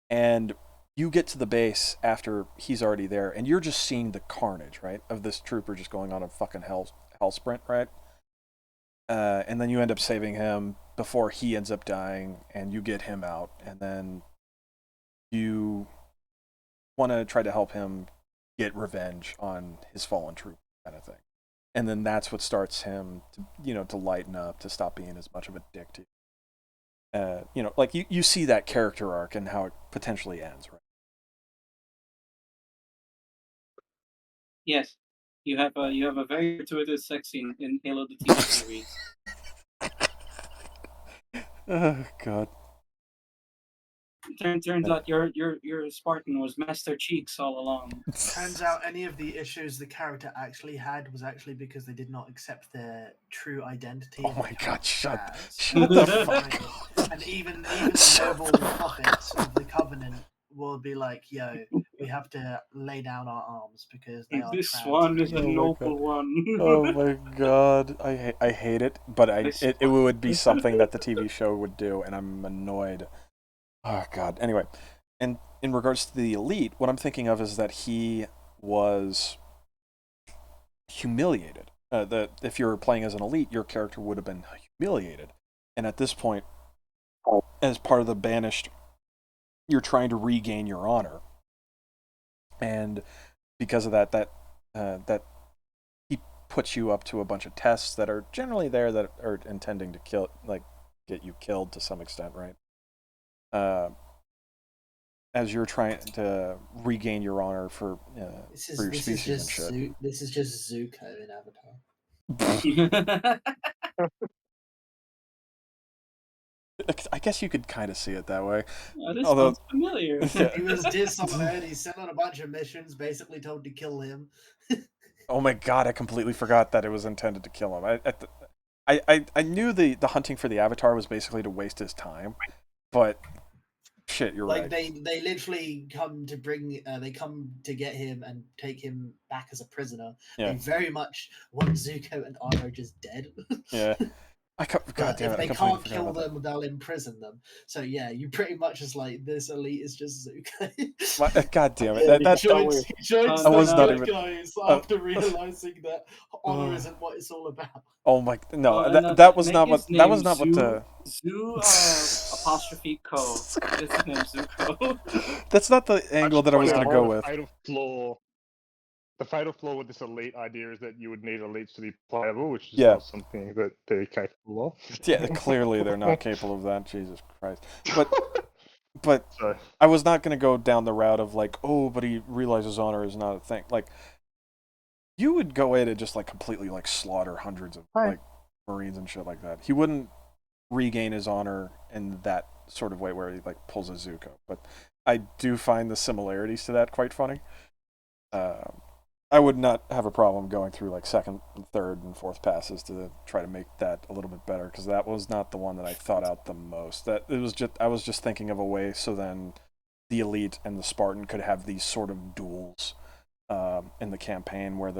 and you get to the base after he's already there, and you're just seeing the carnage, right, of this trooper just going on a fucking hell sprint, right? And then you end up saving him before he ends up dying, and you get him out, and then you want to try to help him get revenge on his fallen troop, kind of thing. And then that's what starts him to lighten up, to stop being as much of a dick to you. Like you see that character arc and how it potentially ends, right? Yes. You have a very gratuitous sex scene in Halo the TV series. Oh god. Turns out your Spartan was Master Cheeks all along. Turns out any of the issues the character actually had was actually because they did not accept their true identity. Oh my god, shut the fuck up. And even the noble prophets of the Covenant will be like, yo, we have to lay down our arms because they are this trans. one is a noble one. Oh my god, I hate it, but it would be something that the TV show would do, and I'm annoyed. Oh god. Anyway, and in regards to the Elite, what I'm thinking of is that he was humiliated. That if you're playing as an Elite, your character would have been humiliated, and at this point, as part of the Banished, you're trying to regain your honor, and because of that he puts you up to a bunch of tests that are generally there that are intending to get you killed to some extent, right? As you're trying to regain your honor for your species and shit. This is just Zuko in Avatar. I guess you could kind of see it that way. This sounds familiar. Yeah. He was dishonored. He sent on a bunch of missions, basically told to kill him. Oh my god! I completely forgot that it was intended to kill him. I knew the hunting for the Avatar was basically to waste his time, but shit, you're right. Like they literally come to get him and take him back as a prisoner. Yeah. They very much want Zuko and Aro just dead. Yeah. But if they can't kill them, they'll imprison them. So yeah, you pretty much just like this elite is just Zuko. God damn it! He joins the good guys after realizing that honor isn't what it's all about. Oh my no! and That was make not his what name what the Zoo apostrophe Co. This is named Zuko. That's not the angle that I was going to go with. The fatal flaw with this elite idea is that you would need elites to be playable, which is Yeah. not something that they're capable of. Yeah, clearly they're not capable of that. Jesus Christ! But I was not going to go down the route of like, oh, but he realizes honor is not a thing. Like, you would go in and just like completely like slaughter hundreds of like Marines and shit like that. He wouldn't regain his honor in that sort of way where he like pulls a Zuko. But I do find the similarities to that quite funny. I would not have a problem going through like second, third, and fourth passes to try to make that a little bit better, because that was not the one that I thought out the most. That it was just I was just thinking of a way so then the elite and the Spartan could have these sort of duels in the campaign where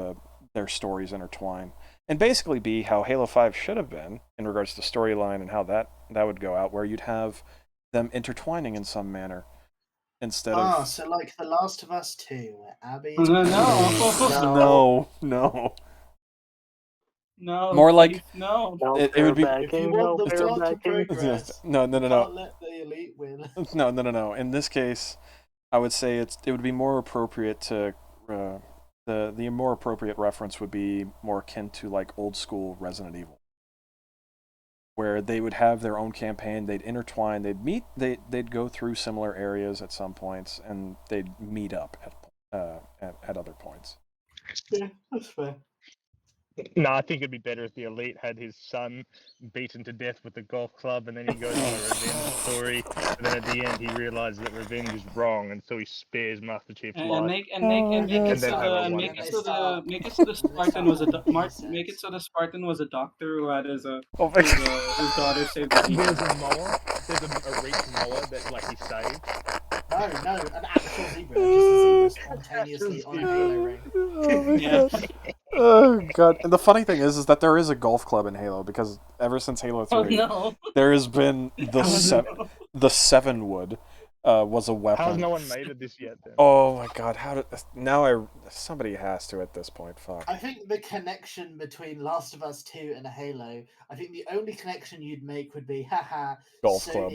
their stories intertwine, and basically be how Halo 5 should have been in regards to storyline and how that would go out, where you'd have them intertwining in some manner. Instead of so like The Last of Us 2, where Abby. No. More like no. It would be. If you want the plot to progress, No. can't let the elite win. No. In this case, I would say it would be more appropriate to the more appropriate reference would be more akin to like old school Resident Evil, where they would have their own campaign, they'd intertwine, they'd go through similar areas at some points, and they'd meet up at other points. Yeah, that's fair. No, I think it'd be better if the elite had his son beaten to death with the golf club, and then he goes on a revenge story, and then at the end he realizes that revenge is wrong, and so he spares Master Chief's life. Make it so the Spartan was a Spartan was a doctor who had his daughter saved the people. There's a mower. There's a reach mower that like he saved. No, an actual zebra. Just a zebra spontaneously on a Halo ring. Oh, oh god! And the funny thing is that there is a golf club in Halo, because ever since Halo 3, there has been the seven wood was a weapon. How's no one made it this yet? Then? Oh my god! Somebody has to at this point. Fuck. I think the connection between Last of Us 2 and a Halo, I think the only connection you'd make would be, golf Sony, club.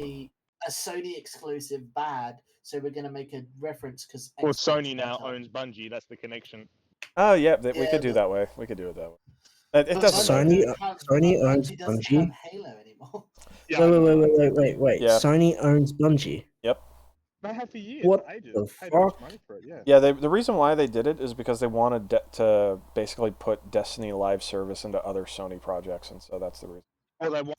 A Sony exclusive bad, so we're going to make a reference because. Well, Sony now owns Bungie. That's the connection. Oh yeah, we could do that way. We could do it that way. It doesn't. Sony owns Bungie. Halo anymore. Wait. Yeah. Sony owns Bungie. Yep. They have for years. What ages. the Paid fuck? money for it, yeah. Yeah, the reason why they did it is because they wanted to basically put Destiny live service into other Sony projects, and so that's the reason. Well, they want.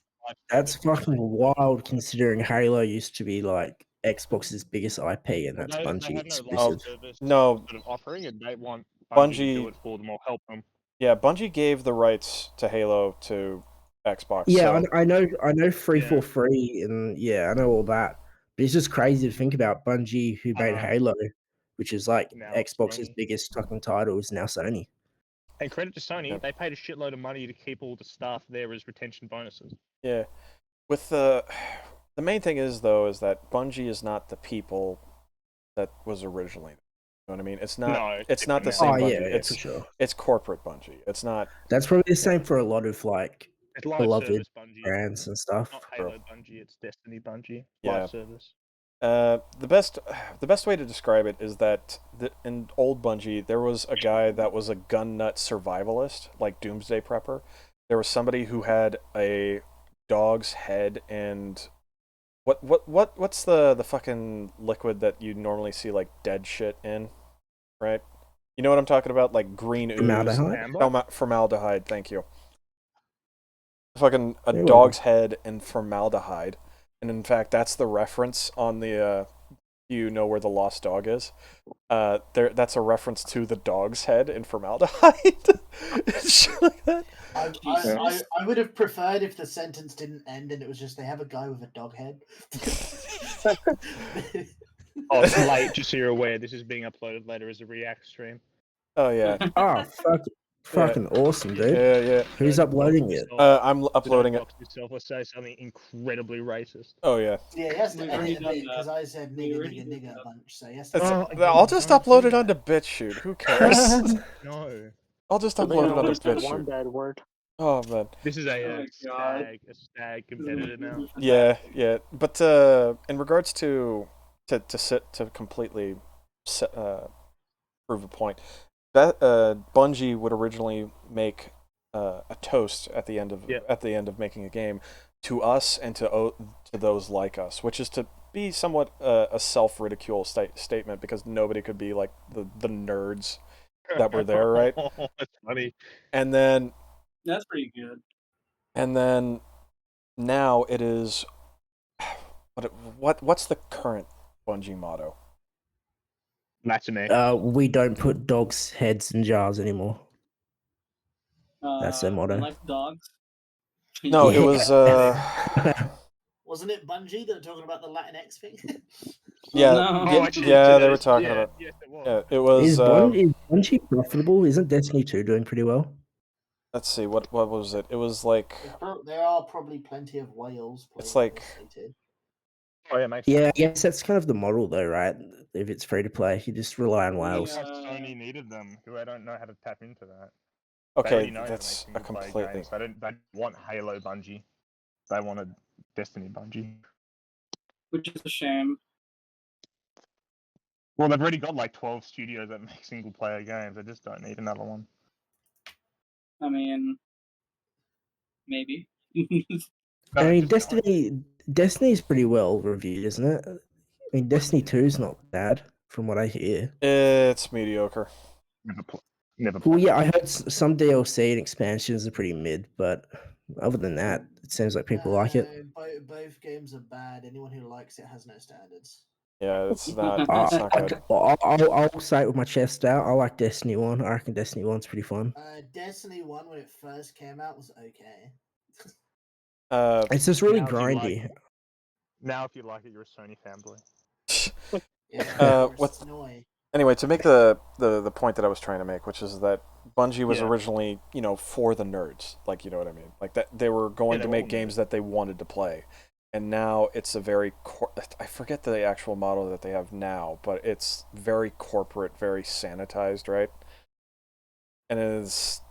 That's fucking wild, considering Halo used to be like Xbox's biggest IP, and that's They Bungie have exclusive. No, sort of offering, and they want Bungie to do it for them or help them. Yeah, Bungie gave the rights to Halo to Xbox. Yeah, so. I know 343, and yeah, I know all that. But it's just crazy to think about Bungie, who made Halo, which is like Xbox's biggest fucking title, is now Sony. And credit to Sony, they paid a shitload of money to keep all the staff there as retention bonuses. Yeah, with the main thing is that Bungie is not the people that was originally. You know what I mean? It's not. No, it's not the same Bungie. Yeah, it's for sure. It's corporate Bungie. It's not. That's probably the same for a lot of like It's live beloved service Bungie. brands and stuff. Not Halo Bungie, it's Destiny Bungie. Yeah. Live service. The best way to describe it is that in old Bungie there was a guy that was a gun nut survivalist, like Doomsday Prepper. There was somebody who had a dog's head and what's the fucking liquid that you normally see like dead shit in, right? You know what I'm talking about, like green ooze. Formaldehyde. Thank you. Fucking a dog's head and formaldehyde. And in fact, that's the reference on the, you know where the lost dog is? That's a reference to the dog's head in formaldehyde. Shit like that. I would have preferred if the sentence didn't end and it was just they have a guy with a dog head. Oh, it's late, just so you're aware. This is being uploaded later as a React stream. Oh, yeah. Oh, fuck. Fucking awesome, dude. Yeah. Who's uploading it? I'm uploading it. Dox yourself or say something incredibly racist. Oh yeah. Yeah, he has to We've edit already a done bit because that. I said We nigga, already nigga, did nigga a that. bunch. So he has to. I'll just upload it onto BitChute. Who cares? No. I'll just They upload it onto always have one BitChute. bad word. Oh man. This is Oh a my God. stag competitor now. Yeah. But in regards to completely prove a point, that Bungie would originally make a toast at the end of making a game to us and to those like us, which is to be somewhat a self-ridicule statement because nobody could be like the nerds that were there, right? That's funny. And then That's pretty good. And then now it is what's the current Bungie motto? Matinee. We don't put dogs' heads in jars anymore. That's their We motto. like dogs. No, it was Wasn't it Bungie that were talking about the Latinx thing? yeah, they were talking about. Yes, it was. Yeah, it was. Is Bungie profitable? Isn't Destiny 2 doing pretty well? Let's see, what was it? It was like. There are probably plenty of whales. It's like. Oh yeah, makes Yeah, I guess that's kind of the model though, right? If it's free to play, you just rely on whales. Sony needed them, who I don't know how to tap into that. Okay, they already know that's how to make single-player games. They want Halo Bungie. They wanted Destiny Bungie. Which is a shame. Well, they've already got like 12 studios that make single-player games. They just don't need another one. I mean, maybe. I mean, Destiny's pretty well reviewed, isn't it? I mean, Destiny 2 is not bad from what I hear. It's mediocre. Never. Well, yeah, I heard some DLC and expansions are pretty mid, but other than that, it seems like people like it. Both games are bad. Anyone who likes it has no standards. Yeah, it's not good. I'll say it with my chest out. I like Destiny 1. I reckon Destiny 1's pretty fun. Destiny 1, when it first came out, was okay. It's just really grindy. Now, if you like it, you're a Sony fanboy. Anyway, to make the point that I was trying to make, which is that Bungie was originally, for the nerds, like, you know what I mean? Like that they were going to make games that they wanted to play. And now it's a very I forget the actual model that they have now, but it's very corporate, very sanitized, right? And it's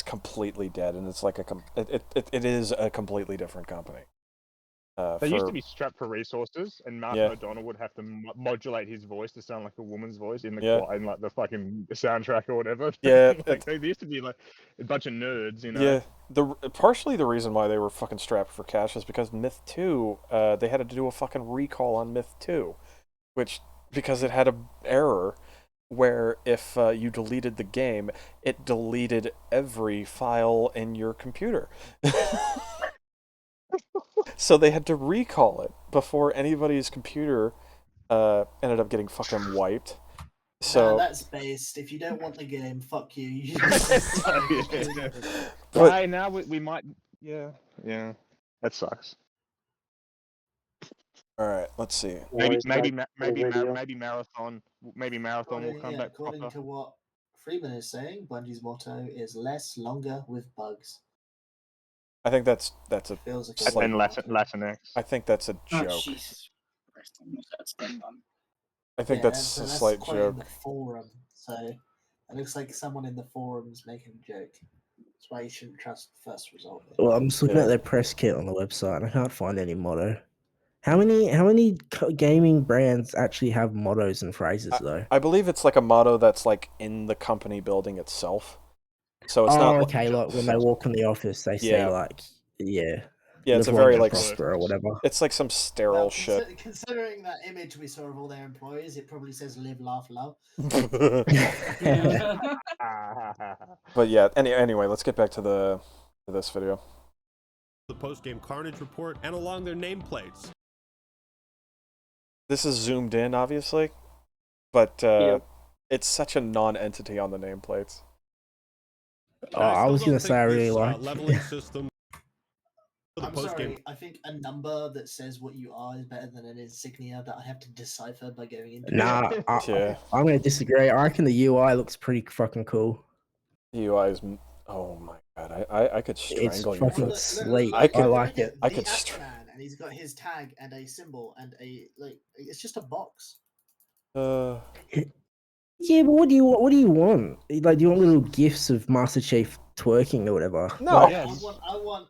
completely dead, and it's like it is a completely different company. They used to be strapped for resources, and Mark O'Donnell would have to modulate his voice to sound like a woman's voice in like the fucking soundtrack or whatever. Yeah, they used to be like a bunch of nerds, Yeah, partially the reason why they were fucking strapped for cash is because Myth 2, they had to do a fucking recall on Myth 2, because it had an error where if you deleted the game, it deleted every file in your computer. So they had to recall it before anybody's computer ended up getting fucking wiped. So that's based. If you don't want the game, fuck you. Right now we might. Yeah. That sucks. All right, let's see. Maybe Marathon will come back. According to what Freeman is saying, Bungie's motto is less, longer, with bugs. I think that's a slight Latinx. I think that's a joke. Jesus Christ, I almost got stepped on. I think that's a slight joke. The forum, so it looks like someone in the forums making a joke. That's why you shouldn't trust the first result. Well, I'm just looking at their press kit on the website, and I can't find any motto. How many gaming brands actually have mottos and phrases though? I believe it's like a motto that's like in the company building itself. So it's not okay. Like when they walk in the office, they say like, yeah, it's a very like or whatever. It's like some sterile shit. Considering that image we saw of all their employees, it probably says "live, laugh, love." But yeah, anyway, let's get back to this video. The post-game carnage report and along their nameplates. This is zoomed in, obviously, but it's such a non-entity on the nameplates. I was gonna say I really like leveling system. I'm sorry. I think a number that says what you are is better than an insignia that I have to decipher by going into. Nah, I'm gonna disagree. I reckon the UI looks pretty fucking cool. The UI is. Oh my god, I could It's strangle you. fucking For sleek. I could. like it. I The could. Man, and he's got his tag and a symbol and a it's just a box. Yeah, but what do you want? Like, do you want little gifs of Master Chief twerking or whatever? No. Like,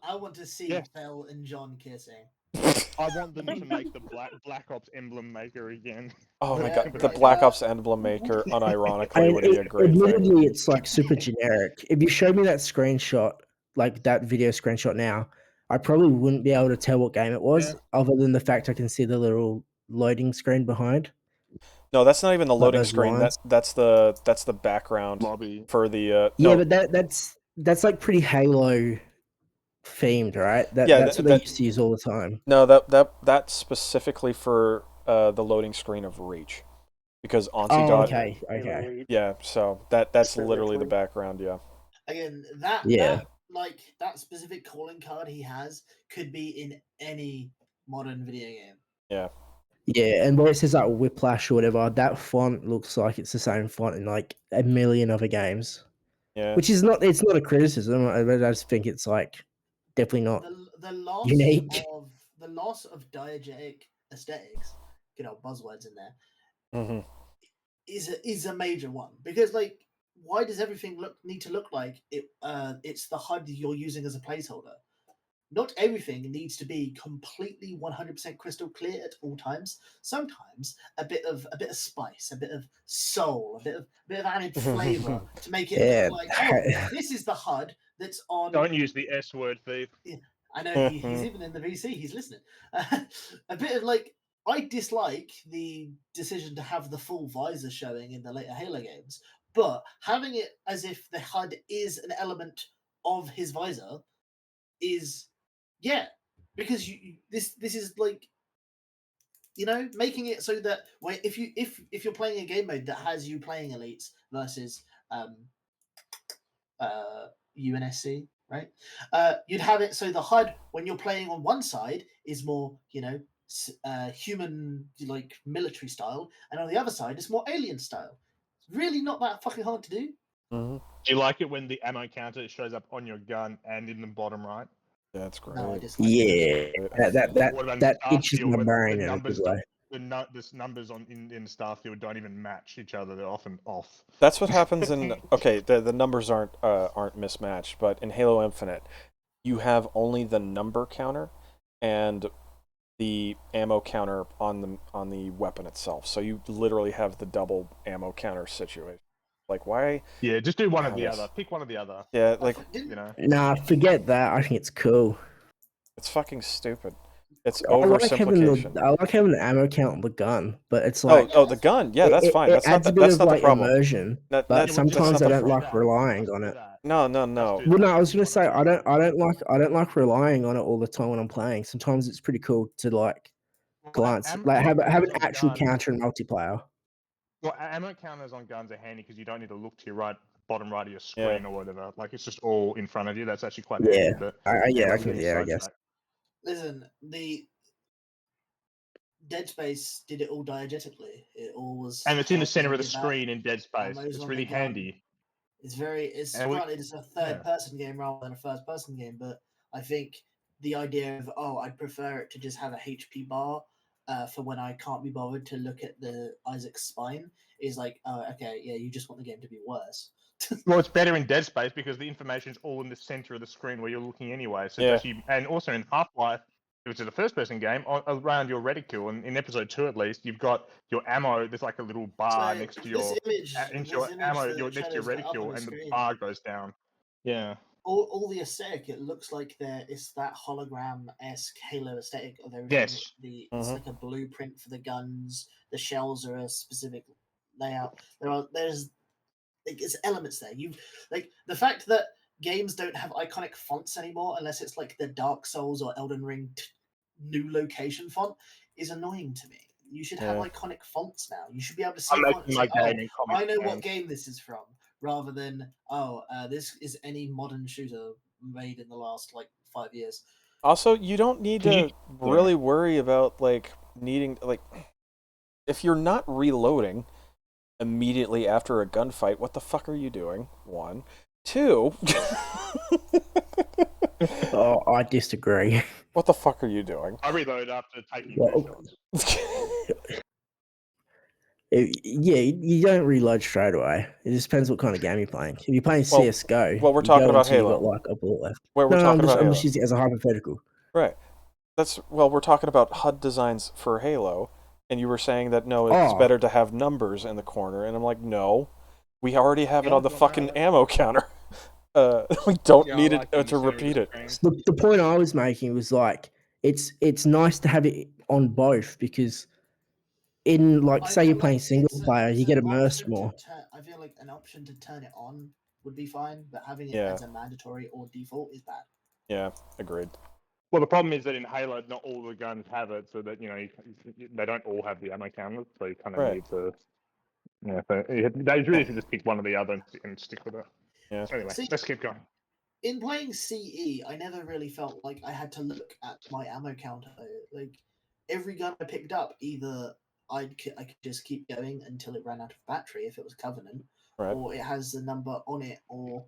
I want to see Bell and John kissing. I want them to make the Black Ops emblem maker again. Oh my god, the Black Ops emblem maker, unironically, I mean, would be a great thing. admittedly, it's like super generic. If you showed me that screenshot, like that video screenshot now, I probably wouldn't be able to tell what game it was, other than the fact I can see the little loading screen behind. No, that's not even the Like loading those screen. lines. That's the background for the. Yeah, no, but that's like pretty Halo themed, right? Yeah, That's what they used to use all the time. No, that's specifically for the loading screen of Reach, because Auntie Oh, okay. Yeah, so that's literally the background. Yeah. Again, that specific calling card he has could be in any modern video game. Yeah. Yeah, and where it says like Whiplash or whatever, that font looks like it's the same font in like a million other games. Yeah. Which is not a criticism. I just think it's like definitely not The loss unique. of diegetic aesthetics, buzzwords in there, Mm-hmm. is a major one, because like, why does everything need to look like it? It's the HUD you're using as a placeholder. Not everything needs to be completely 100% crystal clear at all times. Sometimes a bit of spice, a bit of soul, a bit of added flavor to make it look like, oh, this is the HUD that's on. Don't use the S word, thief. Yeah, I know he's even in the VC. He's listening. A bit of like, I dislike the decision to have the full visor showing in the later Halo games, but having it as if the HUD is an element of his visor is. Yeah, because this is like, making it so that if you're playing a game mode that has you playing elites versus UNSC, right? You'd have it so the HUD when you're playing on one side is more human, like military style, and on the other side it's more alien style. It's really not that fucking hard to do. Mm-hmm. Do you like it when the ammo counter shows up on your gun and in the bottom right? That's great. No, I dislike Yeah, that itches my brain in a good way. The numbers in Starfield don't even match each other. They're often off. That's what happens in. Okay, the numbers aren't mismatched, but in Halo Infinite, you have only the number counter and the ammo counter on the weapon itself. So you literally have the double ammo counter situation. Like, why? Yeah, just do one or the other. Pick one or the other. Yeah, like, Nah, forget that. I think it's cool. It's fucking stupid. It's I like oversimplification. I like having the ammo count on the gun, but it's like the gun. Yeah, that's fine. That's not the problem. Immersion, but sometimes I don't like relying on it. No. Well, no, I was gonna say I don't like relying on it all the time when I'm playing. Sometimes it's pretty cool to like glance, like have an actual counter in multiplayer. Well, ammo counters on guns are handy because you don't need to look to your bottom right of your screen or whatever. Like, it's just all in front of you. That's actually quite handy. But I guess. Listen, the Dead Space did it all diegetically. It all was, and it's in the center of the screen in Dead Space. It's really handy. It's granted it's a third-person game rather than a first-person game, but I think the idea of I'd prefer it to just have a HP bar for when I can't be bothered to look at the Isaac's spine is like, okay, yeah, you just want the game to be worse. Well, it's better in Dead Space because the information is all in the center of the screen where you're looking anyway. So actually, and also in Half-Life, which is a first-person game, around your reticule, and in episode 2 at least, you've got your ammo. There's like a little bar next to your ammo, next to your reticule, and the bar goes down. Yeah. All the aesthetic, it looks like it's that hologram-esque Halo aesthetic of everything. Yes. It's like a blueprint for the guns. The shells are a specific layout. There's elements there. Like the fact that games don't have iconic fonts anymore, unless it's like the Dark Souls or Elden Ring new location font, is annoying to me. You should have iconic fonts now. You should be able to see fonts and say, I know what game this is from, rather than this is any modern shooter made in the last 5 years. Also, you don't need to really worry about needing if you're not reloading immediately after a gunfight, what the fuck are you doing? One. 2? Oh, I disagree. What the fuck are you doing? I reload after taking Well, 2 shots. Yeah, you don't reload straight away. It just depends what kind of game you're playing. If you're playing Well, CS:GO, well, we're you talking go about until you Halo. got like a bullet left. We're No, talking about I'm Halo. just using it as a hypothetical. Right. We're talking about HUD designs for Halo, and you were saying that no, it's Oh. better to have numbers in the corner, and I'm like, no, we already have it on the fucking ammo counter. We don't need it to repeat it. The point I was making was like it's nice to have it on both because in like say you're playing single player, you get immersed more. I feel like an option to turn it on would be fine, but having it Yeah. as a mandatory or default is bad. Yeah, agreed. Well, the problem is that in Halo, not all the guns have it, so that they don't all have the ammo counters, so you kind of need to. Yeah, so they really should just pick one or the other and stick with it. Yeah. Anyway, See, let's keep going. In playing CE, I never really felt like I had to look at my ammo counter. Like every gun I picked up, either I could just keep going until it ran out of battery if it was Covenant, Right. or it has a number on it, or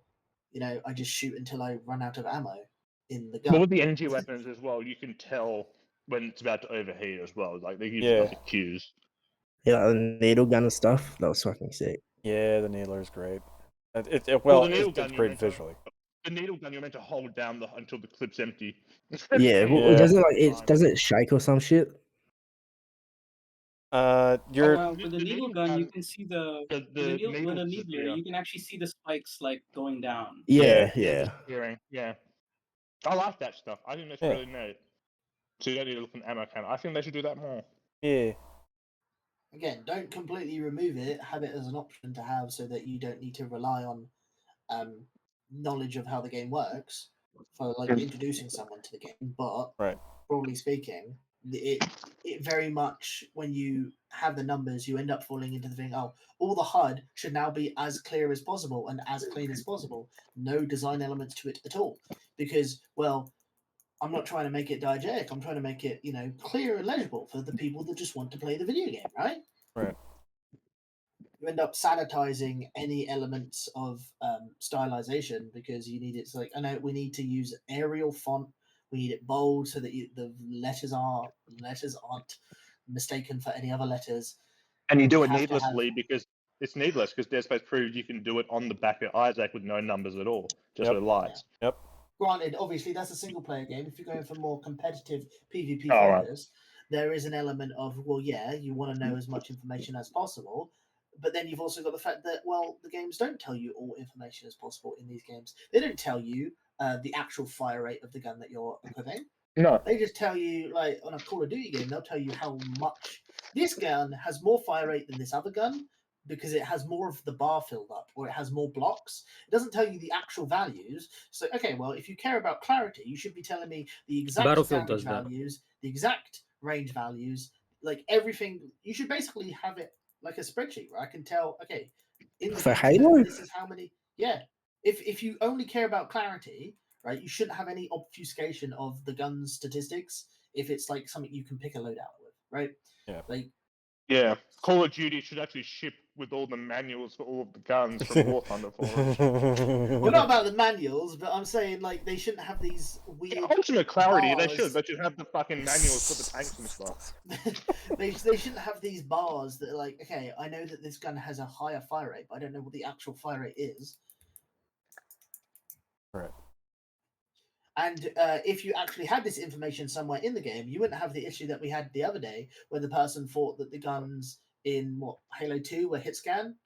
I just shoot until I run out of ammo in the gun. Well, with the energy weapons as well, you can tell when it's about to overheat as well. Like they use Yeah. other cues. Yeah, the needle gun and stuff. That was fucking sick. Yeah, the needler is great. Well, the needle gun, it's great visually. The needle gun, you're meant to hold down until the clip's empty. Yeah, well, does it shake or some shit? You're For the needle gun, you can see with a needler, you can actually see the spikes like going down. Yeah. Yeah. I like that stuff. I think that's really neat. So you don't need to look at ammo count. I think they should do that more. Yeah. Again, don't completely remove it. Have it as an option to have so that you don't need to rely on knowledge of how the game works for like introducing someone to the game. But broadly speaking, it very much when you have the numbers, you end up falling into the thing. Oh, all the HUD should now be as clear as possible and as clean as possible. No design elements to it at all, because I'm not trying to make it diegetic. I'm trying to make it, clear and legible for the people that just want to play the video game, right? Right. You end up sanitizing any elements of stylization because you need it. So, we need to use Arial font. We need it bold so that the letters aren't mistaken for any other letters. And you do it needlessly because it's needless because Dead Space proved you can do it on the back of Isaac with no numbers at all, just with lights. Yep. Granted, obviously that's a single player game. If you're going for more competitive PvP focus, there is an element of you want to know as much information as possible, but then you've also got the fact that the games don't tell you all information as possible in these games. They don't tell you the actual fire rate of the gun that you're equipping. No. They just tell you, like on a Call of Duty game, they'll tell you how much this gun has more fire rate than this other gun because it has more of the bar filled up or it has more blocks. It doesn't tell you the actual values. So, okay, well, if you care about clarity, you should be telling me the exact damage values, the exact range values, like everything. You should basically have it like a spreadsheet where I can tell, okay, in the For Halo? this is how many. Yeah. If you only care about clarity, right, you shouldn't have any obfuscation of the gun's statistics if it's like something you can pick a load out with, right? Yeah. Yeah, Call of Duty should actually ship with all the manuals for all of the guns from War Thunder Forge. Well, not about the manuals, but I'm saying like they shouldn't have these weird. Ultimate clarity, bars. They should have the fucking manuals for the tanks and stuff. they shouldn't have these bars that are like, okay, I know that this gun has a higher fire rate, but I don't know what the actual fire rate is. Right. And if you actually had this information somewhere in the game, you wouldn't have the issue that we had the other day where the person thought that the guns in Halo 2 were hit scan.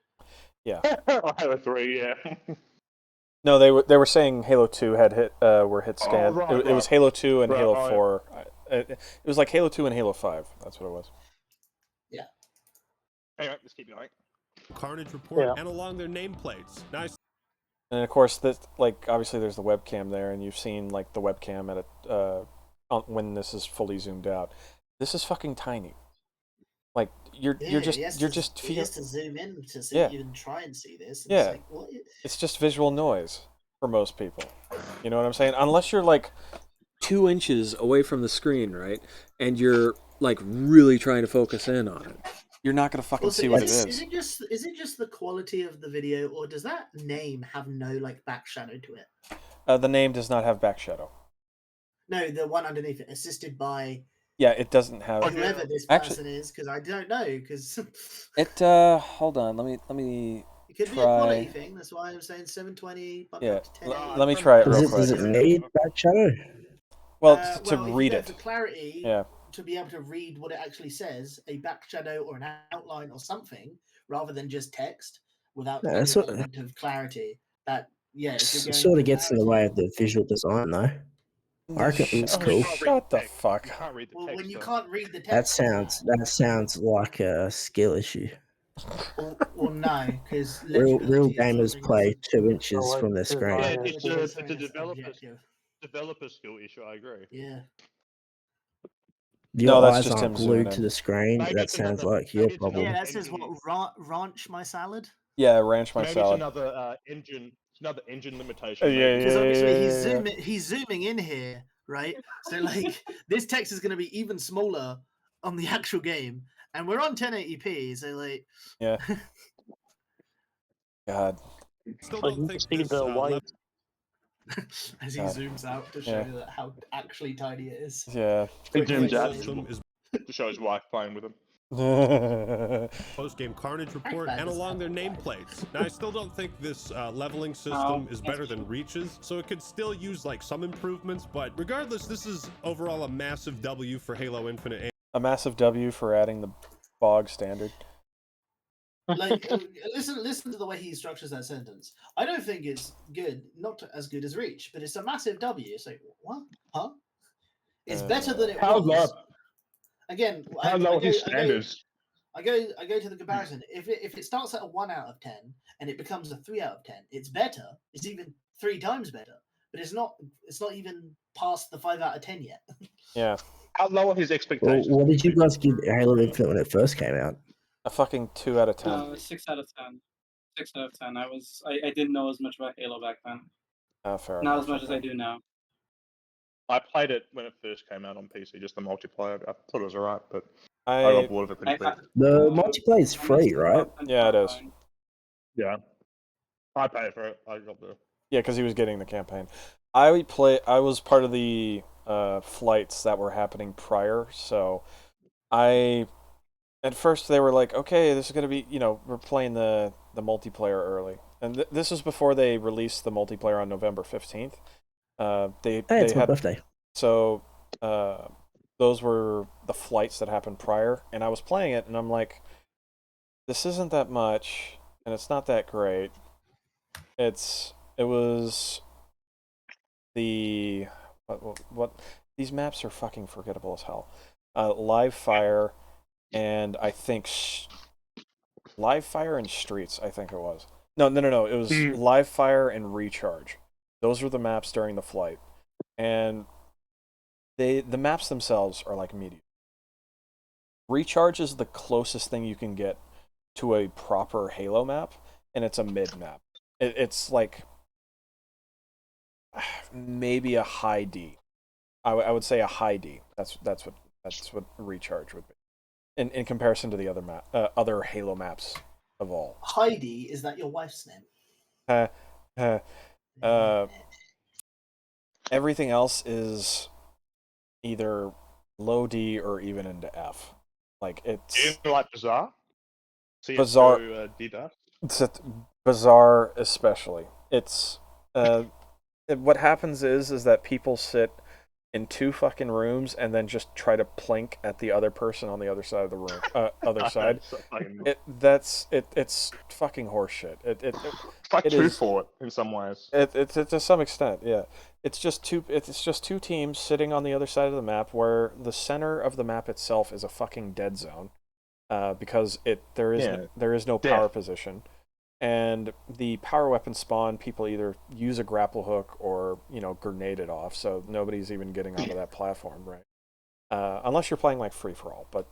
Yeah. Or Halo 3, yeah. No, they were saying Halo 2 were hit scan. It was Halo 2 and Halo 4. It was like Halo 2 and Halo 5. That's what it was. Yeah. Anyway, let's keep going. Carnage Report and along their nameplates. Nice. And of course, obviously there's the webcam there, and you've seen like the webcam at when this is fully zoomed out. This is fucking tiny. Like you're just he has to zoom in to see even try and see this. Yeah, it's like, what? It's just visual noise for most people. You know what I'm saying? Unless you're like 2 inches away from the screen, right, and you're like really trying to focus in on it. you're not gonna fucking Also, see what it is is. it just the quality of the video, or does that name have no like back shadow to it? The name does not have back shadow. No, the one underneath it, assisted by. Yeah, it doesn't have. Whoever this person is, because I don't know. Because it. Hold on. Let me. it could be a quality thing. That's why I'm saying 720. Yeah. Up to 1080. Let me try it real quick. Does it need back shadow? Well, to if read you go it. for clarity, Yeah. to be able to read what it actually says, a back shadow or an outline or something, rather than just text without any element of clarity. That Sort of gets in the way of the visual design, though. I reckon it looks cool. Shut the fuck. Well, when you can't read the That text, sounds like a skill issue. well no, because Real gamers play 2 inches from their screen. Yeah, it's a developer skill issue. I agree. Yeah. Your eyes aren't glued to the screen. That sounds like your problem. Yeah, that says what? Ranch my salad. Yeah, ranch my salad. Maybe it's another engine limitation. Because obviously he's zooming in here, right? So like this text is going to be even smaller on the actual game, and we're on 1080p. So like, yeah. God. Still don't think this, as he zooms out to show you how actually tiny it is. Yeah. He zooms out to show his wife playing with him. Post-game carnage report and along their nameplates. Now, I still don't think this leveling system is better than Reach's, so it could still use like some improvements, but regardless, this is overall a massive W for Halo Infinite. A massive W for adding the bog standard. Like, listen to the way he structures that sentence. I don't think it's good, not as good as Reach, but it's a massive W. It's like, what? Huh? It's better than it was. Again, how low are his standards? I go to the comparison. If it starts at a 1 out of 10 and it becomes a 3 out of 10, it's better. It's even 3 times better. But it's not even past the 5 out of 10 yet. Yeah. How low are his expectations? Well, what did you guys give Halo Infinite when it first came out? A fucking 2 out of 10. 6 out of 10. 6 out of 10. I didn't know as much about Halo back then. Fair Not enough. as much as I do now. I played it when it first came out on PC, just the multiplayer. I thought it was alright, but I got bored of it pretty quick. The multiplayer is free, right? Yeah, it is. Yeah. I paid for it. I got the... Yeah, because he was getting the campaign. I was part of the flights that were happening prior, so at first they were like, okay, this is going to be, we're playing the multiplayer early. And this was before they released the multiplayer on November 15th. It's my birthday. So those were the flights that happened prior, and I was playing it, and I'm like, this isn't that much, and it's not that great. It was the what these maps are fucking forgettable as hell. Live Fire, and I think Live Fire and Streets. I think it was. No. It was Live Fire and Recharge. Those were the maps during the flight, and the maps themselves are like medium. Recharge is the closest thing you can get to a proper Halo map, and it's a mid map. It's like maybe a high D. I would say a high D. That's what Recharge would be, in comparison to the other Halo maps of all. Heidi, is that your wife's name? Everything else is either low D or even into F. Like it's. Do you like Bizarre? Bizarre. DDoS? Bizarre, especially. It's what happens is that people sit in 2 fucking rooms and then just try to plink at the other person on the other side of the room. Other side. It's fucking horseshit. It's like True Fort in some ways. It to some extent, yeah. It's just two teams sitting on the other side of the map where the center of the map itself is a fucking dead zone, because there is no power position. And the power weapon spawn, people either use a grapple hook or, grenade it off, so nobody's even getting onto that platform, right? Unless you're playing like free-for-all, but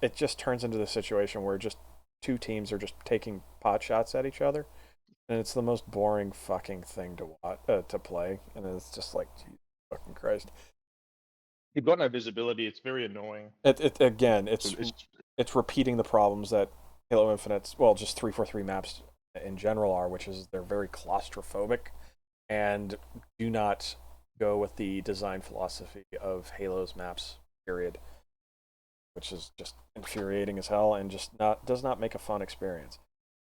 it just turns into the situation where just 2 teams are just taking pot shots at each other, and it's the most boring fucking thing to play, and it's just like, Jesus fucking Christ. You've got no visibility. It's very annoying. It's repeating the problems that Halo Infinite's, well, just 343 maps in general are, which is they're very claustrophobic and do not go with the design philosophy of Halo's maps, period, which is just infuriating as hell and just does not make a fun experience.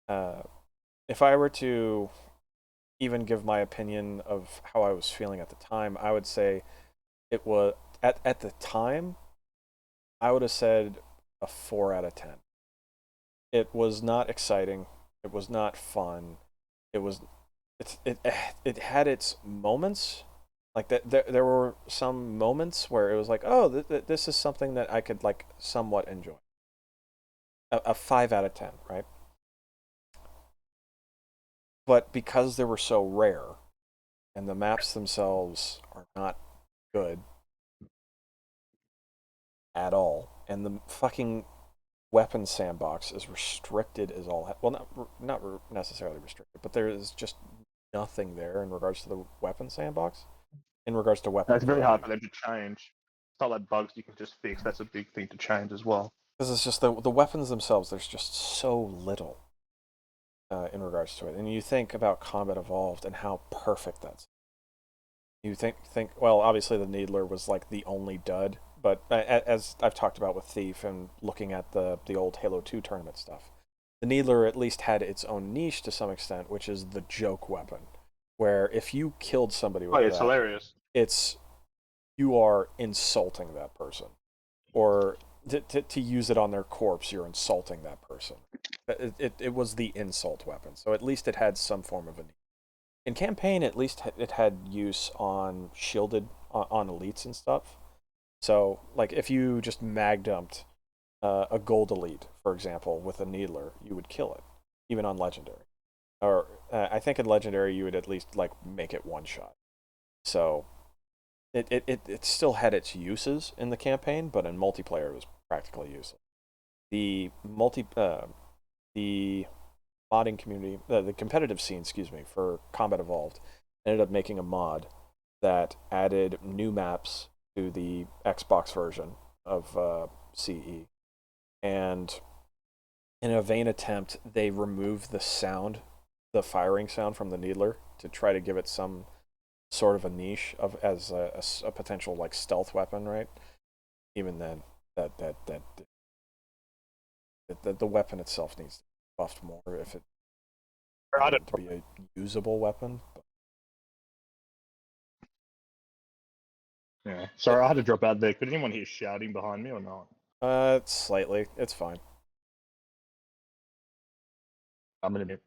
If I were to even give my opinion of how I was feeling at the time, I would say it was, at the time, I would have said a 4 out of 10. It was not exciting. It was not fun. It had its moments. Like there were some moments where it was like, oh, this is something that I could like somewhat enjoy. A 5 out of 10, right? But because they were so rare, and the maps themselves are not good at all, and the fucking weapon sandbox is restricted as all. Well, not necessarily restricted, but there is just nothing there in regards to the weapon sandbox. In regards to weapons, it's very hard for them to change. It's not like bugs you can just fix. That's a big thing to change as well. Because it's just the weapons themselves. There's just so little in regards to it, and you think about Combat Evolved and how perfect that's. You think well, obviously the Needler was like the only dud, but as I've talked about with Thief and looking at the old Halo 2 tournament stuff, the Needler at least had its own niche to some extent, which is the joke weapon, where if you killed somebody with it's hilarious. You are insulting that person, or to use it on their corpse, you're insulting that person. It was the insult weapon, so at least it had some form of a niche. In campaign, at least it had use on shielded, on elites and stuff. So, like, if you just mag dumped a gold elite, for example, with a Needler, you would kill it, even on Legendary. Or, I think in Legendary, you would at least, like, make it one shot. So, it still had its uses in the campaign, but in multiplayer, it was practically useless. The modding community, the competitive scene, for Combat Evolved, ended up making a mod that added new maps to the Xbox version of CE. And in a vain attempt, they removed the firing sound from the Needler to try to give it some sort of a niche as a potential like stealth weapon, right? Even then, the weapon itself needs to be buffed more if it to be a usable weapon. Yeah. Sorry, I had to drop out there. Could anyone hear shouting behind me or not? Slightly. It's fine. I'm in it.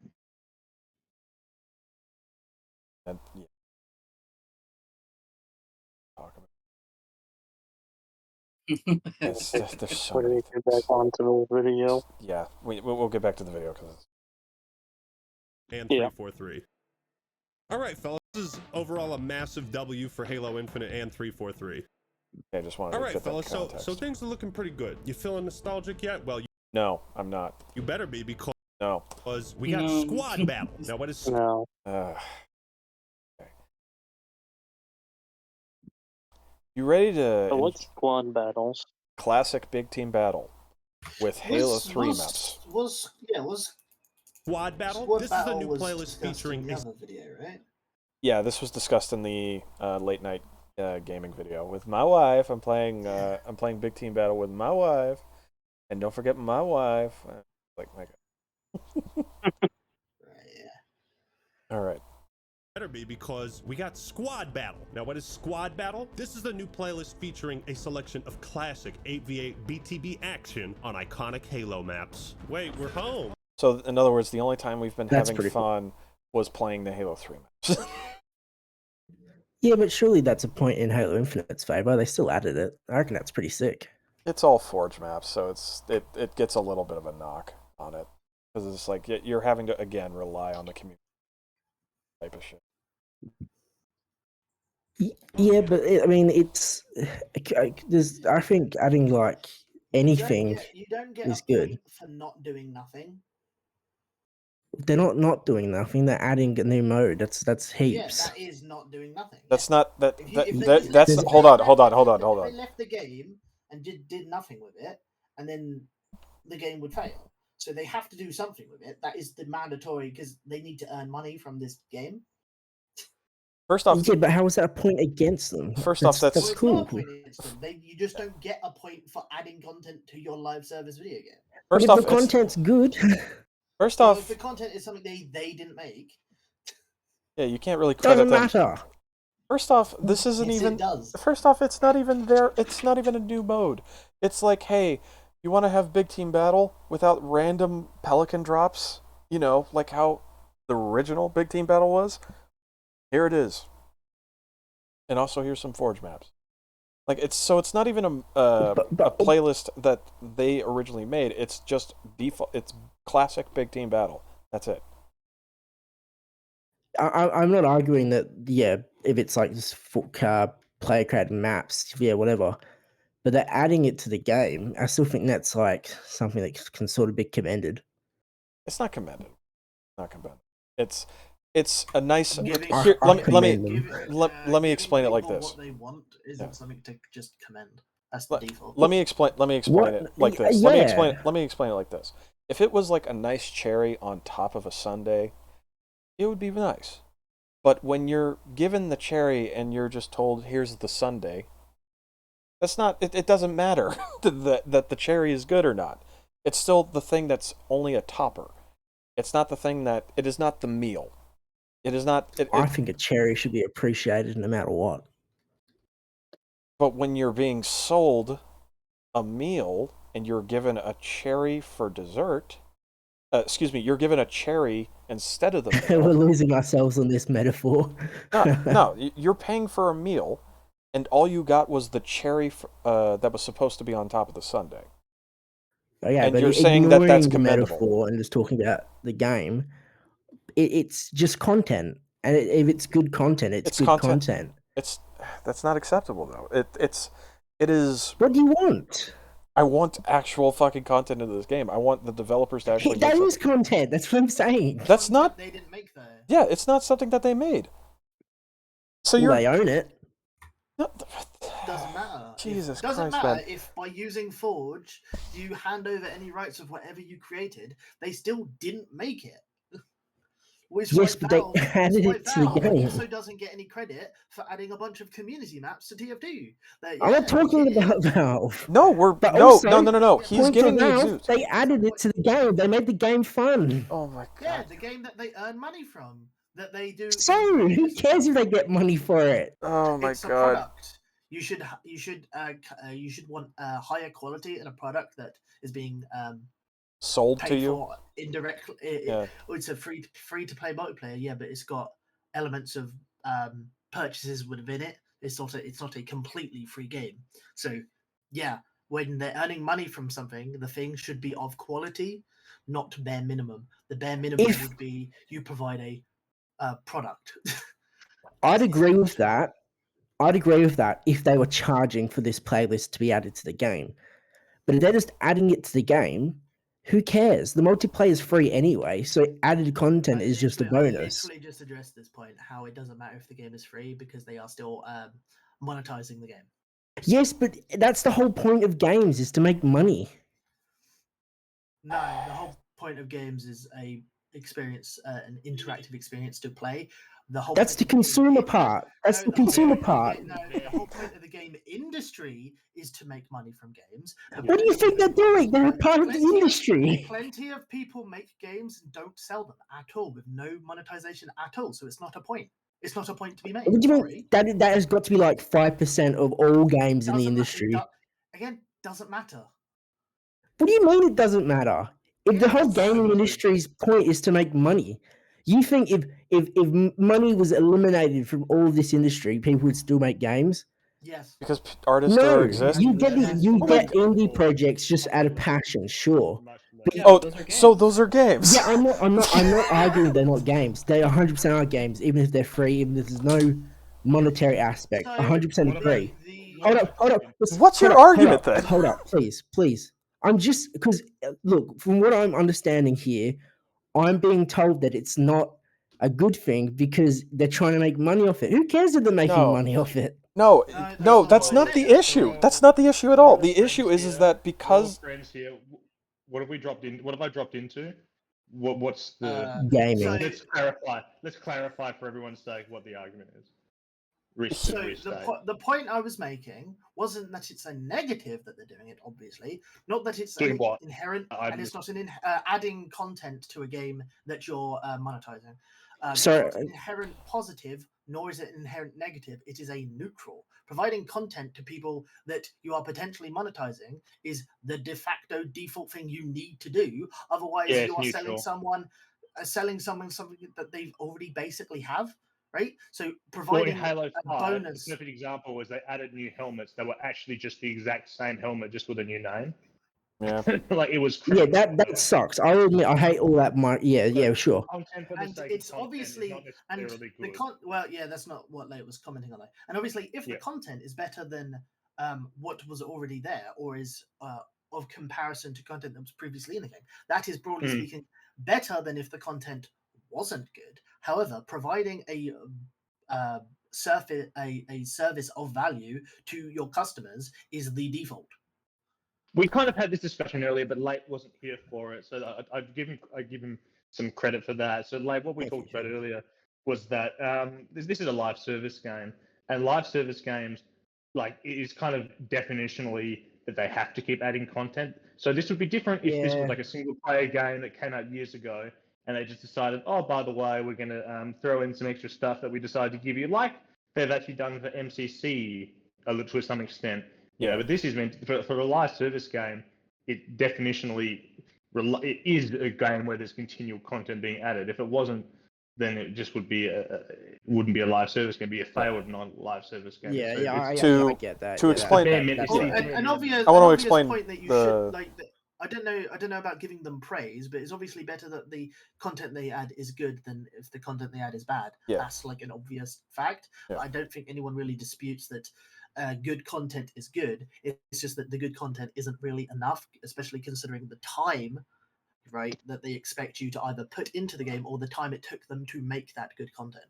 And yeah. Talk about. There's so many get back onto the video. Yeah, we'll get back to the video because. And 343. All right, fellas. This is overall a massive W for Halo Infinite and 343. I just wanted All to right, get fellas. that context. So things are looking pretty good. You feeling nostalgic yet? Well, no, I'm not. You better be because we No. got squad battle. Now, what is no? Okay. You ready to? What's squad battles? Classic big team battle with Halo 3 maps. Was Squad battle? Squad This battle is a new was playlist discussed featuring in the other video, right? Yeah, this was discussed in the late night gaming video with my wife. I'm playing big team battle with my wife, and don't forget my wife. Like my God. All right. Better be because we got squad battle. Now, what is squad battle? This is a new playlist featuring a selection of classic 8v8 BTB action on iconic Halo maps. Wait, we're home. So, in other words, the only time we've been That's having pretty fun was playing the Halo 3 maps. Yeah, but surely that's a point in Halo Infinite's favor. They still added it. I reckon that's pretty sick. It's all Forge maps, so it gets a little bit of a knock on it because it's like you're having to again rely on the community type of shit. Yeah, but I mean, it's I think adding like anything You don't get is a good. point for not doing nothing. They're not doing nothing. They're adding a new mode. That's Yeah, heaps. that is not doing nothing. That's not that. That's Hold on. If they left the game and did nothing with it, and then the game would fail. So they have to do something with it. That is the mandatory because they need to earn money from this game. First off, yeah, but how is that a point against them? First off, that's Well, it's not a point against them. You just don't get a point for adding content to your live service video game. But if the content's good. First Well, off, if the content is something they didn't make, yeah, you can't really credit doesn't them. matter. First off, this isn't Yes, even. it does. First off, it's not even there. It's not even a new mode. It's like, hey, you want to have big team battle without random pelican drops? You know, like how the original big team battle was. Here it is. And also here's some forge maps. Like it's not even a playlist that they originally made. It's just default. It's classic big team battle. That's it. I'm not arguing that. Yeah, if it's like just player created maps, yeah, whatever. But they're adding it to the game. I still think that's like something that can sort of be commended. It's not commended. Not commended. It's a nice. Here, let me explain it like this. What they want isn't something to just commend. That's the default. Let me explain it like this. Yeah. Let me explain it like this. If it was like a nice cherry on top of a sundae, it would be nice. But when you're given the cherry and you're just told, "Here's the sundae," that's not. It doesn't matter that the cherry is good or not. It's still the thing that's only a topper. It's not the thing that. It is not the meal. It is not. I think a cherry should be appreciated no matter what. But when you're being sold a meal and you're given a cherry for dessert, you're given a cherry instead of the meal. We're losing ourselves on this metaphor. No, you're paying for a meal, and all you got was the cherry that was supposed to be on top of the sundae. Oh, yeah, and but you're saying that that's the commendable. metaphor and just talking about the game. It's just content, and if it's good content, it's good content. That's not acceptable though. It is. What do you want? I want actual fucking content in this game. I want the developers to actually. That is content. That's what I'm saying. That's not. They didn't make though. Yeah, it's not something that they made. So they own it. Doesn't matter. Jesus doesn't Christ, matter man. if by using Forge you hand over any rights of whatever you created. They still didn't make it. Yes, but they added it to the game. Also doesn't get any credit for adding a bunch of community maps to TF2. I'm not talking about Valve. No, no. He's giving the Valve, they added it to the game. They made the game fun. Oh my god. Yeah, the game that they earn money from. That they do. So who cares if they get money for it? Oh my it's god. A product. You should want a higher quality in a product that is being sold to you indirectly. It's a free to play multiplayer, yeah, but it's got elements of purchases within it. It's not a completely free game. So yeah, when they're earning money from something, the thing should be of quality, not bare minimum. The bare minimum would be you provide a product. I'd agree with that. If they were charging for this playlist to be added to the game. But if they're just adding it to the game, who cares? The multiplayer is free anyway, so added content is just a bonus. I literally just addressed this point, how it doesn't matter if the game is free because they are still monetizing the game. Yes, but that's the whole point of games, is to make money. No, the whole point of games is an interactive experience to play. That's the consumer part. That's the consumer part. The whole point of the game industry is to make money from games. What do you think they're doing? They're a part of the industry. Plenty of people make games and don't sell them at all, with no monetization at all. So it's not a point. It's not a point to be made. What do you mean? That has got to be like 5% of all games in the industry. Again, doesn't matter. What do you mean it doesn't matter? If the whole gaming industry's point is to make money, you think if money was eliminated from all of this industry, people would still make games? Yes. Because artists don't exist? You get indie projects just out of passion, sure. But, so those are games. Yeah, I'm not arguing they're not games. They 100% are games, even if they're free, even if there's no monetary aspect. 100% free. Hold up. What's your argument then? Hold up, please. I'm just because look, from what I'm understanding here, I'm being told that it's not a good thing because they're trying to make money off it. Who cares if they're making money off it? No, that's not the issue. That's not the issue at all. The issue is that because friends here, what have we dropped in? What have I dropped into? What's the gaming? Let's clarify for everyone's sake what the argument is. So the point I was making wasn't that it's a negative that they're doing it. Obviously, not that it's Doing what? inherent, and it's not an adding content to a game that you're monetizing. Sorry. It's not an inherent positive, nor is it an inherent negative. It is a neutral. Providing content to people that you are potentially monetizing is the de facto default thing you need to do. Otherwise, you are selling someone something that they already basically have. Right, so providing in Halo 5, bonus. The perfect example was they added new helmets that were actually just the exact same helmet, just with a new name. Yeah, like it was. Crazy. Yeah, that sucks. I'll admit, I hate all that. Yeah, sure. Content for the and sake it's of content obviously is not necessarily good. Well, yeah, that's not what Late was commenting on. And obviously, if the content is better than what was already there, or is of comparison to content that was previously in the game, that is broadly speaking better than if the content wasn't good. However, providing a service of value to your customers is the default. We kind of had this discussion earlier, but Late wasn't here for it, so I'd give him some credit for that. So, Late, what we talked about earlier was that this is a live service game, and live service games, like, it is kind of definitionally that they have to keep adding content. So this would be different if this was like a single player game that came out years ago, and they just decided, oh, by the way, we're going to throw in some extra stuff that we decided to give you, like they've actually done for MCC to some extent. Yeah, but this is meant for a live service game. It definitionally it is a game where there's continual content being added. If it wasn't, then it just wouldn't be a live service game. It'd be a failed non-live service game. Yeah, so I get that. To explain that, An obvious point that you should like. I don't know about giving them praise, but it's obviously better that the content they add is good than if the content they add is bad. Yeah. That's like an obvious fact. Yeah. But I don't think anyone really disputes that good content is good. It's just that the good content isn't really enough, especially considering the time, right, that they expect you to either put into the game or the time it took them to make that good content.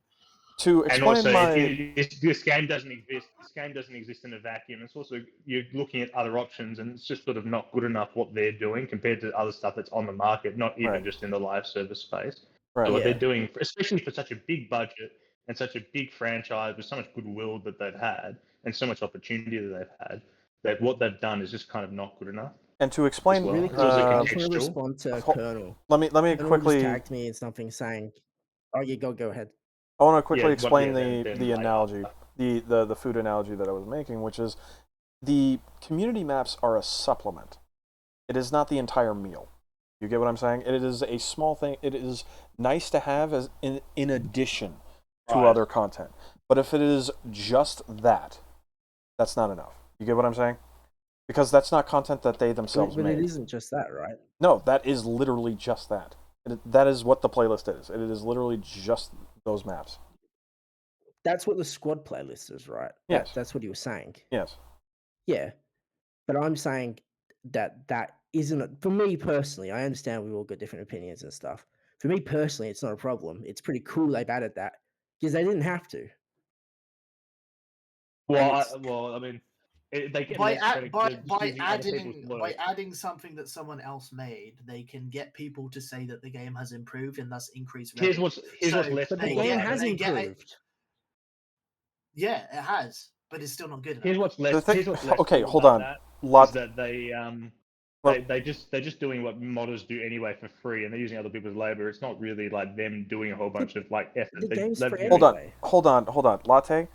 To explain this game doesn't exist. This game doesn't exist in a vacuum. It's also, you're looking at other options, and it's just sort of not good enough what they're doing compared to other stuff that's on the market, not even just in the live service space. Right. So what they're doing, especially for such a big budget and such a big franchise with so much goodwill that they've had and so much opportunity that they've had, that what they've done is just kind of not good enough. And to explain, really quickly, I just want to respond to Colonel. Let me quickly tagged me in something saying, "Oh, yeah, go ahead." I want to quickly explain the analogy, the food analogy that I was making, which is the community maps are a supplement. It is not the entire meal. You get what I'm saying? It is a small thing. It is nice to have as in addition to other content. But if it is just that, that's not enough. You get what I'm saying? Because that's not content that they themselves made. But it isn't just that, right? No, that is literally just that. That is what the playlist is. It is literally just those maps. That's what the squad playlist is, right? Yes. That's what he was saying. Yes. Yeah. But I'm saying that isn't, for me personally, I understand we've all got different opinions and stuff. For me personally, it's not a problem. It's pretty cool they've added that because they didn't have to. Well, I mean, they get by adding something that someone else made, they can get people to say that the game has improved and thus increase revenue. Here's what's left. But the game has improved. Yeah, it has, but it's still not good enough. Here's what's left. Okay, hold on. Is that they're just doing what modders do anyway for free, and they're using other people's labor. It's not really like them doing a whole bunch of like effort. Hold on, Latte.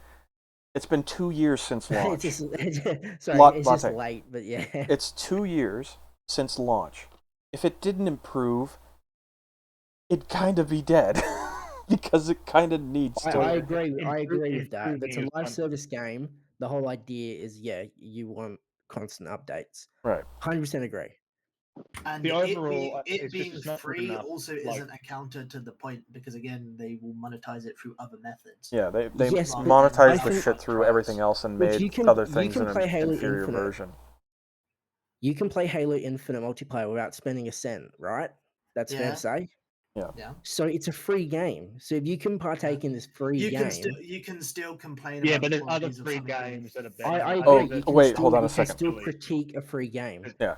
It's been 2 years since launch. It's just late, but yeah. It's 2 years since launch. If it didn't improve, it'd kind of be dead. Because it kind of needs to. I agree with that. If it's a live service game, the whole idea is, you want constant updates. Right. 100% agree. And the overall, it being free also isn't a counter to the point, because again, they will monetize it through other methods. Yeah, they monetize the shit through everything else and made other things in an inferior version. You can play Halo Infinite multiplayer without spending a cent, right? That's fair to say. Yeah. So it's a free game. So if you can partake in this free game, you can still complain. Yeah, about but the there's other qualities of free some of the games that are better. I I agree. think wait, hold on a You can second. still critique a free game. Yeah.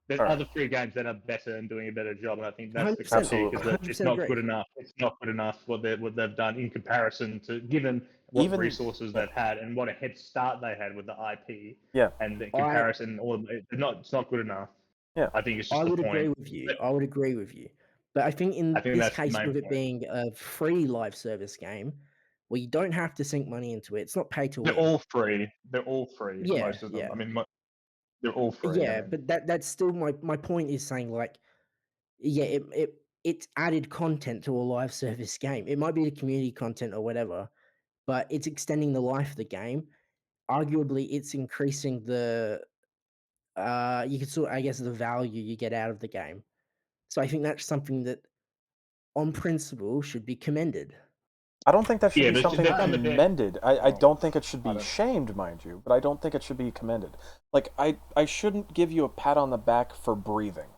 There's All right. other free games that are better and doing a better job, and I think that's the 100%, critique. Is that 100% it's not agree. good enough. It's not good enough what they've done in comparison to given what Even- resources they've had and what a head start they had with the IP. Yeah. And the comparison, it's not good enough. Yeah. I think it's just I the would point. agree with you. I would agree with you. But I think in I think this that's the case, main with it point. being a free live service game, where you don't have to sink money into it, it's not pay to They're win. all free. They're all free. Yeah, Most of them. yeah. I mean, they're all free. Yeah, but that's still my point is saying, like, yeah, it's added content to a live service game. It might be the community content or whatever, but it's extending the life of the game. Arguably, it's increasing the you could sort, I guess, the value you get out of the game. So I think that's something that, on principle, should be commended. I don't think that should Yeah, be but something they've done the bit- commended. I don't think it should I be don't- shamed, mind you, but I don't think it should be commended. Like, I shouldn't give you a pat on the back for breathing.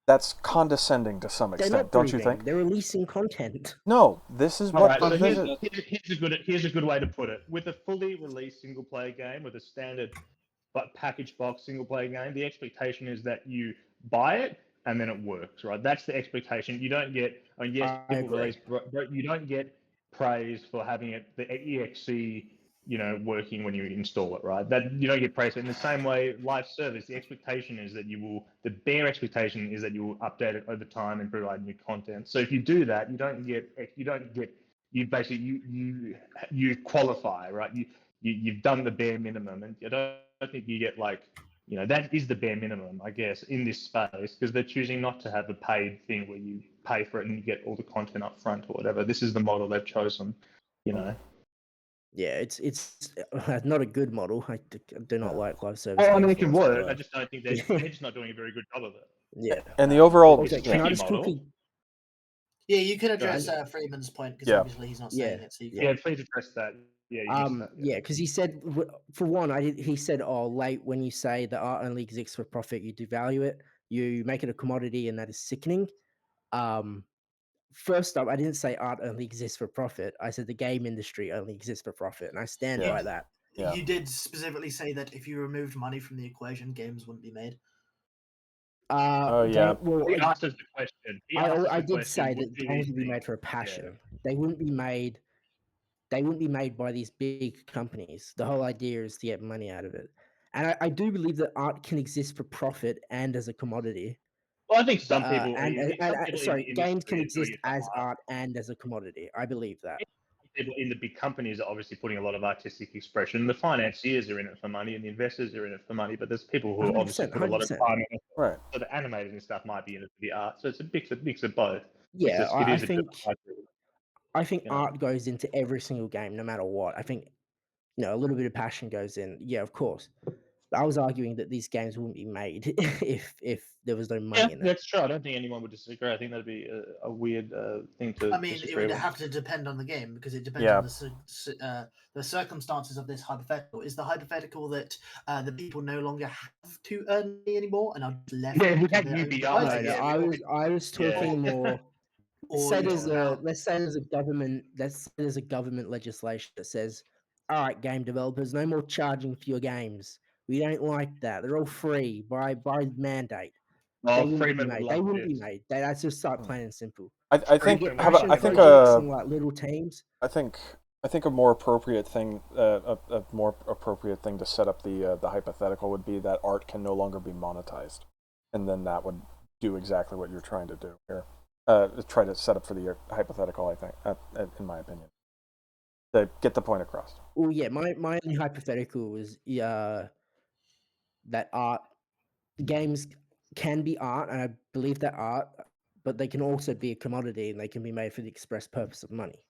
That's condescending to some They're extent, not don't you breathing. think? They're releasing content. No, this is All what right, so this is. here's a good way to put it. With a fully released single player game, with a standard but package box single player game, the expectation is that you buy it and then it works, right? That's the expectation. You don't get, yes, I people agree. release, but you don't get praise for having it, the EXE, working when you install it, right? That you don't get praise. In the same way, live service, the expectation is that the bare expectation is that you will update it over time and provide new content. So if you do that, you qualify, right? You've done the bare minimum, and I don't think you get that is the bare minimum, I guess, in this space, because they're choosing not to have a paid thing where you pay for it and you get all the content up front or whatever. This is the model they've chosen, Yeah, it's not a good model. I do not like live service. Well, I mean, games it can whatsoever. work. I just don't think they're just not doing a very good job of it. Yeah. And the overall, Okay, can I just quickly? Yeah, you can address Freeman's point because obviously he's not saying it. So you can. Yeah, please address that. Yeah, you missed that. Yeah, because he said, for one, he said, "Oh, late when you say that art only exists for profit, you devalue it, you make it a commodity, and that is sickening." First up, I didn't say art only exists for profit. I said the game industry only exists for profit, and I stand by that. Yeah. You did specifically say that if you removed money from the equation, games wouldn't be made. Oh yeah. Well, He asked us the question. I did say that games would be made for a passion. They wouldn't be made. They wouldn't be made by these big companies. The whole idea is to get money out of it. And I do believe that art can exist for profit and as a commodity. Well, I think some But, people. games can exist as art and as a commodity. I believe that. People in the big companies are obviously putting a lot of artistic expression. The financiers are in it for money, and the investors are in it for money. But there's people who obviously put a lot of 100%. time in it. Right. So the animators and stuff might be in it for the art. So it's a mix of both. Yeah, I think you know. art goes into every single game, no matter what. I think a little bit of passion goes in. Yeah, of course. But I was arguing that these games wouldn't be made if there was no money in it. That's true. I don't think anyone would disagree. I think that'd be a weird thing to. I mean, it would have to depend on the game because it depends on the circumstances of this hypothetical. Is the hypothetical that the people no longer have to earn money anymore and are left? Yeah, we had to their own UBI. devices? I was talking more. Let's say there's a government legislation that says, all right, game developers, no more charging for your games. We don't like that. They're all free by mandate. They wouldn't be made. They wouldn't be made. That's just plain and simple. I think like little teams. I think a more appropriate thing, a more appropriate thing to set up the hypothetical would be that art can no longer be monetized, and then that would do exactly what you're trying to do here. Try to set up for the hypothetical. I think, in my opinion, to get the point across. Well, yeah, my only hypothetical was that games can be art, and I believe that art, but they can also be a commodity, and they can be made for the express purpose of money.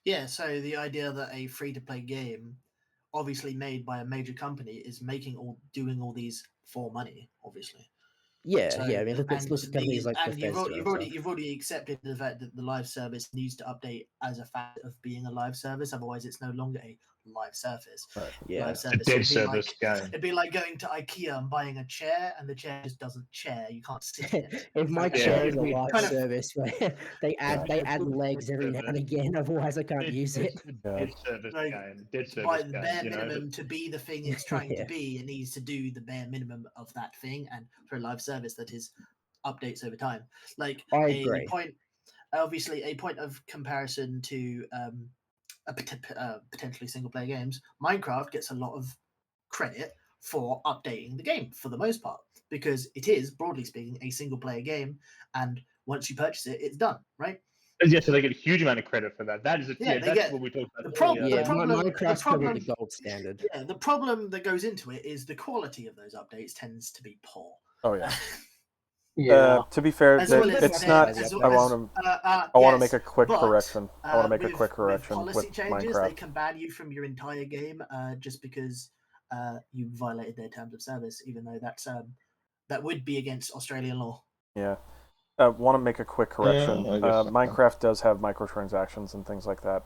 Yeah, so the idea that a free-to-play game, obviously made by a major company, is doing all these for money, obviously. Yeah, I mean, look at companies like Bethesda. You've already accepted the fact that the live service needs to update as a fact of being a live service. Otherwise, it's no longer a live service. Right. Yeah. Live service. Dead It'd be service like game. it'd be like going to IKEA and buying a chair, and the chair just doesn't chair. You can't sit in it. If my Like, chair is a it'd be live kind of- service where they add legs every now and again, otherwise I can't use it. Dead service Like, game. Dead by service the game. bare You know, minimum to be the thing it's trying to Yeah. be, it needs to do the bare minimum of that thing, and for a live service that is updates over time. Like I a agree. point, obviously a point of comparison to potentially single player games. Minecraft gets a lot of credit for updating the game for the most part, because it is, broadly speaking, a single player game, and once you purchase it, it's done, right? yeah, so they get a huge amount of credit for that. That is Yeah, they that's get what we talked about. Yeah, earlier. Minecraft's probably the gold standard. Yeah, the problem that goes into it is the quality of those updates tends to be poor. Oh yeah. Yeah. To be fair, As well as it's their- not. as- I want to. I want to yes, make a quick but, correction. I want to make a with- quick correction with policy with changes, Minecraft. they can ban you from your entire game just because you violated their terms of service, even though that would be against Australian law. Yeah. Want to make a quick correction. I guess so. Minecraft does have microtransactions and things like that.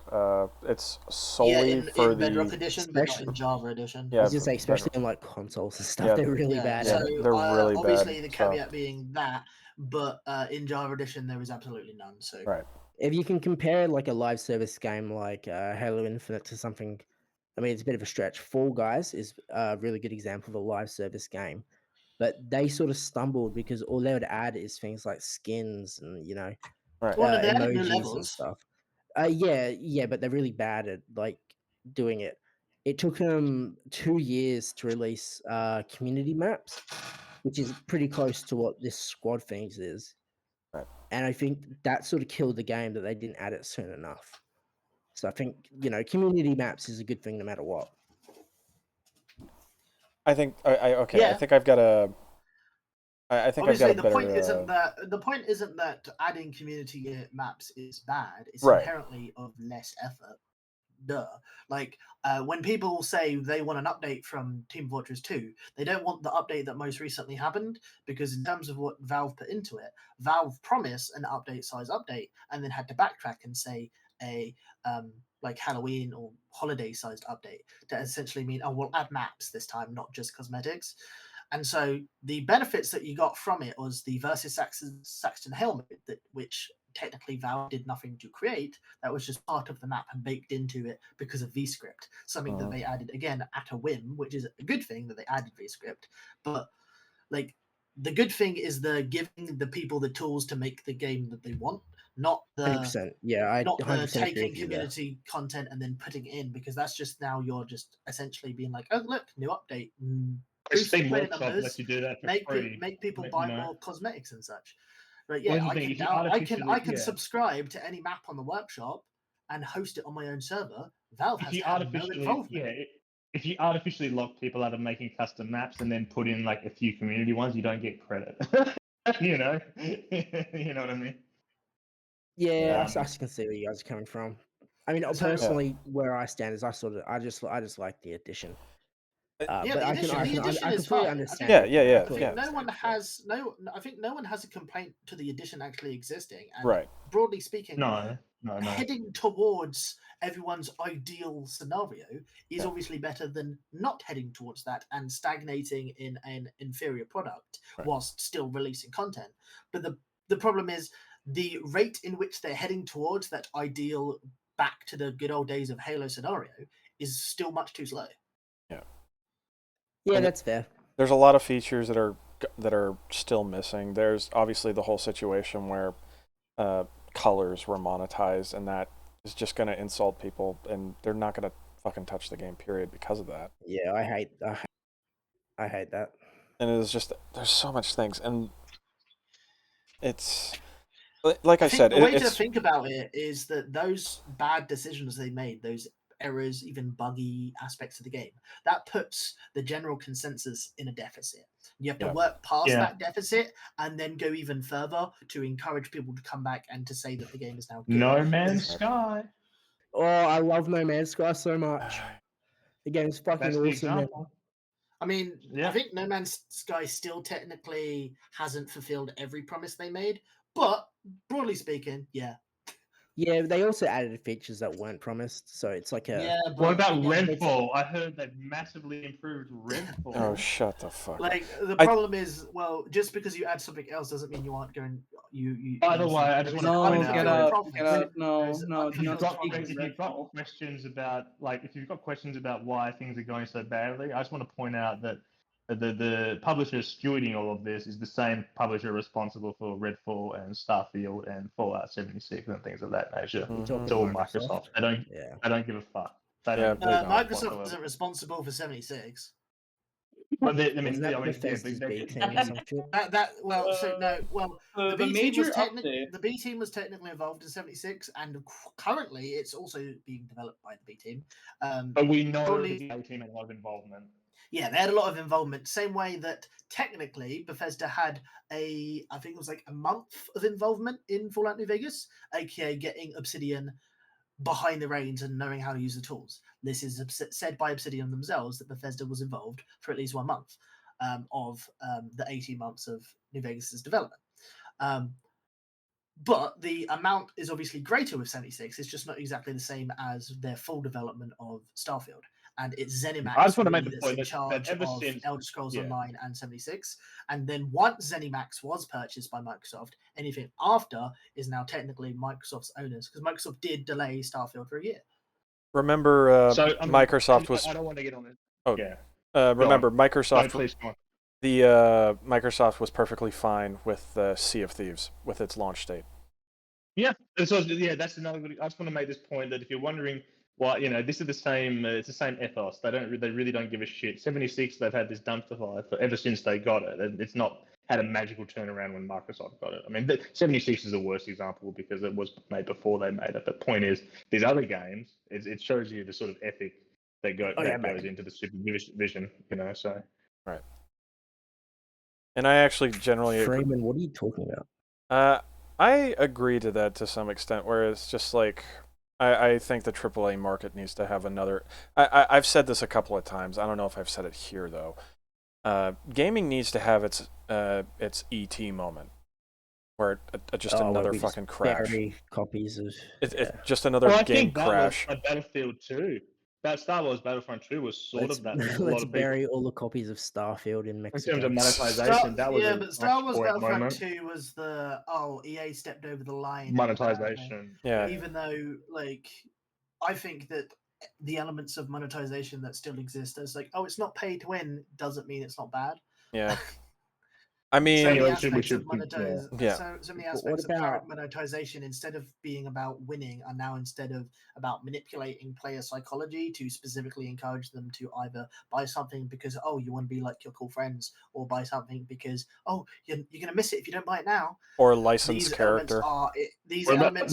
It's solely for in Bedrock the. Edition, but not in Java Edition. I was just say, especially on like consoles and stuff, Yeah, they're really bad. Yeah, at it. they're really obviously, bad. the caveat being that, but in Java Edition there is absolutely none. So Right. If you can compare like a live service game like Halo Infinite to something, I mean, it's a bit of a stretch. Fall Guys is a really good example of a live service game, but they sort of stumbled because all they would add is things like skins and Right. Well, they added new emojis and levels. stuff. Yeah, but they're really bad at like doing it. It took them 2 years to release community maps, which is pretty close to what this squad things is. Right. And I think that sort of killed the game that they didn't add it soon enough. So I think community maps is a good thing no matter what. I think okay. I Yeah. think I've got a. I think obviously I've got a better. the point isn't that adding community maps is bad. It's Right. inherently of less effort. Duh. Like when people say they want an update from Team Fortress 2, they don't want the update that most recently happened, because in terms of what Valve put into it, Valve promised an update size update and then had to backtrack and say a like Halloween or holiday sized update to essentially mean, oh, we'll add maps this time, not just cosmetics. And so the benefits that you got from it was the versus Saxton helmet, which technically Valve did nothing to create. That was just part of the map and baked into it because of VScript, something that they added again at a whim, which is a good thing that they added VScript. But like the good thing is the giving the people the tools to make the game that they want, not the 100%. Yeah, I not the 100% agree taking with you there. community content and then putting it in, because that's just now you're just essentially being like, oh look, new update. Boost Steam player Workshop numbers, lets you do that for make free. make people you buy know. more cosmetics and such. But Well, yeah, here's I the thing, can if you I can artificially- yeah. subscribe to any map on the workshop and host it on my own server. Valve If has you to have no artificially, involvement. if you artificially lock people out of making custom maps and then put in like a few community ones, you don't get credit. you know, you know what I mean? Yeah, I can see where you guys are coming from. I mean, So- personally, where I stand is I just like the addition. Yeah, but the I addition, can the addition I is completely fine. understand. Yeah, it. yeah, I yeah, completely yeah. No one understand it. has I think no one has a complaint to the addition actually existing. And Right. broadly speaking, No. heading towards everyone's ideal scenario is obviously better than not heading towards that and stagnating in an inferior product whilst still releasing content. But the problem is the rate in which they're heading towards that ideal back to the good old days of Halo scenario is still much too slow. Yeah, And that's fair. There's a lot of features that are still missing. There's obviously the whole situation where colors were monetized, and that is just going to insult people, and they're not going to fucking touch the game, period, because of that. Yeah, I hate that. And it's just, there's so much things, and it's like I think said, the way to it's think about it is that those bad decisions they made, those errors, even buggy aspects of the game, that puts the general consensus in a deficit. You have to work past that deficit and then go even further to encourage people to come back and to say that the game is now good. No Man's Sky. Oh, I love No Man's Sky so much. The game's fucking That's the awesome, man. example. I mean, I think No Man's Sky still technically hasn't fulfilled every promise they made, but broadly speaking, yeah. Yeah, they also added features that weren't promised, so it's like a. Yeah, What but about again, Redfall? I heard they massively improved Redfall. Oh, shut the fuck up. like the problem is, well, just because you add something else doesn't mean you aren't going. By the way, I just want to point out. Get out. No, If do you've not got speak of Redfall. questions about why things are going so badly, I just want to point out that the publisher stewarding all of this is the same publisher responsible for Redfall and Starfield and Fallout 76 and things of that nature. It's all Microsoft. I don't give a fuck. They don't Microsoft isn't responsible for 76. But they, I mean, Wasn't that I mean, Bethesda's yeah, B team or some shit? The the B team major was update. the B team was technically involved in 76, and currently it's also being developed by the B team. But we know probably- the A team had a lot of involvement. Yeah, they had a lot of involvement. Same way that technically Bethesda had I think it was like a month of involvement in Fallout New Vegas, aka getting Obsidian behind the reins and knowing how to use the tools. This is said by Obsidian themselves that Bethesda was involved for at least 1 month of the 18 months of New Vegas's development. But the amount is obviously greater with 76. It's just not exactly the same as their full development of Starfield. And it's ZeniMax I just want to make really the that's point in that charge ever of since- Elder Scrolls yeah. Online and 76. And then once ZeniMax was purchased by Microsoft, anything after is now technically Microsoft's owners, because Microsoft did delay Starfield for a year. Remember, Microsoft was. I don't want to get on it. Oh, yeah. Remember, Microsoft. No, please, go on. The Microsoft was perfectly fine with Sea of Thieves with its launch date. Yeah, so that's another. I just want to make this point that if you're wondering why, this is the same. It's the same ethos. They really don't give a shit. 76, they've had this dumpster fire ever since they got it. And it's not had a magical turnaround when Microsoft got it. I mean, 76 is the worst example because it was made before they made it. But point is, these other games, it shows you the sort of ethic that goes into the supervision. So right. And I actually generally Freeman, what are you talking about? I agree to that to some extent, where it's just like I think the AAA market needs to have another. I've said this a couple of times. I don't know if I've said it here though. Gaming needs to have its ET moment, where just another fucking crash. Copies of It's just another game think crash. That was a Battlefield 2. That Star Wars Battlefront 2 was sort of that. Let's bury all the copies of Starfield in Mexico. In terms of monetization, that was but Star Wars Battlefront moment. 2 was the EA stepped over the line. Monetization. Yeah. Even though, I think that the elements of monetization that still exist, as it's not pay to win, doesn't mean it's not bad. Yeah. I mean, so many aspects of about monetization, instead of being about winning, are now about manipulating player psychology to specifically encourage them to either buy something because you want to be like your cool friends, or buy something because you're gonna miss it if you don't buy it now. Or licensed character. These elements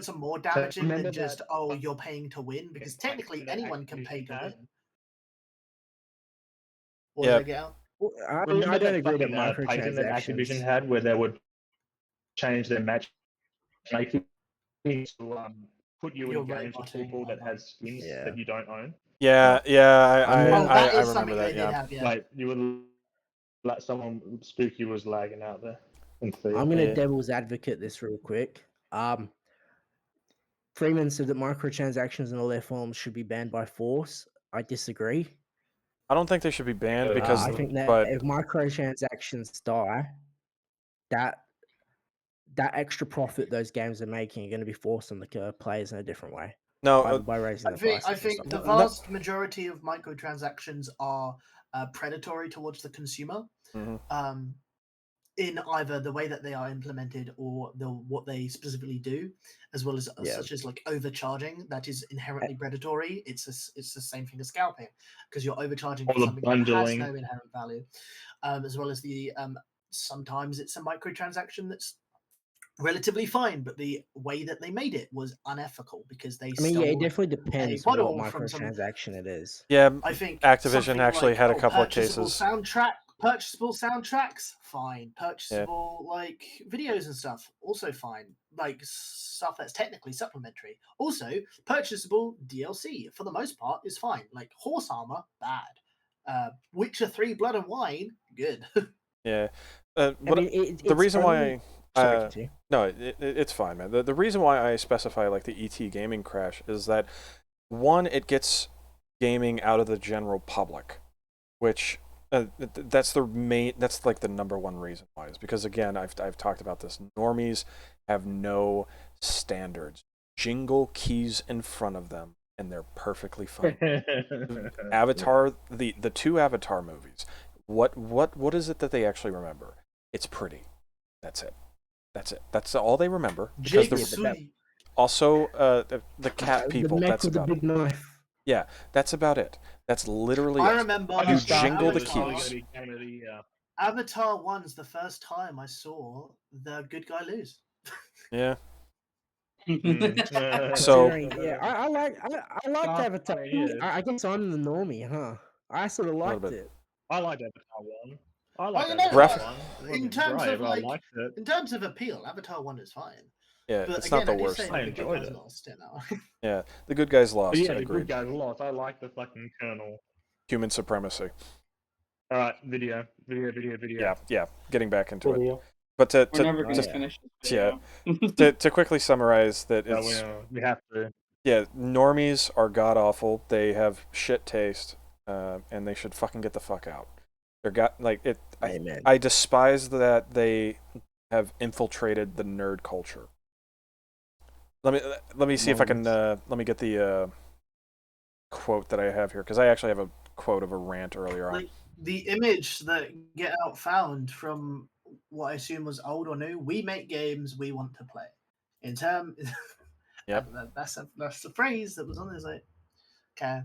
are more damaging than just you're paying to win, because technically anyone can pay to win. Yeah. I don't agree that Titan that Activision had, where they would change their matchmaking to put you in games with people that has skins that you don't own. Yeah, I remember that. Yeah, like you would let someone spooky was lagging out there. I'm gonna devil's advocate this real quick. Freeman said that microtransactions in all their forms should be banned by force. I disagree. I don't think they should be banned because I think that if microtransactions die, that extra profit those games are making are going to be forced on the players in a different way. No, by raising the prices. I think the vast majority of microtransactions are predatory towards the consumer. Mm-hmm. In either the way that they are implemented or what they specifically do, as well as such as overcharging. That is inherently predatory. It's the same thing as scalping, because you're overcharging for something that has no inherent value, as well as the sometimes it's a microtransaction that's relatively fine, but the way that they made it was unethical because they. It definitely depends what microtransaction it is. Yeah, I think Activision actually had a couple of cases. Purchasable soundtracks, fine. Purchasable videos and stuff, also fine. Stuff that's technically supplementary. Also, purchasable DLC for the most part is fine. Like horse armor, bad. Witcher 3 Blood and Wine, good. Yeah. The reason why Sorry, continue. No, it's fine, man. The reason why I specify like the ET gaming crash is that one, it gets gaming out of the general public, which that's like the number one reason why, is because again I've talked about this. Normies have no standards. Jingle keys in front of them, and they're perfectly fine. Avatar, the two Avatar movies. What is it that they actually remember? It's pretty. That's it. That's all they remember. Because also the cat people. The mech That's with the about big it. knife. Yeah, that's about it. That's literally I it. remember You jingle the Avatar. keys. Avatar 1's the first time I saw the good guy lose. Yeah. So So yeah, I liked Avatar. I guess I'm the normie, huh? I sort of liked bit. it. I liked Avatar 1. I Oh, liked you know, Avatar 1. It in wasn't terms great, of but I like, liked it. in terms of appeal, Avatar 1 is fine. Yeah, But it's again, not the I do worst. say I that the good enjoyed guys it. lost, you know. Yeah, the good guys But lost. yeah, the Agreed. good guys lost. I like the fucking Colonel. Human supremacy. All right, video. Yeah. Getting back into Video. it. But We're never gonna finish this video. to quickly summarize that No, it's we have to. yeah, normies are god awful. They have shit taste, and they should fucking get the fuck out. They're got like it. I despise that they have infiltrated the nerd culture. Let me see if I can let me get the quote that I have here, because I actually have a quote of a rant earlier on. Like the image that Get Out found from what I assume was old or new. We make games we want to play. In term, Yep. that's the phrase that was on there. Like, okay.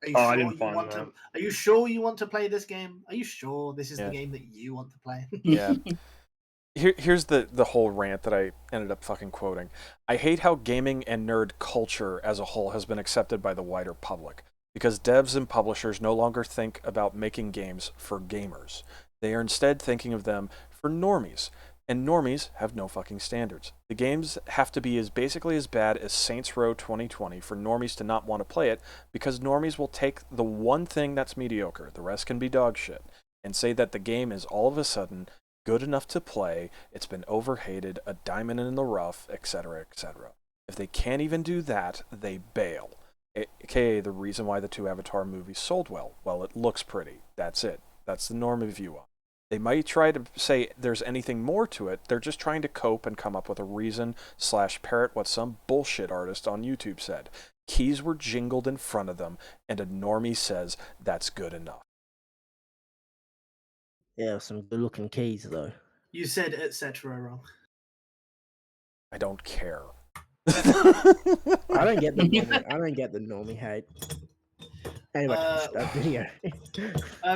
Are you I sure didn't you find want that. to? Are you sure you want to play this game? Are you sure this is Yeah. the game that you want to play? Yeah. Here's the whole rant that I ended up fucking quoting. I hate how gaming and nerd culture as a whole has been accepted by the wider public, because devs and publishers no longer think about making games for gamers. They are instead thinking of them for normies, and normies have no fucking standards. The games have to be basically as bad as Saints Row 2020 for normies to not want to play it, because normies will take the one thing that's mediocre, the rest can be dog shit, and say that the game is all of a sudden good enough to play, it's been overhated, a diamond in the rough, etc., etc. If they can't even do that, they bail. AKA the reason why the two Avatar movies sold well. Well, it looks pretty. That's it. That's the norm of view on it. They might try to say there's anything more to it. They're just trying to cope and come up with a reason / parrot what some bullshit artist on YouTube said. Keys were jingled in front of them, and a normie says that's good enough. Yeah, some good-looking keys though. You said etc. wrong. I don't care. I don't get the normie hate. Anyway, that video.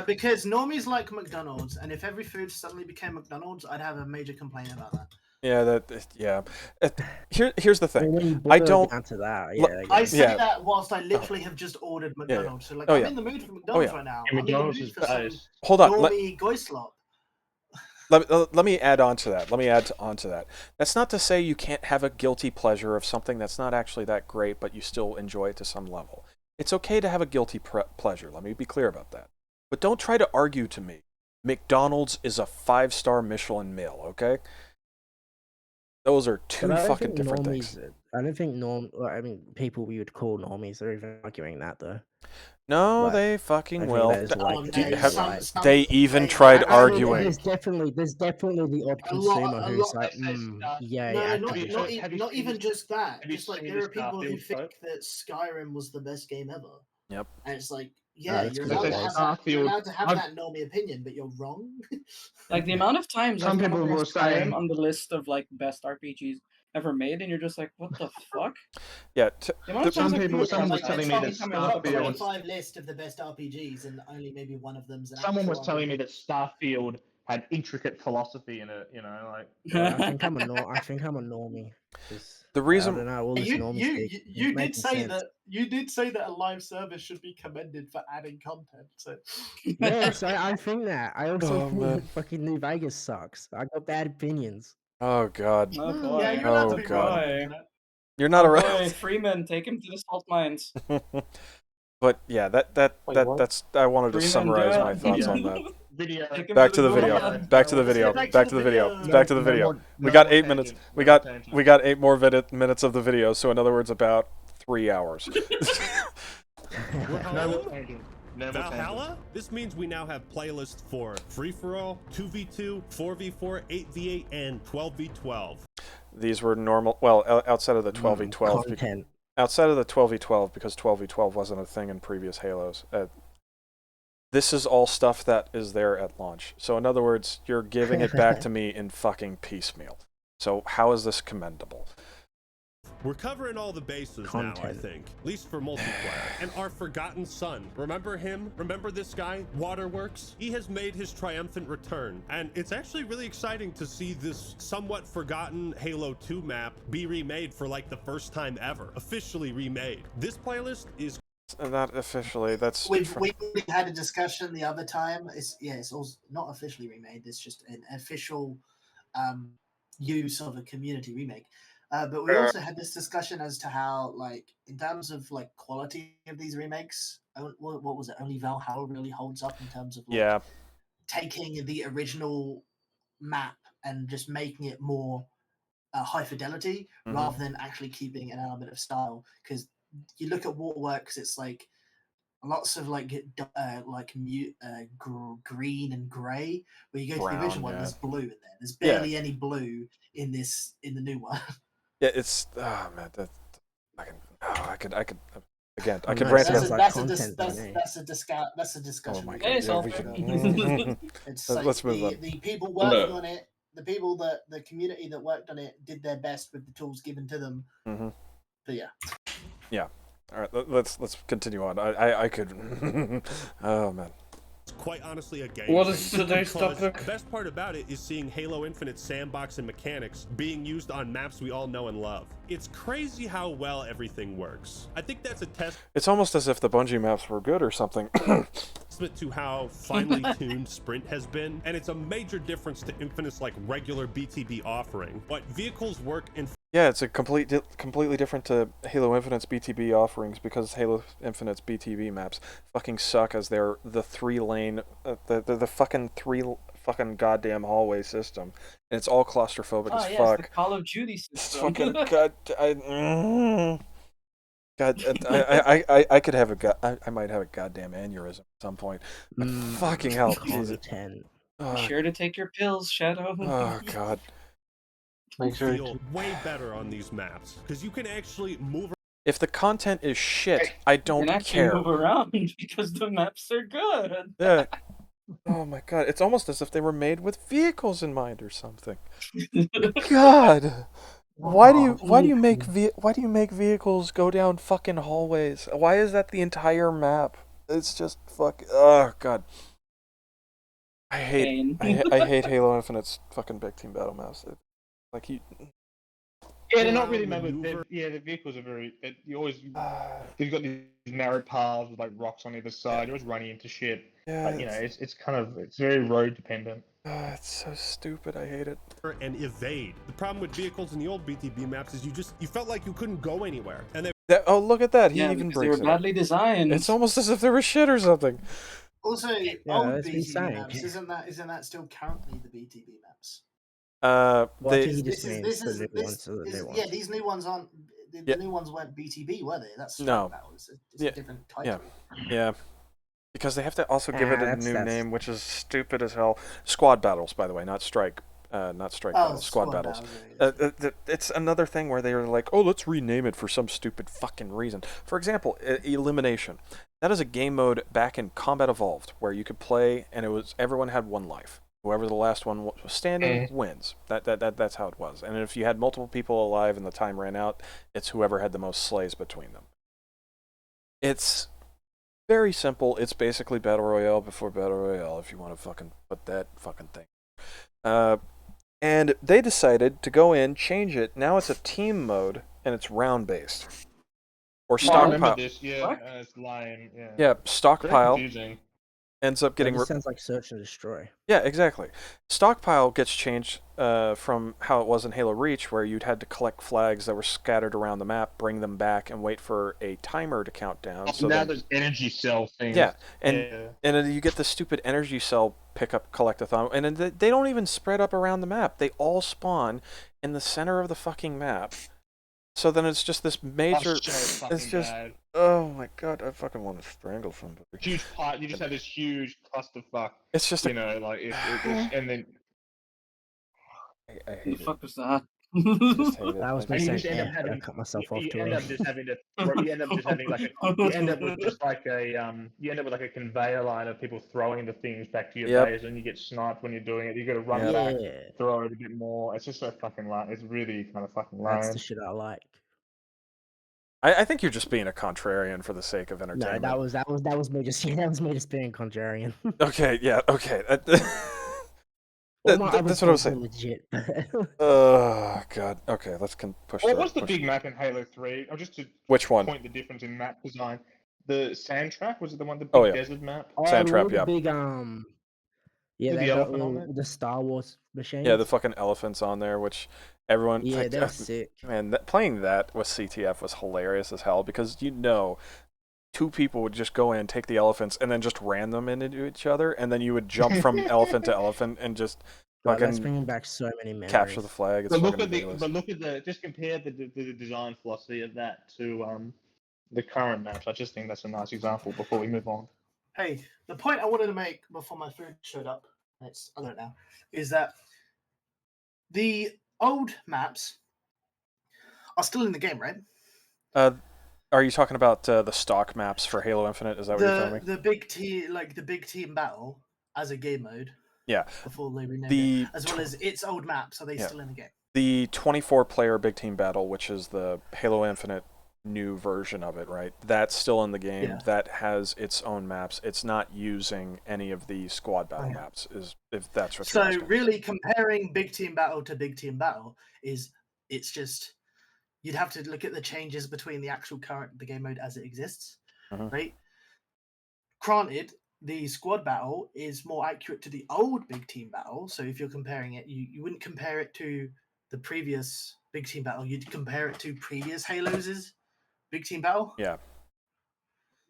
Because normies like McDonald's, and if every food suddenly became McDonald's, I'd have a major complaint about that. Yeah, here's the thing. When you I don't answer that. I say that whilst I literally have just ordered McDonald's. So like, I'm in the mood for McDonald's right now. I'm in the mood for some Hold on. normie goislop. Let me add on to that. That's not to say you can't have a guilty pleasure of something that's not actually that great, but you still enjoy it to some level. It's okay to have a guilty pleasure. Let me be clear about that. But don't try to argue to me McDonald's is a 5-star Michelin meal, okay? Those are two fucking different things. I don't think people we would call normies are even arguing that though. No, they fucking will. Like, they even tried arguing. There's definitely the odd consumer who's like, yeah. Not even just that. Just like there are people who think that Skyrim was the best game ever. Yep. And it's like, yeah, you're allowed to have that normie opinion, but you're wrong. Like the amount of times Some people will will say on the list of like best RPGs ever made, and you're just like, what the fuck? Yeah. Someone was telling me that Starfield 25 list of the best RPGs, and only maybe one of them's. Someone was telling me that Starfield had intricate philosophy in it. You know, like. I think I'm a normie. The reason I don't know, all this you did say that a live service should be commended for adding content. So yes, I think that. I also think fucking New Vegas sucks. I got bad opinions. Oh god. Oh boy. Yeah, you're allowed to Oh be god. wrong. You're not around. Boy, Freeman, take him to the salt mines. But yeah, that's I wanted to Freeman, summarize do it. my thoughts on that. Video. Back to the video. Back to the video. Back to the video. Back to the video. We got 8 minutes. We got 8 more minutes of the video. So in other words, about 3 hours. Valhalla? This means we now have playlists for free-for-all, 2v2, 4v4, 8v8, and 12v12. These were normal. Well, outside of the 12v12. Outside of the 12v12, because 12v12 wasn't a thing in previous Halos. This is all stuff that is there at launch. So in other words, you're giving it back to me in fucking piecemeal. So how is this commendable? We're covering all the bases now, I think. At least for multiplayer. And our forgotten son. Remember him? Remember this guy? Waterworks? He has made his triumphant return. And it's actually really exciting to see this somewhat forgotten Halo 2 map be remade for like the first time ever. Officially remade. This playlist is... Not officially, that's... We had a discussion the other time. It's also not officially remade. It's just an official use of a community remake. But we also had this discussion as to how, like, in terms of like quality of these remakes, what was it? Only Valhalla really holds up in terms of like, taking the original map and just making it more high fidelity rather than actually keeping an element of style. Because you look at Waterworks, it's like lots of like green and grey. Where you go to the original one, there's blue in there. There's barely any blue in the new one. Yeah, it's man, I could again. I could rant about that's a discussion. Oh my God. It's let's move on. The people working on it, the community that worked on it, did their best with the tools given to them. But yeah. All right, let's continue on. I could. Oh man. Quite honestly a game. What is today's topic? The best part about it is seeing Halo Infinite's sandbox and mechanics being used on maps we all know and love. It's crazy how well everything works. I think that's a test. It's almost as if the Bungie maps were good or something. To how finely tuned Sprint has been, and it's a major difference to Infinite's like regular BTB offering. But vehicles work in... Yeah, it's a completely different to Halo Infinite's BTB offerings, because Halo Infinite's BTB maps fucking suck, as they're the 3-lane, the fucking goddamn hallway system, and it's all claustrophobic as fuck. It's the Call of Duty system. It's fucking I could have I might have a goddamn aneurysm at some point. Fucking hell, Jesus. Be sure to take your pills, Shadow. Oh God. Feel way better on these maps because you can actually move. If the content is shit, I don't you can care. Move around because the maps are good. Yeah. Oh my God! It's almost as if they were made with vehicles in mind or something. God, why do you make vehicles go down fucking hallways? Why is that the entire map? It's just oh God. I hate Halo Infinite's fucking big team battle maps. Like you. Yeah, they're not really made with. The vehicles are very. You've got these narrow paths with like rocks on either side. You're always running into shit. Yeah, but, it's very road dependent. It's so stupid. I hate it. And evade. The problem with vehicles in the old BTB maps is you felt like you couldn't go anywhere. And oh, look at that! He even breaks they were badly designed. It's almost as if they were shit or something. Also, old BTB maps isn't that still currently the BTB maps? These new ones aren't. The new ones weren't BTB, were they? That's no. It's a different title. Yeah. Because they have to also give it a new name, which is stupid as hell. Squad battles, by the way, not strike. Battles. Squad battles. It's another thing where they are like, oh, let's rename it for some stupid fucking reason. For example, elimination. That is a game mode back in Combat Evolved where you could play, and everyone had one life. Whoever the last one was standing wins. That's how it was. And if you had multiple people alive and the time ran out, it's whoever had the most slays between them. It's very simple. It's basically Battle Royale before Battle Royale, if you want to fucking put that fucking thing. And they decided to go in, change it. Now it's a team mode, and it's round-based. Or stockpile. I remember this, it's lying. Yeah, stockpile. ends up getting. This sounds like search and destroy. Yeah, exactly. Stockpile gets changed from how it was in Halo Reach, where you'd had to collect flags that were scattered around the map, bring them back, and wait for a timer to count down. So now then, there's energy cell things. yeah, and then you get the stupid energy cell pickup collectathon, and then they don't even spread up around the map. They all spawn in the center of the fucking map. So then it's just this major. It's just. Bad. Oh my god! I fucking want to strangle somebody. Huge part. You just have this huge clusterfuck. It's just you know, like and then. I hate fuck was that? That was me saying, end up I having, cut myself off you too end up early. just having to. You end up just having like you end up with just like a You end up with like a conveyor line of people throwing the things back to your base, and you get sniped when you're doing it. You got to run back, throw it a bit more. It's just so fucking lame. It's really kind of fucking lame. That's the shit I like. I think you're just being a contrarian for the sake of entertainment. No, that was me just being contrarian. Okay, yeah, okay. All my other that's what I was points are saying. legit. Oh god. Okay, let's push. What was the big map in Halo 3? Or just to Which one? point the difference in map design. The sand trap, was it the one, the big Oh, yeah. desert map? Sand trap, yeah. Big yeah, With they the got elephant on little, the Star Wars machines. Yeah, the fucking elephants on there, which everyone. Yeah, like, they're sick. Man, playing that with CTF was hilarious as hell because two people would just go in, take the elephants, and then just ran them into each other, and then you would jump from elephant to elephant and just God, that's fucking bringing back so many memories. capture the flag. It's But look fucking at ridiculous. just compare the design philosophy of that to the current maps. I just think that's a nice example before we move on. Hey, the point I wanted to make before my food showed up, I don't know, is that the old maps are still in the game, right? Are you talking about the stock maps for Halo Infinite? Is that what you're telling me? The big team battle as a game mode. Yeah. Before they renamed it, as well as its old maps, are they still in the game? The 24-player big team battle, which is the Halo Infinite new version of it, right? That's still in the game. Yeah. That has its own maps. It's not using any of the squad battle maps, if that's what you're asking. So really comparing big team battle to big team battle it's just you'd have to look at the changes between the actual the game mode as it exists, right? Granted, the squad battle is more accurate to the old big team battle. So if you're comparing it, you wouldn't compare it to the previous big team battle. You'd compare it to previous Halos' big team battle. Yeah.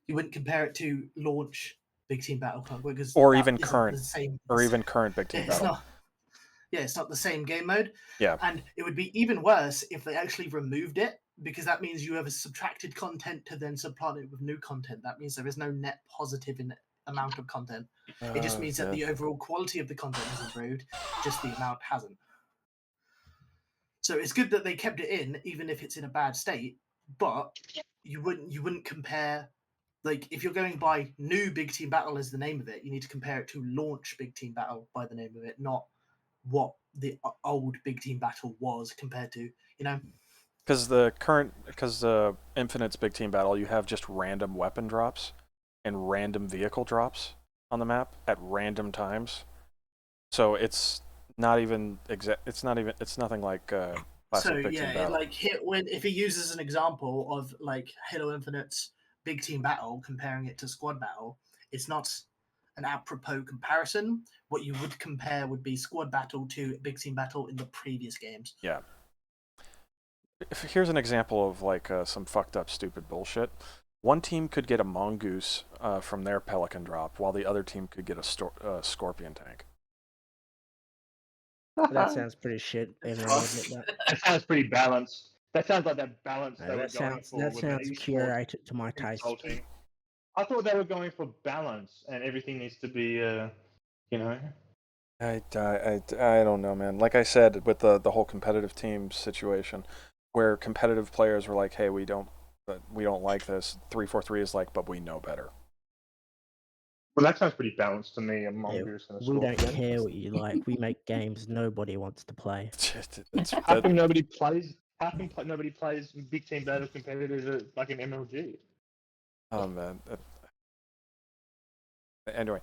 You wouldn't compare it to launch big team battle because or even current big team battle. It's not the same game mode. Yeah. And it would be even worse if they actually removed it, because that means you have a subtracted content to then supplant it with new content. That means there is no net positive in amount of content. It just means that the overall quality of the content has improved, just the amount hasn't. So it's good that they kept it in, even if it's in a bad state, but you wouldn't compare. Like, if you're going by new Big Team Battle as the name of it, you need to compare it to launch Big Team Battle by the name of it, not what the old Big Team Battle was compared to, Because the Infinite's Big Team Battle, you have just random weapon drops and random vehicle drops on the map at random times. So it's not even it's nothing like classic Big Team Battle. Like if he uses an example of like Halo Infinite's Big Team Battle, comparing it to Squad Battle, it's not an apropos comparison. What you would compare would be Squad Battle to Big Team Battle in the previous games. Yeah. Here's an example of like some fucked up stupid bullshit. One team could get a mongoose from their Pelican drop, while the other team could get a Scorpion tank. That sounds pretty shit. That sounds pretty balanced. That sounds like that balance they were going for. That sounds curated to my taste. I thought they were going for balance, and everything needs to be, I don't know, man. Like I said, with the whole competitive team situation, where competitive players were like, "Hey, we don't like this." 343 is like, "But we know better." Well, that sounds pretty balanced to me. We don't care what you like. We make games nobody wants to play. How come nobody plays? How come nobody plays Big Team Battle competitors like an MLG? Oh man. Anyway,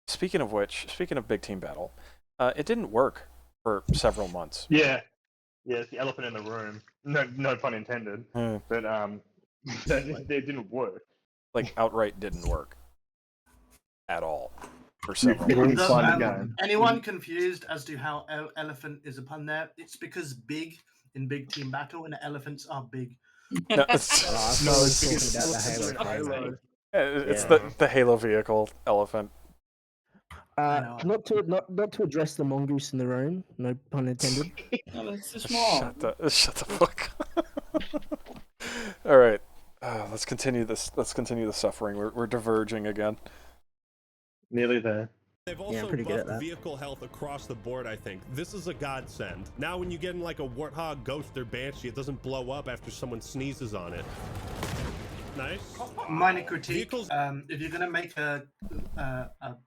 speaking of Big Team Battle, it didn't work for several months. Yeah, it's the elephant in the room. No pun intended. But it didn't work. Like outright didn't work. at all for several It is months. fun again. Anyone confused as to how elephant is a pun there? It's because big in big team battle and elephants are big. No, it's it's the Halo vehicle elephant. Not to address the mongoose in the room. No pun intended. No, it's too small. Shut the fuck up. All right, let's continue this. Let's continue the suffering. We're diverging again. Nearly there. They've also buffed vehicle health across the board, I think. This is a godsend. Now when you get in like a Warthog, Ghost, or Banshee, it doesn't blow up after someone sneezes on it. Nice. Minor critique. If you're going to make a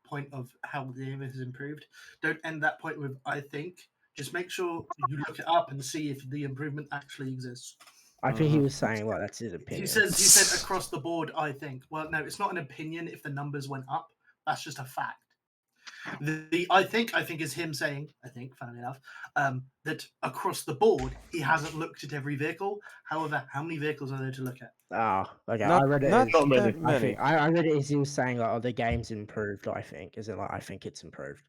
point of how the game has improved, don't end that point with "I think." Just make sure you look it up and see if the improvement actually exists. I think he was saying like that's his opinion. He said across the board. I think. Well, no, it's not an opinion. If the numbers went up, that's just a fact. The I think is him saying, funnily enough, that across the board he hasn't looked at every vehicle. However, how many vehicles are there to look at? Oh, okay. Not- I read it. not as, that I, many. think, I read it as he was saying like, "Oh, the game's improved." I think, isn't like I think it's improved.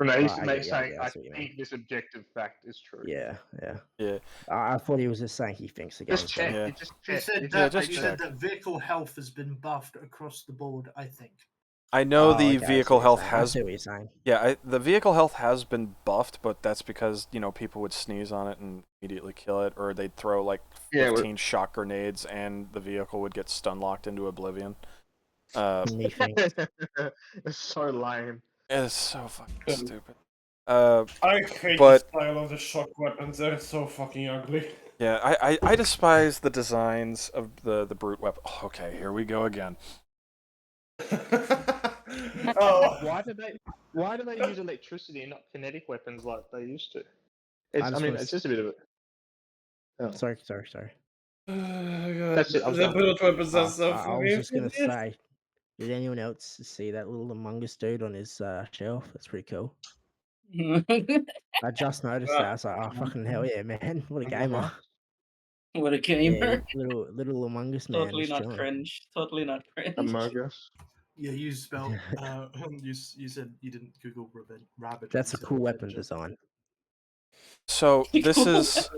No, he's Right, saying, I that's what you mean. think this objective fact is true. Yeah. Yeah. I thought he was just saying he thinks the game's Just check. better. Just He check. said Yeah, that, just he check. said that vehicle health has been buffed across the board. I think. I know Oh, the okay, I see vehicle what you're health saying. I has. see what you're saying. Yeah, the vehicle health has been buffed, but that's because people would sneeze on it and immediately kill it, or they'd throw like 15 shock grenades and the vehicle would get stun locked into oblivion. It's so lame. It's so fucking stupid. I hate the style of the shock weapons. They're so fucking ugly. Yeah, I despise the designs of the brute weapon. Oh, okay, here we go again. Oh, Why do they use electricity and not kinetic weapons like they used to? It's just a bit of it. Oh. Sorry. That's it. I'm the sorry. bullet weapons are so I was just gonna say, did anyone else see that little Among Us dude on his shelf? That's pretty cool. I just noticed that. I was like, oh fucking hell yeah, man! What a gamer! What a gamer! Yeah, little Among Us man. Totally just not chilling. cringe. Totally not cringe. Among Us. Yeah, you spelled. You said you didn't Google rabbit. That's a cool weapon design. So this is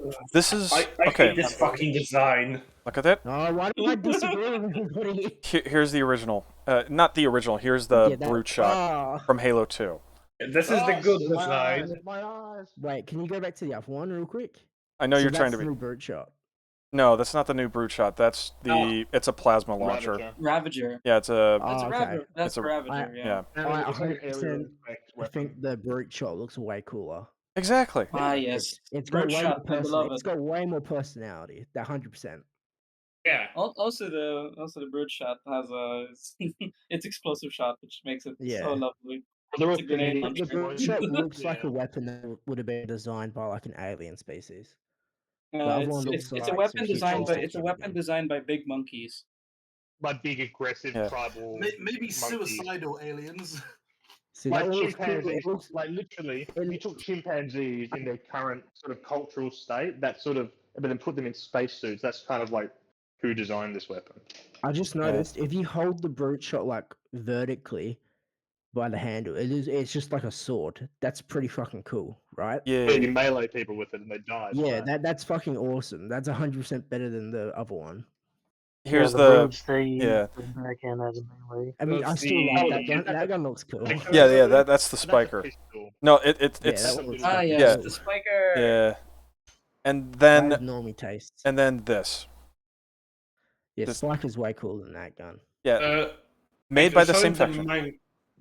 I okay. hate this fucking design. Look at that. Oh, why do I disagree with everybody? Here's the original. Not the original. Here's the Yeah, that- brute shot from Halo 2. This is the good My eyes, design. my eyes. Wait, can you go back to the other one real quick? I know So you're trying that's to the be. new bird shot. No, that's not the new brute shot. That's the. It's a plasma launcher. Ravager. Yeah, it's a. That's a okay. Ravager. That's It's a- Ravager. Yeah. I It's like an 100%. aerial effect I weapon. think the brute shot looks way cooler. Exactly. Ah yes. It's got Bird way shot, more I love It's it. got way more personality. That 100%. Yeah. Also the bird shot has its explosive shot, which makes it Yeah. so lovely. They're all It's a grenade kinetic The launcher. bird shot looks Yeah. like a weapon that would have been designed by like an alien species. The other one looks It's like a some weapon designed by futuristic shit. designed by big monkeys. Like big aggressive Yeah. tribal. Maybe monkeys. suicidal aliens. See, Like that one looks cool. chimpanzees, It looks, like literally, if you took chimpanzees in their current sort of cultural state, that sort of, but then put them in spacesuits, that's kind of like who designed this weapon. I just noticed if you hold the brute shot like vertically by the handle, it's just like a sword. That's pretty fucking cool, right? Yeah, Yeah. you melee people with it and they die. Yeah, flat. that's fucking awesome. That's 100% better than the other one. Here's the the. bridge they use Yeah. to back in as a melee. I mean, I Let's still see. like Oh, that gun. that's That a- gun looks cool. Yeah, that's the That's a spiker. pistol. No, it's Yeah, that one looks Ah fucking yes, Yeah. the cool. spiker. yeah. And I have then normie tastes. this. Yeah, this- Spiker's way cooler than that gun. Yeah. Made by the same faction.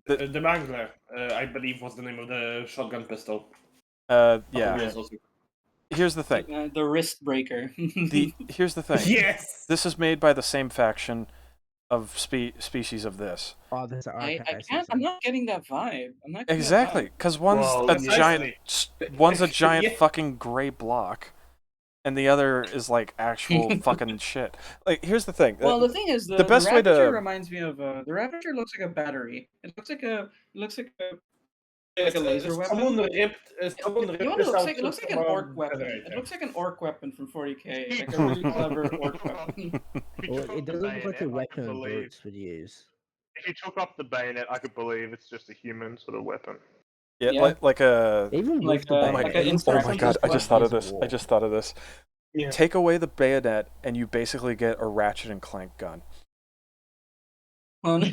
The Mangler, I believe, was the name of the shotgun pistol. Yeah. Yes, also. Here's the thing. The wrist breaker. Here's the thing. Yes. This is made by the same faction of species of this. Oh, that's I okay. can't. I'm not getting that vibe. I'm not getting Exactly, because one's Well, a precisely. giant Yeah. fucking gray block, and the other is like actual fucking shit. Like, here's the thing. Well, the thing is, the best way Ravager to reminds me of the Ravager looks like a battery. It looks like a Yes, laser weapon. Someone ripped You this know what it looks out like? It looks like an from orc a weapon. generator. It looks like an orc weapon from 40k. Like a really clever orc weapon. Well, it doesn't look like a Bayonet, I can weapon believe. brutes would use. If if you took off the bayonet, I could believe it's just a human sort of weapon. Yeah, Yeah. like a. Even Like with the a- bayonet, like a it looks Oh like my insurrection god! I display. just thought of Gears this. War. I just thought of this. Yeah. Take away the bayonet, and you basically get a Ratchet and Clank gun. Oh, no.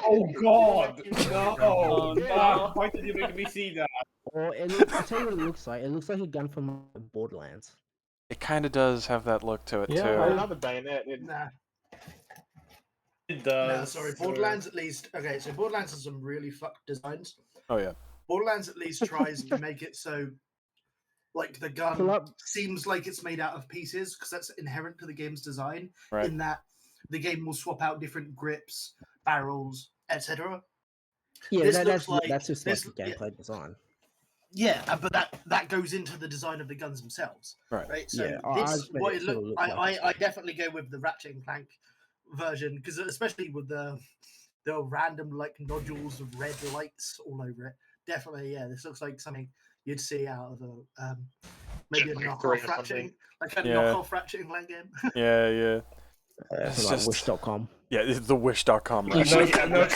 Oh god! No! Oh, no. Why did you make me see that? Or I'll tell you what it looks like. It looks like a gun from Borderlands. It kind of does have that look to it I too. love the bayonet. Nah. It No, does. sorry. Borderlands at least. Okay, so Borderlands has some really fucked designs. Oh yeah. Borderlands at least tries to make it so, like, the Pull gun up. seems like it's made out of pieces because that's inherent to the game's design. Right. In that the game will swap out different grips, barrels, etc. Yeah, This that's looks like that's just this. like a gameplay design. Yeah, but that goes into the design of the guns themselves. Right. So Yeah, I this, expect what it it to look, look like I definitely go with the Ratchet and Clank version because especially with the random like nodules of red lights all over it. Definitely, yeah. This looks like something you'd see out of a maybe a Like knockoff three or Ratchet, something. like a Yeah. knockoff Ratchet and Clank game. Yeah, yeah. It's like just Wish.com. Yeah, it's the Wish.com. No, Right? yeah, no,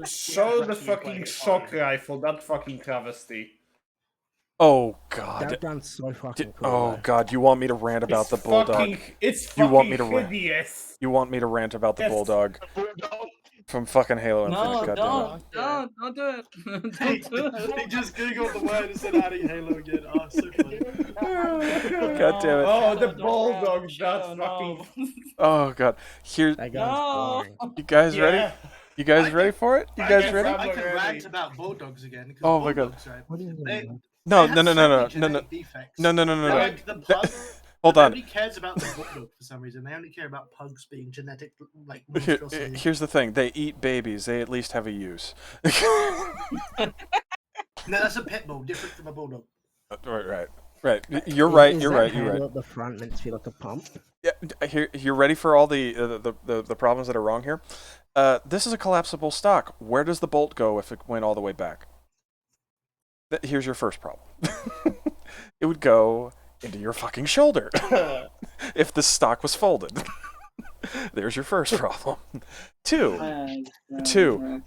show the fucking shock rifle, that fucking travesty. Oh god. That gun's so fucking cool. Oh though. god, you want me to rant about It's the bulldog? fucking, it's You fucking want me to rant? hideous. You want me to rant about the Yes. bulldog from fucking Halo Infinite? No, Goddamn it. don't do it. He Don't do it. just googled the word and said adding Halo again. Oh, so funny. God damn it. Oh, the Don't bulldog, rant. that's Oh, fucking. no. Oh god. Here, That gun's No. boring. you guys ready? Yeah. You guys ready for it? You guys ready? I can rant about bulldogs again. Oh my god. Bulldogs, right? What is They, it? No, they no, have no, so no, no, many no, no, genetic defects. no, no, no, no, They're no. like the pug. Hold on. Nobody cares about the bulldog for some reason. They only care about pugs being genetic, like Here, monstrosities. here's the thing. They eat babies. They at least have a use. No, that's a pit bull, different from a bulldog. Right. You're right. Is You're that right. You're handle right. at the front meant to be like a pump? Yeah. Here, you're ready for all the problems that are wrong here. This is a collapsible stock. Where does the bolt go if it went all the way back? Here's your first problem. It would go into your fucking shoulder if the stock was folded. There's your first problem. Two.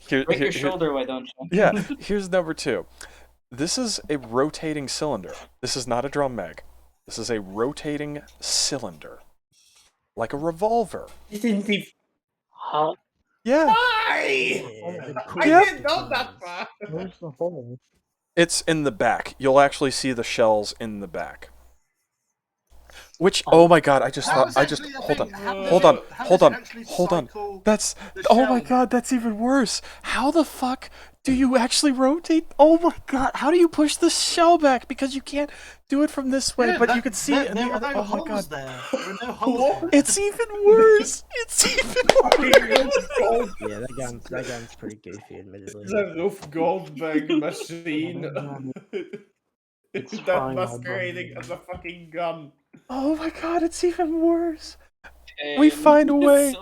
Break your shoulder, why don't you? Yeah. Here's number two. This is a rotating cylinder. This is not a drum mag. This is a rotating cylinder, like a revolver. How? Yeah. Why? I Yep. didn't know that far. Where's the hole? It's in the back. You'll actually see the shells in the back. Which, oh my god, I just thought, hold on. That's, oh my god, that's even worse. How the fuck do you actually rotate? Oh my god, how do you push the shell back? Because you can't do it from this way, but you can see it in the other, oh my god. It's even worse. It's even worse. Yeah, that gun's pretty goofy, admittedly. It's a roof Goldberg machine. That masquerading as a fucking gun. Oh my god, it's even worse. We find a way.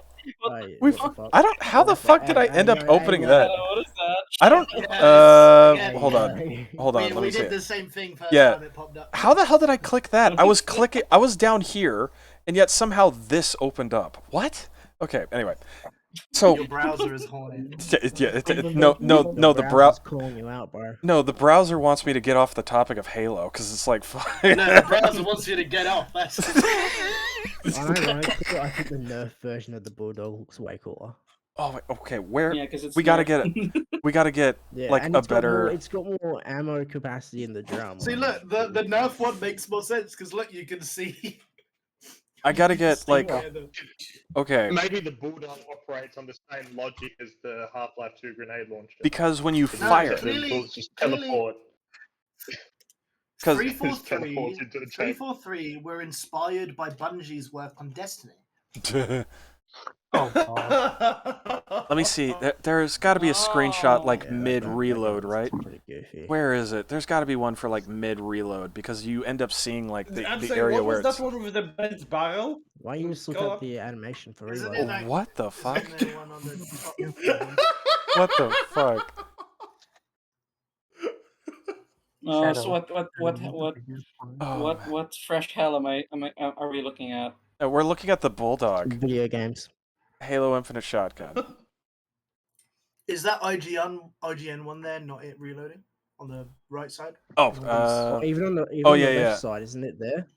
I don't. How the fuck did I end up opening that? What is that? I don't. Yes. Hold on. Hold on. Let me We see. did it. the same thing first Yeah. time it popped up. How the hell did I click that? I was clicking. I was down here, and yet somehow this opened up. What? Okay. Anyway. So. Your browser is horny. No. The browser calling you out, bro. No, the browser wants me to get off the topic of Halo because it's like. No, the browser wants you to get off. That's. I think the Nerf version of the Bulldog looks way cooler. Oh, okay. Where? Yeah, 'cause it's we gotta Nerf. get it. We gotta get like and a it's got better. More, it's got more ammo capacity in the drum. See, look, the Nerf one makes more sense because look, you can see. I gotta get like. Okay. Maybe the bulldog operates on the same logic as the Half-Life 2 grenade launcher. Because when you The fire, bullets just teleport. 'Cause- 343 were inspired by Bungie's work on Destiny. Let me see. There's got to be a screenshot like mid reload, right? Where is it? There's got to be one for like mid reload because you end up seeing like the area what where was it's. that one with the bent barrel? Why you just look Go at up. the animation for Isn't reload? it like- What the fuck? Isn't there one on the top? What the fuck? So what fresh hell are we looking at? We're looking at the Bulldog. Video games. Halo Infinite Shotgun. Is that IGN one there not it reloading on the right side? Oh, even on the oh, on yeah, the left yeah. side, isn't it there?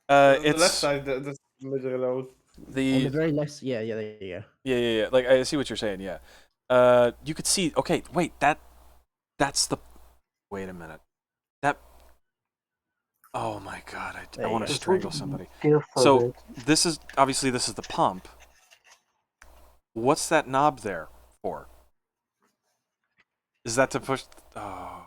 The It's left side, the reload. On the the very left. Yeah, there you go. yeah. Like I see what you're saying. Yeah. You could see. Okay, wait. That's the. Wait a minute. That. Oh my god! I want to strangle somebody. So this is obviously this is the pump. What's that knob there for? Is that to push? Oh.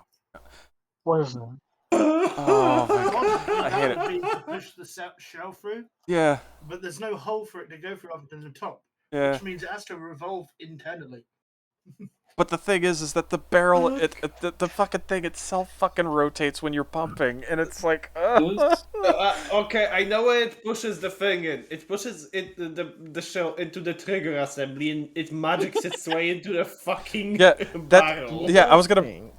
What is that? Oh my god! I hate That would it. be to push the shell through. Yeah. But there's no hole for it to go through other than the top, Yeah. which means it has to revolve internally. But the thing is that the barrel, the fucking thing itself fucking rotates when you're pumping, and it's like, Okay, I know where it pushes the thing in. It pushes it the shell into the trigger assembly, and it magics its way into the fucking barrel. I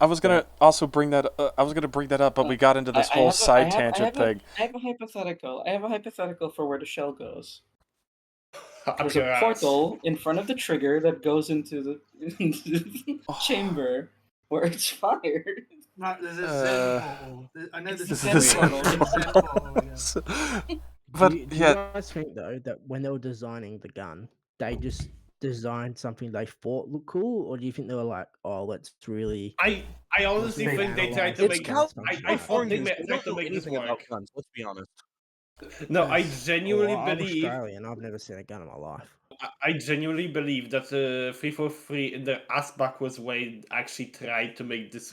was gonna also bring that. I was gonna bring that up, but we got into this whole side tangent thing. I have a hypothetical. I have a hypothetical for where the shell goes. There's your a ass. portal in front of the trigger that goes into the chamber where it's fired. No, there's a Zen portal. I know there's a Zen Zen portal. portal. But do you guys think though that when they were designing the gun, they just designed something they thought looked cool, or do you think they were like, oh, let's really? I honestly think they tried to make. I thought they tried to make this work. Guns, let's be honest. No, I genuinely I'm believe. Australian. I've never seen a gun in my life. I genuinely believe that 343 in their ass backwards way actually tried to make this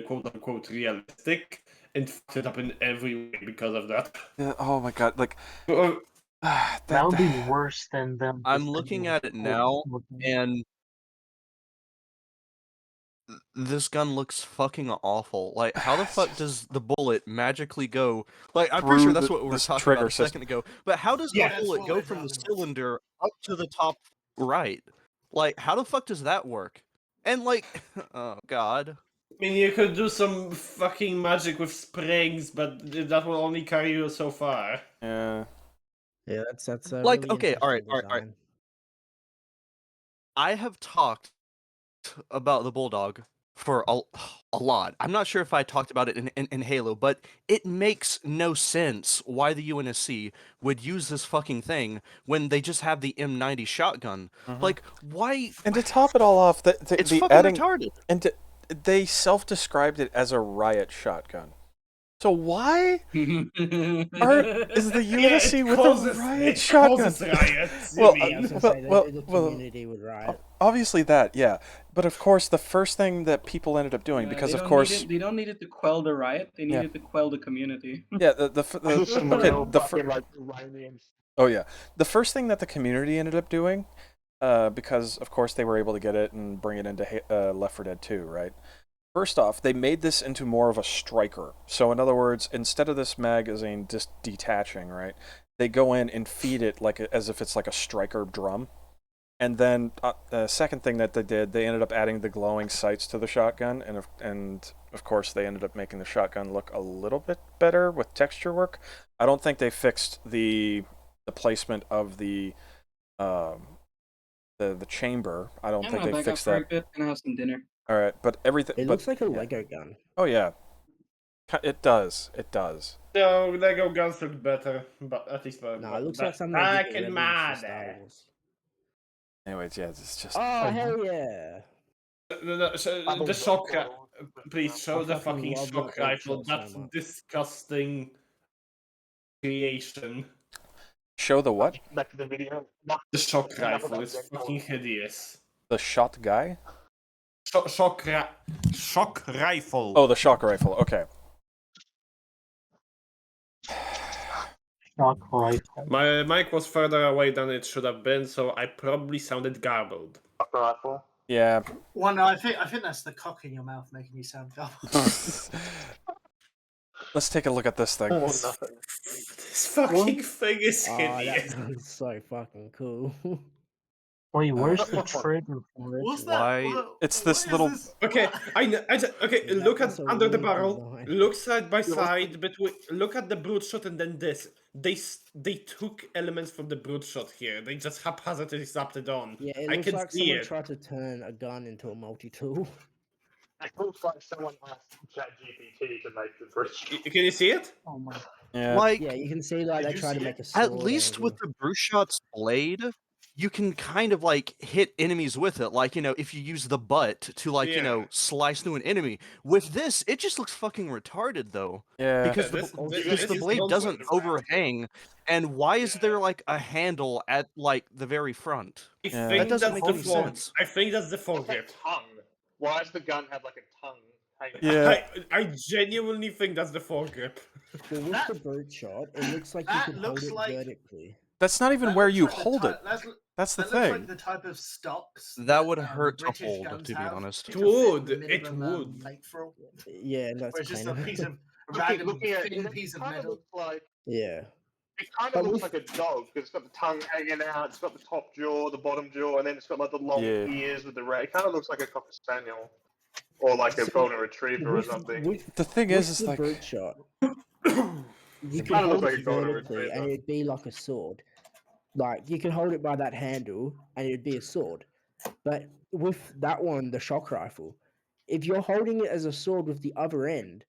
quote unquote realistic and fucked it up in every way because of that. Yeah, oh my god! Like that would be worse than them. I'm looking at it now, and this gun looks fucking awful. Like, how the fuck does the bullet magically go? Like, I'm pretty sure that's what we were talking about a second ago. But how does the bullet go from the cylinder up to the top right? Like, how the fuck does that work? And like, oh god. I mean, you could do some fucking magic with springs, but that will only carry you so far. Yeah. Yeah, that's like, really okay, all right. I have talked about the Bulldog for a lot. I'm not sure if I talked about it in Halo, but it makes no sense why the UNSC would use this fucking thing when they just have the M90 shotgun. Like, why? And to top it all off, it's the fucking adding, retarded. And they self-described it as a riot shotgun. So why is the UNSC with a riot shotgun? The community would riot. Obviously that, yeah. But of course, the first thing that people ended up doing, because of course, they don't need it to quell the riot. They need it to quell the community. Yeah, oh yeah, the first thing that the community ended up doing, because of course they were able to get it and bring it into Left 4 Dead 2, right? First off, they made this into more of a striker. So in other words, instead of this magazine just detaching, right, they go in and feed it like as if it's like a striker drum. And then the second thing that they did, they ended up adding the glowing sights to the shotgun, and of course they ended up making the shotgun look a little bit better with texture work. I don't think they fixed the placement of the chamber. I don't think they fixed that. I'm gonna have some dinner. All right, but everything. It looks like a Lego gun. Oh yeah, it does. It does. No, Lego guns look better, but at least no, it looks like something back in my day. Anyways, yeah, it's just. Oh hell yeah! The shock. Please show the fucking shock rifle. That's disgusting creation. Show the what? Back to the video. The shock rifle is fucking hideous. The shot guy? Shock rifle. Oh, the shock rifle. Okay. Shock rifle. My mic was further away than it should have been, so I probably sounded garbled. Shock rifle. Yeah. Well, no, I think that's the cock in your mouth making you sound garbled. Let's take a look at this thing. This fucking thing is hideous. That's so fucking cool. Wait, where's the trigger for it? What's that? It's this little. Okay, okay. Look at under the barrel. Look side by side between. Look at the brute shot and then this. they took elements from the brute shot here. They just haphazardly slapped it on. Yeah, it I looks can like see someone it. tried to turn a gun into a multi-tool. It looks like someone asked ChatGPT to make the bridge. Can you see it? Oh my. Yeah. Like, Yeah, you can see like they try to make a at sword least with angry. the brute shot's blade, you can kind of like hit enemies with it. Like, if you use the butt to like, Yeah. slice through an enemy. With this, it just looks fucking retarded though. Yeah. Because this the is blade not doesn't good. overhang. And why is there like a handle at like the very front? I Yeah. That think doesn't that's make the any fore. sense. I think that's the foregrip. Tongue. Why does the gun have like a tongue hanging Yeah. I genuinely think that's the foregrip. Well, with the brute shot, it looks like you That can hold looks it like vertically. That's not even that where looks you like the hold it. type- That's the that looks like thing. the type of stocks That would the hurt to British hold, guns to be have honest. to It fit would. the It minimum, would. make for. Yeah, and that's Where it's just kind a of piece of random looking at thin it, piece of kind of metal. looks like yeah. it kind of looks like a dog because it's got the tongue hanging out, it's got the top jaw, the bottom jaw, and then it's got like the long Yeah. ears with the red. It kind of looks like a cocker spaniel or like a So, golden retriever or With, something. with, The thing with is, the like, brute shot, you It can kind of looks hold like it a golden vertically, and retriever. it'd be like a sword. Like you can hold it by that handle, and it'd be a sword. But with that one, the shock rifle, if you're holding it as a sword with the other end,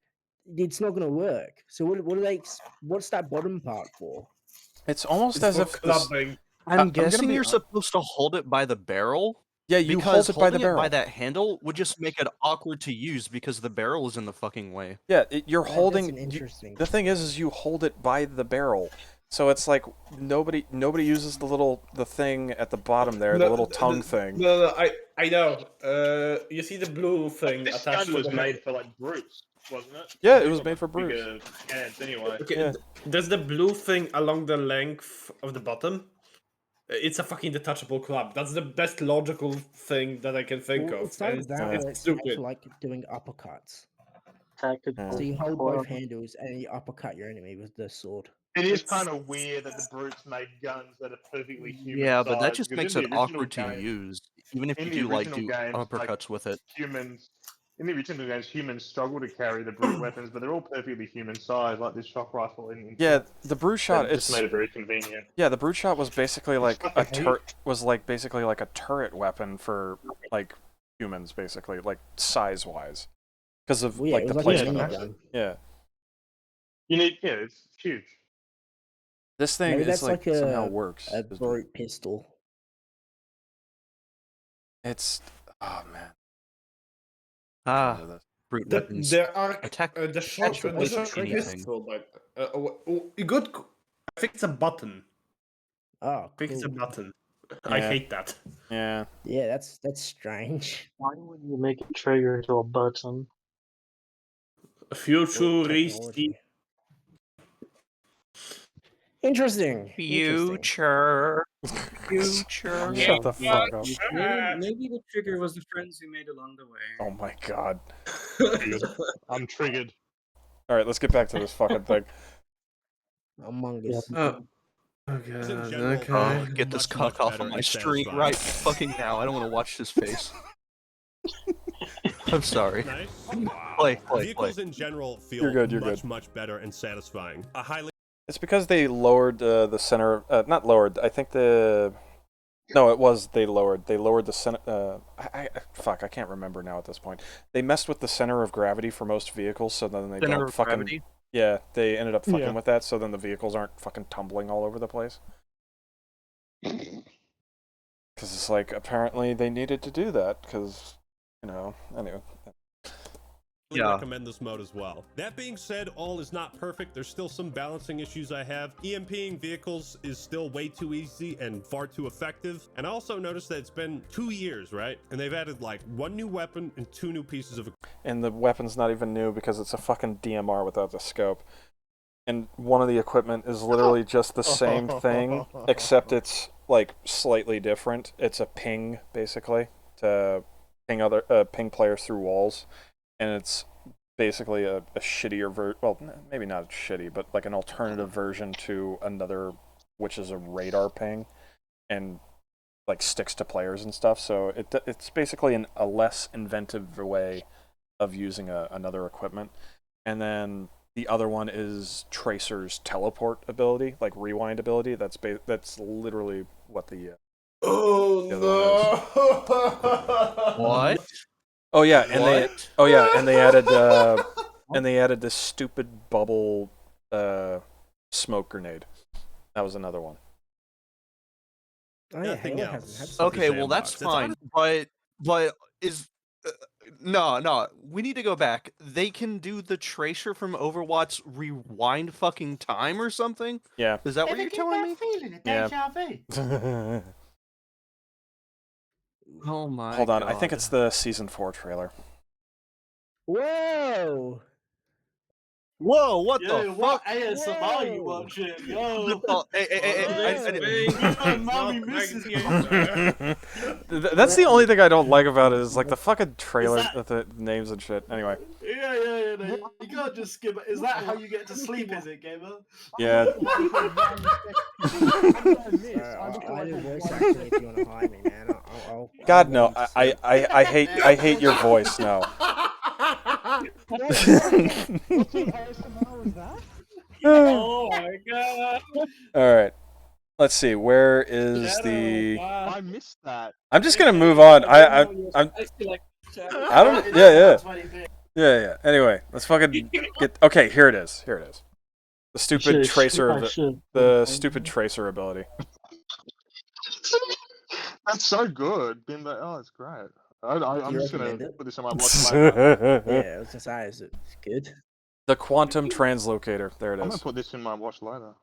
it's not going to work. So what are they? What's that bottom part for? it's almost It's as for if clubbing. I'm gonna guessing be you're supposed to hold it by the barrel. Yeah, you because hold it by the holding it by barrel. that handle would just make it awkward to use because the barrel is in the fucking way. Yeah, you're That's holding. an interesting. The thing is you hold it by the barrel, so it's like nobody uses the thing at the bottom there, the little tongue thing. No, I know. You see the blue thing This attached gun to was the made for like brutes, wasn't it? Yeah, They've it was got, made like, for brutes. bigger hands anyway. Okay, Yeah. there's the blue thing along the length of the bottom. It's a fucking detachable club. That's the best logical thing that I can think Well, of. it's like and that, where it's it's made stupid. for like doing uppercuts. Tactical. So you hold club. both handles and you uppercut your enemy with the sword. It is kind of weird that the brutes made guns that are perfectly human Yeah, sized. but that just because makes in it the original awkward to game, use, even if in you the do like original do games, uppercuts like, with it. humans. In the original games, humans struggle to carry the brute weapons, but they're all perfectly human sized, like this shock rifle. Yeah, the brute shot. It just made it very convenient. Yeah, the brute shot was basically like a fucking basically like a turret weapon for like humans, basically like size wise, because of Well, yeah, like it the was like a placement. minigun. Yeah, You need, it's huge. this thing Maybe is that's like like somehow a works. brute pistol. It's oh man. Ah, brute weapons. There are Attack. the shot with was a anything. pistol, but good. I think it's a button. Oh, I think it's a cool. button. I Yeah. hate that. Yeah. Yeah, that's strange. Why would you make a trigger into a button? Futuristic. Interesting. Future. Future. Shut the fuck up. Maybe the trigger was the friends we made along the way. Oh my god. I'm triggered. All right, let's get back to this fucking thing. Among Us. Oh, okay. Get this cuck off of my stream right fucking now. I don't want to watch his face. I'm sorry. Nice. Play. Vehicles in general feel You're good. much better and satisfying. A highly It's because they lowered the center. Not lowered. I think the. No, it was they lowered. They lowered the center. Fuck, I can't remember now at this point. They messed with the center of gravity for most vehicles, so then they Center don't of fucking. gravity? Yeah, they ended up fucking Yeah. with that, so then the vehicles aren't fucking tumbling all over the place. Because it's like apparently they needed to do that because, anyway. recommend this mode as well. That being said, all is not perfect. There's still some balancing issues I have. EMPing vehicles is still way too easy and far too effective. And I also noticed that it's been 2 years, right? And they've added like 1 new weapon and 2 new pieces of And the weapon's not even new because it's a fucking DMR without the scope. And one of the equipment is literally just the same thing, except it's like slightly different. It's a ping, basically, to ping players through walls. And it's basically a shittier well, maybe not shitty, but like an alternative version to another, which is a radar ping, and like sticks to players and stuff. So it's basically a less inventive way of using another equipment. And then the other one is Tracer's teleport ability, like rewind ability. That's literally what the Oh no! What? Oh yeah, and they added this stupid bubble smoke grenade. That was another one. Oh yeah, Halo hasn't had Okay, well that's fine, but is no, we need to go back. They can do the Tracer from Overwatch rewind fucking time or something? Yeah. Is that what you're telling me? Feeling it, Yeah. deja vu. Oh my Hold on, God. I think it's the season 4 trailer. Whoa! Whoa, what Yo, the what fuck? ASMR you watching? Yo. Mommy misses. That's the only thing I don't like about it is like the fucking trailer, the names and shit. Anyway. Yeah. No, you can't just skip it. Is that how you get to sleep? Is it, gamer? Yeah. I do voice acting if you want to hire me, man. God no, I hate your voice now. Oh my god. All right. Let's see. Where is the? I missed that. I'm just gonna move on. I'm. I don't. Yeah. Anyway, let's fucking get. Okay, here it is. The stupid stupid tracer ability. That's so good. Being like, oh, it's great. I'm just gonna put this on my watch Yeah, later. I was just saying, it's good. The quantum translocator. There it I'm gonna is. put this in my watch later.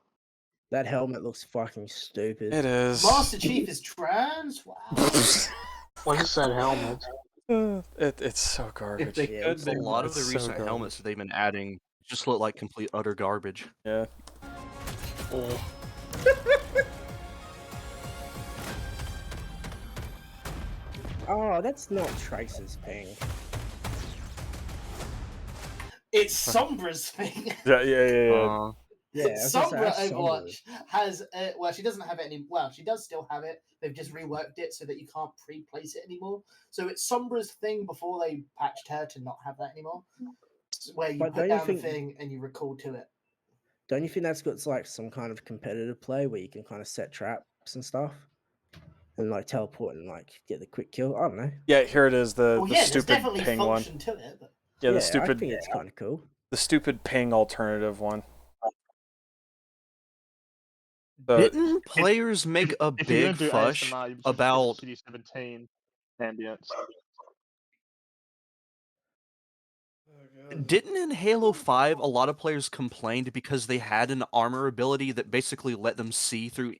That helmet looks fucking stupid. It is. Master Chief is trans? Wow. What is that helmet? It's so garbage. A lot of the recent helmets that they've been adding just look like complete utter garbage. Yeah. Oh, that's not Tracer's ping. It's Sombra's thing. Yeah. Sombra Overwatch has, well, she doesn't have it anymore. Well, she does still have it. They've just reworked it so that you can't pre-place it anymore. So it's Sombra's thing before they patched her to not have that anymore. Where you put down the thing and you record to it. Don't you think that's got like some kind of competitive play where you can kind of set traps and stuff? And like teleport and like get the quick kill? I don't know. Yeah, here it is. The yeah, stupid there's definitely ping one. function to it. But... Yeah, the I stupid. think it's kind of cool. The stupid ping alternative one. Didn't players make a big fuss about City 17 ambience? Didn't in Halo 5 a lot of players complained because they had an armor ability that basically let them see through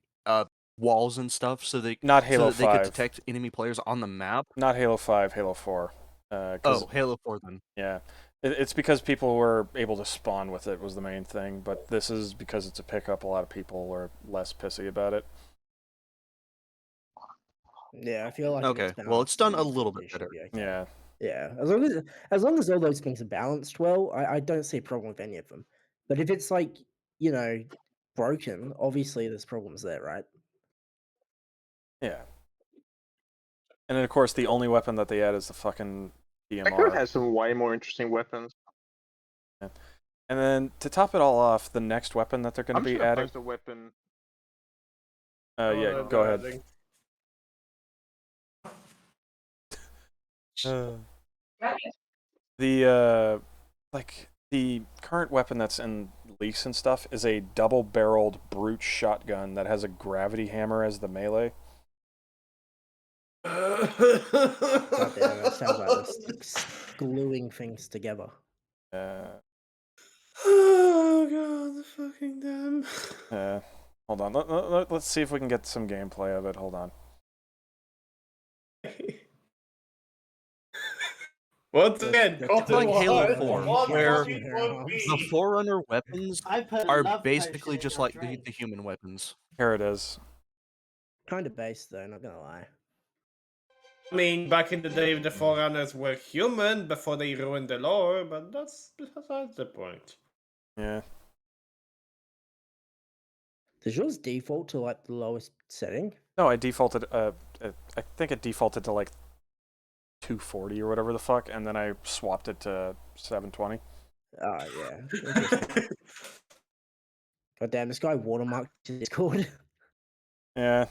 walls and stuff so they Not Halo they 5. could detect enemy players on the map? Not Halo 5, Halo 4. Oh, Halo 4 then. Yeah. It's because people were able to spawn with it was the main thing, but this is because it's a pickup. A lot of people are less pissy about it. Yeah, I feel like okay. Well, it's done a little bit better. Yeah. Yeah, as long as all those things are balanced well, I don't see a problem with any of them. But if it's like broken, obviously there's problems there, right? Yeah. And then of course the only weapon that they add is the fucking DMR. Echo has some way more interesting weapons. Yeah. And then to top it all off, the next weapon that they're going to be adding. Post a weapon. Yeah, go ahead. The the current weapon that's in leaks and stuff is a double-barreled brute shotgun that has a gravity hammer as the melee. God damn, that sounds like this gluing things together. Oh god, the fucking damn. Hold on. Let's see if we can get some gameplay of it. Hold on. Once again, it's like Halo 4, where the Forerunner weapons are basically just like the human weapons. Here it is. Kind of based though, not gonna lie. I mean, back in the day, the Forerunners were human before they ruined the lore, but that's besides the point. Yeah. Does yours default to like the lowest setting? No, I defaulted. I think it defaulted to like 240 or whatever the fuck, and then I swapped it to 720. Oh yeah. Interesting. God damn, this guy watermarked Discord. Yeah.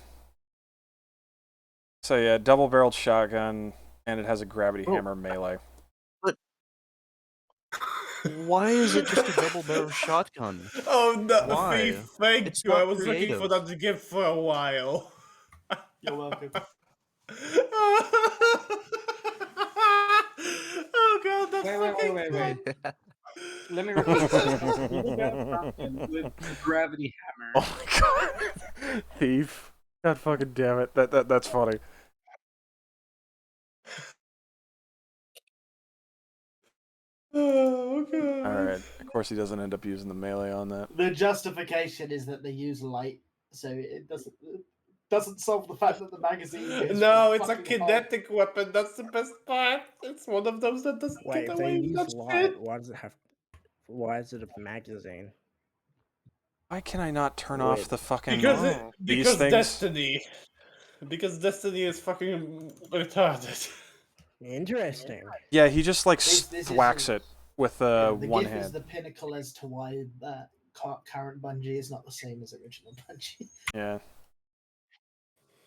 So yeah, double-barreled shotgun, and it has a gravity hammer melee. But why is it just a double-barrel shotgun? Oh no, Why? thank It's you. I not was looking for creative. that gift for a while. You're welcome. Oh god, that's Wait. Let me repeat. Double-barrel shotgun with a gravity hammer. Oh my god, thief! God fucking damn it! That's funny. Oh god. All right. Of course, he doesn't end up using the melee on that. The justification is that they use light, so it doesn't solve the fact that the magazine goes. No, it's a fucking kinetic weapon. That's the best part. It's one of those that doesn't Wait, get if they away with use that light, shit. why does it have? Why is it a magazine? Why can I not turn off the fucking Because things? Destiny. Because Destiny is fucking retarded. Interesting. Yeah, he just like This thwacks isn't- it with the one GIF is hand. the pinnacle as to why that current Bungie is not the same as original Bungie. Yeah.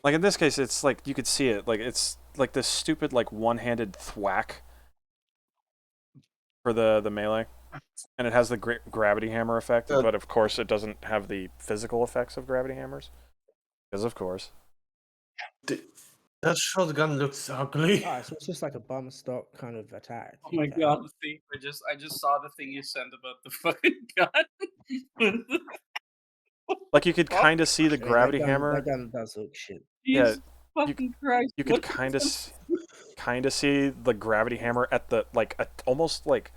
Like in this case, it's like you could see it. Like it's like this stupid like one-handed thwack for the melee, and it has the gravity hammer effect. But of course, it doesn't have the physical effects of gravity hammers, because of course. That shotgun looks ugly. Oh, so it's just like a bum stock kind of attack. Oh my god, Thief! I just saw the thing you sent about the fucking gun. Like you could kind of see the gravity hammer. That gun does look shit. Yeah, Jesus fucking Christ! you could kind of see the gravity hammer at the almost like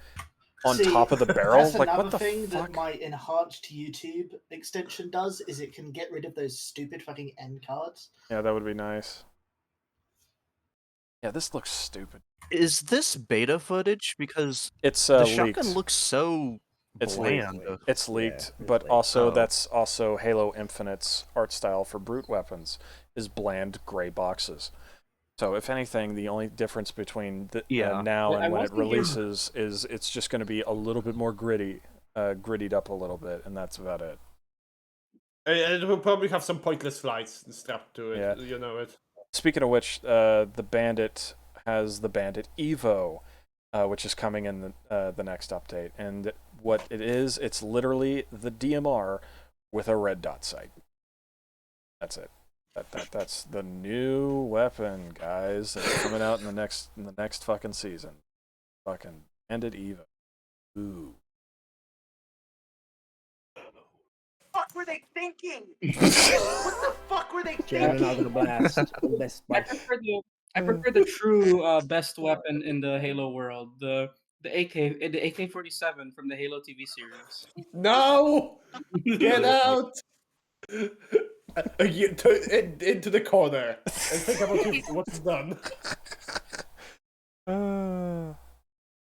on top of the barrel. That's Like another what the thing fuck? that my enhanced YouTube extension does is it can get rid of those stupid fucking end cards. Yeah, that would be nice. Yeah, this looks stupid. Is this beta footage? Because it's the leaked. shotgun looks so It's bland. leaked. It's leaked, but also that's also Halo Infinite's art style for brute weapons is bland gray boxes. So if anything, the only difference between now and when it releases is it's just going to be a little bit more grittied up a little bit, and that's about it. It will probably have some pointless flights strapped to it. Yeah. You know it. Speaking of which, the Bandit has the Bandit Evo, which is coming in the next update. And what it is, it's literally the DMR with a red dot sight. That's it. That's the new weapon, guys. That's coming out in the next fucking season. Fucking Bandit Evo. Ooh. What were they thinking? What the fuck were they thinking? I prefer the true best weapon in the Halo world, the AK-47 from the Halo TV series. No! Get out! Into the corner and think about what's done.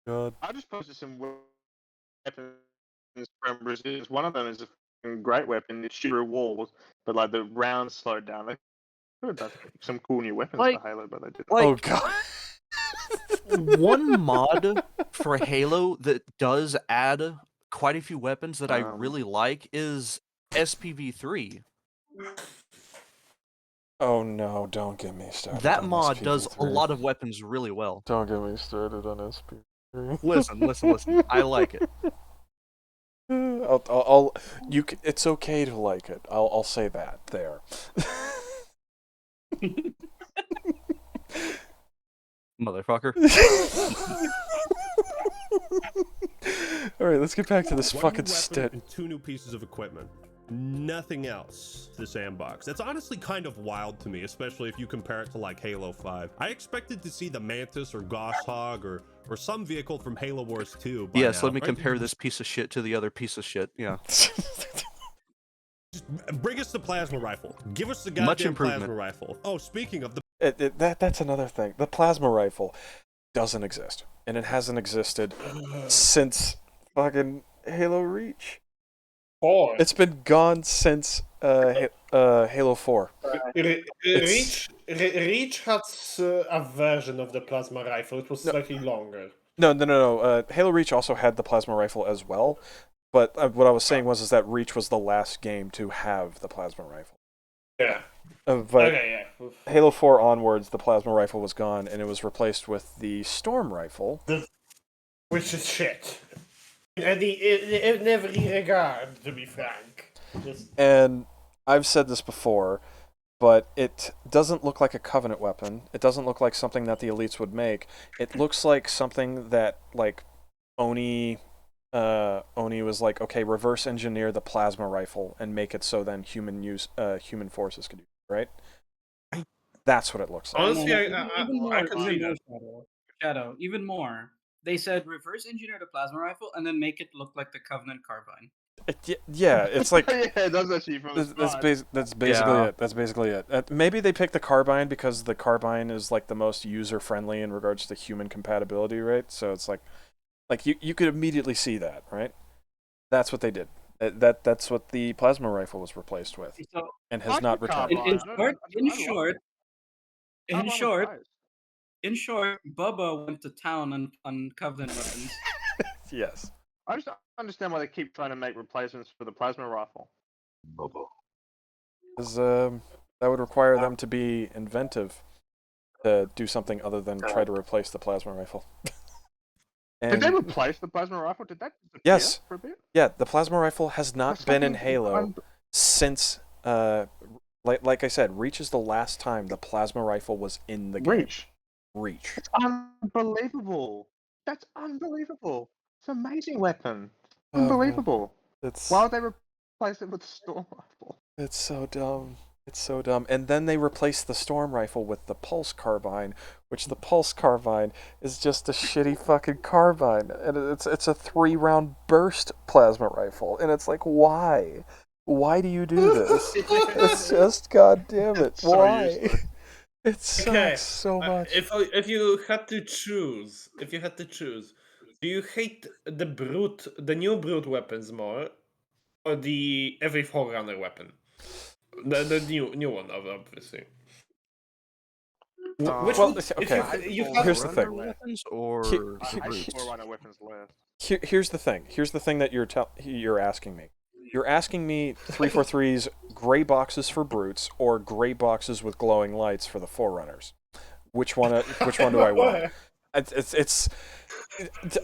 God. I just posted some weapons from Brazil. One of them is a great weapon. It shoots through walls, but like the rounds slowed down. They could have done some cool new weapons for Halo, but they didn't. Oh god. One mod for Halo that does add quite a few weapons that I really like is SPV3. Oh no, don't get me started. That on mod does a SPV3. lot of weapons really well. Don't get me started on SPV3. Listen. I like it. It's okay to like it. I'll say that there. Motherfucker. All right, let's get back to this One fucking weapon stint. and 2 new pieces of equipment. Nothing else to sandbox. That's honestly kind of wild to me, especially if you compare it to like Halo 5. I expected to see the Mantis or Goshawk or some vehicle from Halo Wars 2. by Yes, now, let me right? compare this piece of shit to the other piece of shit. Yeah. Bring us the plasma rifle. Give us the Much goddamn improvement. plasma rifle. Oh, speaking of the That's another thing. The plasma rifle doesn't exist, and it hasn't existed since fucking Halo Reach. 4. It's been gone since Halo 4. Reach had a version of the plasma rifle. It was slightly longer. No. Halo Reach also had the plasma rifle as well, but what I was saying is that Reach was the last game to have the plasma rifle. Yeah. But Okay, yeah. Halo 4 onwards, the plasma rifle was gone, and it was replaced with the Storm rifle. Which is shit. In every regard, to be frank. And I've said this before, but it doesn't look like a Covenant weapon. It doesn't look like something that the elites would make. It looks like something that, like, Oni was like, okay, reverse engineer the plasma rifle and make it so then human forces could use it, right? That's what it looks like. Honestly, even more, I can see that. Shadow, even more. They said reverse engineer the plasma rifle and then make it look like the Covenant carbine. Yeah, it's like yeah, that's actually from the start. that's basically it. That's basically it. Maybe they picked the carbine because the carbine is like the most user friendly in regards to human compatibility, right? So it's like you could immediately see that, right? That's what they did. That's what the plasma rifle was replaced with, and has not returned. In short, Bubba went to town on Covenant weapons. Yes. I just don't understand why they keep trying to make replacements for the plasma rifle. Because that would require them to be inventive to do something other than try to replace the plasma rifle. Did they replace the plasma rifle? Did that disappear Yes. for a bit? Yeah, the plasma rifle has not been in Halo since, like I said, Reach is the last time the plasma rifle was in the game. Reach. It's unbelievable. That's unbelievable. It's an amazing weapon. Unbelievable. Why would they replace it with the Storm rifle? It's so dumb. It's so dumb. And then they replaced the Storm rifle with the Pulse carbine, which the Pulse carbine is just a shitty fucking carbine. And it's a 3-round burst plasma rifle. And it's like, why? Why do you do this? It's just, god damn it. Why? It sucks so much. If you had to choose, do you hate the new brute weapons more, or the every Forerunner weapon? The new one, obviously. Which one? Here's the thing. Weapons or Here's the thing. Here's the thing that you're asking me. You're asking me 343's gray boxes for brutes or gray boxes with glowing lights for the Forerunners. Which one do I want?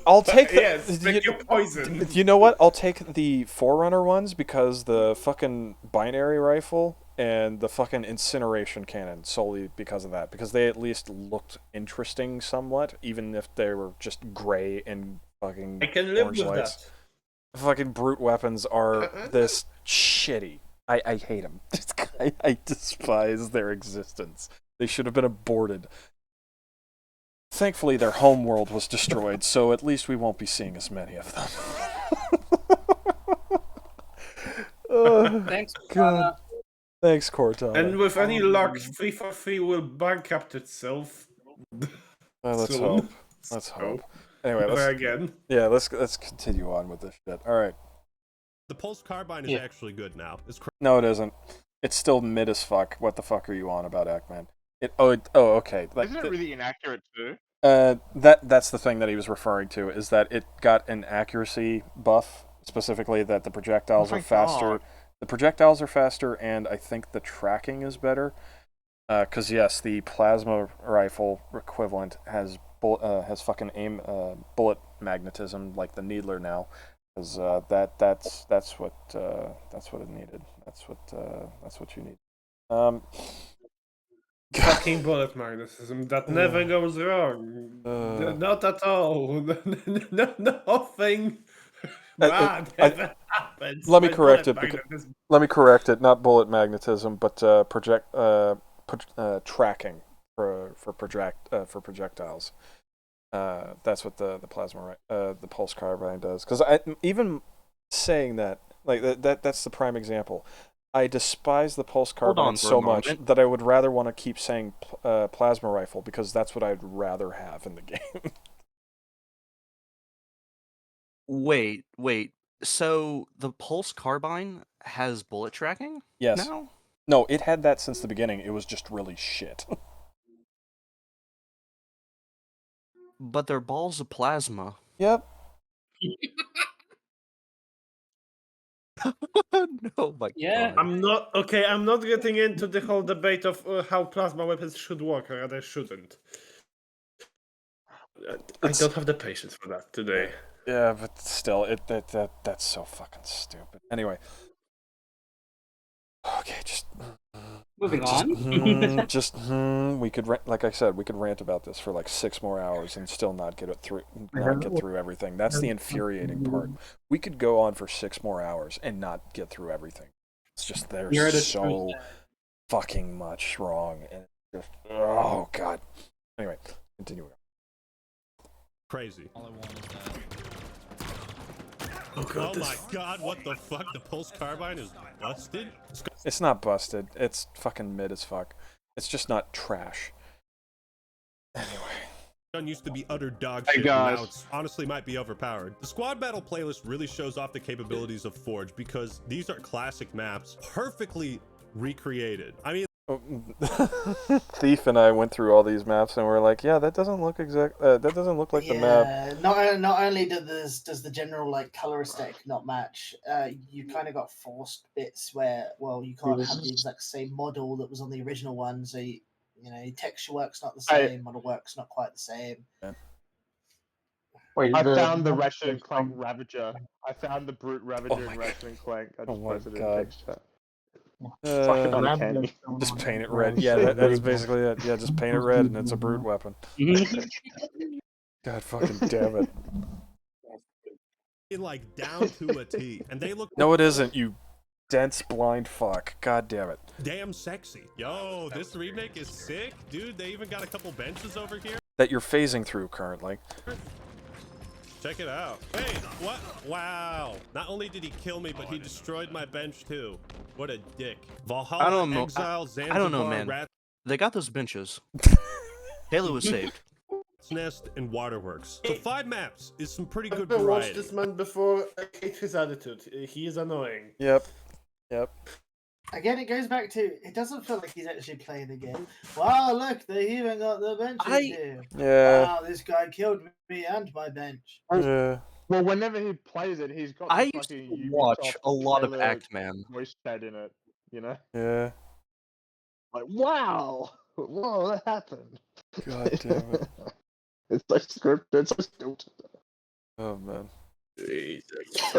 I'll take your poison. You know what? I'll take the Forerunner ones because the fucking binary rifle and the fucking incineration cannon solely because of that. Because they at least looked interesting somewhat, even if they were just gray and fucking I can live orange with lights. that. Fucking brute weapons are this shitty. I hate them. I despise their existence. They should have been aborted. Thankfully, their homeworld was destroyed, so at least we won't be seeing as many of them. Thanks, God. Thanks, Cortana. And with any luck, 343 will bankrupt itself. Let's soon. hope. Let's hope. Anyway, let's continue on with this shit. All right. The Pulse carbine is actually good now. No, it isn't. It's still mid as fuck. What the fuck are you on about, Ackman? Okay. Isn't it really inaccurate too? That's the thing that he was referring to, is that it got an accuracy buff, specifically that the projectiles are faster. God. The projectiles are faster, and I think the tracking is better. Because yes, the plasma rifle equivalent has fucking bullet magnetism like the Needler now. Because that's what it needed. That's what you need. Fucking bullet magnetism. That never goes wrong. Not at all. Nothing bad ever happens. Let me with correct bullet it. magnetism. Let me correct it. Not bullet magnetism, but tracking for projectiles. That's what the plasma the pulse carbine does. Because even saying that, like that's the prime example. I despise the pulse carbine so much that I would rather want to keep saying plasma rifle, because that's what I'd rather have in the game. Wait. So the Pulse carbine has bullet tracking? Yes. Now? No, it had that since the beginning. It was just really shit. but they're balls of plasma. Yep. No, my God. I'm not getting into the whole debate of how plasma weapons should work or they shouldn't. I don't have the patience for that today. Yeah, but still, that's so fucking stupid. Anyway. Okay, just moving on. We could, like I said, we could rant about this for like 6 more hours and still not get through everything. That's the infuriating part. We could go on for 6 more hours and not get through everything. It's just there's so fucking much wrong, and just, oh god. Anyway, continue. Crazy. Oh Oh my god, what the fuck? The pulse carbine is busted? It's not busted. It's fucking mid as fuck. It's just not trash. Anyway. Gun used to be utter dog Hey, shit, guys. and now it's honestly might be overpowered. The squad battle playlist really shows off the capabilities of Forge because these are classic maps, perfectly recreated. I mean, Thief and I went through all these maps and we're like, yeah, that doesn't look that doesn't look like the map. Not only does the general like color aesthetic not match, you kind of got forced bits where you can't have the exact same model that was on the original one, so you know texture work's not the same, model work's not quite the same. Yeah. I found the Ratchet and Clank Ravager. I found the Brute Ravager and Ratchet and Clank. I just posted it in text chat. Fucking uncanny. Just paint it red. Yeah, that is basically it. Yeah, just paint it red and it's a brute weapon. God fucking damn it. like down to a T, and they look. No, it isn't, you dense blind fuck. God damn it. Damn sexy. Yo, this remake is sick, dude. They even got a couple benches over here. That you're phasing through currently. Check it out. Hey, what? Wow. Not only did he kill me, but he destroyed my bench too. What a dick. Valhalla, I don't know. Exile, Zanzibar, I don't know, man. Rat They got those benches. Halo was saved. Nest and Waterworks. So 5 maps is some pretty good I've watched variety. this man before. I hate his attitude. He is annoying. Yep. Again, it goes back to it doesn't feel like he's actually playing the game. Wow, look, they even got the benches here. Yeah. Wow, this guy killed me and my bench. Yeah. Well, whenever he plays it, he's got. I the used to fucking watch Ubisoft a lot of trailer Act-Man. voice chat in it. You know. Yeah. Like, wow, whoa, that happened. God damn it. It's so scripted. It's so stilted. Oh man. They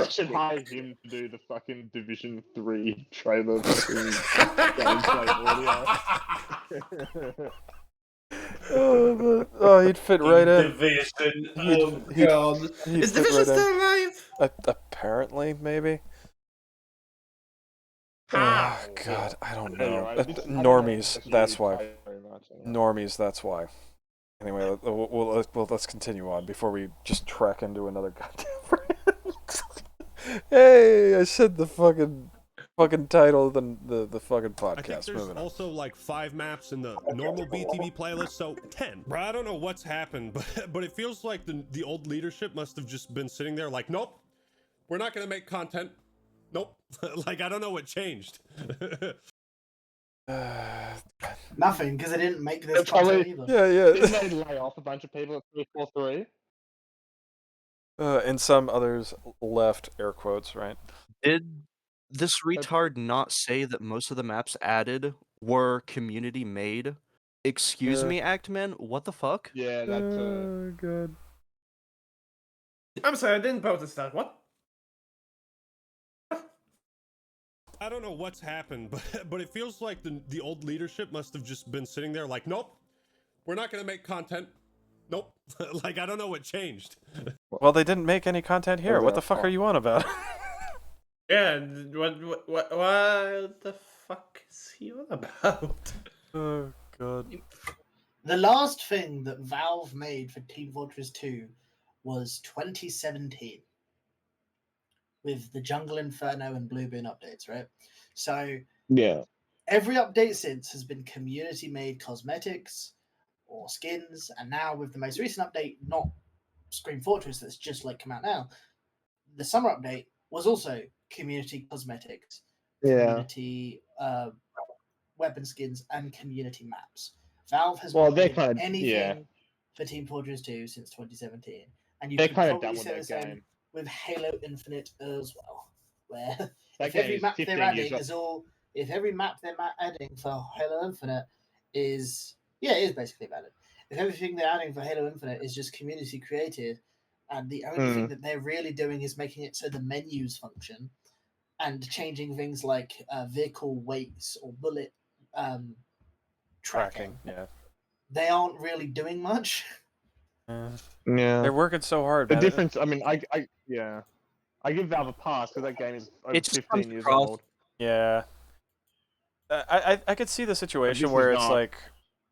should hire him to do the fucking Division 3 trailer fucking gameplay audio. Oh, he'd fit right in. Division. Oh god. Is Division still alive? Apparently, maybe. Oh god, I don't know. Normies, that's why. Normies, that's why. Anyway, let's continue on before we just trek into another goddamn Hey, I said the fucking title of the fucking podcast. I think there's also like 5 maps in the normal BTB playlist, so 10. Bro, I don't know what's happened, but it feels like the old leadership must have just been sitting there like, nope, we're not gonna make content. Nope. Like, I don't know what changed. Nothing, because they didn't make this content either. Yeah. Didn't they lay off a bunch of people at 343? And some others left, air quotes, right? Did this retard not say that most of the maps added were community made? Excuse me, Act-Man? What the fuck? Yeah, that's good. I'm sorry, I didn't protest that. What? I don't know what's happened, but it feels like the old leadership must have just been sitting there like, nope, we're not gonna make content. Nope. Like, I don't know what changed. Well, they didn't make any content here. What the fuck are you on about? Yeah, what the fuck is he on about? Oh god. The last thing that Valve made for Team Fortress 2 was 2017 with the Jungle Inferno and Blue Boon updates, right? So yeah, every update since has been community-made cosmetics or skins, and now with the most recent update, not Scream Fortress that's just like come out now, the summer update was also community cosmetics, community weapon skins, and community maps. Valve has not made anything for Team Fortress 2 since 2017, and you They're could kind of probably done with say the that same game. with Halo Infinite as well, where That if game every is map they're 15 adding years old. is all, if every map they're adding for Halo Infinite is, yeah, it is basically valid. If everything they're adding for Halo Infinite is just community created, and the only thing that they're really doing is making it so the menus function, and changing things like vehicle weights or bullet tracking, Yeah. they aren't really doing much. Yeah. They're working so hard, The man. difference, I mean, I give Valve a pass because that game is over It just 15 years across- old. Yeah. I could see the situation is where it's not- like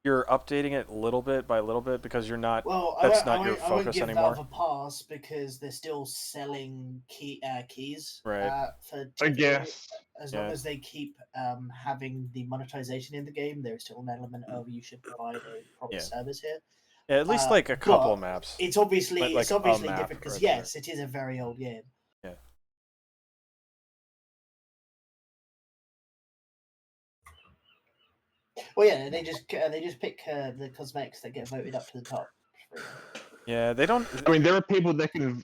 you're updating it little bit by little bit because you're not. Well, That's I not your won't focus give anymore. Valve a pass because they're still selling keys Right. for I TPA. guess. As long as they keep having the monetization in the game, there's still an element of you should provide a proper service here. Yeah, at least like a couple but of maps. It's obviously Like a map different because or yes, it is a very old game. Yeah. Well, yeah, they just pick the cosmetics that get voted up to the top. Yeah, they don't. I mean, there are people that can.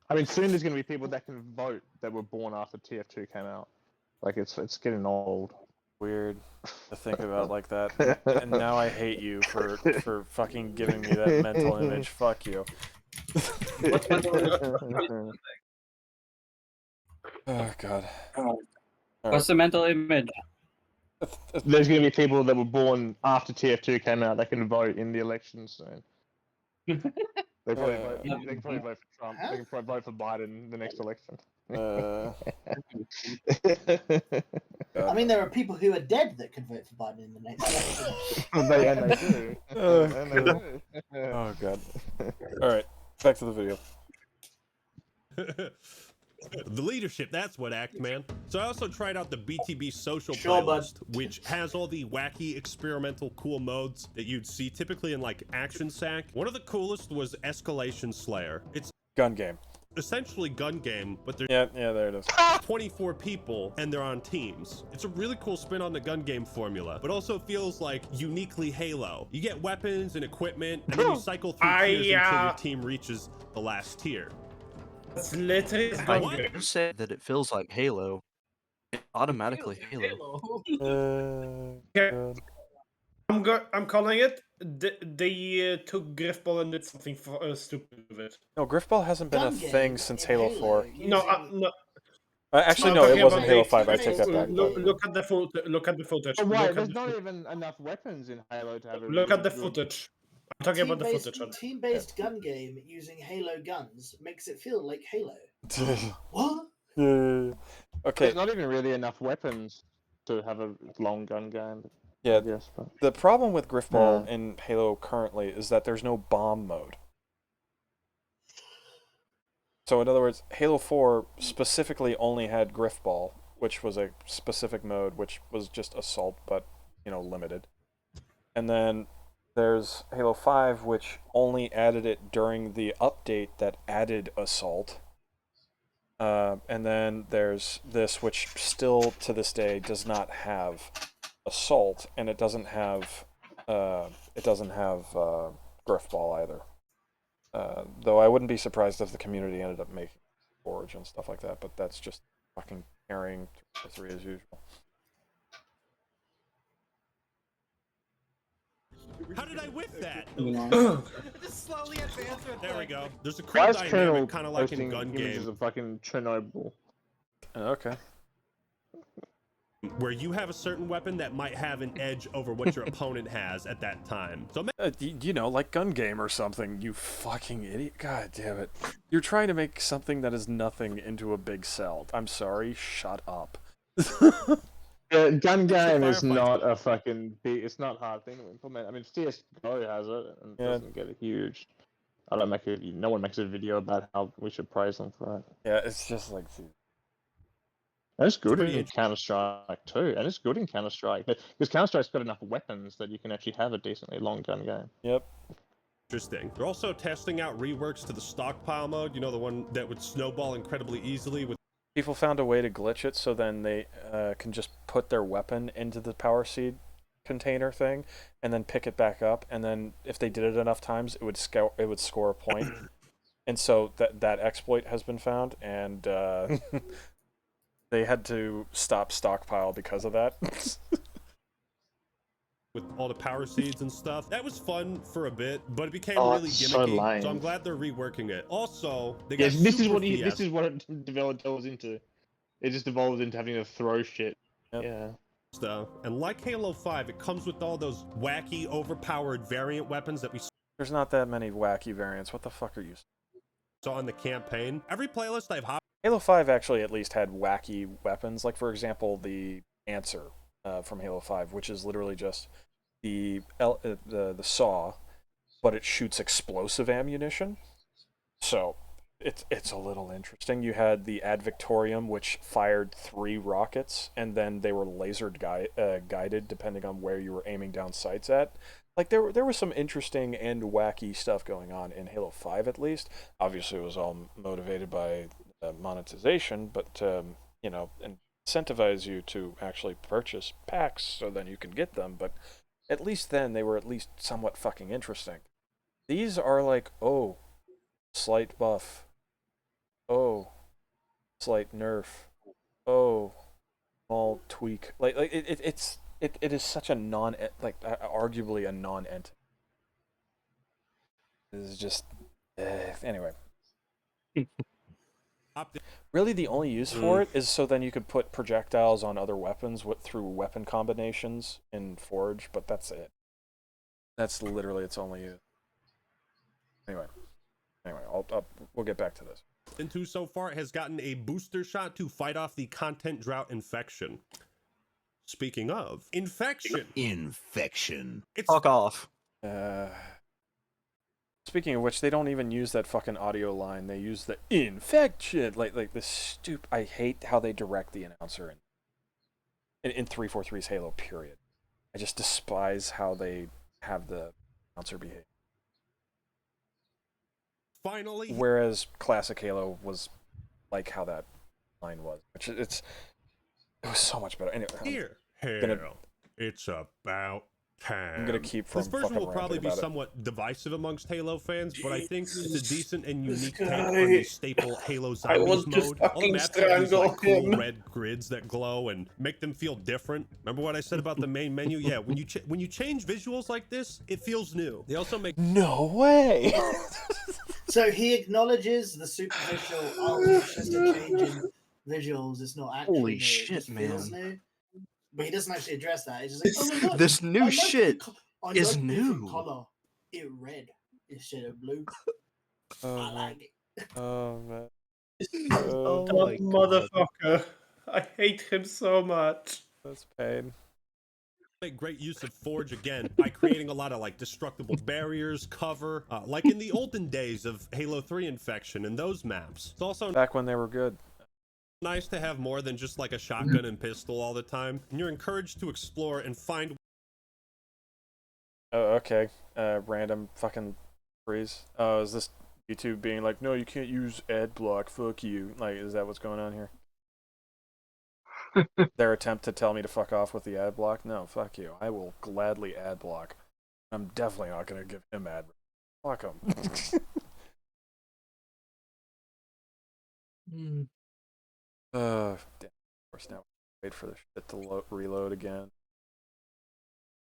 I mean, soon there's going to be people that can vote that were born after TF2 came out. Like it's getting old. Weird to think about like that. And now I hate you for fucking giving me that mental image. Fuck you. Oh god. What's the mental image? There's going to be people that were born after TF2 came out that can vote in the elections soon. They probably vote. They can probably vote for Trump. They can probably vote for Biden in the next election. I mean, there are people who are dead that could vote for Biden in the next election. they do. Oh god. All right, back to the video. The leadership, that's what act, man. So I also tried out the BTB social Sure, playlist, which has all the wacky, experimental, cool modes that you'd see typically in like Action Sack. One of the coolest was Escalation Slayer. It's gun game. Essentially gun game, but there's yeah, there it is. 24 people and they're on teams. It's a really cool spin on the gun game formula, but also feels like uniquely Halo. You get weapons and equipment, and then you cycle through tiers until your team reaches the last tier. That's literally You said that it feels like Halo. It's automatically Halo. Okay. I'm calling it. They took Griffball and did something stupid with it. No, Griffball hasn't been a thing since Halo 4. No, no. Actually, no, it wasn't Halo 5. I take that back. Look at the footage. Oh, Look right, at there's the not even enough weapons in Halo to have a Look at the good- footage. I'm talking about the footage. Team-based gun game using Halo guns makes it feel like Halo. What? Okay. There's not even really enough weapons to have a long gun game. Yeah, Yes, but... the problem with Griffball in Halo currently is that there's no bomb mode. So in other words, Halo 4 specifically only had Griffball, which was a specific mode, which was just assault, but, you know, limited. And then there's Halo 5, which only added it during the update that added assault. And then there's this, which still to this day does not have assault, and it doesn't have Griffball either. Though I wouldn't be surprised if the community ended up making Forge and stuff like that, but that's just fucking carrying 3 as usual. How did I whip that? Just slowly advance with There we go. There's a Why cool is Colonel dynamic, kind of like in posting gun images game, of fucking Chernobyl? Okay. where you have a certain weapon that might have an edge over what your opponent has at that time. So you know, like gun game or something, you fucking idiot. God damn it. You're trying to make something that is nothing into a big sell. I'm sorry, shut up. Gun game is not a fucking big. It's not a hard thing to implement. I mean, CS:GO has it and doesn't get a huge. I don't make it. No one makes a video about how we should praise them for it. Yeah, it's just like. And it's good in Counter-Strike too, and it's good in Counter-Strike because Counter-Strike's got enough weapons that you can actually have a decently long gun game. Yep. Interesting. They're also testing out reworks to the stockpile mode. You know, the one that would snowball incredibly easily with. People found a way to glitch it so then they can just put their weapon into the power seed container thing, and then pick it back up, and then if they did it enough times, it would score a point. And so that exploit has been found, and they had to stop stockpile because of that. With all the power seeds and stuff. That was fun for a bit, but it became Oh, really it's so gimmicky. lame. So I'm glad they're reworking it. Also, they Yeah, got this is Super what Fiesta. this is what it develops into. It just evolves into having to throw shit. Yep. Yeah. And like Halo 5, it comes with all those wacky, overpowered variant weapons that we There's not that many wacky variants. What the fuck are you? saw in the campaign. Every playlist I've hopped. Halo 5 actually at least had wacky weapons, like for example the Answer from Halo 5, which is literally just the saw, but it shoots explosive ammunition. So it's a little interesting. You had the Ad Victorium, which fired 3 rockets, and then they were laser guided depending on where you were aiming down sights at. Like there was some interesting and wacky stuff going on in Halo 5 at least. Obviously, it was all motivated by monetization, but you know, incentivize you to actually purchase packs so then you can get them. But at least then they were at least somewhat fucking interesting. These are like, oh, slight buff. Oh, slight nerf. Oh, small tweak. Like it is such a arguably a non-entity. It is just anyway. Really, the only use for it is so then you could put projectiles on other weapons through weapon combinations in Forge, but that's it. That's literally its only use. Anyway, we'll get back to this. Into so far has gotten a booster shot to fight off the content drought infection. Speaking of infection, Fuck off. Speaking of which, they don't even use that fucking audio line. They use the infection, like this stupid. I hate how they direct the announcer in 343's Halo. Period. I just despise how they have the announcer behave. Finally, whereas classic Halo was like how that line was, which it was so much better. Anyway, it's about time. I'm gonna keep from this version fucking will probably be ranting about somewhat divisive amongst Halo fans, but I think it's a decent and unique take guy. on the staple Halo I Zombies want to mode. All the fucking maps have these like strangle cool him. red grids that glow and make them feel different. Remember what I said about the main menu? Yeah, when you change visuals like this, it feels new. They also make no way. So he acknowledges the superficial, it's just a change in visuals. It's not actually Holy new. shit, it just feels man. new. But he doesn't actually address that. He's just like, oh, look, This new I like shit the I is like the different new. color. It red instead of blue. Oh, I like it. Oh man. Oh my motherfucker. I hate him so much. That's pain. Make great use of Forge again by creating a lot of like destructible barriers, cover, like in the olden days of Halo 3 Infection and those maps. It's also back when they were good. Nice to have more than just like a shotgun and pistol all the time, and you're encouraged to explore and find. Oh, okay. Random fucking freeze. Oh, is this YouTube being like, no, you can't use ad block, fuck you? Like, is that what's going on here? Their attempt to tell me to fuck off with the ad block? No, fuck you. I will gladly ad block. I'm definitely not gonna give him ad. Fuck him. Damn. Of course, now wait for the shit to reload again.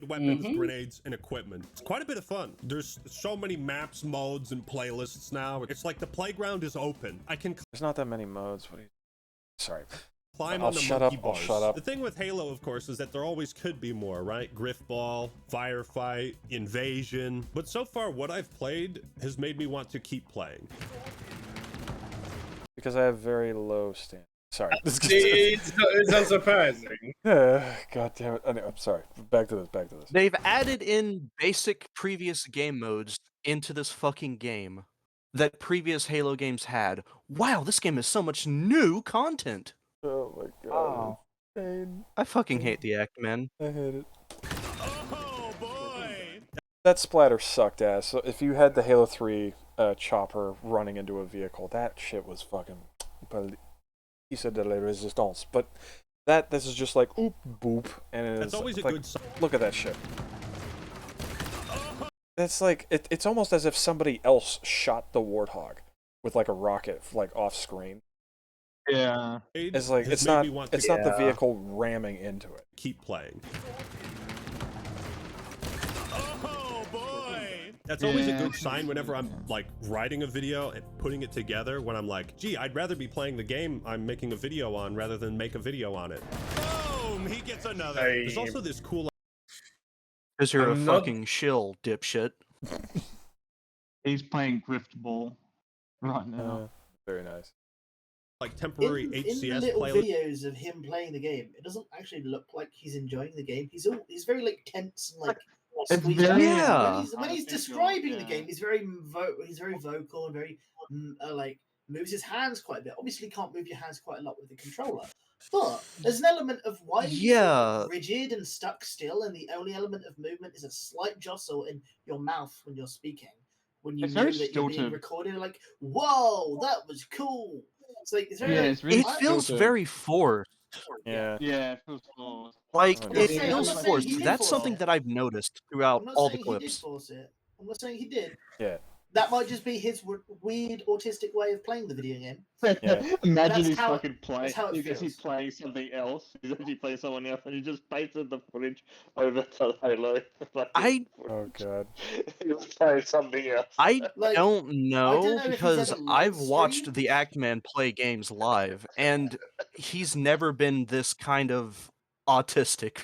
Weapons, grenades, and equipment. It's quite a bit of fun. There's so many maps, modes, and playlists now. It's like the playground is open. There's not that many modes. What are you... Sorry. Climb I'll on the shut monkey up. bars. I'll shut up. The thing with Halo, of course, is that there always could be more, right? Griffball, firefight, invasion. But so far, what I've played has made me want to keep playing. Because I have very low standards. Sorry. It's unsurprising. God damn it. Anyway, I'm sorry. Back to this. They've added in basic previous game modes into this fucking game that previous Halo games had. Wow, this game has so much new content. Oh my god. I fucking hate the act, man. I hate it. That splatter sucked ass. So if you had the Halo 3 chopper running into a vehicle, that shit was fucking piece de la resistance. But This is just like oop boop, and it's always a like, good sign. Look at that shit. That's like it's almost as if somebody else shot the warthog with like a rocket like off screen. Yeah. It's like it's not the vehicle ramming into it. Keep playing. Oh boy! That's always a good sign whenever I'm like writing a video and putting it together. When I'm like, gee, I'd rather be playing the game I'm making a video on rather than make a video on it. Boom! He gets another. There's also this cool. Because you're I'm a not- fucking shill, dipshit. He's playing Grift Ball right now. Very nice. Like temporary in the HCS little playlist. videos of him playing the game, it doesn't actually look like he's enjoying the game. He's very like tense and like It's squeezed very- out. Yeah. When he's describing the game, he's very vocal and very like moves his hands quite a bit. Obviously, you can't move your hands quite a lot with the controller, but there's an element of why he's so, like, rigid and stuck still, and the only element of movement is a slight jostle in your mouth when you're speaking. When you It's know very that you're being stilted. recorded, like, whoa, that was cool. It's like it's very. Yeah, like, it's really It feels stilted. very forced. Yeah. Yeah, it feels forced. Like, Oh, it yeah. I'm feels not saying forced. he did That's force something it. that I've noticed throughout I'm not all the saying he did clips. force it. I'm not saying he did. Yeah. That might just be his weird autistic way of playing the video game. Yeah. Imagine That's he's how- fucking playing. that's how it He's actually feels. playing something else. He's actually playing someone else, and he just pasted the footage over to Halo. Oh god. He's playing something else. I Like, don't know, know if he's because ever I've live watched streamed. the Act Man play games live, and he's never been this kind of autistic,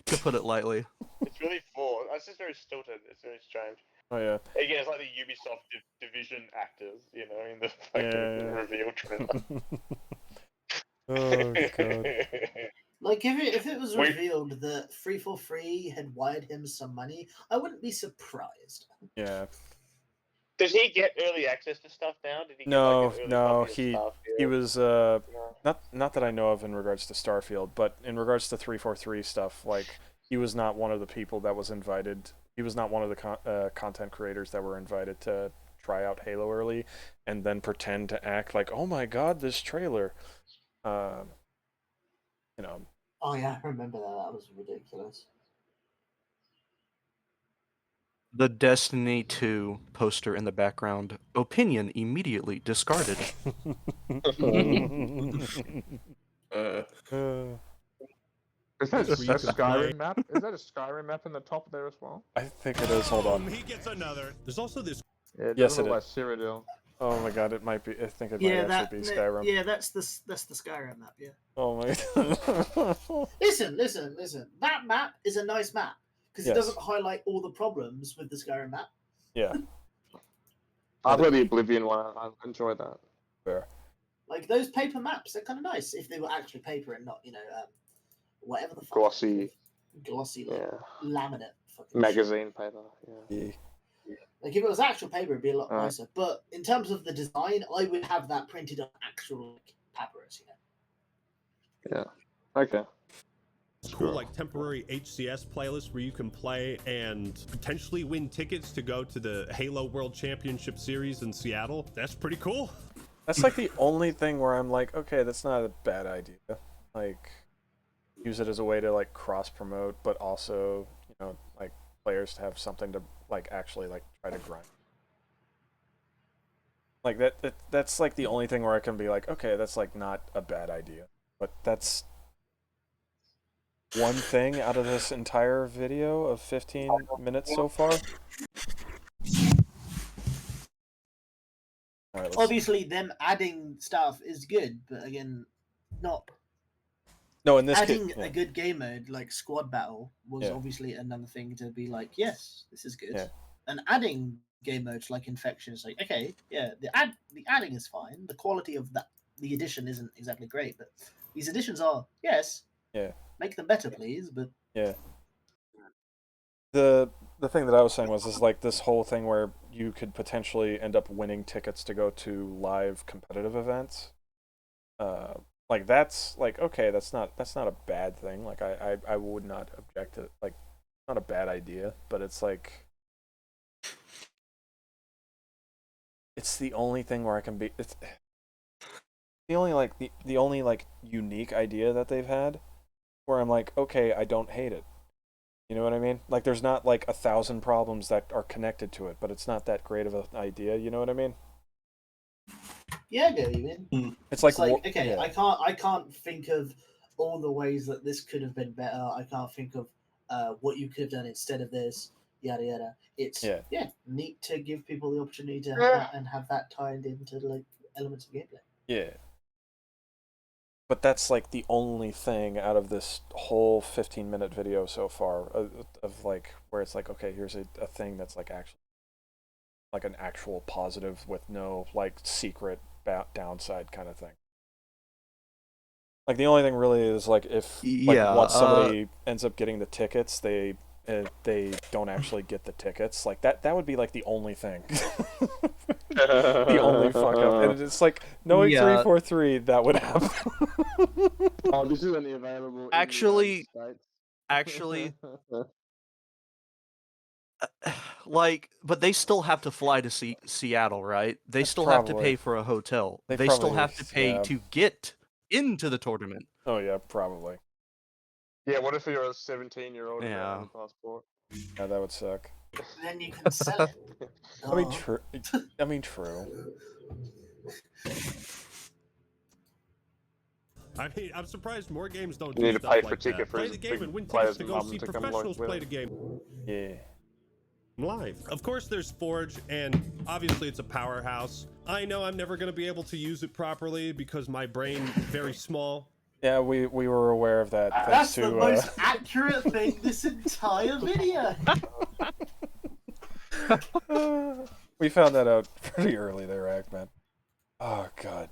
to put it lightly. It's really forced. It's just very stilted. It's very strange. Oh yeah. Again, it's like the Ubisoft division actors, you know, in the fucking Yeah. reveal trailer. Oh god. Like if it was We- revealed that 343 had wired him some money, I wouldn't be surprised. Yeah. Does he get early access to stuff now? Did he No, get, like, an early no, copy of he stuff? he was not that I know of in regards to Starfield, but in regards to 343 stuff, like he was not one of the people that was invited. He was not one of the content creators that were invited to try out Halo early and then pretend to act like, "Oh my god, this trailer." You know. Oh yeah, I remember that. That was ridiculous. The Destiny 2 poster in the background. Opinion immediately discarded. Is that a Where you can Skyrim map? Is that a Skyrim map in the top there as well? I think it is. Hold on. He gets another. There's also this. Yeah, Yes, it like is. Cyrodiil. Oh my god, it might be. I think it Yeah, might that actually be Skyrim. yeah, that's the Skyrim map. Yeah. Oh my. Listen. That map is a nice map because it Yes. doesn't highlight all the problems with the Skyrim map. Yeah. I play the Oblivion one. I enjoy that. Fair. Like those paper maps, they're kind of nice if they were actually paper and not, whatever the fuck. Glossy. Glossy, like, Yeah. laminate. Fucking Magazine paper. Yeah. Like if it was actual paper, it'd be a lot Alright. nicer. But in terms of the design, I would have that printed on actual like, papyrus. Yeah. Okay. Cool, like temporary HCS playlist where you can play and potentially win tickets to go to the Halo World Championship Series in Seattle. That's pretty cool. That's like the only thing where I'm like, okay, that's not a bad idea. Like, use it as a way to like cross promote, but also, like players to have something to like actually like try to grind. Like that's like the only thing where I can be like, okay, that's like not a bad idea. But that's one thing out of this entire video of 15 minutes so far. All right, Obviously, them adding stuff is good, but again, not. No, in this adding case, yeah. a good game mode like squad battle was Yeah. obviously another thing to be like, yes, this is good. Yeah. And adding game modes like infection is like, okay, yeah, the adding is fine. The quality of the addition isn't exactly great, but these additions are yes. Yeah. Make them better, please. But Yeah. The thing that I was saying was like this whole thing where you could potentially end up winning tickets to go to live competitive events. Like that's like okay, that's not a bad thing. Like I would not object to like not a bad idea, but it's like it's the only thing where I can be the only like unique idea that they've had where I'm like, okay, I don't hate it. You know what I mean? Like there's not like 1,000 problems that are connected to it, but it's not that great of an idea. You know what I mean? Yeah, I get what you mean. It's like okay, yeah. I can't think of all the ways that this could have been better. I can't think of what you could have done instead of this. Yada yada. It's neat to give people the opportunity to have that and have that tied into like elements of gameplay. Yeah. But that's like the only thing out of this whole 15-minute video so far of like where it's like, okay, here's a thing that's like actually like an actual positive with no like secret downside kind of thing. Like the only thing really is like if once somebody ends up getting the tickets, they don't actually get the tickets. Like that would be like the only thing. The only fuck up. And it's like knowing 343 that would happen. Oh, this isn't available. Actually, like, but they still have to fly to Seattle, right? They still have to pay for a hotel. They still have to pay to get into the tournament. Oh yeah, probably. Yeah, what if you're a 17-year-old Yeah. without a passport? Yeah, that would suck. Then you can sell it. I mean, true. I mean, true. I mean, I'm surprised more games don't You do need to stuff pay like for ticket that. for Play his the game and win players' tickets to go mum see to come professionals with play him. the game Yeah. live. Of course, there's Forge, and obviously it's a powerhouse. I know I'm never going to be able to use it properly because my brain is very small. Yeah, we were aware of that. That's the most accurate thing this entire video. We found that out pretty early there, Ackman. Oh god.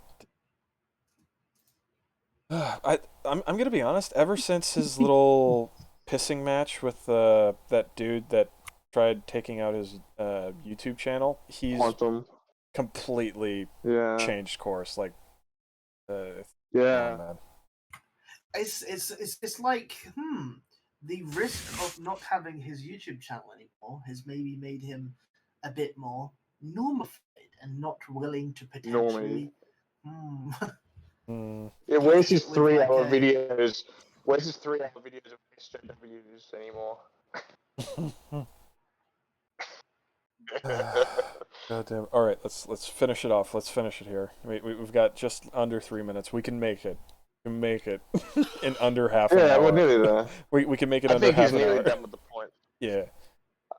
I'm gonna be honest. Ever since his little pissing match with that dude that tried taking out his YouTube channel, he's completely changed course. Like, man. It's like the risk of not having his YouTube channel anymore has maybe made him a bit more normified and not willing to potentially. Yeah, where's his 3-hour videos? Where's his 3-hour videos of SJWs anymore? Goddamn. All right, let's finish it off. Let's finish it here. We've got just under 3 minutes. We can make it. We can make it in under half an hour. Yeah, we're nearly there. We can make it under half an hour. I think he's nearly done with the point. Yeah.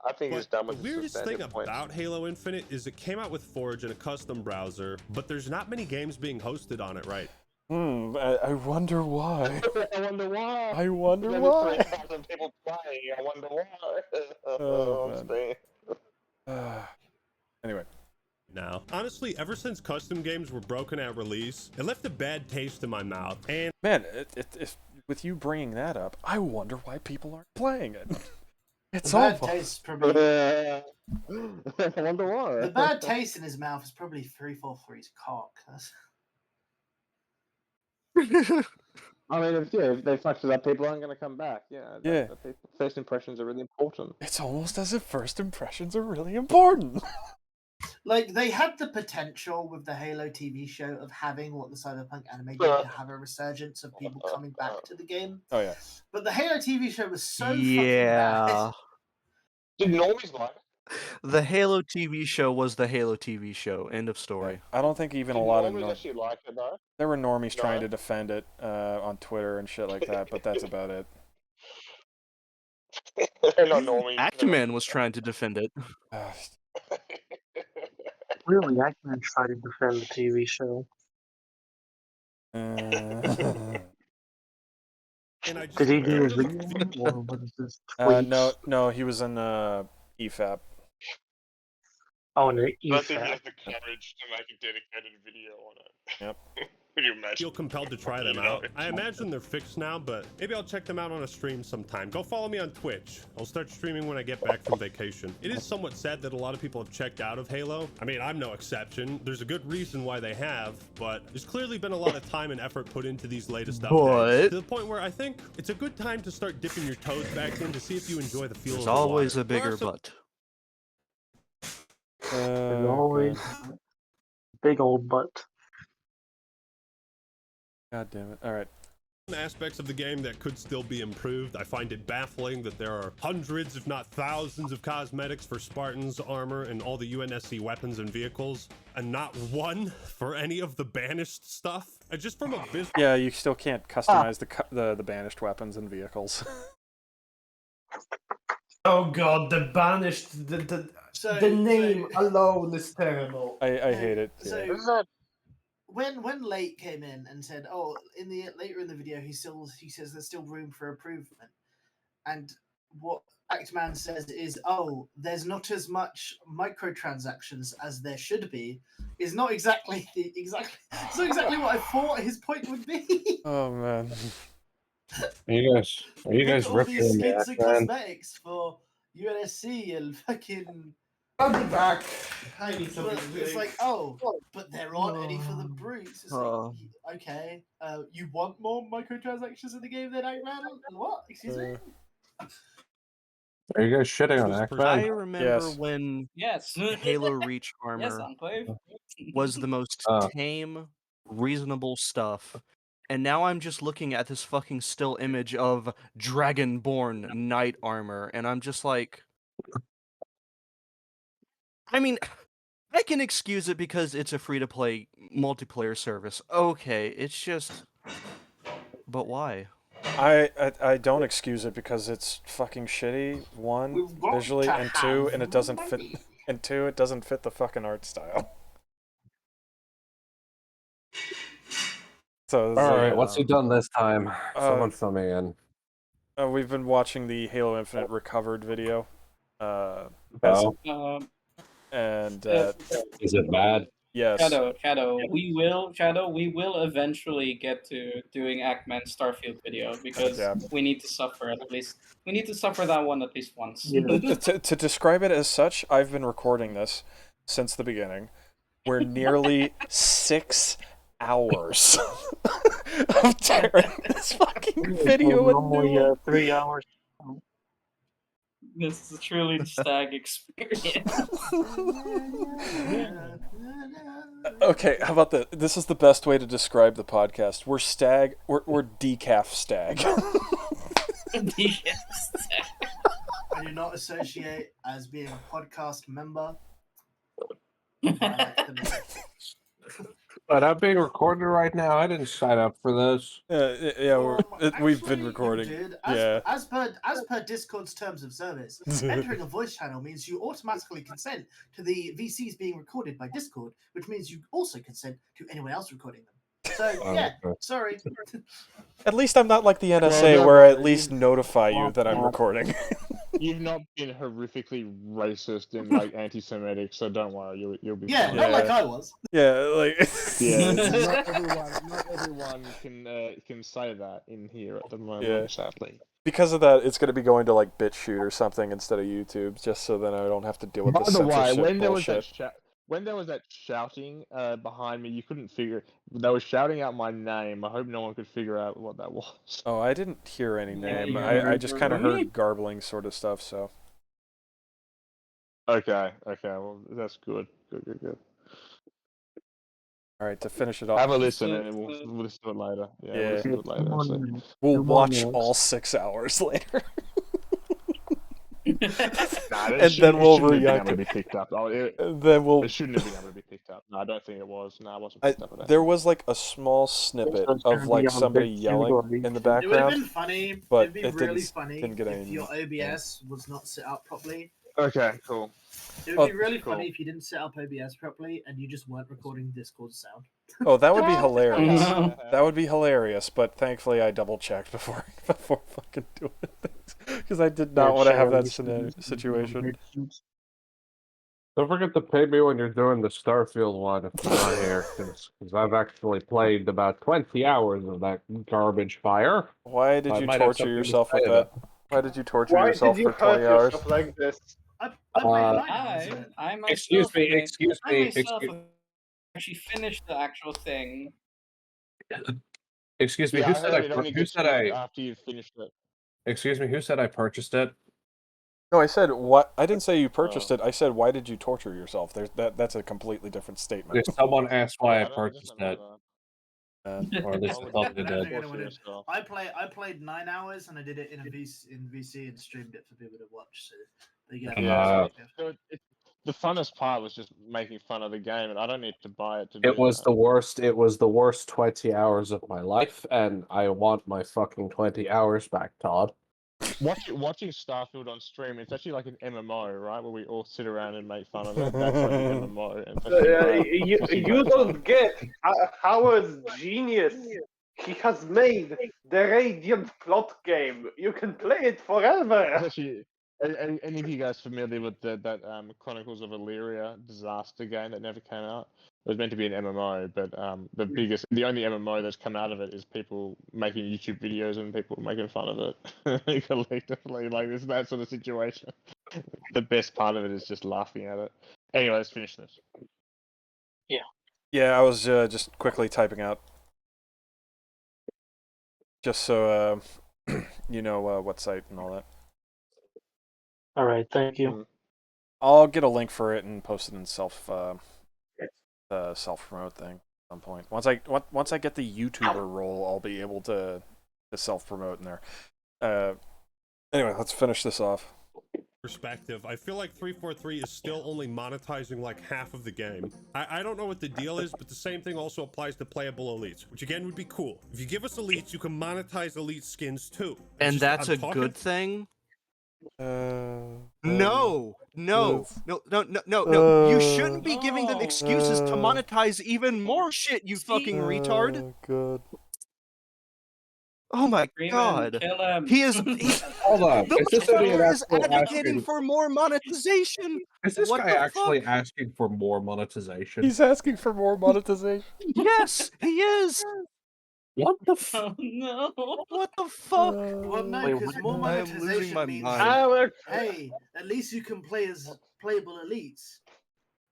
I think he's done with the weirdest thing about Halo Infinite is it came out with Forge in a custom browser, but there's not many games being hosted on it, right? I wonder why. I wonder why. I wonder why. 3,000 people playing. I wonder why. Anyway. Now, honestly, ever since custom games were broken at release, it left a bad taste in my mouth. And man, with you bringing that up, I wonder why people aren't playing it. It's awful. I wonder why. The bad taste in his mouth is probably 343's cock. I mean, if they fucked it up, people aren't going to come back. Yeah. First impressions are really important. It's almost as if first impressions are really important. Like, they had the potential with the Halo TV show of having what the Cyberpunk anime did to have a resurgence of people coming back to the game. Oh, yeah. But the Halo TV show was so fucking bad. Did normies like it? The Halo TV show was the Halo TV show. End of story. I don't think even a lot of actually like it, though. There were normies trying to defend it on Twitter and shit like that, but that's about it. They're not normies. Actman was trying to defend it. Really, I can try to defend the TV show. Did he do a video, or what is this? No, he was in EFAP. Oh, in the I think he has the courage to make a dedicated video on it. Yep. Could you imagine? feel compelled to try them out. I imagine they're fixed now, but maybe I'll check them out on a stream sometime. Go follow me on Twitch. I'll start streaming when I get back from vacation. It is somewhat sad that a lot of people have checked out of Halo. I mean, I'm no exception. There's a good reason why they have, but there's clearly been a lot of time and effort put into these latest updates. To the point where I think it's a good time to start dipping your toes back in to see if you enjoy the feel of the water. There's always a bigger butt. There's always a big old butt. God damn it. All right. Aspects of the game that could still be improved. I find it baffling that there are hundreds, if not thousands, of cosmetics for Spartan's armor and all the UNSC weapons and vehicles, and not one for any of the banished stuff. And just from a business. Yeah, you still can't customize the banished weapons and vehicles. Oh god, the banished, the name alone is terrible. I hate it. Yeah. So when Late came in and said, "Oh, later in the video, he says there's still room for improvement," and what Actman says is, "Oh, there's not as much microtransactions as there should be," is not exactly it's not exactly what I thought his point would be. Oh man. Are you guys Look at all these ripping skins and man? cosmetics for UNSC and fucking. I'll be back. I need But something. it's like, oh, but there aren't any for the brutes. It's like, okay, you want more microtransactions in the game than Actman? What? Excuse me? Are you guys shitting on I Actman? remember when Halo Reach Yes, armor Enclave. was the most tame, reasonable stuff. And now I'm just looking at this fucking still image of Dragonborn Knight armor, and I'm just like... I mean, I can excuse it because it's a free-to-play multiplayer service. Okay, it's just... But why? I don't excuse it because it's fucking shitty. One, visually, and two, and it doesn't fit. And two, it doesn't fit the fucking art style. So all right, what's he done this time? Someone fill me in. We've been watching the Halo Infinite Recovered video. And is it bad? Yes. Shadow, we will eventually get to doing Actman Starfield video because we need to suffer that one at least once. To describe it as such, I've been recording this since the beginning. We're nearly 6 hours of tearing this fucking video into 3 hours. This is truly the stag experience. Okay, how about this? This is the best way to describe the podcast. We're decaf stag. I do not associate as being a podcast member. But I'm being recorded right now. I didn't sign up for this. We've been recording. As per Discord's terms of service, entering a voice channel means you automatically consent to the VCs being recorded by Discord, which means you also consent to anyone else recording them. So sorry. At least I'm not like the NSA, where I at least notify you that I'm recording. You've not been horrifically racist and like anti-Semitic, so don't worry, you'll be. Yeah, fine. not like I was. Yeah, like not everyone can say that in here at the moment, sadly. Because of that, it's going to be going to like BitChute or something instead of YouTube, just so then I don't have to deal with By the the way, censorship when there bullshit. was that shouting behind me, you couldn't figure. They were shouting out my name. I hope no one could figure out what that was. Oh, I didn't hear any name. I just kind of heard garbling sort of stuff. So. Okay. Well, that's good. Good. All right, to finish it off. Have a listen, and we'll listen to it later. Yeah, we'll listen to it later. We'll watch all 6 hours later. And then we'll react. To be picked up. It shouldn't have been able to be picked up. No, I don't think it was. No, it wasn't picked up. There was like a small snippet of like somebody yelling in the background. It would have been funny. But It'd be really funny didn't get if any. your OBS was not set up properly. Okay, cool. It would be really funny if you didn't set up OBS properly and you just weren't recording Discord sound. Oh, that would be hilarious. That would be hilarious, but thankfully I double checked before fucking doing things because I did not want to have that situation. Don't forget to pay me when you're doing the Starfield one if you're not here, because I've actually played about 20 hours of that garbage fire. Why did you torture yourself with that? Why did you torture yourself for 20 hours? Like this? I myself Excuse me. have actually finished the actual thing. Excuse me. Yeah, Who said I? After you finished it. Excuse me. Who said I purchased it? No, I said what? I didn't say you purchased it. I said why did you torture yourself? That's a completely different statement. Someone asked why I purchased it. Or at least I thought they I don't did. think anyone did. I played 9 hours and I did it in VC and streamed it for people to watch. So they get the funnest part was just making fun of the game, and I don't need to buy it to do It was that. the worst. It was the worst 20 hours of my life, and I want my fucking 20 hours back, Todd. Watching Starfield on stream, it's actually like an MMO, right? Where we all sit around and make fun of it. That's like an MMO. And it's actually You don't get Howard's genius. He has made the Radiant plot game. You can play it forever. Actually, any of you guys familiar with that Chronicles of Illyria disaster game that never came out? It was meant to be an MMO, but the only MMO that's come out of it is people making YouTube videos and people making fun of it collectively. Like it's that sort of situation. The best part of it is just laughing at it. Anyway, let's finish this. Yeah, I was just quickly typing out, just so you know what site and all that. All right, thank you. I'll get a link for it and post it in self promote thing at some point. Once I get the YouTuber role, I'll be able to self promote in there. Anyway, let's finish this off. Perspective, I feel like 343 is still only monetizing like half of the game. I don't know what the deal is, but the same thing also applies to playable elites, which again would be cool. If you give us elites, you can monetize elite skins too. And that's a good thing? No. You shouldn't be giving them excuses to monetize even more shit, you fucking retard. God. Oh my god. He is. Hold on. The Is this guy motherfucker is actually advocating asking? for more monetization. Is this What guy the actually fuck? asking for more monetization? He's asking for more monetization. Yes, he is. What the Oh no! What the fuck? Well, no, Wait, because more I am losing monetization my means, mind. hey, at least you can play as playable elites.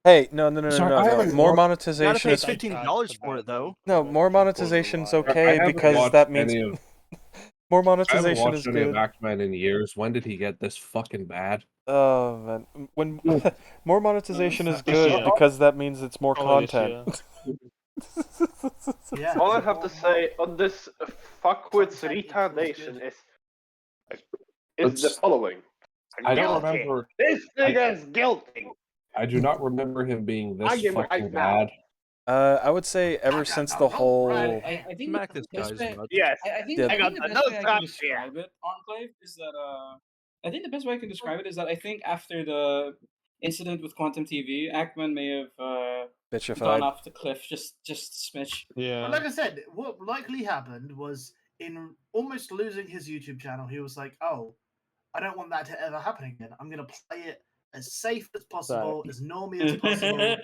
Hey, no. Sorry, I haven't More watched- monetization Gotta is pay $15 for it though. no more monetization's okay haven't because watched that means any of- more I haven't monetization is watched any of good. Axeman in years. When did he get this fucking bad? Oh man, when more monetization is This good year. because that means it's more Probably this content. Yeah. All I have to say on this fuckwit's retardation is the following. I don't Guilty. remember. This nigga's guilty. I do not remember him being I this give my fucking now. bad. I would say ever since the whole I think Smack this the best guy's way, nuts. Yes. I think Yeah. I I got think the the best way nose I crack can describe it, Enclave, is that I think the best way I can describe it is that I think after the incident with Quantum TV, Ackman may have gone bitchified. off the cliff just a smidge. Yeah. But like I said, what likely happened was in almost losing his YouTube channel, he was like, "Oh, I don't want that to ever happen again. I'm going to play it as safe as possible, as normy as possible."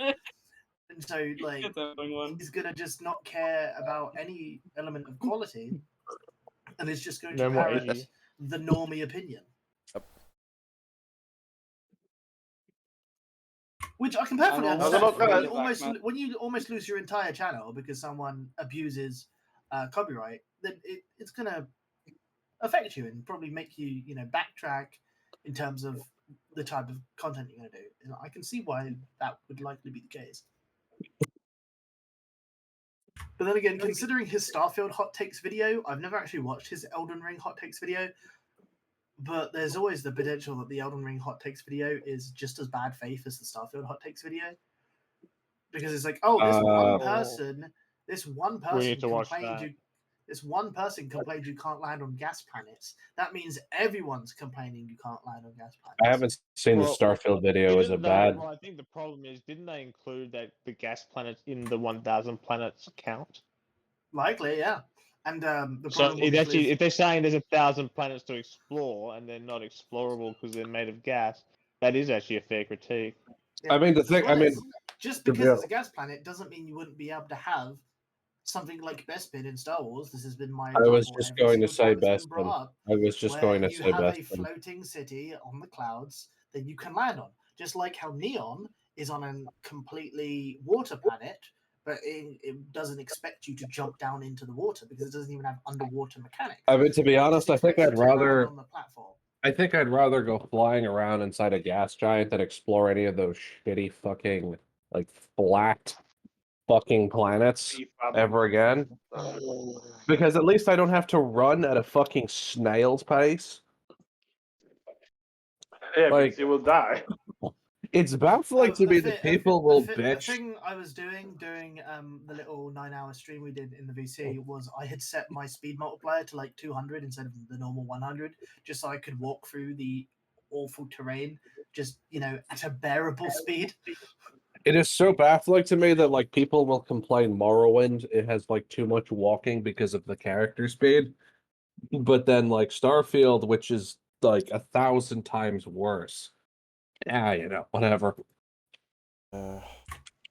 And so, like, he's going to just not care about any element of quality, and is just going to No more parrot edgy. the normie opinion. Which I can perfectly I'm understand. also When not when you almost lose your entire channel because someone abuses copyright, then it's going to affect you and probably make you, backtrack in terms of the type of content you're going to do. And I can see why that would likely be the case. But then again, considering his Starfield hot takes video, I've never actually watched his Elden Ring hot takes video. But there's always the potential that the Elden Ring hot takes video is just as bad faith as the Starfield hot takes video. Because it's like, oh, this one person need to watch complained that. this one person complained you can't land on gas planets. That means everyone's complaining you can't land on gas planets. I haven't seen the Starfield video. Is it bad? Well, I think the problem is, didn't they include the gas planets in the 1,000 planets count? Likely, yeah. And the So problem obviously is, if they're saying there's 1,000 planets to explore and they're not explorable because they're made of gas, that is actually a fair critique. yeah, I mean, the as thing. well I mean, as just because it's a gas planet doesn't mean you wouldn't be able to have something like Bespin in Star Wars. This has been my I was example just every going to single say time it's been brought Bespin. up, I was just where going to you say have a Bespin. floating city on the clouds that you can land on. Just like how Neon is on a completely water planet, but it doesn't expect you to jump down into the water because it doesn't even have underwater mechanics. I mean, to be honest, I think I'd rather. On the platform. I think I'd rather go flying around inside a gas giant than explore any of those shitty fucking like flat fucking planets ever again. Because at least I don't have to run at a fucking snail's pace. Yeah, Like, because you will die. it's baffling to me that people will bitch. The thing I was doing during the little 9-hour stream we did in the VC was I had set my speed multiplier to like 200 instead of the normal 100, just so I could walk through the awful terrain, just at a bearable speed. It is so baffling to me that like people will complain Morrowind it has like too much walking because of the character speed, but then like Starfield, which is like 1,000 times worse. Whatever. I'm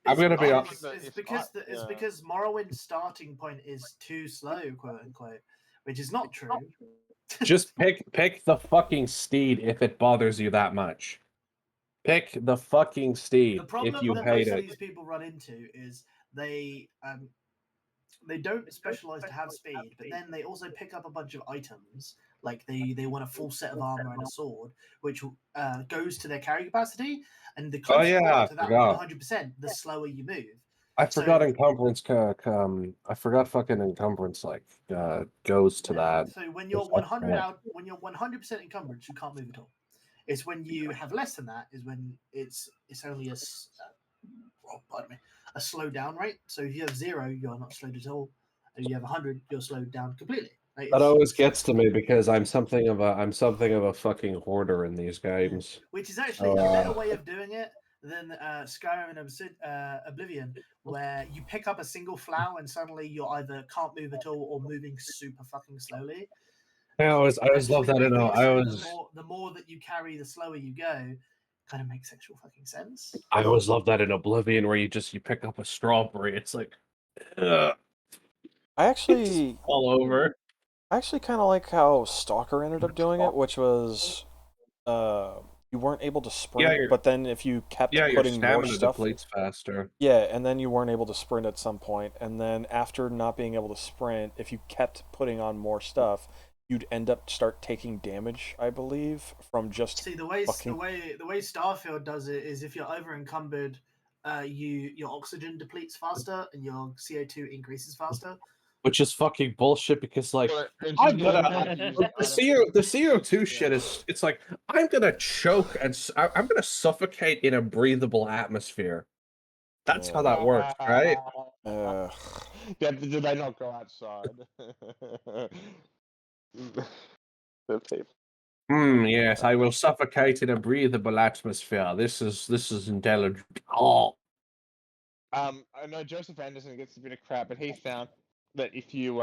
gonna be honest. It's because Morrowind's starting point is too slow, quote unquote, which is not true. Just pick the fucking steed if it bothers you that much. Pick the fucking steed The problem if you that hate most of it. these people run into is they don't specialize to have speed, but then they also pick up a bunch of items, like they want a full set of armor and a sword, which goes to their carry capacity, and the closer you are to that 100%, the slower you move. I forgot encumbrance. I forgot fucking encumbrance. Goes to that. So when you're 100% encumbrance, you can't move at all. It's when you have less than that is when it's only a slow down rate. So if you have 0, you're not slowed at all, and if you have 100, you're slowed down completely. Right? That always gets to me because I'm something of a fucking hoarder in these games. Which is actually a better way of doing it than Skyrim and Oblivion, where you pick up a single flower and suddenly you either can't move at all or moving super fucking slowly. I always love that. The more that you carry, the slower you go. Kind of makes actual fucking sense. I always love that in Oblivion where you pick up a strawberry. It's like, I actually all over. I actually kind of like how Stalker ended up doing it, which was you weren't able to sprint, but then if you kept putting more stuff, depletes faster. Yeah, and then you weren't able to sprint at some point, and then after not being able to sprint, if you kept putting on more stuff, you'd end up start taking damage, I believe, from just the way Starfield does it is if you're over encumbered, your oxygen depletes faster and your CO2 increases faster. Which is fucking bullshit because like the CO2 shit is it's like I'm gonna choke and I'm gonna suffocate in a breathable atmosphere. That's how that works, right? Did they not go outside? Yes, I will suffocate in a breathable atmosphere. This is intelligent. Oh. I know Joseph Anderson gets a bit of crap, but he found that if you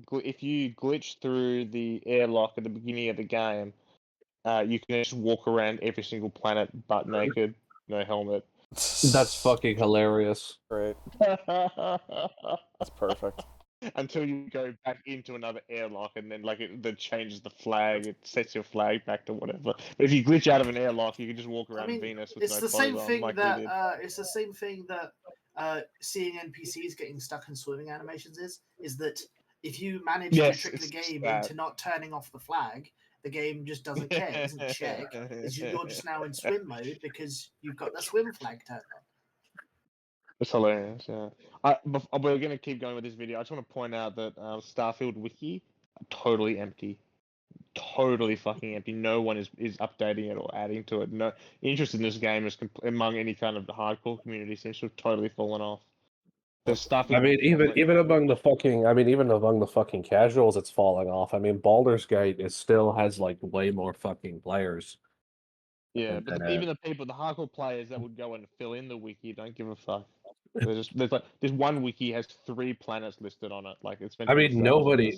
glitch through the airlock at the beginning of the game, you can just walk around every single planet butt naked, no helmet. That's fucking hilarious. Right. That's perfect. Until you go back into another airlock, and then that changes the flag. It sets your flag back to whatever. But if you glitch out of an airlock, you can just walk around Venus with it's no the clothes same on, thing like that we did. it's the same thing that seeing NPCs getting stuck in swimming animations is that if you manage to trick the game into not turning off the flag, the game just doesn't care. It doesn't check. You're just now in swim mode because you've got the swim flag turned on. It's hilarious, yeah. We're going to keep going with this video. I just want to point out that Starfield Wiki, totally empty. Totally fucking empty. No one is updating it or adding to it. No interest in this game is among any kind of hardcore community seems to have totally fallen off. There's stuff. I mean, even among the fucking casuals, it's falling off. I mean, Baldur's Gate still has like way more fucking players. Yeah, but even the hardcore players that would go and fill in the wiki don't give a fuck. There's one wiki has 3 planets listed on it. Like it's meant I to be mean,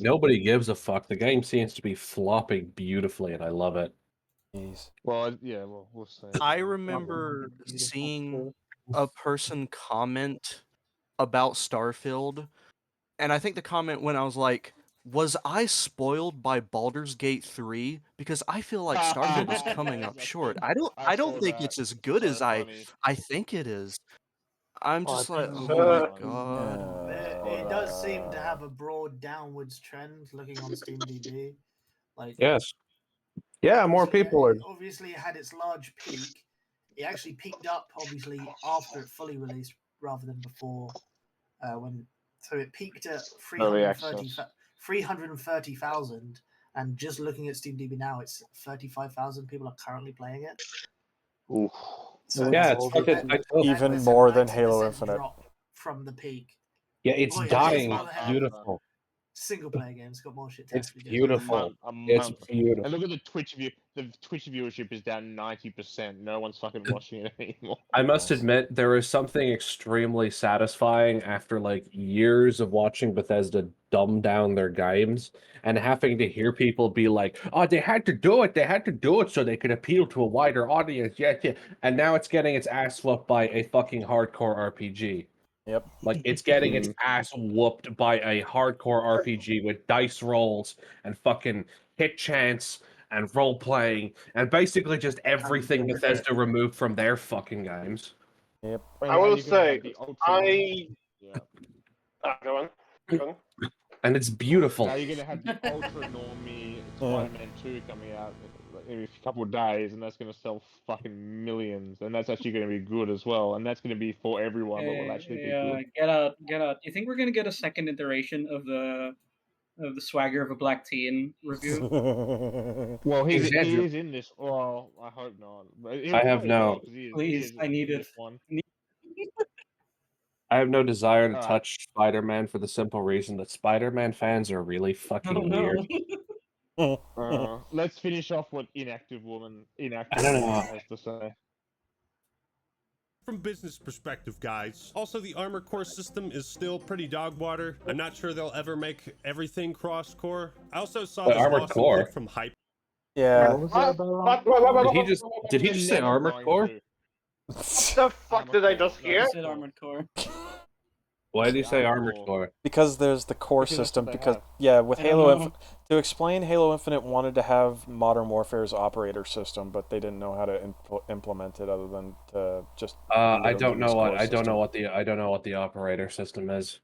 nobody gives a fuck. The game seems to be flopping beautifully, and I love it. Well, yeah, we'll see. I remember seeing a person comment about Starfield, and I think the comment when I was like, was I spoiled by Baldur's Gate 3? Because I feel like Starfield is coming up short. I don't think it's as good as I think it is. I'm just like, oh my god. It does seem to have a broad downwards trend looking on SteamDB. Like yes. Yeah, more people are. Obviously, it had its large peak. It actually peaked up, obviously, after it fully released rather than before So it peaked at Early 330,000, and just looking at SteamDB now, it's 35,000 people are currently playing it. Oof. So Yeah, it's it's fucking even more than Halo Infinite. drop from the peak. Yeah, it's dying. It's beautiful. Single player games got more shit. It's To beautiful. A It's month. beautiful. And look at the Twitch view. The Twitch viewership is down 90%. No one's fucking watching it anymore. I must admit, there is something extremely satisfying after like years of watching Bethesda dumb down their games and having to hear people be like, "Oh, they had to do it. They had to do it so they could appeal to a wider audience." Yeah, yeah. And now it's getting its ass whooped by a fucking hardcore RPG. Yep. Like it's getting its ass whooped by a hardcore RPG with dice rolls and fucking hit chance and role playing and basically just everything Bethesda removed from their fucking games. Yep. I will say, go on. Go on. And it's beautiful. Now you're gonna have the ultra normie Spider-Man 2 coming out in a couple of days, and that's gonna sell fucking millions, and that's actually gonna be good as well, and that's gonna be for everyone, but will actually be good. Get out. You think we're gonna get a second iteration of the swagger of a black teen review? Well, he is in this. Well, I hope not. But I have no. Please, I need it. One. I have no desire to Alright. touch Spider-Man for the simple reason that Spider-Man fans are really fucking weird. Let's finish off what Inactive Woman I don't know. has to say. From business perspective, guys. Also, the Armor Core system is still pretty dog water. I'm not sure they'll ever make everything cross-core. I also saw Wait, this Armored awesome Core? clip from Hype. Yeah. Did he just say Armored Core? What the fuck did I just hear? I said Armored Core. Why did he say Armored Core? Because there's the core Because that's system. what they Because have. yeah, with I don't Halo know. Infinite, to explain Halo Infinite wanted to have Modern Warfare's operator system, but they didn't know how to implement it other than to just. I don't know what I don't know what the operator system is.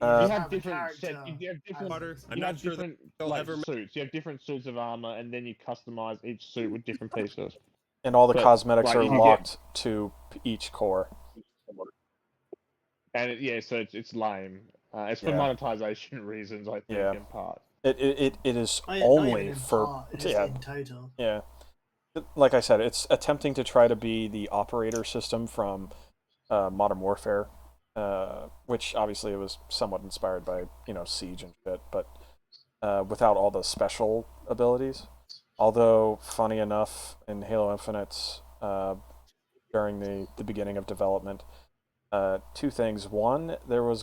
You Uh, have different you have different, I'm you not have sure different they'll like ever make- suits. You have different suits of armor, and then you customize each suit with different pieces. and all the But, cosmetics like, are you can locked to each core. And so it's lame. It's for Yeah. monetization reasons, I think, Yeah. in part. It is Not only even in for part, just yeah. in total. Yeah. Like I said, it's attempting to try to be the operator system from Modern Warfare, which obviously it was somewhat inspired by, Siege and shit, but without all the special abilities. Although, funny enough, in Halo Infinite, during the beginning of development, two things. One, there was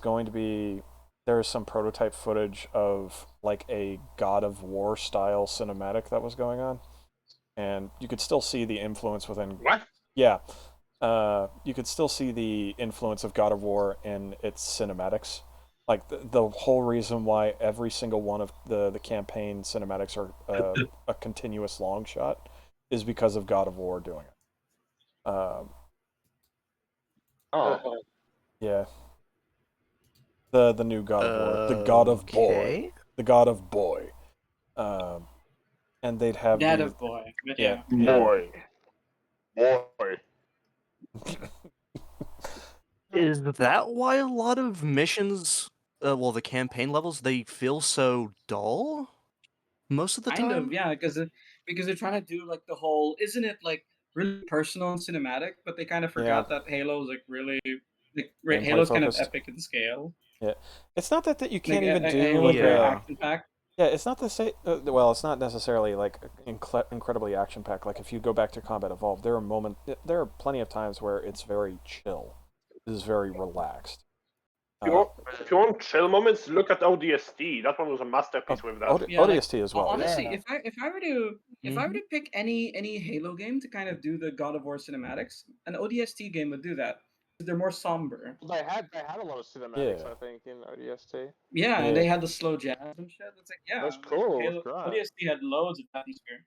some prototype footage of like a God of War style cinematic that was going on, and you could still see the influence within. What? Yeah, you could still see the influence of God of War in its cinematics. Like the whole reason why every single one of the campaign cinematics are a continuous long shot is because of God of War doing it. Yeah. The new God of War, the God of Boy, the God of Boy, and they'd have Dad the, of Boy. But yeah, Boy. Is that why a lot of missions, the campaign levels, they feel so dull most of the Kind time? of, yeah, because they're trying to do like the whole, isn't it like really personal and cinematic? But they kind of forgot that Halo's like really, Gameplay Halo's kind of focused. epic in scale. Yeah, it's not that you can't Like, even a do Halo's like very a. action packed. Yeah, it's not the same. Well, it's not necessarily like incredibly action packed. Like if you go back to Combat Evolved, there are plenty of times where it's very chill. It is very relaxed. If you want chill moments, look at ODST. That one was a masterpiece with that. ODST as well. Honestly, yeah. if I were to pick any Halo game to kind of do the God of War cinematics, an ODST game would do that. They're more somber. They had a lot of cinematics, Yeah. I think, in ODST. Yeah, and they had the slow jazz and shit. It's like, yeah, That's cool. Halo, That's great. ODST had loads of atmosphere.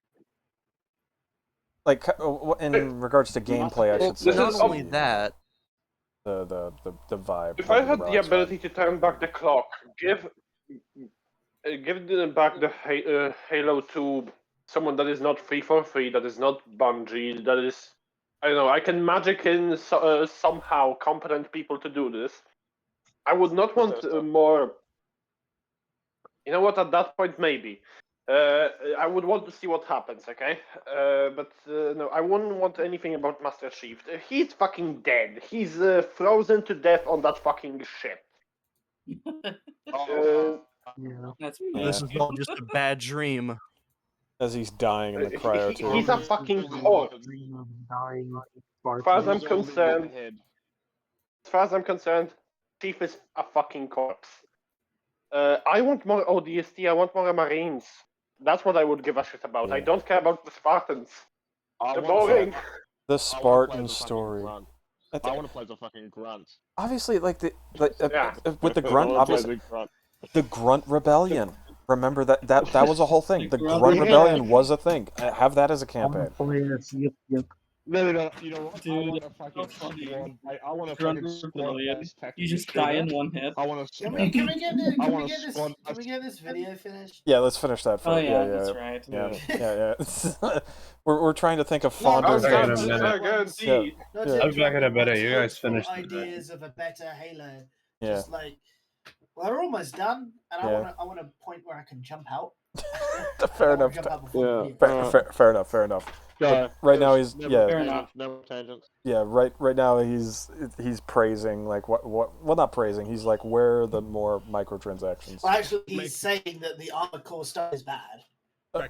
Like in regards to gameplay, I should say. Not only that. The vibe. If I of had the the ability to turn back the clock, give back the Halo to someone that is not 343, that is not Bungie, that is, I don't know, I can magic in somehow competent people to do this. I would not want more. You know what? At that point, maybe. I would want to see what happens, okay? But no, I wouldn't want anything about Master Chief. He's fucking dead. He's frozen to death on that fucking ship. That's This is all just a bad dream. As he's dying in the cryo tube. He's a fucking corpse. As far as I'm concerned, Chief is a fucking corpse. I want more ODST. I want more Marines. That's what I would give a shit about. I don't care about the Spartans. They're boring. The Spartan story. I want to play the fucking grunt. Obviously, like with the grunt, obviously, the Grunt Rebellion. Remember that was a whole thing. The Grunt Rebellion was a thing. Have that as a campaign. No, you know what? Dude, I want a fucking squad. I want a Grunt fucking squad. Rebellion. Tech You just die in one hit. I want a Can squad. we get this video finished? Yeah, let's finish that first. Oh, yeah, that's right. Yeah. we're trying to think of fonder No, things. Tim, I'm back in a minute. You guys hopeful finished it. ideas of a better Halo. Yeah. Just like, well, we're almost done, and Yeah. I want a point where I can jump out. Fair enough. Fair enough. Yeah. Right now he's No tangents. Yeah, right now he's praising like what well, not praising. He's like, where are the more microtransactions? Well, actually, he's saying that the armor core stuff is bad.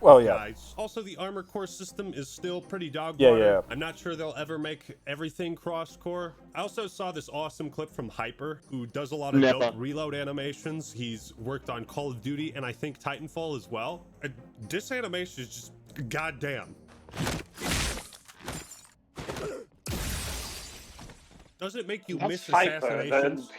Well, yeah. Guys. Also, the armor core system is still pretty dog Yeah, water. yeah. I'm not sure they'll ever make everything cross-core. I also saw this awesome clip from Hyper, who does a lot of dope reload animations. He's worked on Call of Duty and I think Titanfall as well. This animation is just goddamn. Doesn't it make you miss assassinations?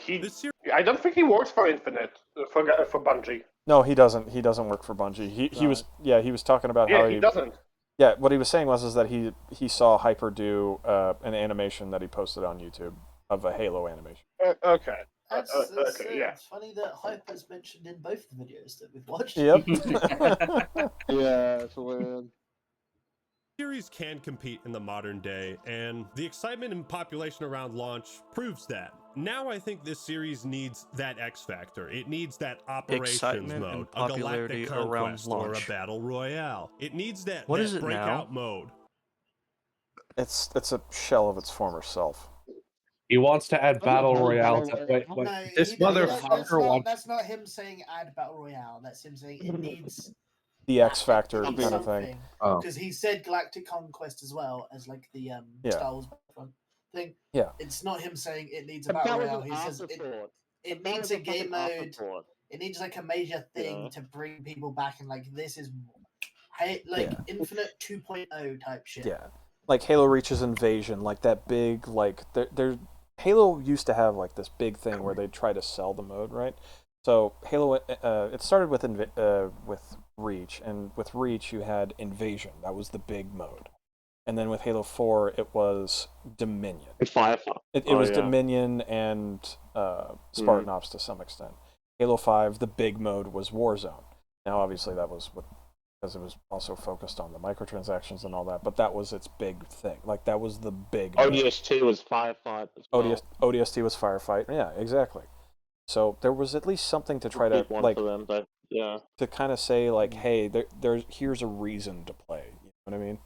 I don't think he works for Infinite for Bungie. No, he doesn't. He doesn't work for Bungie. He was talking about how he doesn't. Yeah, what he was saying was that he saw Hyper do an animation that he posted on YouTube of a Halo animation. Okay. It's funny that Hyper's mentioned in both the videos that we've watched. Yep. Yeah, it's weird. Series can compete in the modern day, and the excitement and population around launch proves that. Now I think this series needs that X factor. It needs that operations Excitement mode, and a popularity galactic around conquest, or a launch. battle royale. It needs that, What that is it breakout now? mode. It's a shell of its former self. He wants to add battle royale. Wait. No, This motherfucker wants. That's not him saying add battle royale. That's him saying it needs The X factor kind of thing. Because he said Galactic Conquest as well as like the Star Wars thing. Yeah. It's not him saying it needs a battle royale. He says it needs a game mode. It needs like a major thing to bring people back, and like this is Infinite 2.0 type shit. Yeah. Like Halo Reach's Invasion, like that big Halo used to have like this big thing where they'd try to sell the mode, right? So Halo, it started with Reach, and with Reach you had Invasion. That was the big mode. And then with Halo 4, it was Dominion. Firefly. It was Dominion and Spartan Ops to some extent. Halo 5, the big mode was Warzone. Now, obviously, that was because it was also focused on the microtransactions and all that, but that was its big thing. Like, that was the big ODST was Firefight as well. ODST was Firefight. Yeah, exactly. So there was at least something to try to, like, to kind of say, like, hey, here's a reason to play. You know what I mean?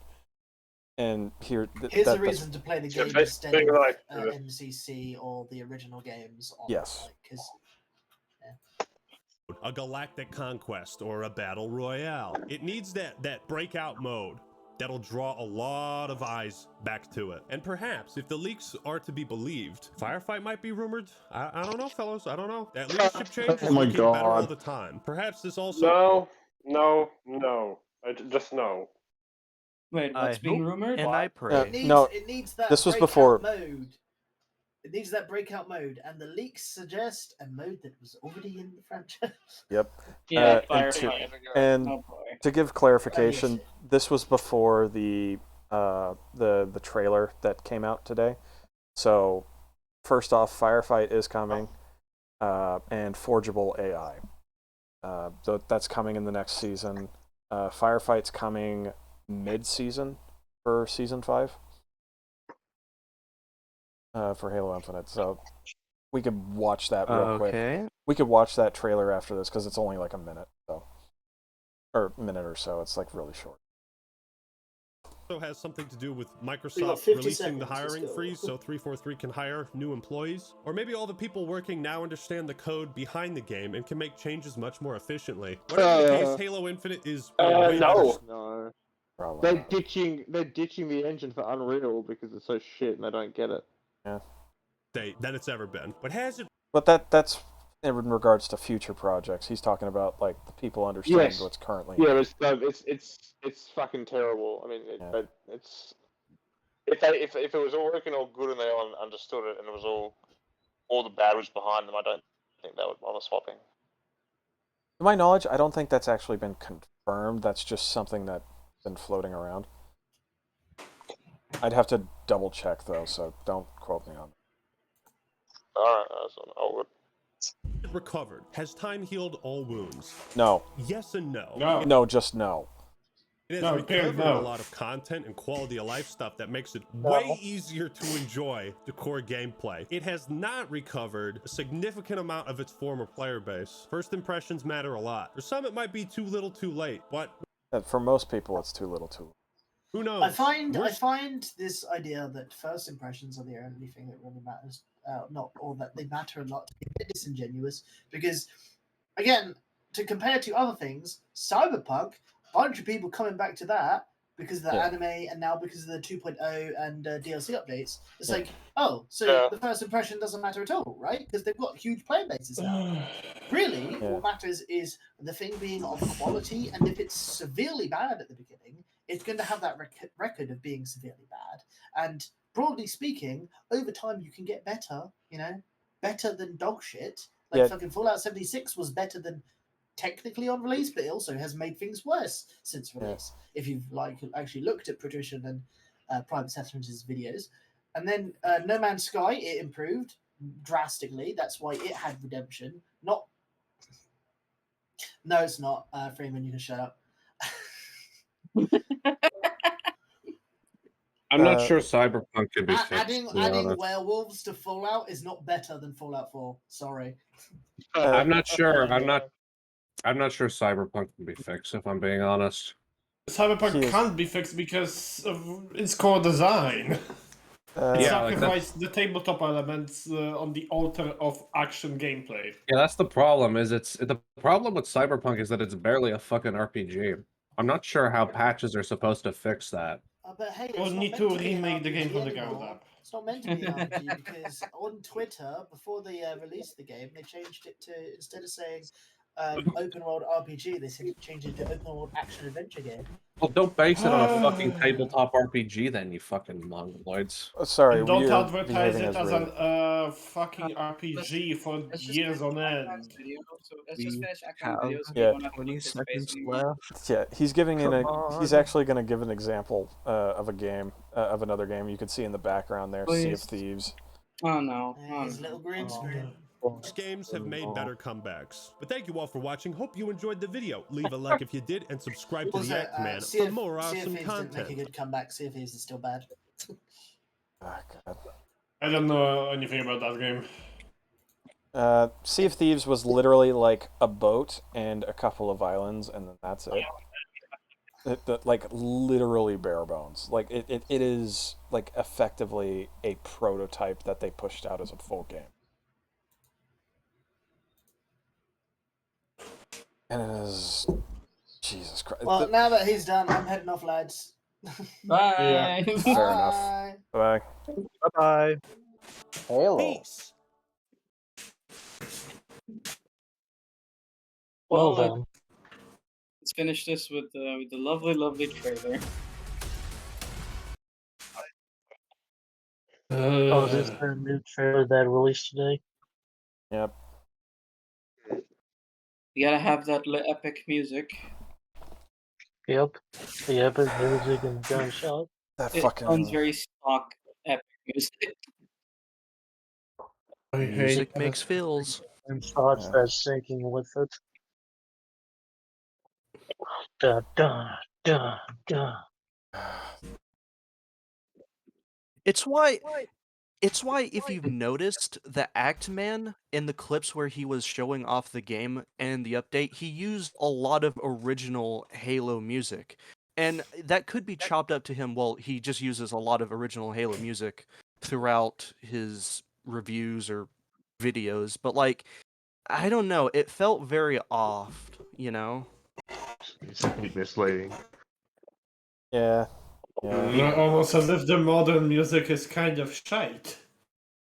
And here's a reason to play the game instead of MCC or the original games. Yes. A galactic conquest or a battle royale. It needs that breakout mode that'll draw a lot of eyes back to it. And perhaps, if the leaks are to be believed, Firefight might be rumored. I don't know, fellows. I don't know. That leadership change is looking better all the time. Perhaps this also... No. Just no. Wait, what's being rumored? And I pray. It needs that this was breakout before mode. It needs that breakout mode, and the leaks suggest a mode that was already in the franchise. Yep. Yeah, and oh boy. To give clarification, this was before the trailer that came out today. So, first off, Firefight is coming, and Forgeable AI. So that's coming in the next season. Firefight's coming mid-season for season 5. For Halo Infinite. So We could watch that real quick. Okay. We could watch that trailer after this because it's only like a minute, or minute or so. It's like really short. Also has something to do with We got Microsoft 50 releasing the seconds, let's hiring go. freeze so 343 can hire new employees. Or maybe all the people working now understand the code behind the game and can make changes much more efficiently. Whatever the case, Halo Infinite is way no. No. Probably. They're ditching the engine for Unreal because it's so shit and they don't get it. Yeah. Than it's ever been. But has it? But that's in regards to future projects. He's talking about like the people understand what's currently. Yeah, it's fucking terrible. I mean, it's if it was all working all good and they all understood it and it was all the bad was behind them, I don't think they would bother swapping. To my knowledge, I don't think that's actually been confirmed. That's just something that's been floating around. I'd have to double check though, so don't quote me on it. Alright, I'll would. Recovered? Has time healed all wounds? No. Yes and no. No, just no. It has No, recovered no. a lot of content and quality of life stuff that makes it way easier to enjoy the core gameplay. It has not recovered a significant amount of its former player base. First impressions matter a lot. For some, it might be too little too late, but For most people, it's too little too late. Who knows? I find this idea that first impressions are the only thing that really matters, or that they matter a lot, to be a bit disingenuous. Because, again, to compare to other things, Cyberpunk, a bunch of people coming back to that because of the anime and now because of the 2.0 and DLC updates. It's like, oh, so the first impression doesn't matter at all, right? Because they've got huge player bases now. Really, what matters is the thing being of quality, and if it's severely bad at the beginning, it's going to have that record of being severely bad. And broadly speaking, over time you can get better, better than dog shit. Like fucking Fallout 76 was better than technically on release, but it also has made things worse since release. If you've actually looked at Patrician and Private Settlement's videos. And then No Man's Sky, it improved drastically. That's why it had redemption. No, it's not. Freeman, you can shut up. I'm not sure Cyberpunk can be fixed. Adding werewolves to Fallout is not better than Fallout 4. Sorry. I'm not sure. I'm not sure Cyberpunk can be fixed, if I'm being honest. Cyberpunk can't be fixed because of its core design. It sacrificed the tabletop elements on the altar of action gameplay. Yeah, that's the problem. The problem with Cyberpunk is that it's barely a fucking RPG. I'm not sure how patches are supposed to fix that. But hey, We'll it's need not to meant to be an remake the game RPG from the ground anymore. up. It's not meant to be an RPG because on Twitter, before they released the game, they changed it to, instead of saying open world RPG, they changed it to open world action adventure game. Well, don't base it on a fucking tabletop RPG then, you fucking mongoloids. Sorry, And don't advertise it as a fucking RPG for years on end. Let's just finish Ackman have videos. So Yeah. we don't have to 20 look at his face seconds anymore. left. Yeah, he's giving he's on. actually going to give an example of a game, of another game. You can see in the background there, Sea of Please. Thieves. Oh no. His little green screen. Most games have made better comebacks. But thank you all for watching. Hope you enjoyed the video. Leave a like if you did, and subscribe to the Act Man for more awesome didn't content. make a good comeback. Sea of Thieves is still bad. Oh, God. I don't know anything about that game. Sea of Thieves was literally like a boat and a couple of islands, and then that's it. Like literally bare bones. Like it is like effectively a prototype that they pushed out as a full game. And it is Jesus Christ. Well, now that he's done, I'm heading off, lads. Bye. Yeah, fair enough. Bye. Bye-bye. Halo. Peace. Well then. Let's finish this with the lovely, lovely trailer. Oh, is this the new trailer that released today? Yep. You gotta have that epic music. Yep. The epic music and gunshot. That It fucking sounds very stock epic music. Music makes feels. And thoughts that's syncing with it. Da da da da. It's why It's why, if you've noticed, the Act Man in the clips where he was showing off the game and the update, he used a lot of original Halo music. And that could be chopped up to him, well, he just uses a lot of original Halo music throughout his reviews or videos, but, like, I don't know, it felt very off, you know? It's a bit misleading. Yeah. Yeah. Almost as if the modern music is kind of shite.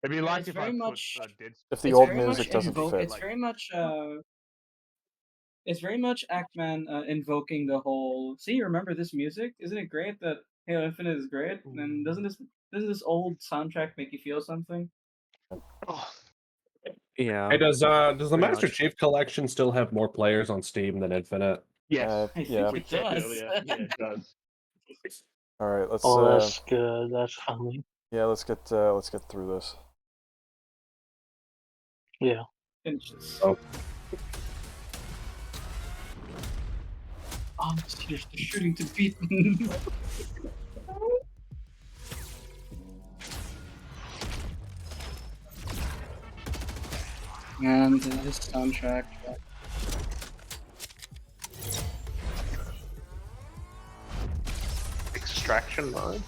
It'd be like It's if very I put much. Dead If the It's old very music much doesn't fit. It's very much. It's very much Ackman invoking the whole. See, remember this music? Isn't it great that Halo Infinite is great? And doesn't this old soundtrack make you feel something? Yeah. Hey, does the pretty Master much. Chief Collection still have more players on Steam than Infinite? Yes. I yeah. think it does. Yeah, it does. All right, let's. Oh, that's good. That's funny. Yeah, let's get through this. Yeah. Finish this. Oh. Oh, here's the shooting to beat. And this soundtrack. Extraction mode.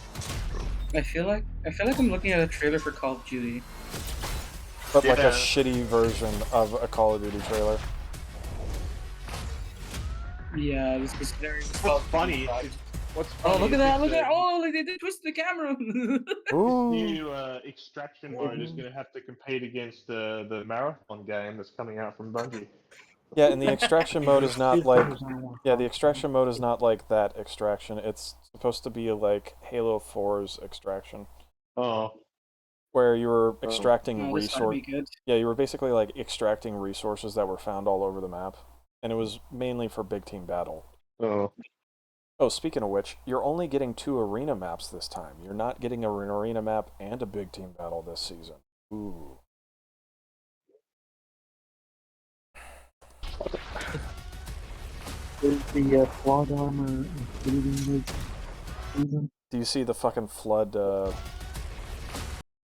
I feel like I'm looking at a trailer for Call of Duty. But like a Yeah. shitty version of a Call of Duty trailer. Yeah, this is very. What's funny? What's funny? Oh, look at is that! this, Look at oh, like they twisted the camera. This Ooh. new extraction mode is going to have to compete against the marathon game that's coming out from Bungie. Yeah, and the extraction mode is not like the extraction mode is not like that extraction. It's supposed to be like Halo 4's extraction. Oh. Where you were extracting Oh, this might be good. Yeah, you were basically like extracting resources that were found all over the map. And it was mainly for big team battle. Oh. Oh, speaking of which, you're only getting 2 arena maps this time. You're not getting an arena map and a big team battle this season. Ooh. Is the flood armor including this season? Do you see the fucking floodified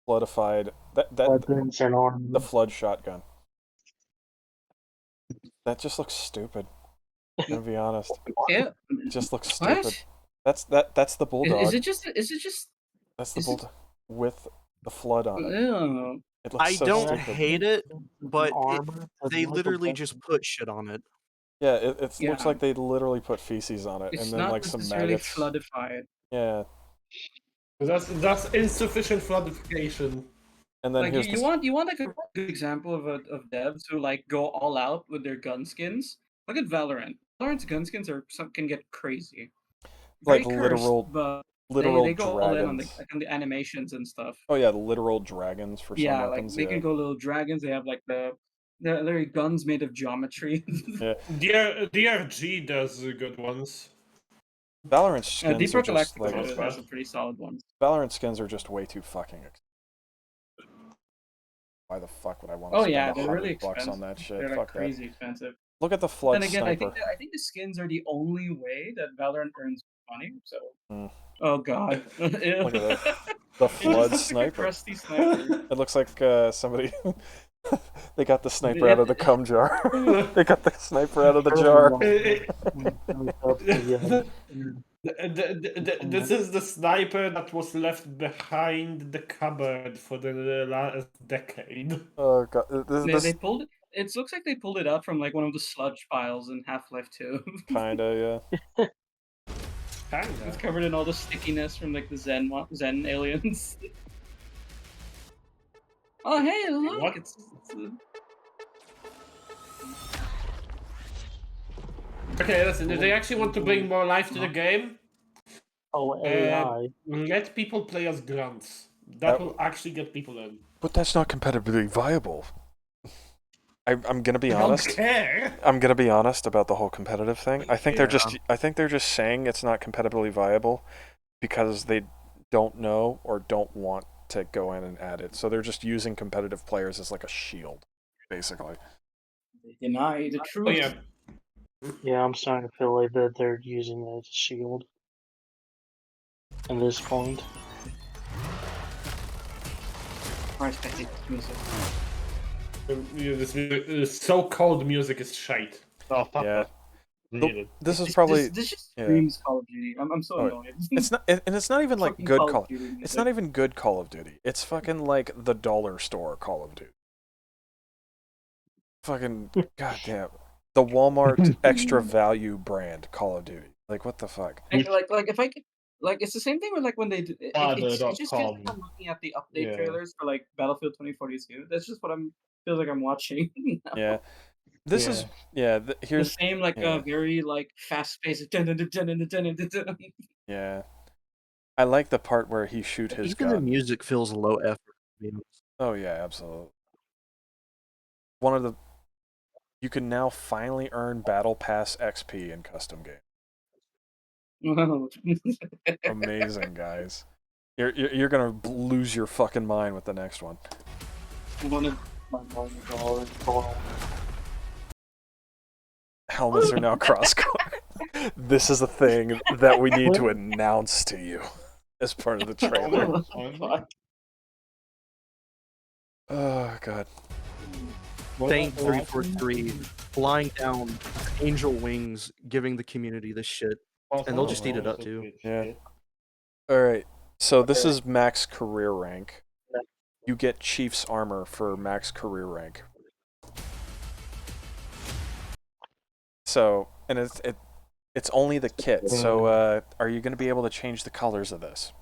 Weapons and armor. the flood shotgun? That just looks stupid. I'm gonna be honest. Yeah. It just looks What? stupid. That's the bulldog. Is it just? That's the bulldog with the flood on it. Ew. It looks I so don't stupid. hate it, but armor, they like a literally weapon. just put shit on it. Yeah, it looks Yeah. like they literally put feces on it It's and then not like some necessarily maggots. floodified. Yeah. That's insufficient floodification. And then Like here's you want like a good example of devs who like go all out with their gun skins. Look at Valorant. Valorant's gun skins can get crazy. Very like cursed, literal but literal they go all in on dragons. on the animations and stuff. Oh yeah, the literal dragons for some Yeah, like weapons. they Yeah. can go little dragons. They have like the literally guns made of geometry. Yeah. DRG does good ones. Valorant skins Deep are Rock just Galactic like has some pretty solid ones. Valorant skins are just way too fucking expensive. Why the fuck would I want to Oh spend yeah, they're really $100 expensive. on that shit? They're like Fuck crazy that. expensive. Look at the flood Then again, sniper. I think the skins are the only way that Valorant earns money. So, Mm. oh god, Look at that. The flood sniper. Crusty sniper. It looks like somebody. They got the sniper out of the cum jar. They got the sniper out of the jar. This is the sniper that was left behind the cupboard for the last decade. Oh god, They pulled it. It looks like they pulled it out from like one of the sludge piles in Half-Life 2. Kinda, yeah. It's covered in all the stickiness from like the Zen aliens. Oh hey, look! What? It's Okay, listen, if they actually want to bring more life to the game, Oh, AI. let people play as grunts. That will actually get people in. But that's not competitively viable. I'm gonna be I don't honest. care. I'm gonna be honest about the whole competitive thing. I think Yeah. they're just saying it's not competitively viable because they don't know or don't want to go in and add it. So they're just using competitive players as like a shield, basically. they deny the truth. Oh yeah. Yeah, I'm starting to feel like that they're using it as a shield at this point. Christ, I hate this music. This music, so-called music is shite. Oh fuck Yeah. that. This is probably This just yeah. screams Call of Duty. I'm so Oh, annoyed. It's not, and it's not even like Fucking good Call Call. of Duty It's music. not even good Call of Duty. It's fucking like the dollar store Call of Duty. Fucking goddamn, the Walmart extra value brand Call of Duty. Like what the fuck? Like if I could, like it's the same thing with like when they do. It just feels like Fiverr.com. I'm looking at the update Yeah. trailers for like Battlefield 2042. That's just what I'm feels like I'm watching. now. Yeah, this is yeah. The Here's same like yeah. very like fast paced. Yeah, I like the part where he shoot his Even the gun. music feels low effort. Oh yeah, absolutely. One of the you can now finally earn Battle Pass XP in custom game. Amazing, guys. You're gonna lose your fucking mind with the next one. Helmets are now cross-color. This is a thing that we need to announce to you as part of the trailer. Oh god. Thane 343 flying down angel wings, giving the community this shit, and they'll just eat it up too. Yeah. All right. So this is max career rank. You get Chief's armor for max career rank. So, and it's only the kit. So, are you going to be able to change the colors of this?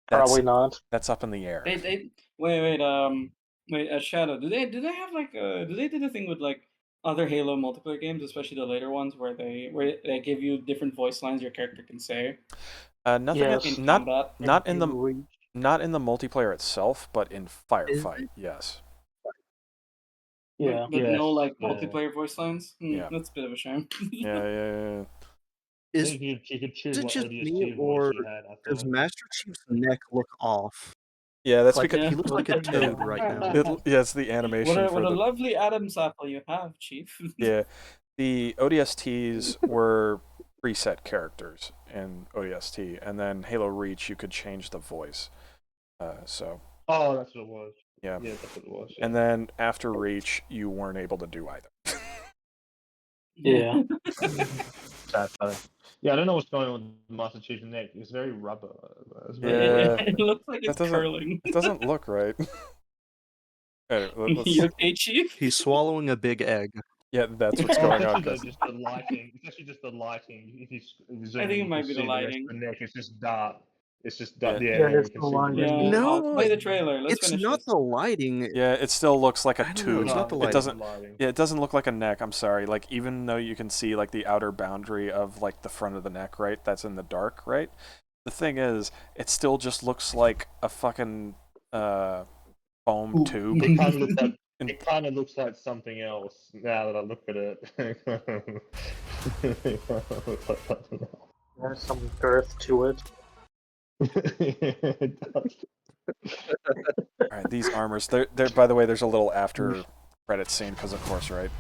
Probably not. That's up in the air. Wait, Shadow. Do they have like do they do the thing with like other Halo multiplayer games, especially the later ones where they give you different voice lines your character can say? Nothing. Yes. Not in the Reach. not in the multiplayer itself, but in Firefight. Yes. Yeah. But Yes, no like yeah. multiplayer voice lines. Yeah. That's a bit of a shame. Yeah. I Is think you could choose it what just ODST me, voice or you had. I does thought. Master Chief's neck look off? Yeah, that's Like, because he looks like a toad right now. Yeah, it's the animation What for a the lovely Adam's apple you have, Chief. yeah. The ODSTs were preset characters in ODST, and then Halo Reach you could change the voice. So. Oh, that's what it was. Yeah. Yeah, that's what it was. Yeah. And then after Reach, you weren't able to do either. Yeah. Yeah, I don't know what's going on with Master Chief's neck. It's very rubber. It's very It looks like it's curling. It doesn't look right. Anyway, You okay, Chief? He's swallowing a big egg. Yeah, that's what's going on. It's just the lighting. It's actually just the lighting. If you zoom I think in, it you might can be the see the rest lighting. of the neck. It's just dark. It's just dark. Yeah. Yeah, Yeah, you it's can the see the rest. lighting. No, play the trailer. Let's it's finish not this. the lighting. Yeah, it still looks like a I don't know, tube. it's not the It lighting. doesn't. Yeah, it doesn't look like a neck. I'm sorry. Like even though you can see like the outer boundary of like the front of the neck, right? That's in the dark, right? The thing is, it still just looks like a fucking foam tube. It kind of looks like something else now that I look at it. There's some girth to it. It does. All right, these armors. They're by the way, there's a little after credit scene because of course, right?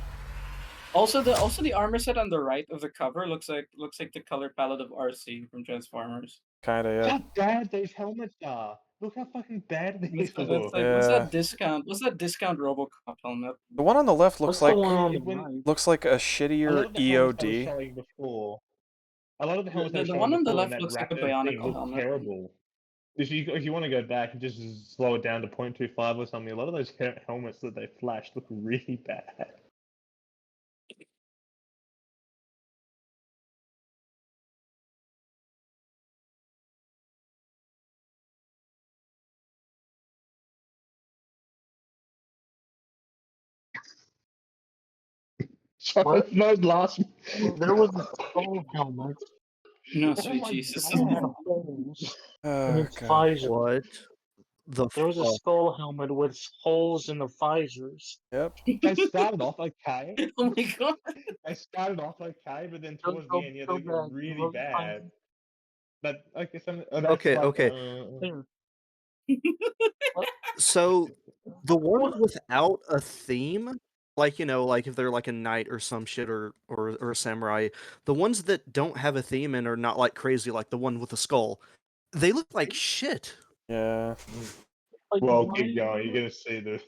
Also the armor set on the right of the cover looks like the color palette of RC from Transformers. Kinda, yeah. How bad these helmets are. Look how fucking bad these That's look. like what's that discount? What's that discount RoboCop helmet? The one on the left looks like right? looks like a A lot shittier of the helmets I was EOD. showing before. A lot of the helmets I was The showing one on the before in left that looks like a Raptor thing Bionicle look helmet. terrible. If you want to go back and just slow it down to 0.25 or something, a lot of those helmets that they flash look really bad. What? No last. There was a skull helmet. No, Oh sweet my Jesus. It had holes in its visor. What? The There was a fuck? skull helmet with holes in the visors. Yep. They started off okay. Oh my god. They started off okay, but then Go- towards go- the end, yeah, go they got back, really go find bad. But okay, that's Okay, like, okay. There. So the ones without a theme, like like if they're like a knight or some shit or a samurai, the ones that don't have a theme and are not like crazy, like the one with the skull, they look like shit. Yeah. Well, keep going. You're gonna see the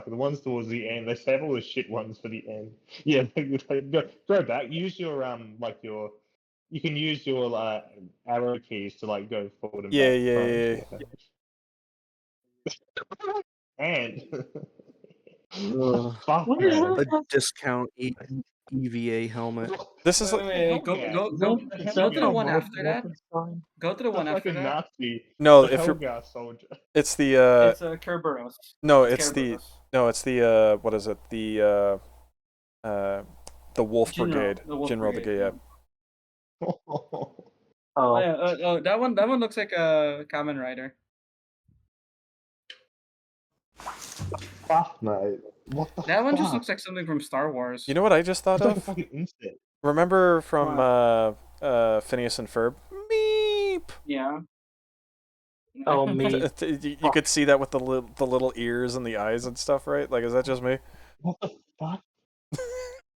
ones towards the end. They save all the shit ones for the end. Yeah, go back. Use your You can use your arrow keys to like go forward and Yeah, back. yeah, Front, and fuck, What is man. that? A discount EVA helmet. This is Wait, wait, go to the one after that. Go to the one after that. Nazi. No, the if you're Helga soldier. it's the It's Kerberos. no, It's it's the what is it? The Wolf General, Brigade. the Wolf General Brigade, Brigade, yeah. Oh yeah, that one looks like a Kamen Rider. Fuck, mate. What the That one just fuck? looks like something from Star Wars. You know what I just thought It's like a of? fucking insect. Remember from Phineas and Ferb? Meep. Yeah. Oh, me. You could see that with the little ears and the eyes and stuff, right? Like, is that just me? What the fuck?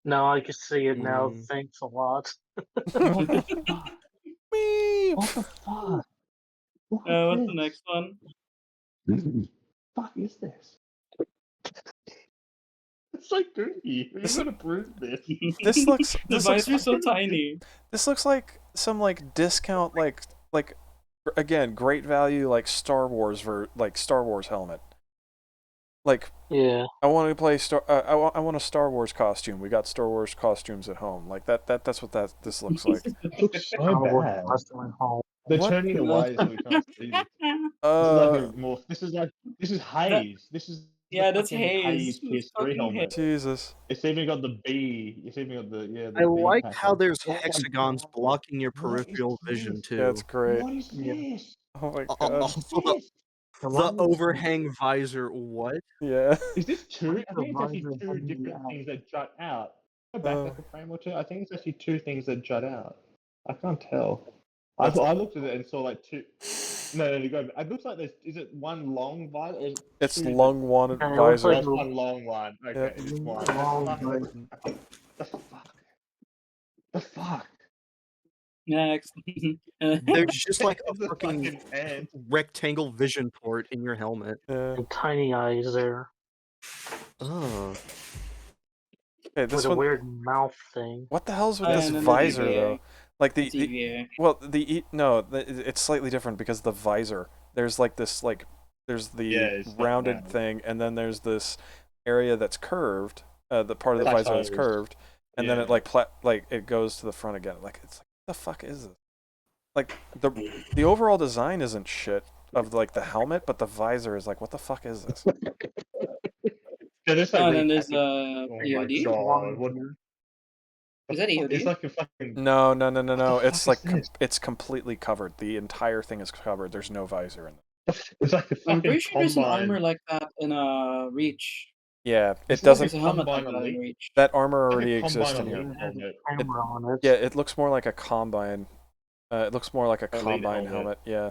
No, I can see it now. Mm. Thanks a lot. What the fuck? Meep. What the fuck? What's the next one? Fuck is this? It's so goofy. You're gonna prove this. This looks. The visor's so tiny. This looks like some like discount like again great value like Star Wars helmet. Like yeah, I want to play I want a Star Wars costume. We got Star Wars costumes at home. Like that's what this looks like. It looks so bad. They're What? turning it away so we can't see this. This is Haze. This is Yeah, the that's fucking Haze. PS3 Fucking helmet. Jesus. It's even got the B. It's even got the I B like how pattern. there's Oh my hexagons God. blocking your What is peripheral vision this? too. Yeah, it's great. What is this? Oh my What god. Also, the overhang visor. What? Yeah. Is this two? I think it's actually two different things that jut out. Go back like a frame or two. I think it's actually two things that jut out. I can't tell. I looked at it and saw like two. No, go back. It looks like there's. Is it one long visor? Or is it It's two long one different- visor. That's one long one. Okay, Yeah. it is one. The fuck? The fuck? Next. There's just like a The fucking ant. rectangle vision port in your helmet. and tiny eyes there Oh. Okay, this with a one. weird mouth thing. What the hell's with this And then visor EVA. though? Like It's EVA. it's slightly different because the visor. There's like this there's the it's like rounded round. thing, and then there's this area that's curved. The part of the visor that's Plateaus. curved, and then Yeah. it it goes to the front again. Like it's like what the fuck is this? Like the overall design isn't shit of like the helmet, but the visor is like what the fuck is this? Yeah, there's Oh, like and then there's oh my EOD. god! What? Is that EOD? It's like a fucking. No. It's fuck like is this? it's completely covered. The entire thing is covered. There's no visor in it. It's like a fucking I'm pretty sure there's an combine. armor like that in Reach. Yeah, it It's like doesn't. There's a helmet like Combine that in Elite. Reach. That armor It's like already a exists in Combine here. Elite helmet. Camera on it. Yeah, it looks more like a combine. It looks more like a Elite combine helmet. helmet. Yeah.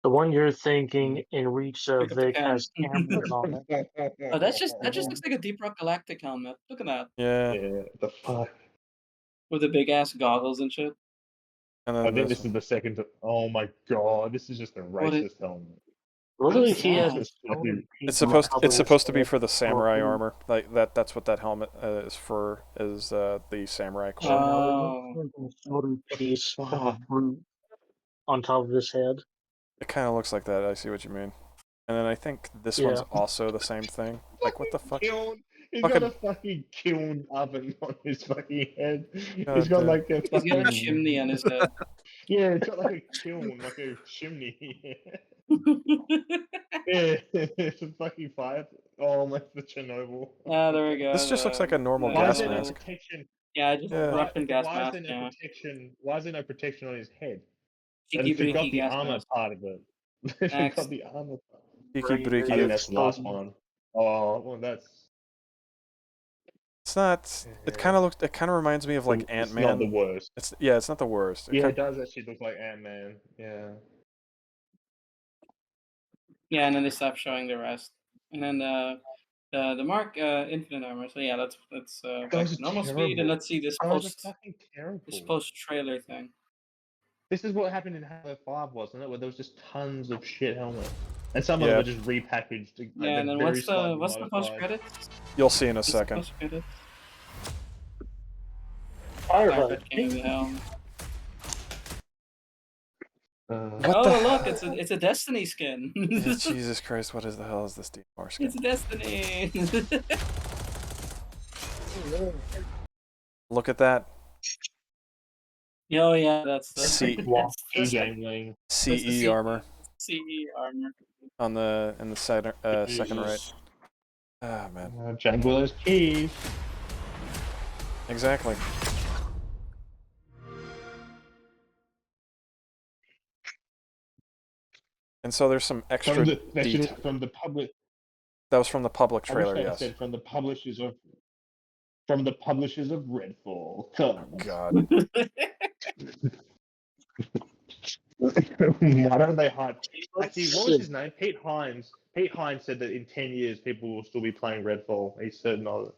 The one you're thinking in Reach Pick up the Vic can. has cameras on it. Oh, that just looks like a Deep Rock Galactic helmet. Look at that. Yeah. Yeah, the fuck. With the big ass goggles and shit. And I then think this this is the second. Oh my god! This is just a What is- racist helmet. Literally, What is he has that? It's fucking- it's supposed to be for the samurai armor. Like that's what that helmet is for. Is the samurai core. Oh. Piece of fruit on top of his head. It kind of looks like that. I see what you mean. And then I think this Yeah. one's also the same thing. Like what the fuck? Kiln. He's Fucking- got a fucking kiln oven on his fucking head. God He's got damn. like a He's got a fucking chimney on his head. Yeah, it's got like a kiln, like a chimney. Yeah, it's a fucking fire. Oh, like the Chernobyl. Ah, there we go. This just looks like a normal Why gas is there no mask. protection? Yeah, just Yeah. Russian gas Why is mask. there no Yeah. protection? Why is there no protection on his head? Cheeky And forgot breeky the gas armor mask. part of it. They Next. forgot the armor part. Cheeky I breeky. think that's the last one. Oh, well, that's. It's not. It kind of looks. It kind of reminds me of like Ant It's not the Man. worst. It's not the worst. Yeah, it does actually look like Ant-Man. Yeah. Yeah, and then they stopped showing the rest. And then the Mark Infinite Armor. So yeah, let's back Those to are normal speed, and terrible. let's see this Those are post fucking terrible. trailer thing. This is what happened in Halo 5, wasn't it? Where there was just tons of shit helmets, and some of them Yeah. were just repackaged. Like, Yeah, and then very slightly what's the post modified. credits? You'll see in a What's the second. post credits? Firefight. King of the Helm. What Oh the look, it's a Destiny skin. Jesus Christ, what is the hell is this DMR skin? It's Destiny. Look at that. Oh yeah, that's the C- CE armor CE armor. on in the second right. Ah man. Django's keys. Exactly. And so there's some extra detail. From the public. That was from the public I wish trailer, they yes. said from the publishers of Redfall. Oh God. Why don't they hide? Actually, what was his name? Pete Hines. Pete Hines said that in 10 years people will still be playing Redfall. He's certain of it.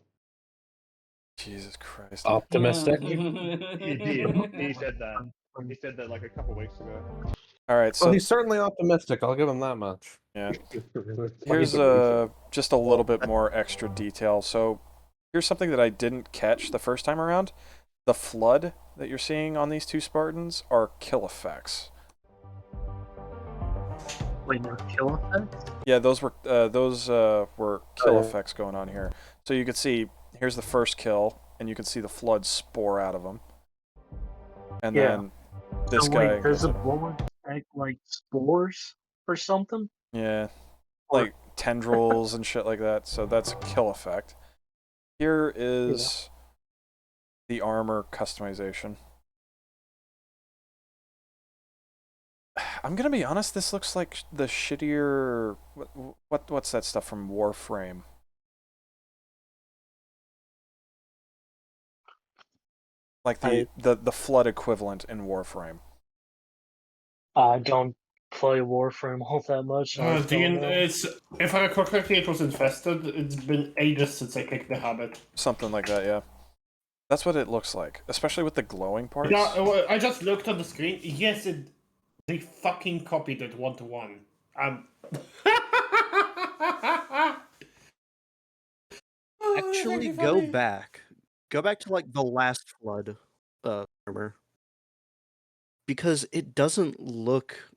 Jesus Christ. Optimistic. He did. He said that. He said that like a couple weeks ago. All right, so Well, he's certainly optimistic. I'll give him that much. Yeah. Here's just a little bit more extra detail. So here's something that I didn't catch the first time around. The flood that you're seeing on these two Spartans are kill effects. Wait, no kill effects? Yeah, those were kill Oh. effects going on here. So you can see here's the first kill, and you can see the flood spore out of him. And Yeah. then this So guy. wait, does a bullet act like spores or something? Yeah, like tendrils and shit like that. So that's a kill effect. Here is the armor customization. I'm gonna be honest. This looks like the shittier. What's that stuff from Warframe? Like the flood equivalent in Warframe. I don't play Warframe all that much. So I don't know. It's, if I recall correctly, it was infested. It's been ages since I clicked the habit. Something like that, yeah. That's what it looks like, especially with the glowing parts. Yeah, I just looked on the screen. Yes, they fucking copied it 1-to-1. Actually, go back. Go back to like the last flood armor. Because it doesn't look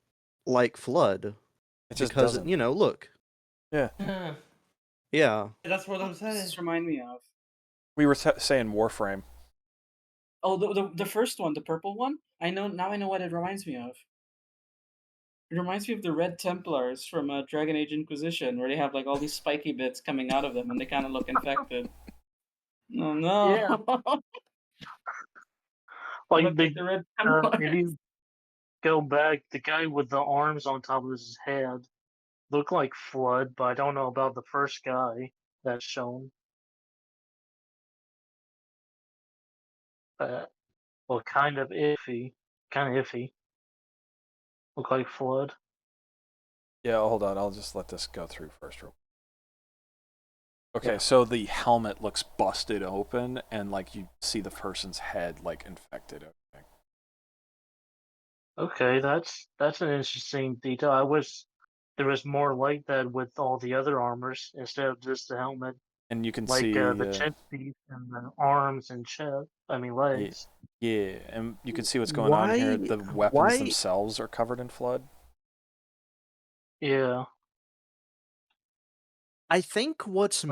like flood. It just because doesn't. you know, look. Yeah. Yeah. That's what I'm saying. Just remind me of. We were saying Warframe. Oh, the first one, the purple one. I know what it reminds me of. It reminds me of the Red Templars from Dragon Age Inquisition, where they have like all these spiky bits coming out of them, and they kind of look infected. Oh no! Yeah. Look Like like the Red Templars. if you go back, the guy with the arms on top of his head looked like Flood, but I don't know about the first guy that's shown. Well, kind of iffy. Look like Flood. Yeah, hold on. I'll just let this go through first. Okay, Yeah. so the helmet looks busted open, and like you see the person's head like infected. Okay, that's an interesting detail. I wish there was more like that with all the other armors instead of just the helmet. And you can like see the chest piece and the arms and chest. I mean legs. Yeah, and you can see what's going on here. The weapons themselves are covered in flood. Yeah. I think what's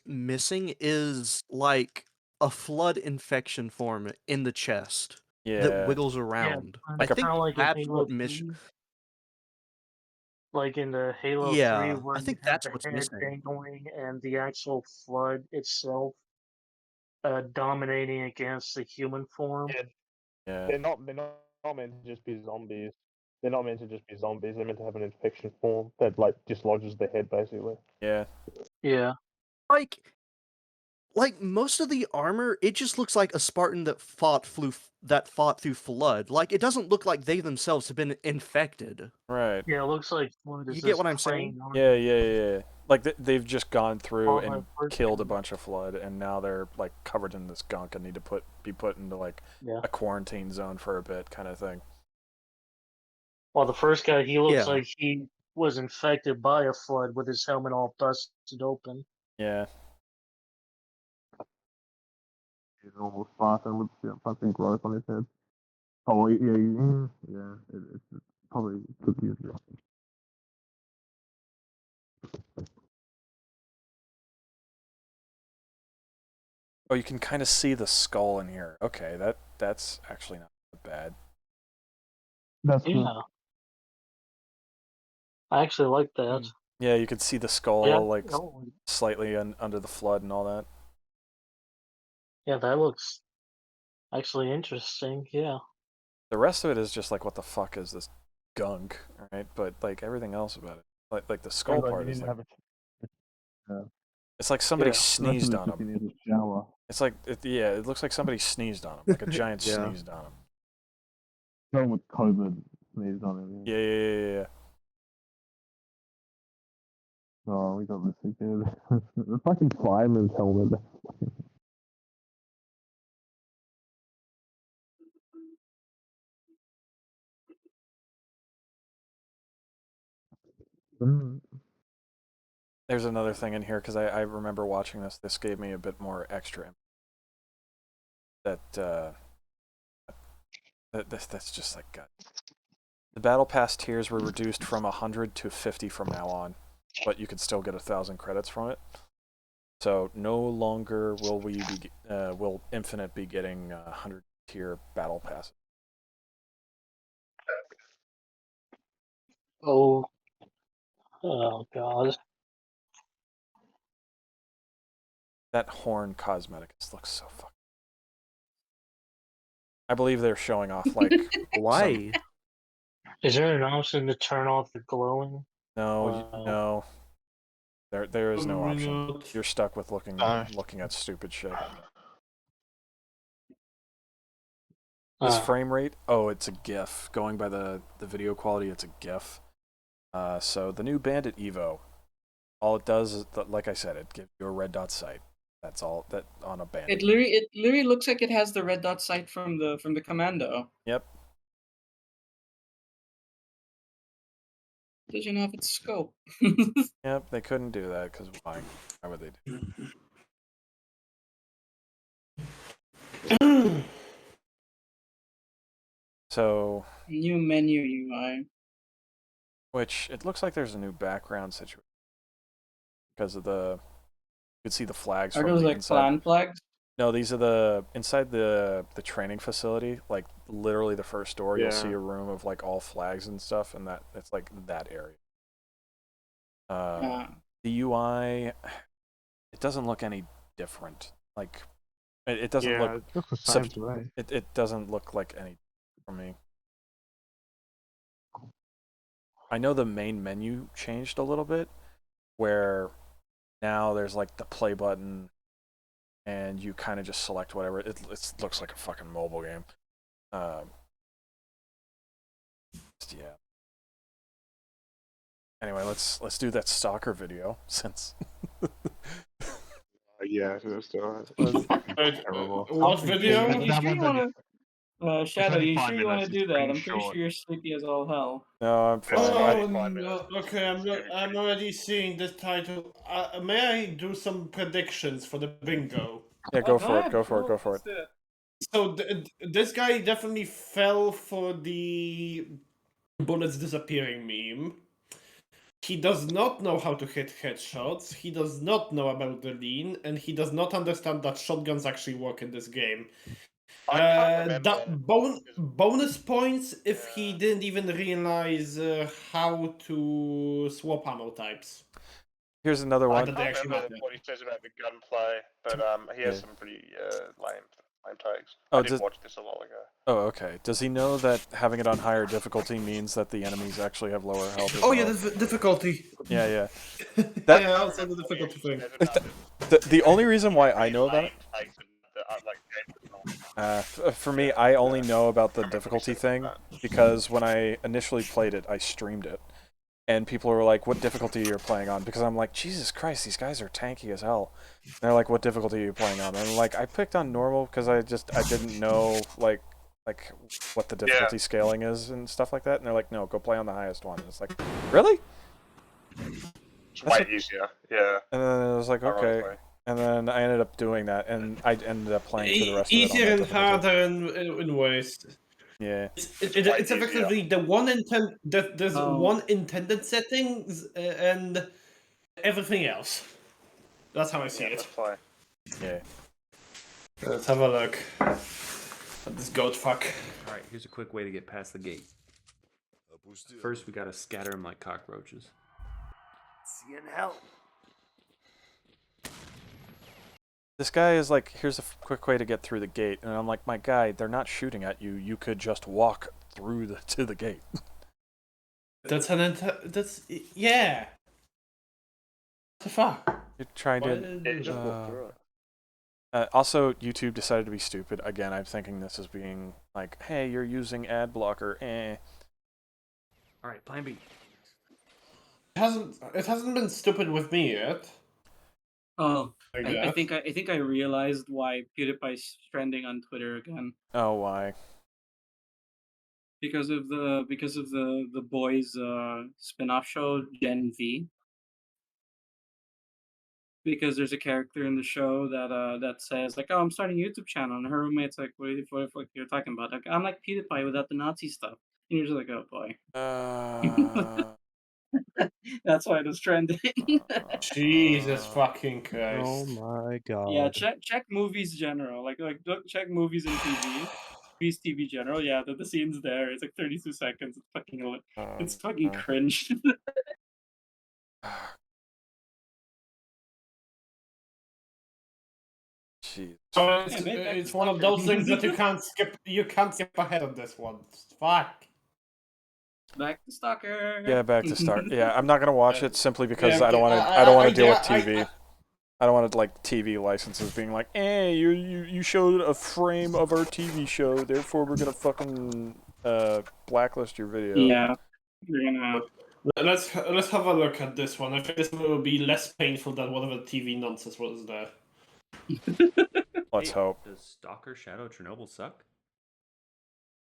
missing is like a flood infection form in the chest Yeah. that wiggles around. I think kinda like in that's Halo what missing. 3. Like in the Halo 3 Yeah, where I think you have that's the what's head missing. dangling and the actual flood itself dominating against the human form. Yeah. They're not meant to just be zombies. They're not meant to just be zombies. They're meant to have an infection form that like dislodges the head, basically. Yeah. Yeah. Like most of the armor, it just looks like a Spartan that fought through flood. Like it doesn't look like they themselves have been infected. Right. Yeah, it looks like Flood is You get just what I'm plain saying? armor. Yeah. Like they've just gone through Well, and my first killed a bunch of flood, and now they're like covered in this gunk and need to be put into like Yeah. a quarantine zone for a bit, kind of thing. Well, the first guy, he looks Yeah. like he was infected by a flood with his helmet all busted open. Yeah. He's almost Spartan with fucking growth on his head. Oh, yeah. It's probably could be as well. Oh, you can kind of see the skull in here. Okay, that's actually not bad. That's Yeah. I actually like that. Yeah, you can see the skull Yeah, like oh. slightly under the flood and all that. Yeah, that looks actually interesting. Yeah. The rest of it is just like, what the fuck is this gunk, right? But like everything else about it, like the skull part is like, it's like somebody sneezed on him. It's like, it looks like somebody sneezed on him, like a giant sneezed on him. Someone with COVID sneezed on him. Yeah. Oh, we got this again. The fucking fireman's helmet. There's another thing in here, because I remember watching this. This gave me a bit more extra. That's just like, God. The Battle Pass tiers were reduced from 100 to 50 from now on, but you can still get 1,000 credits from it. So no longer will Infinite be getting 100 tier Battle Pass. Oh God. That horn cosmetic looks so fucking. I believe they're showing off like Why? Is there an option to turn off the glowing? No. There is no option. Not. You're stuck with looking at stupid shit. This frame rate, it's a GIF. Going by the video quality, it's a GIF. So the new Bandit Evo, all it does is, like I said, it gives you a red dot sight. That's all that on a Bandit. It literally looks like it has the red dot sight from the Commando. Yep. Doesn't have its scope. Yep, they couldn't do that because why? Why would they do? So new menu UI. Which it looks like there's a new background situation because of the. You can see the flags. Are from those the like inside. clan flags? No, these are the inside the training facility. Like literally the first door, you'll see a room of like all flags and stuff, and it's like that area. The UI, it doesn't look any different. Like it doesn't look. It's just the same to me. It doesn't look like any for me. I know the main menu changed a little bit, where now there's like the play button, and you kind of just select whatever. It looks like a fucking mobile game. Yeah. Anyway, let's do that stalker video since. Yeah, that's terrible. What video? Shadow, you sure you want to do that? I'm pretty sure you're sleepy as all hell. No, I'm fine. Oh, no. Okay, I'm already seeing the title. May I do some predictions for the bingo? Yeah, go for it. Go for it. So this guy definitely fell for the bullets disappearing meme. He does not know how to hit headshots. He does not know about the lean, and he does not understand that shotguns actually work in this game. Bonus points if he didn't even realize how to swap ammo types. Here's another one. I don't remember what he says about the gunplay, but he has some pretty lame takes. I did watch this a while ago. Oh, okay. Does he know that having it on higher difficulty means that the enemies actually have lower health? As well? Yeah, the difficulty. Yeah. Yeah, also the difficulty thing. The only reason why I know about it, for me, I only know about the difficulty thing because when I initially played it, I streamed it. And people were like, what difficulty you're playing on? Because I'm like, Jesus Christ, these guys are tanky as hell. And they're like, what difficulty are you playing on? And I'm like, I picked on normal because I didn't know, like, like what the difficulty scaling is and stuff like that, and they're like, no, go play on the highest one. And it's like, really? It's way easier. Yeah. And then I was like, okay. Ironically. And then I ended up doing that, and I ended up playing for the rest Easier of it. and harder in ways. Yeah. It's effectively the one there's one intended settings and everything else. That's how I see it. Yeah. Let's have a look at this goat fuck. Alright, here's a quick way to get past the gate. First, we gotta scatter them like cockroaches. See you in hell. This guy is like, here's a quick way to get through the gate, and I'm like, my guy, they're not shooting at you. You could just walk through to the gate. That's yeah. What the fuck? You're trying to. Also, YouTube decided to be stupid again. I'm thinking this is being like, hey, you're using ad blocker. All right, plan B. It hasn't been stupid with me yet. Oh, I think I realized why PewDiePie's trending on Twitter again. Oh, why? Because of the boys spin-off show Gen V. Because there's a character in the show that says like, oh, I'm starting a YouTube channel, and her roommate's like, what the fuck you're talking about? Like, I'm like PewDiePie without the Nazi stuff. And you're just like, oh boy. That's why it was trending. Jesus fucking Christ. Oh my god. Yeah, check movies general. Like check movies and TV general. Yeah, the scene's there. It's like 32 seconds. It's fucking cringe. Jeez. So it's one of those things that you can't skip. You can't skip ahead of this one. Fuck. Back to Stalker. Yeah, back to start. Yeah, I'm not gonna watch it simply because I don't want to. I don't want to deal with TV. I don't want to like TV licenses being like, hey, you showed a frame of our TV show, therefore we're gonna fucking blacklist your video. Yeah, you're gonna. Let's have a look at this one. I think this will be less painful than whatever TV nonsense was there. Let's hope. Does Stalker Shadow Chernobyl suck?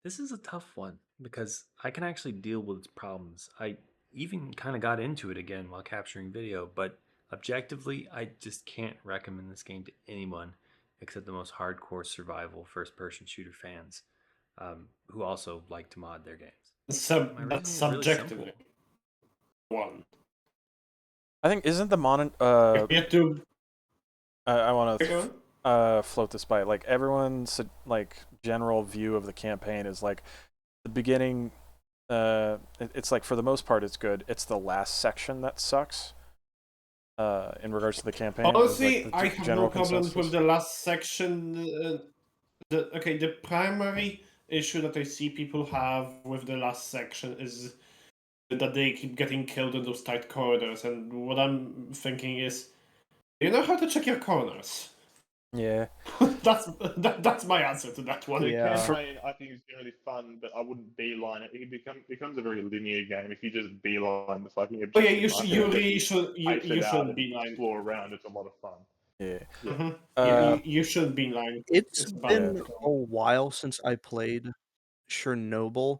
This is a tough one because I can actually deal with its problems. I even kind of got into it again while capturing video, but objectively, I just can't recommend this game to anyone except the most hardcore survival first-person shooter fans who also like to mod their games. That's subjectively one. I think isn't the I want to float this by like everyone's like general view of the campaign is like the beginning. It's like for the most part it's good. It's the last section that sucks. In regards to the campaign, honestly, like I have no problems with the last section. The primary issue that I see people have with the last section is that they keep getting killed in those tight corridors, and what I'm thinking is, you know how to check your corners. Yeah. that's my answer to that one. The campaign, I think, is generally fun, but I wouldn't beeline it. It becomes a very linear game if you just beeline the fucking objective. Oh yeah, you really should beeline. Explore around. It's a lot of fun. Yeah. Mm-hmm. You should beeline. It's been a while since I played Chernobyl.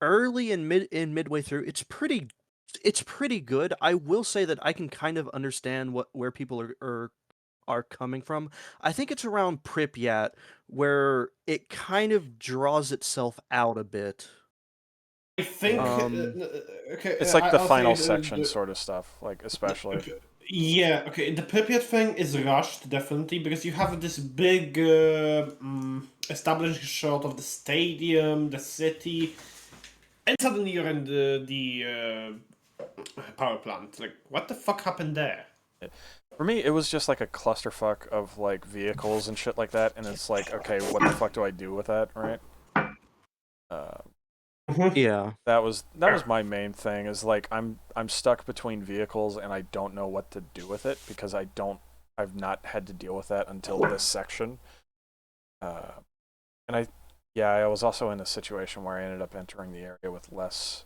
Early and midway through, it's pretty good. I will say that I can kind of understand where people are coming from. I think it's around Pripyat where it kind of draws itself out a bit. I think it's like the final section sort of stuff, like especially. Yeah, okay. The Pripyat thing is rushed, definitely, because you have this big establishing shot of the stadium, the city, and suddenly you're in the power plant. Like, what the fuck happened there? For me, it was just like a clusterfuck of like vehicles and shit like that, and it's like, okay, what the fuck do I do with that, right? Yeah. That was my main thing. Is like I'm stuck between vehicles and I don't know what to do with it because I've not had to deal with that until this section. And I was also in a situation where I ended up entering the area with less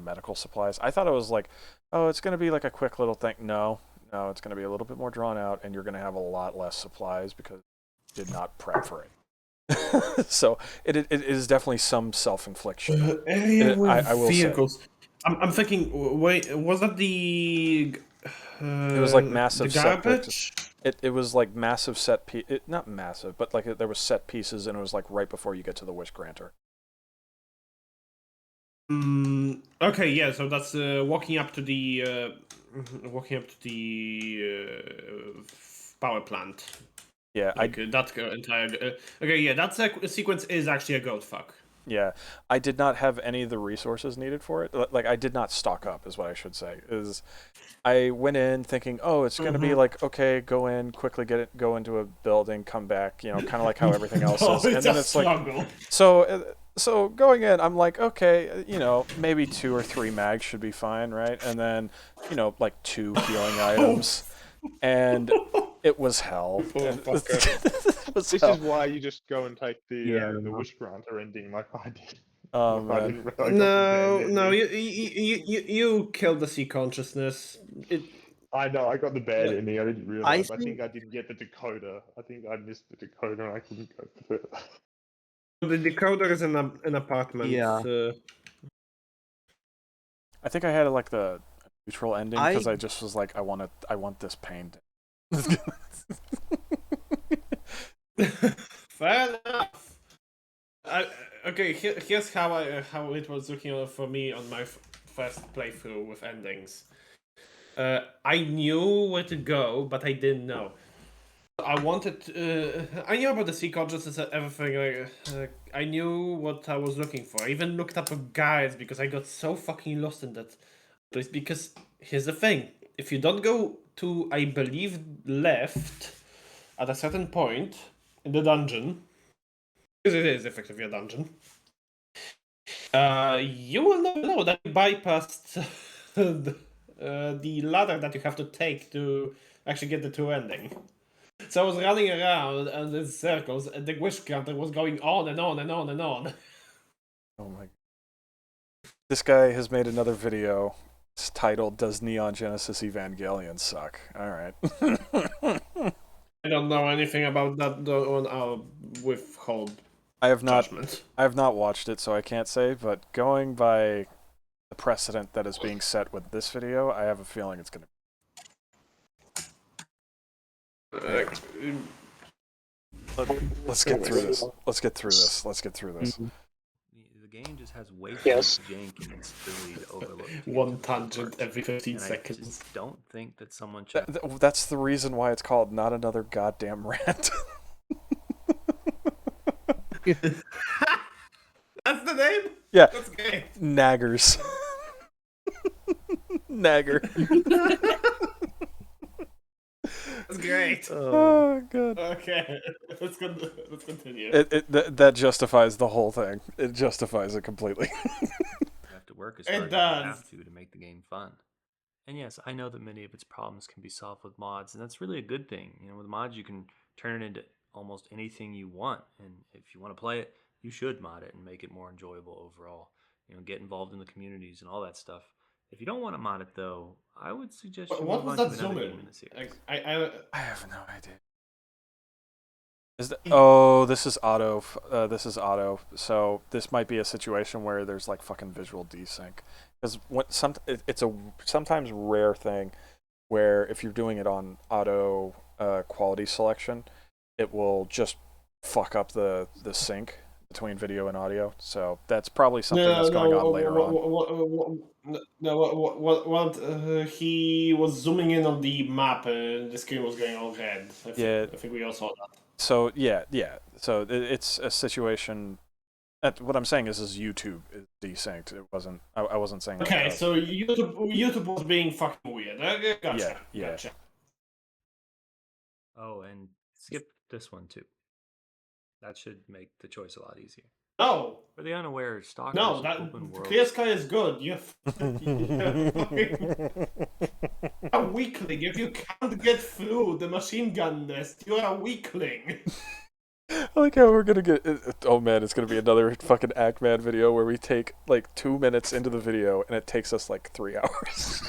medical supplies. I thought it was like, oh, it's gonna be like a quick little thing. No, it's gonna be a little bit more drawn out, and you're gonna have a lot less supplies because did not prep for it. So it is definitely some self-infliction. Area with I will vehicles. say. I'm thinking. Wait, was that the? It was like massive the set garbage. pieces. It was like massive set not massive, but like there was set pieces, and it was like right before you get to the wish granter. Okay, yeah. So that's walking up to the power plant. Yeah, like, that entire. Okay, yeah. That sequence is actually a goat fuck. Yeah, I did not have any of the resources needed for it. Like, I did not stock up, is what I should say. I went in thinking, oh, it's going to be like, okay, go in, quickly go into a building, come back, you know, kind of like how everything else is. And then it's like, so going in, I'm like, okay, you know, maybe 2 or 3 mags should be fine, right? And then, you know, like 2 healing items, and it was hell. This is why you just go and take the wish granter ending like I did. Oh Like, I man. didn't really got the No, bad you killed the sea consciousness. I know, I got the bad ending. I didn't realize. I think think- I didn't get the decoder. I think I missed the decoder and I couldn't go further. The decoder is in an apartment. Yeah. I think I had like the neutral ending because I- I just was like, I want this pain. Fair enough. Okay, here's how it was looking for me on my first playthrough with endings. I knew where to go, but I didn't know. I wanted. I knew about the sea consciousness and everything. I knew what I was looking for. I even looked up guides because I got so fucking lost in that place. Because here's the thing: if you don't go to, I believe, left at a certain point in the dungeon, because it is effectively a dungeon, you will not know that you bypassed the ladder that you have to take to actually get the true ending. So I was running around in circles, and the wish granter was going on and on and on and on. Oh my. This guy has made another video. It's titled, "Does Neon Genesis Evangelion Suck?" Alright. I don't know anything about that one. I'll withhold I have not judgment. I have not watched it, so I can't say, but going by the precedent that is being set with this video, I have a feeling it's gonna Let's get through this. Let's get through this. Let's get through this. The game just has way too Yes. much jank and ability to overlook. One tangent every 15 and seconds. I just don't think that someone That's the reason why it's called Not Another Goddamn Rant. That's the name? Yeah. That's great. Naggers. Nagger. That's great. Oh god. Okay, let's continue. That justifies the whole thing. It justifies it completely. You have to work as It hard as does. you have to make the game fun. And yes, I know that many of its problems can be solved with mods, and that's really a good thing. You know, with mods, you can turn it into almost anything you want, and if you want to play it, you should mod it and make it more enjoyable overall. You know, get involved in the communities and all that stuff. If you don't want to mod it, though, I would suggest you What move was on that Oh, to another zoom game in in? the series. I have no idea. Is that, oh, this is auto. This is auto. So this might be a situation where there's like fucking visual desync, because it's a sometimes rare thing where if you're doing it on auto quality selection, it will just fuck up the sync between video and audio. So that's probably something that's going on later on. He was zooming in on the map and the screen was going all red. I think we all saw that. So yeah. So it's a situation. What I'm saying is YouTube is desynced. It wasn't. I wasn't saying. Okay, so YouTube was being fucking weird. Okay, gotcha. Yeah. Gotcha. Oh, and skip this one too. That should make the choice a lot easier. No. For the unaware, Stalker's No, that open world. Clear Sky is good. You're a weakling. If you can't get through the machine gun nest, you're a weakling. I like how we're gonna get. Oh man, it's gonna be another fucking Ackman video where we take like 2 minutes into the video and it takes us like 3 hours.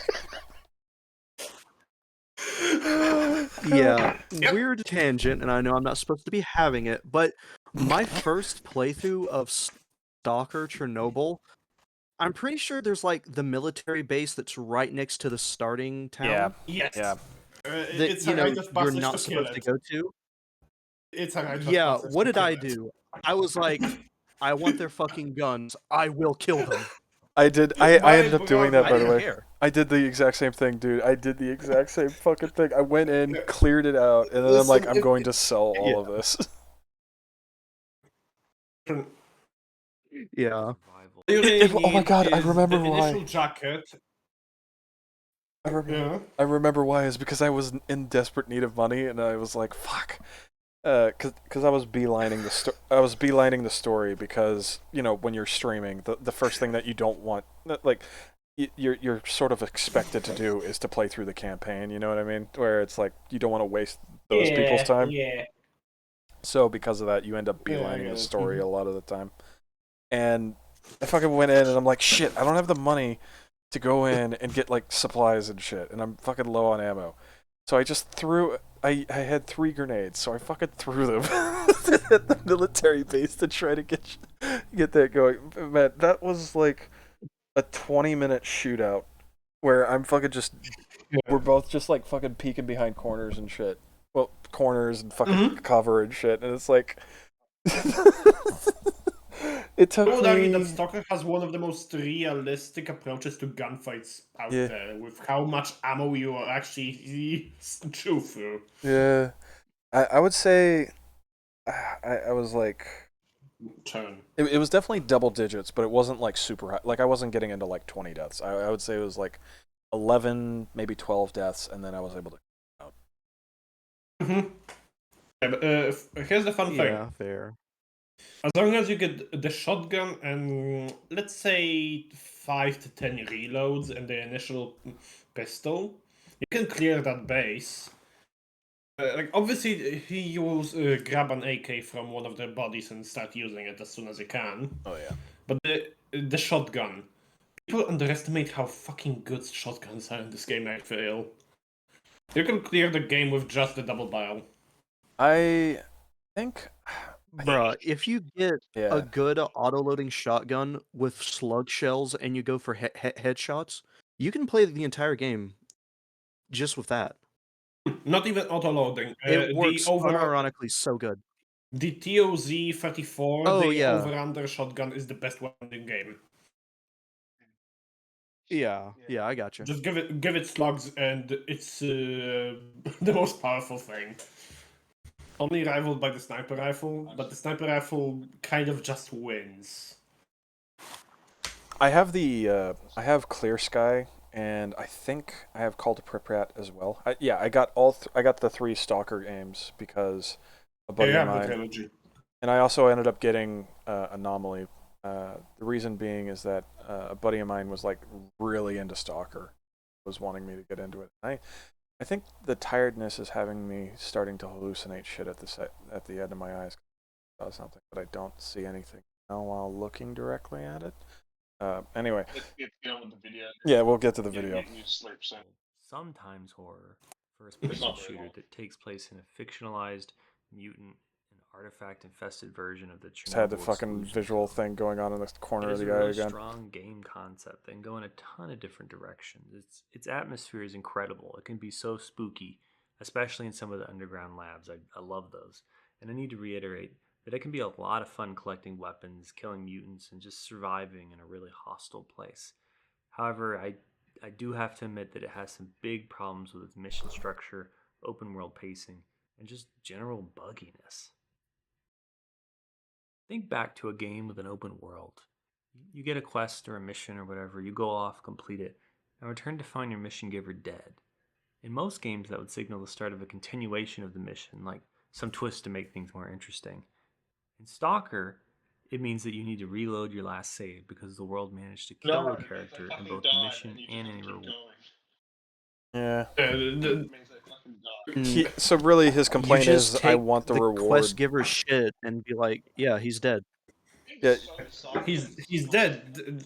Yeah, weird tangent, and I know I'm not supposed to be having it, but my first playthrough of Stalker Chernobyl, I'm pretty sure there's like the military base that's right next to the starting town. Yes. Yeah. That It's you a know rite of you're passage not to kill supposed to it. go to. It's a rite of Yeah, passage what to did I kill it. do? I was like, I want their fucking guns. I will kill them. I did. I ended up doing that, I by the didn't way. care. I did the exact same thing, dude. I did the exact same fucking thing. I went in, cleared it out, and then I'm like, I'm going to sell all of this. Yeah. You really Oh my need god, I is remember the initial why. jacket. I remember why. Is because I was in desperate need of money, and I was like, fuck. Because I was beelining the story because, you know, when you're streaming, the first thing that you don't want, like, you're sort of expected to do is to play through the campaign. You know what I mean? Where it's like you don't want to waste those people's time. Yeah. So because of that, you end up Yeah, I beelining get the it. story a lot of the time. And I fucking went in and I'm like, shit, I don't have the money to go in and get like supplies and shit, and I'm fucking low on ammo. So I just threw. I had 3 grenades, so I fucking threw them at the military base to try to get that going. Man, that was like a 20-minute shootout where I'm fucking just. We're both just like fucking peeking behind corners and shit. Well, corners and fucking cover and shit, and it's like. It took I would argue me. that Stalker has one of the most realistic approaches to gunfights out Yeah. there, with how much ammo you are actually chew through. Yeah, I would say I was like. Turn. It was definitely double digits, but it wasn't like super high. Like I wasn't getting into like 20 deaths. I would say it was like 11, maybe 12 deaths, and then I was able to out. Mm-hmm. Yeah, but, here's the fun thing. Yeah, fair. As long as you get the shotgun and let's say 5 to 10 reloads and the initial pistol, you can clear that base. Like obviously he will grab an AK from one of their bodies and start using it as soon as he can. Oh yeah. But the shotgun, people underestimate how fucking good shotguns are in this game. I feel you can clear the game with just the double barrel. I think. Bruh, if you get Yeah. a good auto-loading shotgun with slug shells and you go for headshots, you can play the entire game just with that. Not even auto-loading. It works unironically so good. The TOZ 34, Oh, the yeah. over-under shotgun is the best weapon in the game. Yeah, I gotcha. Just give it slugs and it's the most powerful thing. Only rivaled by the sniper rifle, but the sniper rifle kind of just wins. I have I have Clear Sky, and I think I have Call to Pripyat as well. I got I got the 3 Stalker games because a buddy of mine. Trilogy. And I also ended up getting Anomaly. The reason being is that a buddy of mine was like really into Stalker, was wanting me to get into it. I think the tiredness is having me starting to hallucinate shit at the end of my eyes. Something, but I don't see anything now while looking directly at it. Anyway. Let's get on with the video. Yeah, we'll get to the video. You sleep soon. Sometimes horror, It's first-person not very shooter long. that takes place in a fictionalized, mutant, and artifact-infested version of the Just had the Chernobyl fucking exclusion visual zone. thing going on in the corner It of is the a eye really again. strong game concept that can go in a ton of different directions. Its atmosphere is incredible. It can be so spooky, especially in some of the underground labs. I love those. And I need to reiterate that it can be a lot of fun collecting weapons, killing mutants, and just surviving in a really hostile place. However, I do have to admit that it has some big problems with its mission structure, open world pacing, and just general bugginess. Think back to a game with an open world. You get a quest or a mission or whatever, you go off, complete it, and return to find your mission giver dead. In most games, that would signal the start of a continuation of the mission, like some twist to make things more interesting. In Stalker, it means that you need to reload your last save because the world managed to kill the character in both the mission and any reward. Yeah. Mm, So really, his you complaint just is, I take want the reward. quest giver's shit and be like, yeah, he's dead. Yeah. He's dead. Because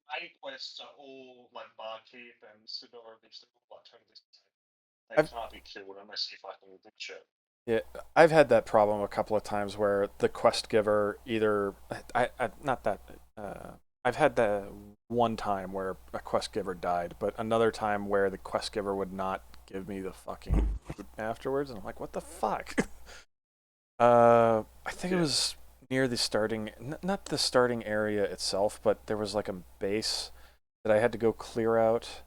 my quests are all like barkeep and super They can't be killed unless you fucking do shit. Yeah, I've had that problem a couple of times where the quest giver either I've had the one time where a quest giver died, but another time where the quest giver would not give me the fucking loot afterwards, and I'm like, what the fuck? I think it was near the starting, not the starting area itself, but there was like a base that I had to go clear out,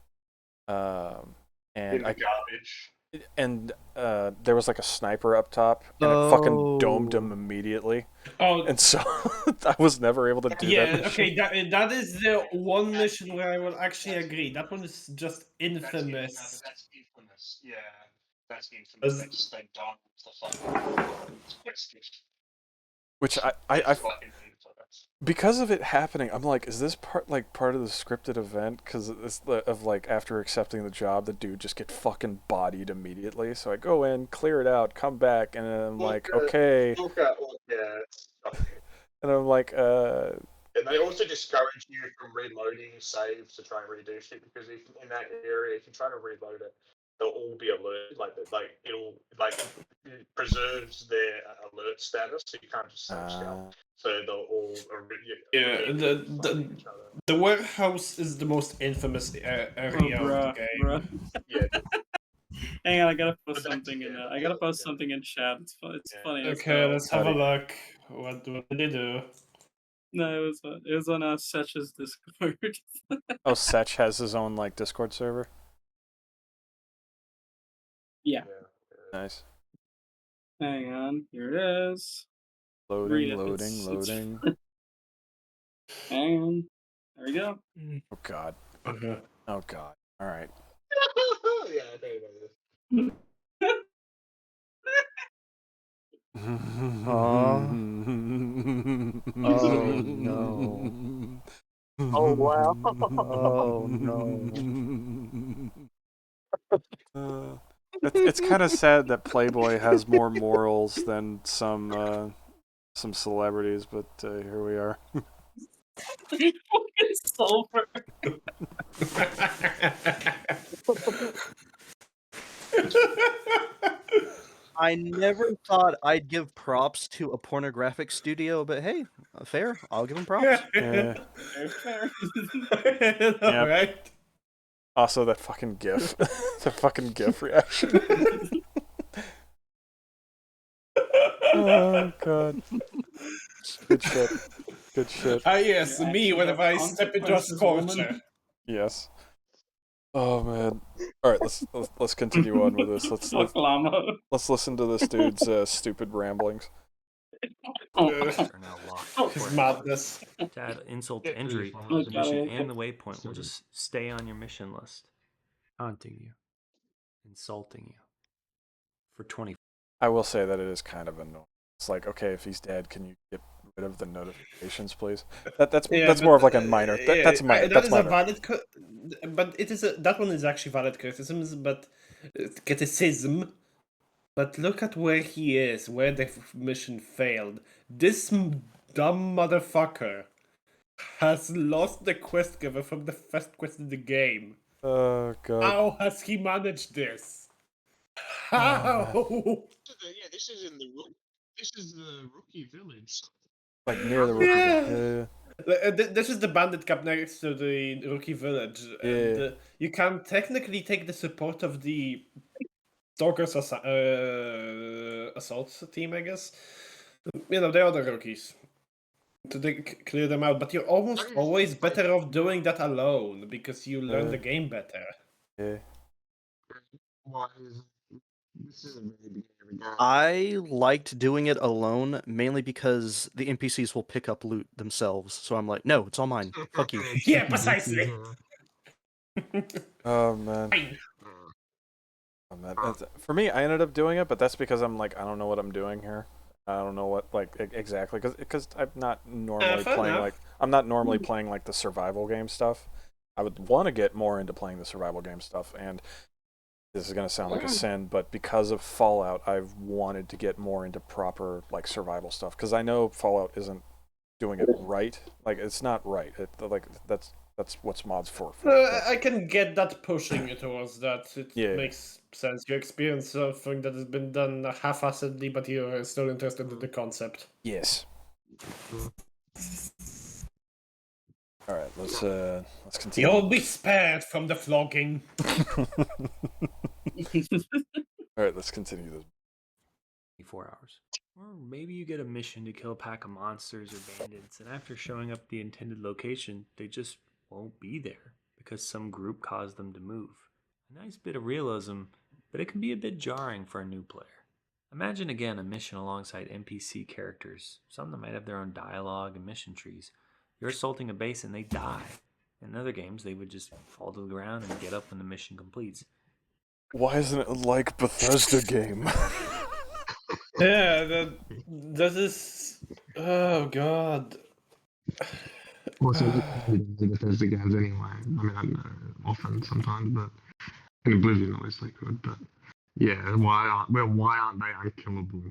and In the garbage. And there was like a sniper up top, and it fucking domed him immediately. Oh, and so I was never able to do that. yeah, mission. okay, that is the one mission where I will actually agree. That one is just infamous. That's infamous. Yeah, that's infamous. They don't the fucking questions. Which I because of it happening, I'm like, is this part of the scripted event? Because it's of like after accepting the job, the dude just get fucking bodied immediately. So I go in, clear it out, come back, and I'm like, okay. And I'm like, And they also discourage you from reloading saves to try and redo shit, because if in that area, if you try to reload it, they'll all be alerted. It preserves their alert status, so you can't just save scout. So they'll all The warehouse is the most infamous area of the game. Yeah. Hang on, I gotta post something in. I gotta post something in chat. It's funny. Okay, let's have a look. What did they do? No, it was on Setch's Discord. oh, Setch has his own like Discord server. Yeah. Nice. Hang on, here it is. Loading. Hang on. There we go. Oh god. Okay. Oh god. All right. Yeah, I know this. Oh no. Oh wow. Oh no. It's kind of sad that Playboy has more morals than some celebrities, but here we are. Fucking sulfur. I never thought I'd give props to a pornographic studio, but hey, fair. I'll give them props. Yeah. Fair. Yep. Right. Also, that fucking GIF, the fucking GIF reaction. Oh god. Good shit. Good shit. Ah yes, me whenever I step into a scorcher. Yes. Oh man. All right, let's continue on with this. Let's listen to this dude's stupid ramblings. Are now locked. His madness. To add insult to injury, Oh, the God, mission I- and the waypoint will just stay on your mission list, taunting you, insulting you for 20. I will say that it is kind of annoying. It's like, okay, if he's dead, can you get rid of the notifications, please? That's more of like a minor. That's minor. That That's is minor. a valid, but it is that one is actually valid criticisms, but criticism. But look at where he is, where the mission failed. This dumb motherfucker has lost the quest giver from the first quest in the game. Oh god. How has he managed this? How? Yeah, this is the rookie village. Like near the rookie. This is the bandit camp next to the rookie village. And, you can technically take the support of the Stalkers assault team, I guess. You know, they are the rookies. To clear them out, but you're almost always better off doing that alone because you learn the game better. Yeah. I liked doing it alone mainly because the NPCs will pick up loot themselves. So I'm like, no, it's all mine. Fuck you. Yeah, precisely. Oh man. Oh, man. For me, I ended up doing it, but that's because I'm like, I don't know what I'm doing here. I don't know what exactly because I'm not normally playing like the survival game stuff. I would want to get more into playing the survival game stuff, and this is gonna sound like a sin, but because of Fallout, I've wanted to get more into proper like survival stuff because I know Fallout isn't doing it right. Like it's not right. That's That's what's mods for. I can get that pushing you towards that. It makes sense. You experience something that has been done half-assedly, but you're still interested in the concept. Yes. All right, let's continue. You'll be spared from the flogging. All right, let's continue this. 24 hours. Or maybe you get a mission to kill a pack of monsters or bandits, and after showing up the intended location, they just won't be there because some group caused them to move. A nice bit of realism, but it can be a bit jarring for a new player. Imagine again a mission alongside NPC characters, some that might have their own dialogue and mission trees. You're assaulting a base and they die. In other games, they would just fall to the ground and get up when the mission completes. Why isn't it like Bethesda game? Yeah, that is. Oh god. Also, the Bethesda games anyway. I mean, I don't know often sometimes, but in Oblivion obviously good. But yeah, why aren't they unkillable?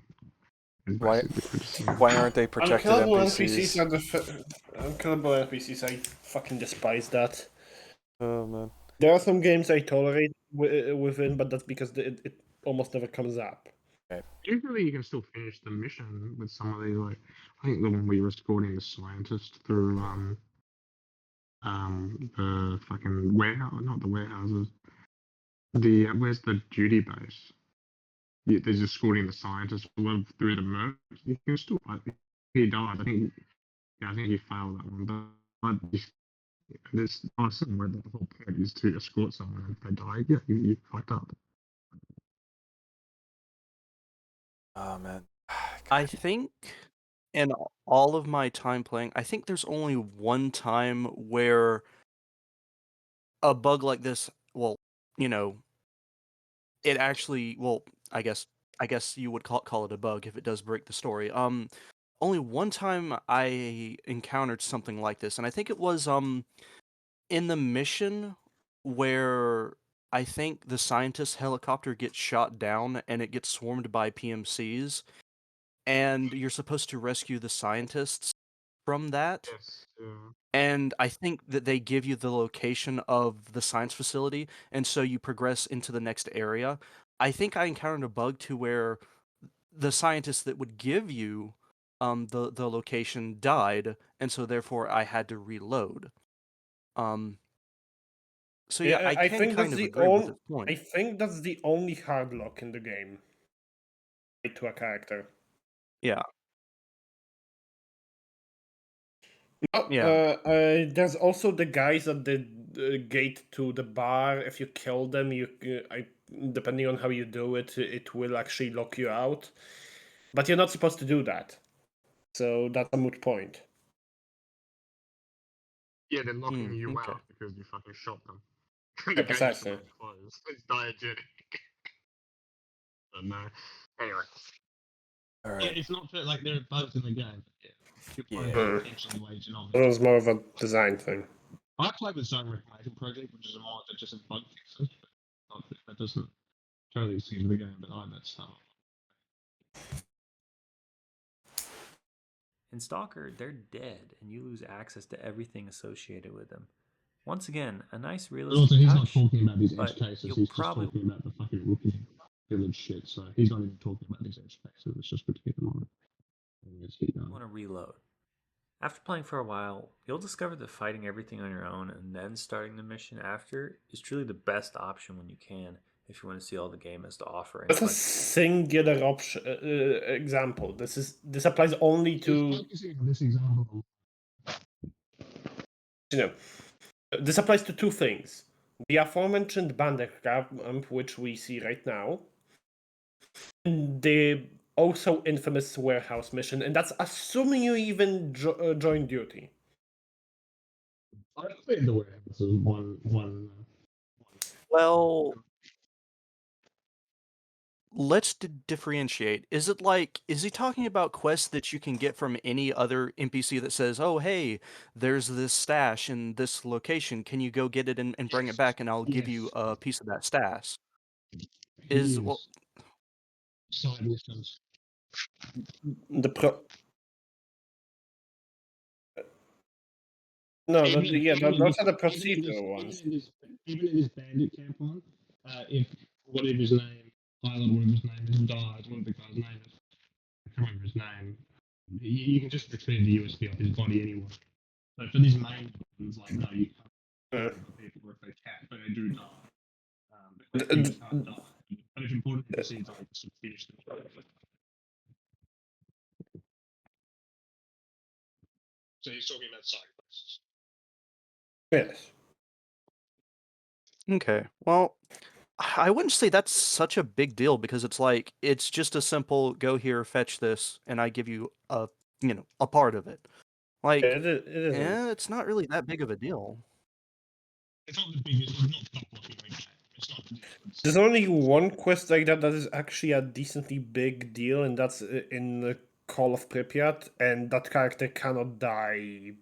Why aren't they protected Unkillable NPCs? Unkillable NPCs, I fucking despise that. Oh man. There are some games I tolerate within, but that's because it almost never comes up. Usually you can still finish the mission with some of these, like, I think the one where you're escorting the scientist through the fucking warehouse, not the warehouses. Where's the duty base? Yeah, they're just escorting the scientist through the merc. You can still, like, he died. I think you failed that one. But there's somewhere that the whole point is to escort someone, and if they die, yeah, you fucked up. Oh man. I think in all of my time playing, I think there's only one time where a bug like this, well, you know, it actually, well, I guess you would call it a bug if it does break the story. Only one time I encountered something like this, and I think it was in the mission where I think the scientist helicopter gets shot down and it gets swarmed by PMCs, and you're supposed to rescue the scientists from that. Yes. And I think that they give you the location of the science facility, and so you progress into the next area. I think I encountered a bug to where the scientist that would give you the location died, and so therefore I had to reload. So yeah, I I can think kind that's of the agree with his point. I think that's the only hard lock in the game. To a character. Yeah. There's also the guys at the gate to the bar. If you kill them, depending on how you do it, it will actually lock you out. But you're not supposed to do that, so that's a moot point. Yeah, they're locking you out because you fucking shot them. The Yeah, game's precisely. not closed. It's diegetic. But no. Anyway. All right. Yeah, it's not fair. Like, there are bugs in the game. Yeah. It It was more of a design thing. I played with Zone Reclamation Project, which is a mod that just a bug fixes. That doesn't totally excuse the game, but I messed up. In Stalker, they're dead, and you lose access to everything associated with them. Once again, a nice But realistic also, he's touch, not talking about these but edge cases. you'll He's probably just talking about the fucking rookie village shit. So he's not even talking about these edge cases. It's just good to keep them on. want to reload. After playing for a while, you'll discover that fighting everything on your own and then starting the mission after is truly the best option when you can, if you want to see all the game has to offer. That's a singular option example. This applies only to. This example. This applies to two things: the aforementioned bandit camp, which we see right now, and the also infamous warehouse mission, and that's assuming you even join duty. I played the warehouse as one. Well, let's differentiate. Is he talking about quests that you can get from any other NPC that says, "Oh, hey, there's this stash in this location. Can you go get it and bring it back, and I'll give you a piece of that stash?" Side missions. No, Even those are the in procedural ones. Even in this bandit camp one, if whatever his name, Pilot, whatever his name is, dies, whatever the guy's name is, I can't remember his name. You can just retrieve the USB off his body anyway. So for these main ones, like no, you can't kill the people if they can, but they do die. If they do, you can't die. But it's important to see it's like sort of finish them. So he's talking about side quests. Yes. Okay. Well, I wouldn't say that's such a big deal because it's like it's just a simple go here, fetch this, and I give you a part of it. Like, isn't. it's not really that big of a deal. It's not the biggest. It's not top blocking like that. It's not. There's only one quest like that is actually a decently big deal, and that's in the Call of Pripyat, and that character cannot die.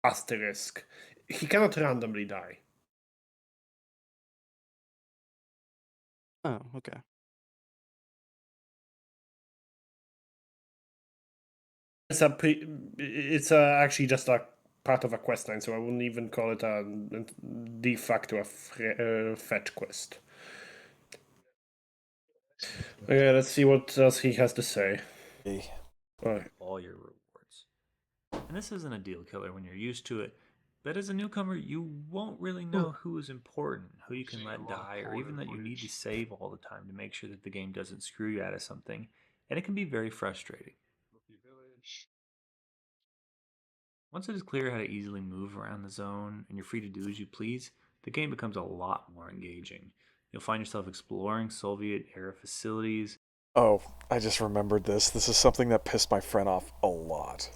Asterisk. He cannot randomly die. Oh, okay. It's actually just a part of a quest line, so I wouldn't even call it a de facto fetch quest. Okay, let's see what else he has to say. All your rewards. And this isn't a deal killer when you're used to it, but as a newcomer, you won't really know who is important, who you can let die, or even that you need to save all the time to make sure that the game doesn't screw you out of something, and it can be very frustrating. Once it is clear how to easily move around the zone and you're free to do as you please, the game becomes a lot more engaging. You'll find yourself exploring Soviet-era facilities. Oh, I just remembered this. This is something that pissed my friend off a lot.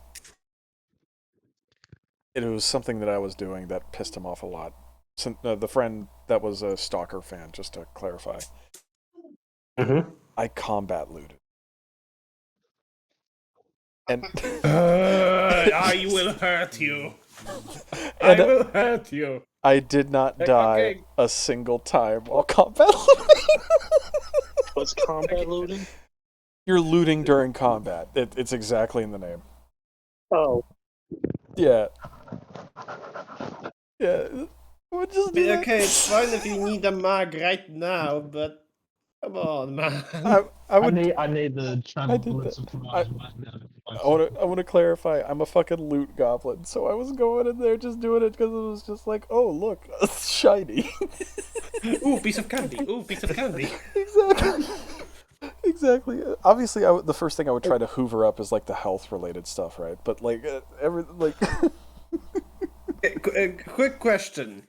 It was something that I was doing that pissed him off a lot. So, the friend that was a Stalker fan, just to clarify. I combat looted. And I will hurt you. I will hurt you. I did not die a single time while combat looting. What's combat looting? You're looting during combat. It's exactly in the name. Oh. Yeah. Yeah. Okay, it's fine if you need a mag right now, but come on, man. I need the travel and supplies right now. I want to clarify. I'm a fucking loot goblin, so I was going in there just doing it because it was just like, oh look, it's shiny. Ooh, piece of candy. Ooh, piece of candy. Exactly. Exactly. Obviously, the first thing I would try to hoover up is like the health-related stuff, right? But like Quick question: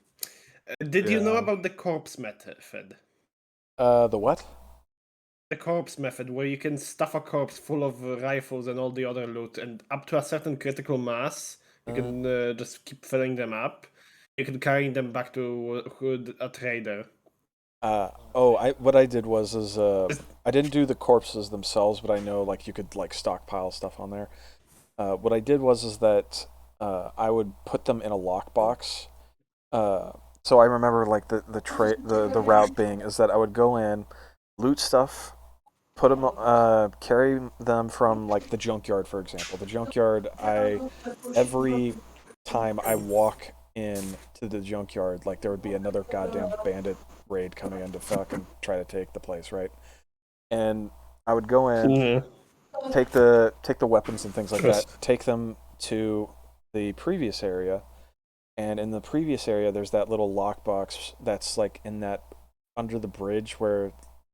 did you know about the corpse method? The what? The corpse method, where you can stuff a corpse full of rifles and all the other loot, and up to a certain critical mass, you can just keep filling them up. You can carry them back to a trader. What I did was I didn't do the corpses themselves, but I know like you could like stockpile stuff on there. What I did was that I would put them in a lockbox. So I remember like the route being is that I would go in, loot stuff, put them, carry them from like the junkyard, for example. The junkyard, every time I walk in to the junkyard, like there would be another goddamn bandit raid coming in to fucking try to take the place, right? And I would go in, take the weapons and things like that, take them to the previous area, and in the previous area there's that little lockbox that's like in that under the bridge where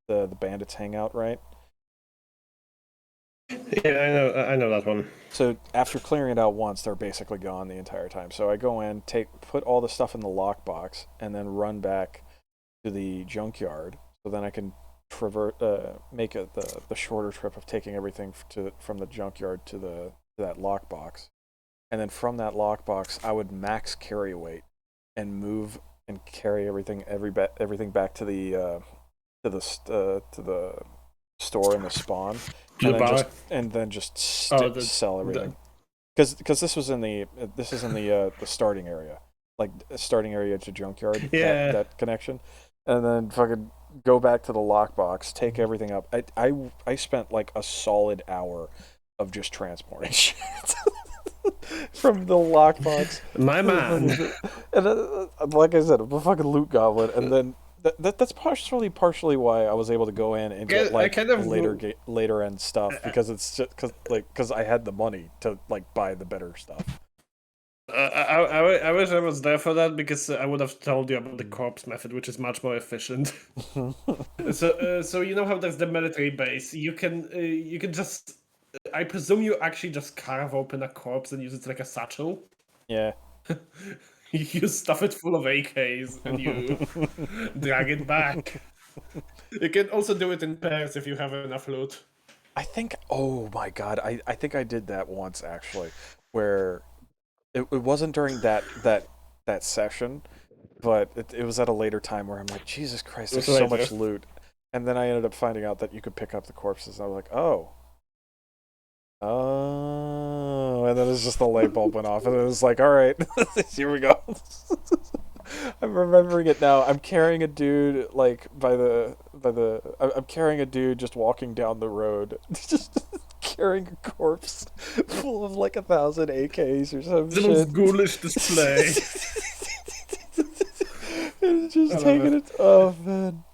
the bandits hang out, right? Yeah, I know that one. So after clearing it out once, they're basically gone the entire time. So I go in, put all the stuff in the lockbox, and then run back to the junkyard. So then I can make it the shorter trip of taking everything from the junkyard to that lockbox, and then from that lockbox I would max carry weight and move and carry everything back to the store and the spawn, and then just sell everything. Because this is in the starting area, like starting area to junkyard. Yeah. That connection, and then fucking go back to the lockbox, take everything up. I spent like a solid hour of just transporting shit. from the lockbox. My man. And like I said, I'm a fucking loot goblin, and then that's partially why I was able to go in and get like later end stuff, because it's just because I had the money to like buy the better stuff. I wish I was there for that, because I would have told you about the corpse method, which is much more efficient. So you know how there's the military base. You can just, I presume you actually just carve open a corpse and use it like a satchel. Yeah. You stuff it full of AKs and you drag it back. You can also do it in pairs if you have enough loot. I think. Oh my god! I think I did that once actually, where it wasn't during that session, but it was at a later time where I'm like, Jesus Christ, there's so much loot, and then I ended up finding out that you could pick up the corpses. And I was like, oh, and then it's just the light bulb went off, and it was like, all right, here we go. I'm remembering it now. I'm carrying a dude like I'm carrying a dude just walking down the road, just carrying a corpse full of like 1,000 AKs or some shit. The most ghoulish display. It's just taking it. Oh man.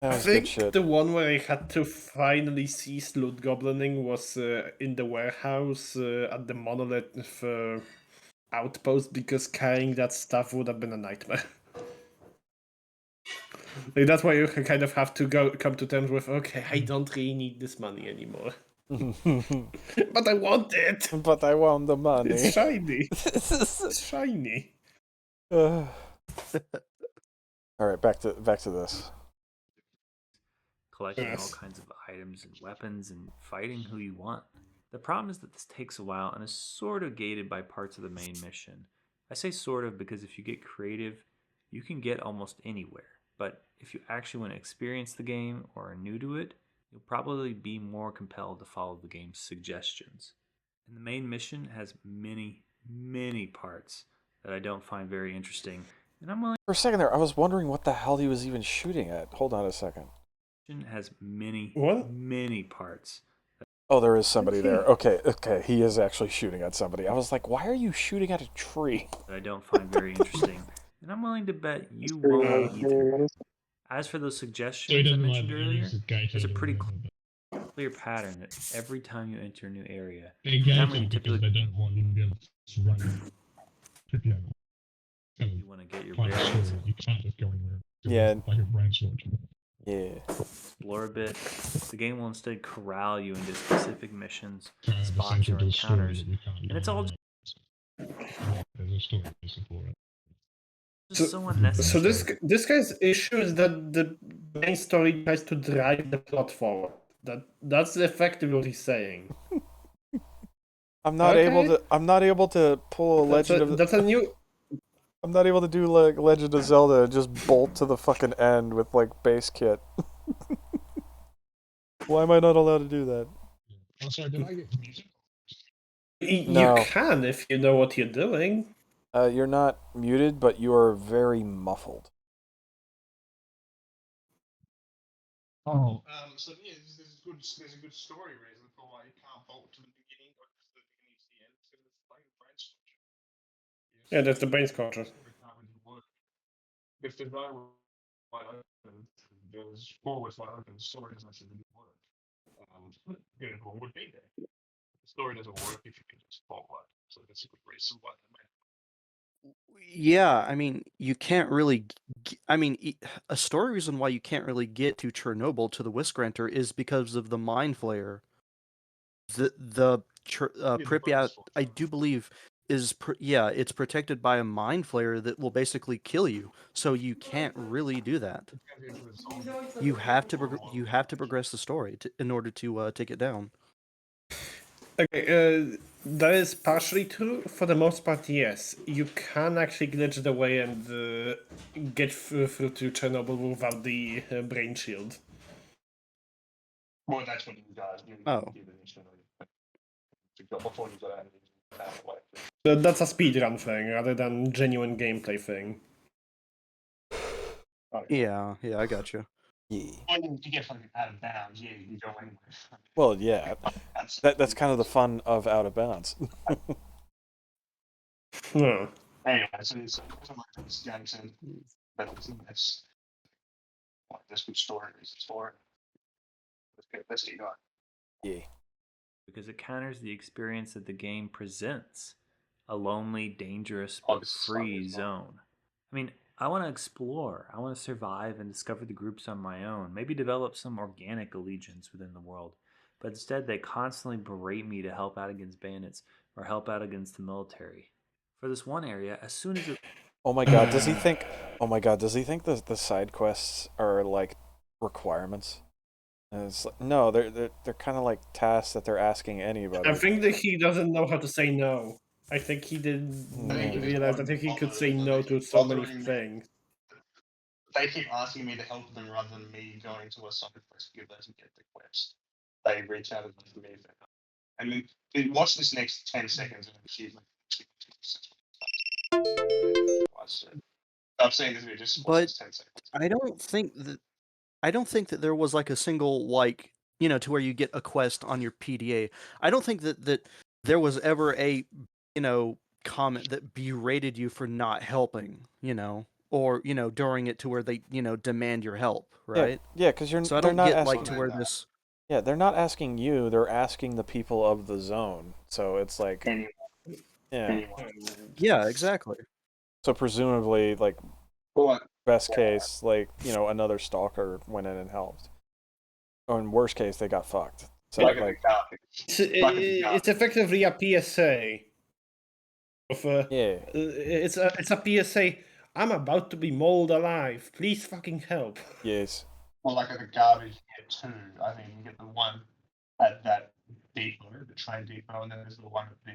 I think the one where I had to finally cease loot goblining was in the warehouse at the monolith outpost, because carrying that stuff would have been a nightmare. Like, that's why you kind of have to come to terms with, okay, I don't really need this money anymore. But I want it. But I want the money. It's shiny. It's shiny. All right, back to this. Collecting all kinds of items and weapons and fighting who you want. The problem is that this takes a while and is sort of gated by parts of the main mission. I say sort of because if you get creative, you can get almost anywhere. But if you actually want to experience the game or are new to it, you'll probably be more compelled to follow the game's suggestions. And the main mission has many, many parts that I don't find very interesting. And I'm willing. For a second there, I was wondering what the hell he was even shooting at. Hold on a second. Has many, many parts. Oh, there is somebody there. Okay, he is actually shooting at somebody. I was like, why are you shooting at a tree? That I don't find very interesting, and I'm willing to bet you won't either. As for those suggestions I mentioned earlier, there's a pretty clear pattern that every time you enter a new area, They gate it because they don't want you to be able to run you want to get your bearings. You can't just go anywhere. Yeah. Like a brainstorm. Yeah. Explore a bit. The game will instead corral you into specific missions, spots, or encounters, and it's all There's a story for it. so unnecessary. So this guy's issue is that the main story tries to drive the plot forward. That's effectively what he's saying. I'm not able to pull a Legend of. That's a new. I'm not able to do like Legend of Zelda and just bolt to the fucking end with like base kit. Why am I not allowed to do that? I'm sorry, did I get muted? No. You can if you know what you're doing. You're not muted, but you are very muffled. Oh, so yeah, there's a good story reason for why you can't bolt to the beginning or just the beginning to the end. So it's like a brain structure. Yeah, that's the brain structure. If the guy were wide open, the score was wide open, the story doesn't actually work. Everyone would be there. The story doesn't work if you can just bolt one. So that's a good reason why they made it. Yeah, I mean, you can't really. A story reason why you can't really get to Chernobyl to the Whiskranter is because of the mine flare. Pripyat, I do believe, it's protected by a mine flare that will basically kill you. So you can't really do that. You have to progress the story in order to take it down. Okay, that is partially true. For the most part, yes. You can actually glitch the way and get through to Chernobyl without the brain shield. Well, that's what you guys do. Before you go out of the way. That's a speedrun thing rather than genuine gameplay thing. Yeah, I gotcha. Yeah. When you get fucking out of bounds, yeah, you go anywhere. Well, yeah. That's kind of the fun of out of bounds. Anyway, so like this Jackson, but that's what this good story is for. Let's get going. Yeah. Because it counters the experience that the game presents, a lonely, dangerous, but free zone. I mean, I want to explore. I want to survive and discover the groups on my own. Maybe develop some organic allegiance within the world. But instead, they constantly berate me to help out against bandits or help out against the military. For this one area, as soon as it... Oh my god, does he think... Oh my god, does he think the side quests are, like, requirements? And it's like, no, they're kind of like tasks that they're asking anybody. I think that he doesn't know how to say no. I think he didn't realize. I think he could say no to so many things. They keep asking me to help them rather than me going to a side quest to get the quest. They reach out to me. And then watch this next 10 seconds and achieve I'm saying this video just watch this 10 seconds. I don't think that there was like a single like to where you get a quest on your PDA. I don't think that there was ever a comment that berated you for not helping, or during it to where they demand your help, right? Yeah, because So I they're don't not get asking like to where this. Yeah, they're not asking you, they're asking the people of the zone. So it's like yeah. Yeah, exactly. So presumably like best case, like, another stalker went in and helped. Or in worst case, they got fucked. So like It's effectively a PSA. Yeah. It's a PSA. I'm about to be mauled alive. Please fucking help. Yes. Well, like at the garbage here too. I mean, you get the one at that depot, the train depot, and then there's the one at the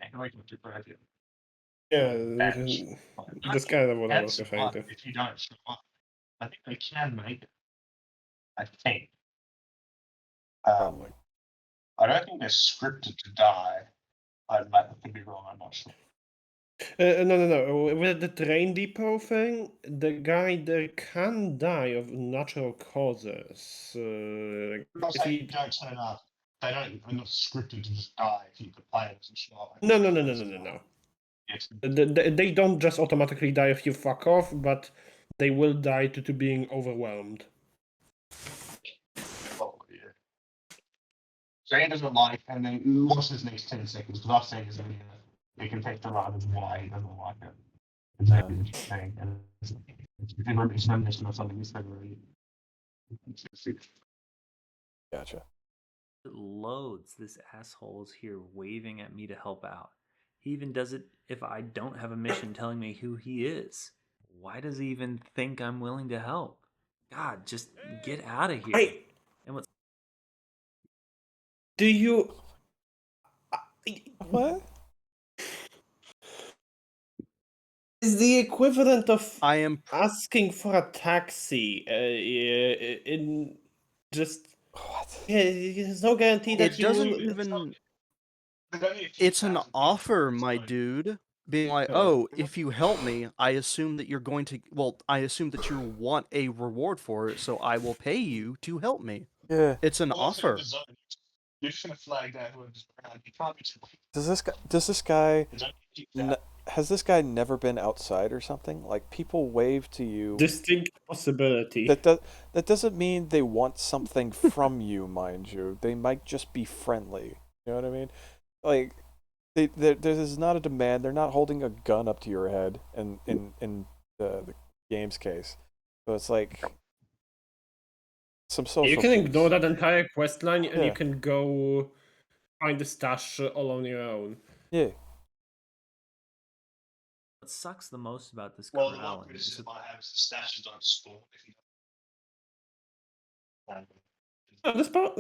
economic depot. Yeah, that's kind of what I was referring to. If you don't show up, I think they can make it. I think. I don't think they're scripted to die. I could be wrong. I'm not sure. No. With the train depot thing, the guy there can die of natural causes. I'm not saying you don't turn up. They're not scripted to just die if the player doesn't show up. No. They don't just automatically die if you fuck off, but they will die due to being overwhelmed. Oh, yeah. So he doesn't like, and then watch this next 10 seconds, because I've seen his video. You can take the reasons why he doesn't like it. It's interesting, and it's reminiscent of something he's said already. Gotcha. It loads. This asshole is here waving at me to help out. He even does it if I don't have a mission telling me who he is. Why does he even think I'm willing to help? God, just get out of here. And what's... Do you... What? Is the equivalent of I am asking for a taxi in just... What? Yeah, there's no guarantee that It doesn't even... It's an offer, my dude. Being like, oh, if you help me, I assume that you're going to... Well, I assume that you want a reward for it, so I will pay you to help me. Yeah. It's an offer. You're just gonna flag that whoever's around. You can't be too... Does this guy has this guy never been outside or something? Like, people wave to you. Distinct possibility. That doesn't mean they want something from you, mind you. They might just be friendly. You know what I mean? Like, there's not a demand. They're not holding a gun up to your head in the game's case. So it's like some social. You can ignore that entire quest line and Yeah. you can go find the stash all on your own. Yeah. What sucks the most about this Well, the one corralling criticism is I have is the stashes don't spawn if you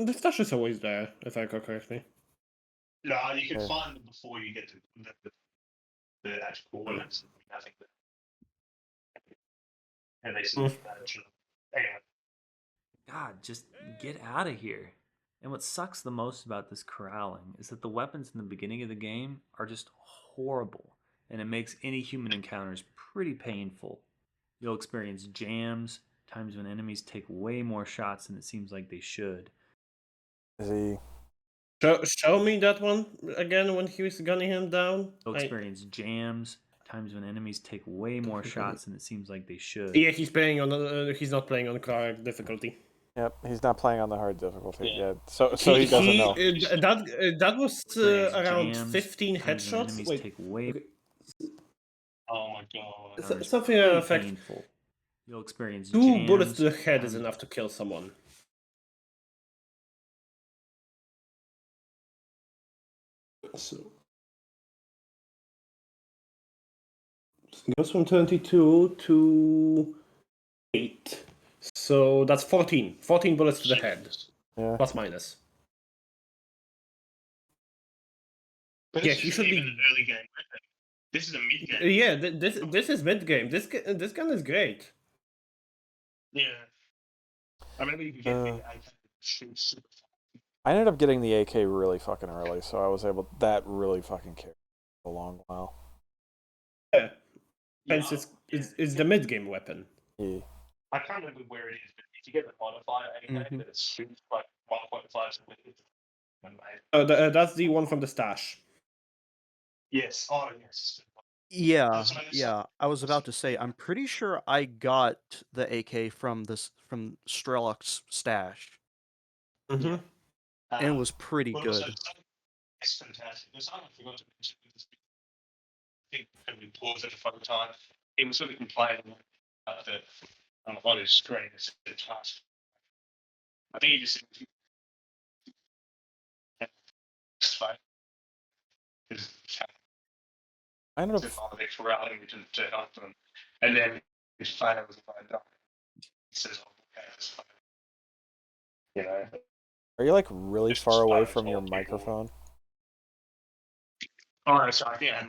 The stash is always there, if I recall correctly. No, you can find them before you get to the actual coordinates. I think that. And they said anyway. God, just get out of here. And what sucks the most about this corralling is that the weapons in the beginning of the game are just horrible, and it makes any human encounters pretty painful. You'll experience jams, times when enemies take way more shots than it seems like they should. Is he? Show me that one again when he was gunning him down. You'll experience jams, times when enemies take way more shots than it seems like they should. Yeah, he's playing on. He's not playing on correct difficulty. Yep, he's not playing on the hard difficulty yet. So he doesn't know. That was around jams, 15 times when headshots. enemies Wait. take way. Oh my god. Something to that effect. Painful. You'll experience 2 jams, bullets to the head is times- enough to kill someone. So it goes from 22 to 8. So that's 14. 14 bullets to the head. Yeah. Plus minus. But Yeah, this he isn't should be. even an early game weapon. This is a mid game. Yeah, this is mid game. This gun is great. Yeah. I remember you could get the AK shoots. I ended up getting the AK really fucking early, so I was able. That really fucking carried a long while. Yeah. Hence, it's the mid game weapon. Yeah. I can't remember where it is, but if you get the modifier AK that it shoots like 1.5 seconds. That's the one from the stash. Yes. Oh, yes. Yeah, yeah. I was about to say, I'm pretty sure I got the AK from Strelok's stash, Mm-hmm. and it was pretty Well, good. It's fantastic. There's something I forgot to mention with this. I think we paused at a fucking time. He was sort of complaining that on his screen it's a task. I think he just said, I ended up. extra routing to help them, and then his fails if I die. He says, "Oh, okay, that's fine." You know. Are you like really far away from your microphone? Oh, sorry. Yeah.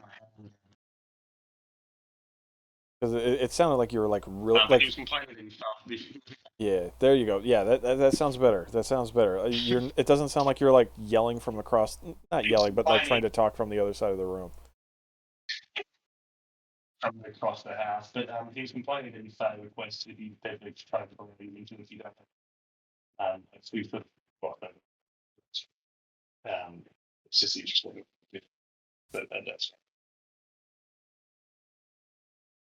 Because it sounded like you were like really But like. he was complaining and stuff. Yeah, there you go. Yeah, that sounds better. That sounds better. It doesn't sound like you're like yelling from across. Not yelling, but like trying to talk from the other side of the room. From across the house, but he was complaining that he failed requests if you definitely try to bring him into if you don't have. So we sort of got that. It's just interesting. That's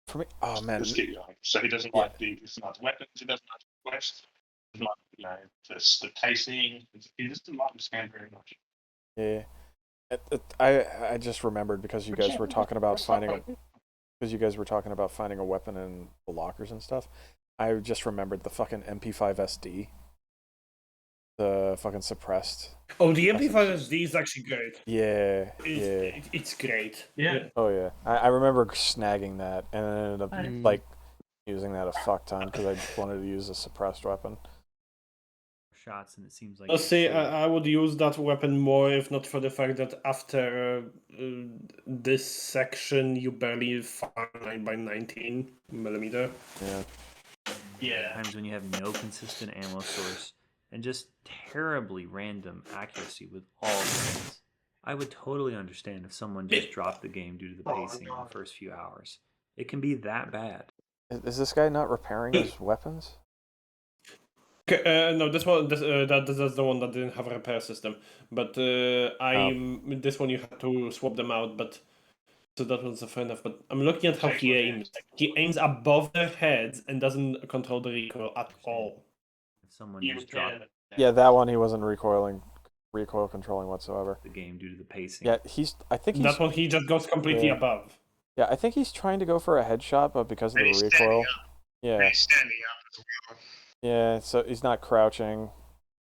For me, oh man. Just keep going. So he doesn't like the weapons. He doesn't like the quest. He doesn't like the pacing. He just didn't like the scan very much. Yeah, I just remembered because you guys were talking about finding a weapon in the lockers and stuff. I just remembered the fucking MP5 SD, the fucking suppressed. Oh, the MP5 SD is actually great. Yeah, It's great. Yeah. Oh yeah, I remember snagging that and then ended up like using that a fuck ton because I wanted to use a suppressed weapon. Shots, and it seems like. I'll say I would use that weapon more if not for the fact that after this section you barely fire 9x19 millimeter. Yeah. Yeah. Times when you have no consistent ammo source and just terribly random accuracy with all guns. I would totally understand if someone just dropped the game due to the pacing in the first few hours. It can be that bad. Is this guy not repairing his weapons? No, this one, that's the one that didn't have a repair system. But this one you had to swap them out. But so that was fair enough. But I'm looking at how he aims. He aims above their heads and doesn't control the recoil at all. If someone just dropped Yeah, that one he wasn't recoil controlling whatsoever. the game due to the pacing. Yeah, I think That one he just goes completely above. Yeah, I think he's trying to go for a headshot, but because of the recoil. Yeah. He's standing up as well. Yeah, so he's not crouching,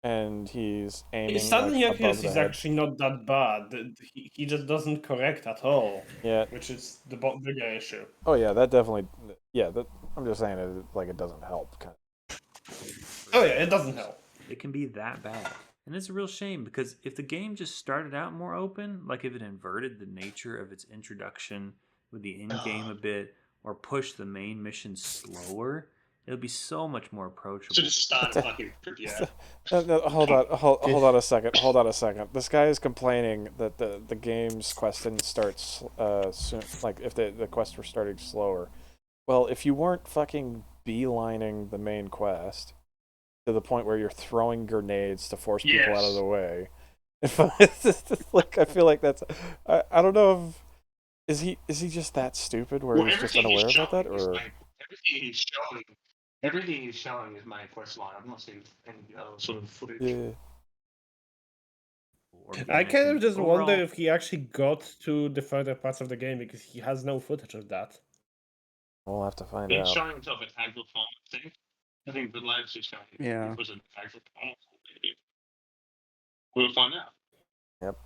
and he's aiming. His standing like, accuracy above the is head. actually not that bad. He just doesn't correct at all. Yeah. Which is the bigger issue. Oh yeah, that definitely. Yeah, I'm just saying it doesn't help. Kind of. Oh yeah, it doesn't help. It can be that bad. And it's a real shame because if the game just started out more open, like if it inverted the nature of its introduction with the end game a bit, or pushed the main mission slower, it would be so much more approachable. Should have started fucking pretty out. No, hold on a second. Hold on a second. This guy is complaining that the game's quest didn't start soon. Like if the quests were starting slower. Well, if you weren't fucking beelining the main quest to the point where you're throwing grenades to force people out of the way, it's just like I feel like that's I don't know if is he just that stupid where he's just unaware about that, or everything he's showing is main quest line. I've not seen any other sort of footage. yeah. I kind of just wonder if he actually got to the further parts of the game because he has no footage of that. We'll have to find He's out. showing himself at Agile Farm, I think. I think the latest he's showing Yeah. was an Agile Farm. We'll find out. Yep.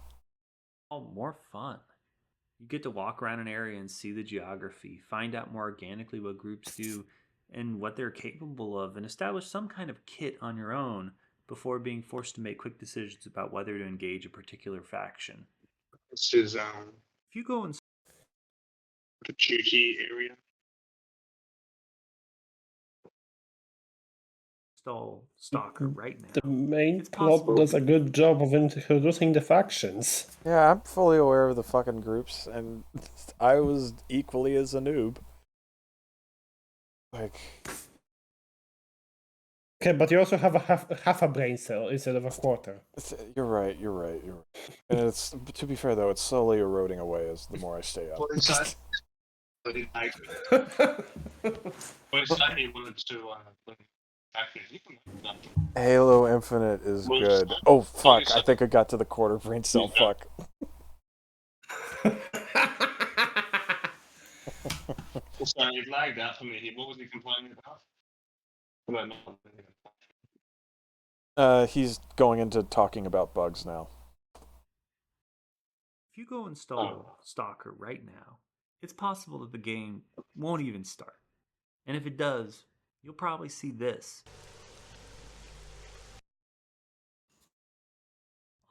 Oh, more fun. You get to walk around an area and see the geography, find out more organically what groups do and what they're capable of, and establish some kind of kit on your own before being forced to make quick decisions about whether to engage a particular faction. This is If you go and the duty area. install Stalker right now, The main it's plot possible. does a good job of introducing the factions. Yeah, I'm fully aware of the fucking groups, and I was equally as a noob. Like, Okay, but you also have half a brain cell instead of a quarter. you're right. And it's, to be fair though, it's slowly eroding away as the more I stay up. What inside? What inside he wanted to Halo Infinite is good. Oh fuck! I think I got to the quarter brain cell. Fuck. Sorry, it lagged out for me. What was he complaining about? He's going into talking about bugs now. If you go install Stalker right now, it's possible that the game won't even start. And if it does, you'll probably see this.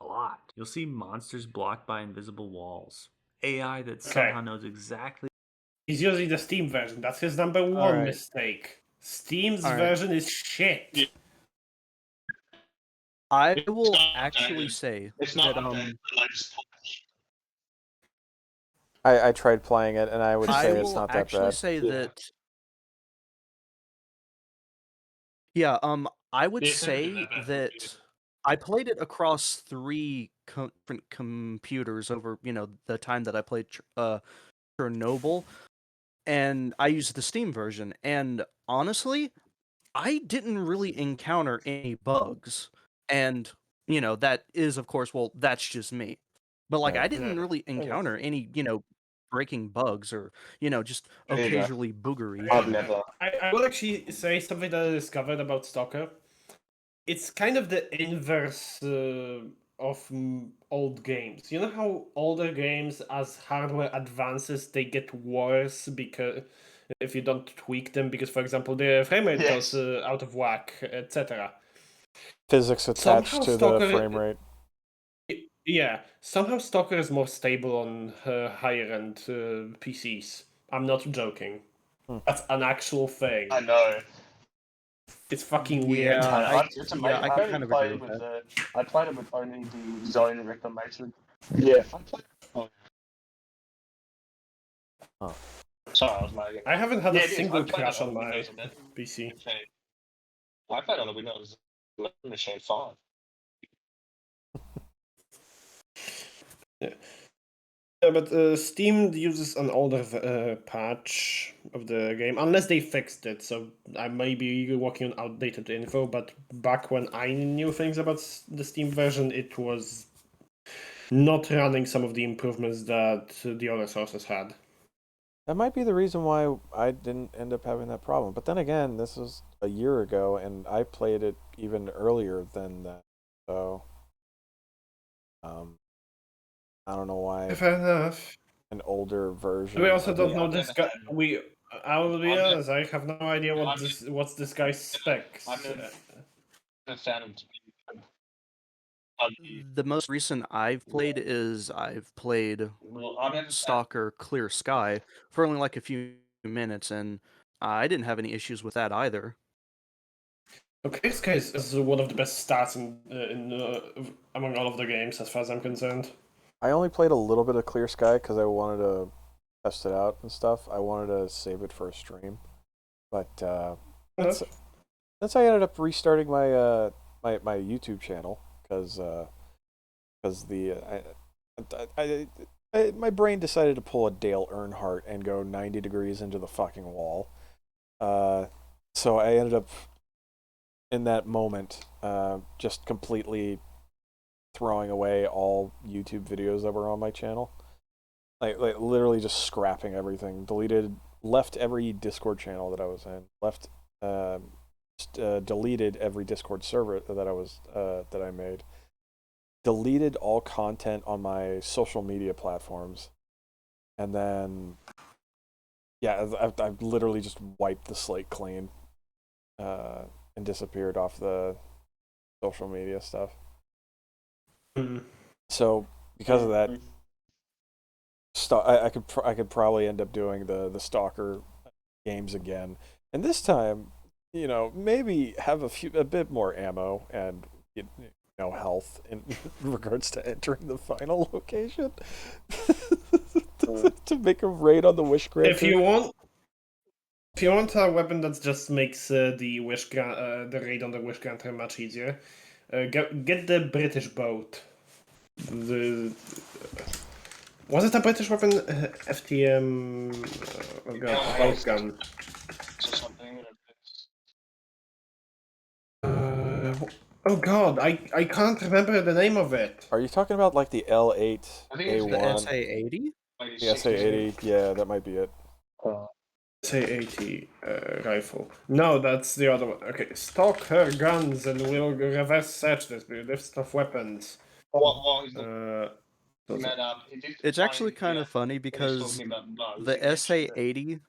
A lot. You'll see monsters blocked by invisible walls. AI that somehow knows exactly. He's using the Steam version. That's his number one mistake. Steam's version is shit. I will actually say that I tried playing it, and I would say it's not that bad. I will actually say that. Yeah, I would say that I played it across 3 different computers over, the time that I played Chernobyl, and I used the Steam version, and honestly, I didn't really encounter any bugs, and, that is, of course, well, that's just me. But, like, I didn't really encounter any, breaking bugs or, just occasionally boogery. I will actually say something that I discovered about Stalker. It's kind of the inverse of old games. You know how older games, as hardware advances, they get worse because if you don't tweak them, because, for example, the frame rate goes out of whack, etc. Physics attached to the frame rate. Yeah, somehow Stalker is more stable on higher end PCs. I'm not joking. That's an actual thing. I know. It's fucking weird. It's amazing. I kind of played with I played it with only the zone reclamation. Yeah. Sorry, I was like. I haven't had a single crash on my PC. I played on the Windows 11 machine 5. Yeah, but Steam uses an older patch of the game, unless they fixed it. So I may be working on outdated info, but back when I knew things about the Steam version, it was not running some of the improvements that the other sources had. That might be the reason why I didn't end up having that problem. But then again, this was a year ago, and I played it even earlier than that. So, I don't know why. Fair enough. An older version. We also don't know this guy. I will be honest. I have no idea what's this guy's specs. The most recent I've played is Stalker Clear Sky for only like a few minutes, and I didn't have any issues with that either. Okay, this guy is one of the best stats among all of the games, as far as I'm concerned. I only played a little bit of Clear Sky because I wanted to test it out and stuff. I wanted to save it for a stream, but that's I ended up restarting my my YouTube channel because my brain decided to pull a Dale Earnhardt and go 90 degrees into the fucking wall. So I ended up in that moment just completely throwing away all YouTube videos that were on my channel. Like literally just scrapping everything. Left every Discord channel that I was in. Deleted every Discord server that I made. Deleted all content on my social media platforms. And then I've literally just wiped the slate clean and disappeared off the social media stuff. So because of that, I could probably end up doing the Stalker games again, and this time, maybe have a bit more ammo and health in regards to entering the final location to make a raid on the Wish Granter. If you want a weapon that just makes the raid on the Wish Granter much easier, get the British boat. Was it a British weapon? FTM. Oh god, boat gun. Oh god, I can't remember the name of it. Are you talking about like the L8 I think it's A1? the SA-80. The SA-80, yeah, that might be it. SA-80 rifle. No, that's the other one. Okay, stock her guns and we'll reverse search this list of weapons. It's actually kind of funny because the SA-80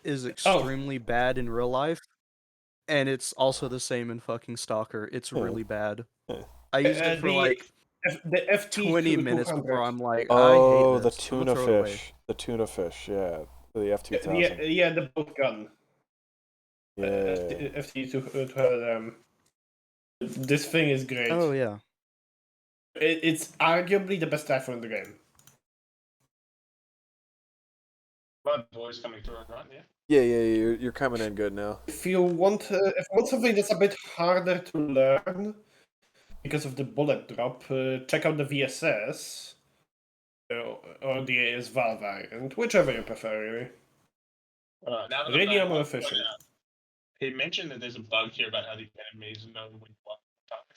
is extremely bad in real life, and it's also the same in fucking Stalker. It's really bad. I used it for like the FT 20 minutes before I'm like, oh, I hate this. the tuna fish. The tuna fish, yeah. The F2000. Yeah, the boat gun. Yeah. FT2. This thing is great. Oh, yeah. It's arguably the best rifle in the game. My voice coming through, right? Yeah, you're coming in good now. If you want something that's a bit harder to learn because of the bullet drop, check out the VSS or the AS Val variant, whichever you prefer, really. Really ammo efficient. He mentioned that there's a bug here about how the enemies know when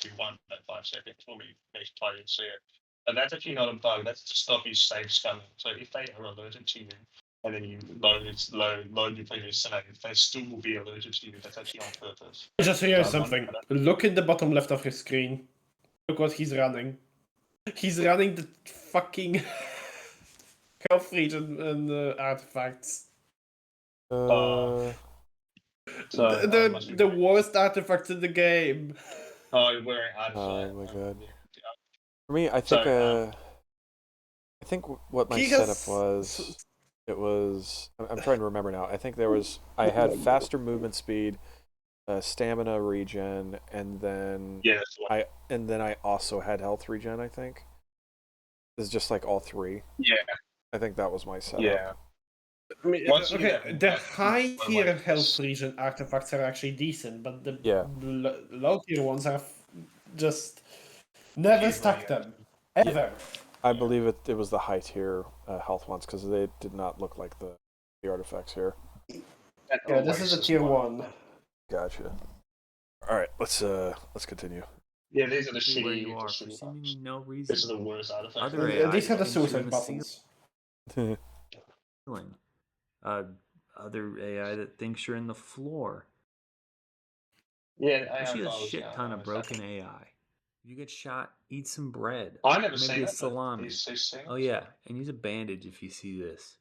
you won that 5 seconds when we next play and see it. And that's actually not a bug, that's to stop you save scanning. So if they are alerted to you, and then you load your previous save, they still will be alerted to you. That's actually on purpose. Just hear something. Look at the bottom left of his screen. Look what he's running. He's running the fucking health region and artifacts. So, the worst artifacts in the game. Oh, you're wearing artifacts. Oh my god. For me, I think what my setup was. It was. I'm trying to remember now. I think I had faster movement speed, stamina regen, and then I also had health regen. I think. It's just like all three. Yeah. I think that was my setup. Yeah. I mean, the high tier health regen artifacts are actually decent, but the low tier ones are just never stuck them ever. I believe it was the high tier health ones because they did not look like the artifacts here. Yeah, this is a tier 1. Gotcha. All right, let's continue. Yeah, these are the Where shitty. you are for seemingly no reason. These are the worst artifacts. These are the suicide buttons. Other AI that thinks you're in the floor. Yeah, actually a shit ton of broken AI. If you get shot, eat some bread. I never Maybe seen a it, but salami. these things. Oh yeah, and use a bandage if you see this.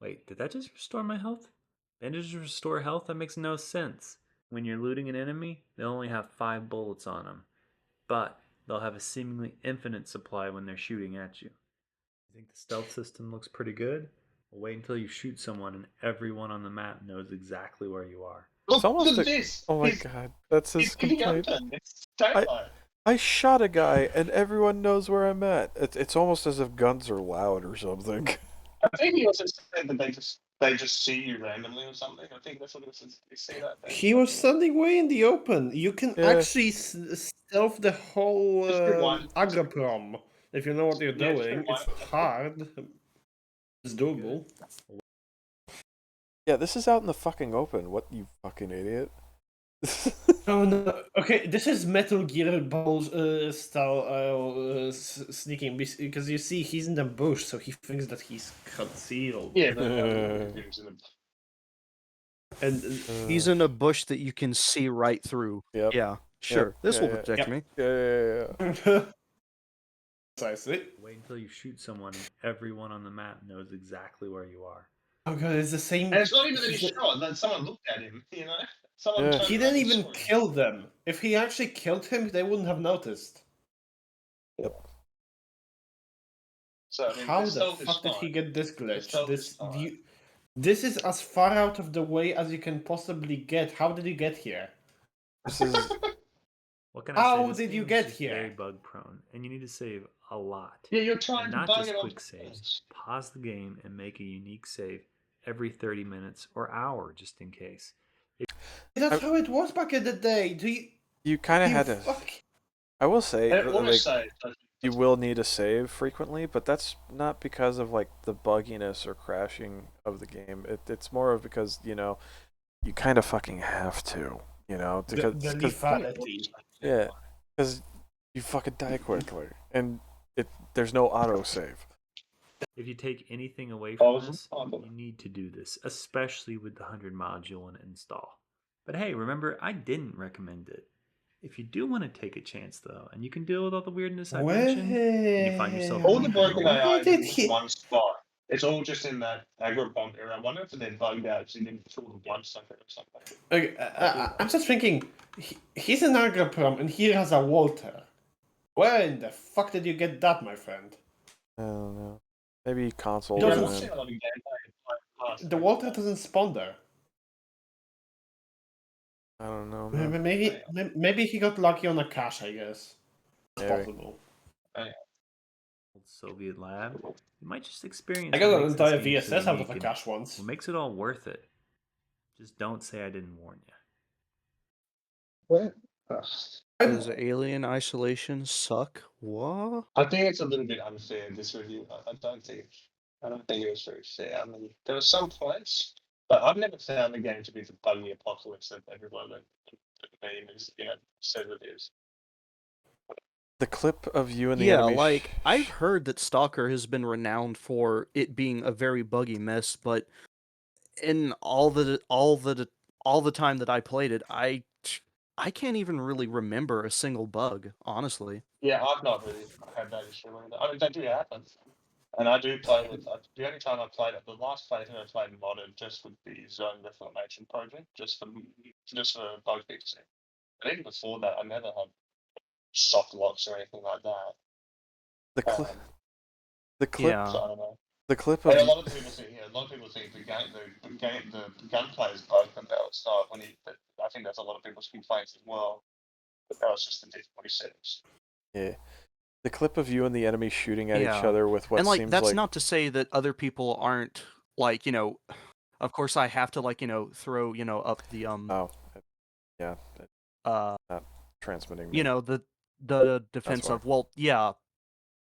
Wait, did that just restore my health? Bandages restore health? That makes no sense. When you're looting an enemy, they'll only have 5 bullets on them, but they'll have a seemingly infinite supply when they're shooting at you. You think the stealth system looks pretty good? Well, wait until you shoot someone and everyone on the map knows exactly where you are. It's almost this. Oh my god, that's his complaint. I shot a guy and everyone knows where I'm at. It's almost as if guns are loud or something. I think he also said that they just see you randomly or something. I think that's what it was. You see that thing. He was standing way in the open. You can actually stealth the whole agroprom if you know what you're doing. It's hard. It's doable. Yeah, this is out in the fucking open. What, you fucking idiot? Oh no. Okay, this is Metal Gear style sneaking because you see he's in the bush, so he thinks that he's concealed. Yeah, and He's in a bush that you can see right through. Yep. Yeah, sure. This will protect me. Yeah. Precisely. Wait until you shoot someone and everyone on the map knows exactly where you are. Oh god, it's the same. And it's not even that he shot. That someone looked at him. You know, someone. turned He around didn't and even saw him. kill them. If he actually killed him, they wouldn't have noticed. So I mean, How this the stealth is fuck did he fine. get this This glitch? stealth is fine. This is as far out of the way as you can possibly get. How did you get here? This is. What can I How say? This did you game is get just here? very bug prone, and you need to save a lot. Yeah, you're trying and to not bug just it on quick saves. Pause the game and make a unique save every 30 minutes or hour, just in case. That's how it was back in the day. Do you? You kind of you had to. fuck- I will say, It like, was saved. you will need to save frequently, but that's not because of like the bugginess or crashing of the game. It's more of because you kind of fucking have to, The lethality. yeah, because you fucking die quickly, and there's no auto save. If you take anything away from this, you need to do this, especially with the 100 mods you'll want to install. But hey, remember, I didn't recommend it. If you do want to take a chance, though, and you can deal with all the weirdness I mentioned, and you find yourself All the weak broken and AI old, is in one spot. It's all just in that agro bomb area. I wonder if they're bugged out so you didn't fill the blood sucker or something. Okay, I'm just thinking, he's an agroprom and he has a Walter. Where in the fuck did you get that, my friend? I don't know. Maybe console. Doesn't- and then- The Walter doesn't spawn there. I don't know. Man. Maybe he got lucky on a cache, I guess. It's Maybe. possible. Soviet lab, you might just experience. I got what an makes this entire game so VSS out of unique a and cache once. What makes it all worth it? Just don't say I didn't warn you. Does Alien Isolation suck? What? I think it's a little bit unfair, this review. I don't think it was very fair. I mean, there was some points, but I've never found the game to be the buggy apocalypse that everyone that meme is, said it is. The clip of you and the Yeah, enemy. like I've heard that Stalker has been renowned for it being a very buggy mess, but in all the time that I played it, I can't even really remember a single bug, honestly. Yeah, I've not really had that issue either. I mean, they do happen. And I do play with, the only time I played it, the last playthrough I played modded just with the Zone Reclamation project, just for bug fixing. But even before that, I never had soft locks or anything like that. The clip. Yeah. So I don't know. The clip And of. a lot of people think, the gunplay is broken. That it's not. But I think that's a lot of people's complaints as well. But that was just the difficulty settings. Yeah. The clip of you and the enemy shooting at each Yeah. other with what and like seems that's like. not to say that other people aren't like of course I have to throw up the Oh, yeah. Not transmitting. me. the defense why. of, well, yeah,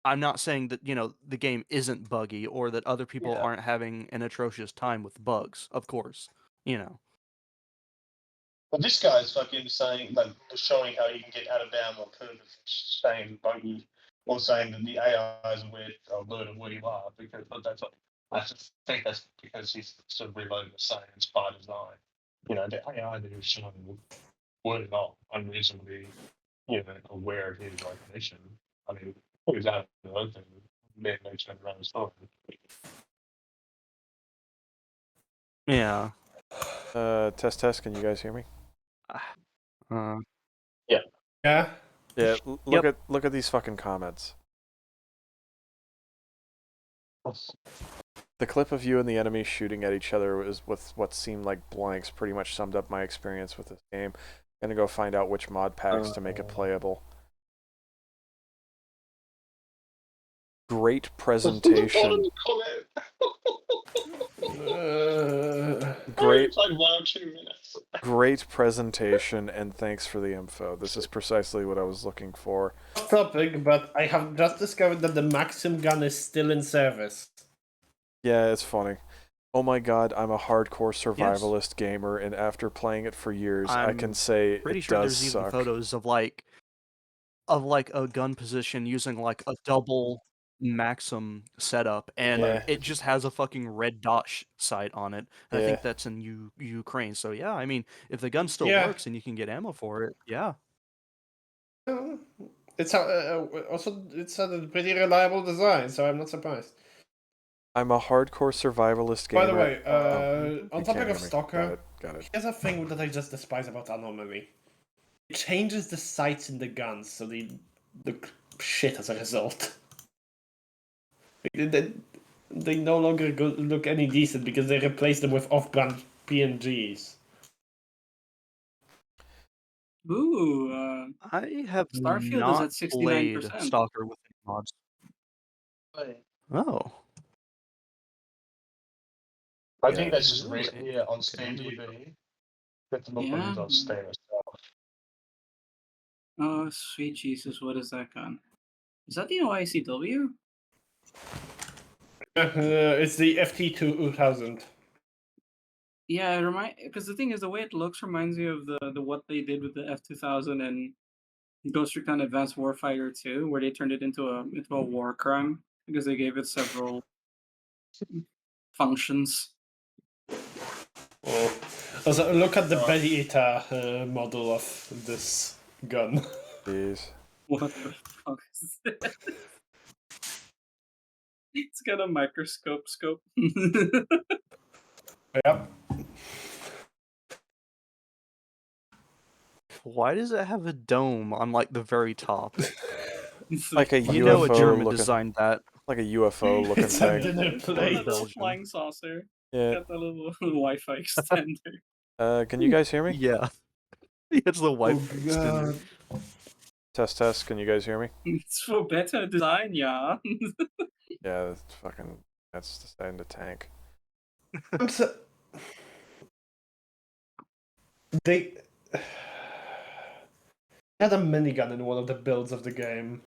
I'm not saying that the game isn't buggy or that other people Yeah. aren't having an atrocious time with bugs, of course. But this guy's fucking saying, showing how you can get out of bounds or curve of staying buggy, or saying that the AI is alert of where you are, because I think that's because he's sort of reloading the science by design. The AI that he's showing were not unreasonably, aware of his location. I mean, he was out of the open, then they turned around and saw him. Yeah. Test. Can you guys hear me? Yeah. Yeah. Yeah. Look at these fucking comments. The clip of you and the enemy shooting at each other was with what seemed like blanks. Pretty much summed up my experience with this game. I'm gonna go find out which mod packs to make it playable. Great presentation. Great. Played 1 or 2 minutes. Great presentation, and thanks for the info. This is precisely what I was looking for. Off topic, but I have just discovered that the Maxim gun is still in service. Yeah, it's funny. Oh my god, I'm a hardcore survivalist gamer, and after playing it for years, I can say Pretty it sure does there's suck. even photos of like a gun position using like a double Maxim setup, and Yeah. it just has a fucking red dot sight on it. And I Yeah. think that's in Ukraine. So yeah, I mean, if the gun still Yeah. works and you can get ammo for it, yeah. It's also it's a pretty reliable design, so I'm not surprised. I'm a hardcore survivalist gamer. By the way, on you topic can't of hear me. Stalker, Got it. here's a thing that I just despise about Anomaly. It changes the sights in the guns, so they look shit as a result. They no longer look any decent because they replaced them with off-brand PNGs. Ooh, I have Starfield is not at 69%. played Stalker with any mods. Oh. I Yeah, think that's just really? recently on Steam TV. But the look Yeah. on Steam itself. Oh, sweet Jesus, what is that gun? Is that the OICW? It's the FT2000. Yeah, because the thing is, the way it looks reminds me of the what they did with the F2000 and Ghost Recon Advanced Warfighter 2, where they turned it into a war crime because they gave it several functions. Oh. Also, look at the Bellita model of this gun. Jeez. What the fuck is this? It's got a microscope scope. Yep. Why does it have a dome on like the very top? Like a You know a UFO German looking, designed that. like a UFO looking It's a thing. dinner plate. That little flying saucer. Yeah. Got the little Wi-Fi extender. Can you guys hear me? Yeah. It's the Wi-Fi extender. Test. Can you guys hear me? It's for better design, yeah. Yeah, that's the side of the tank. They had a minigun in one of the builds of the game.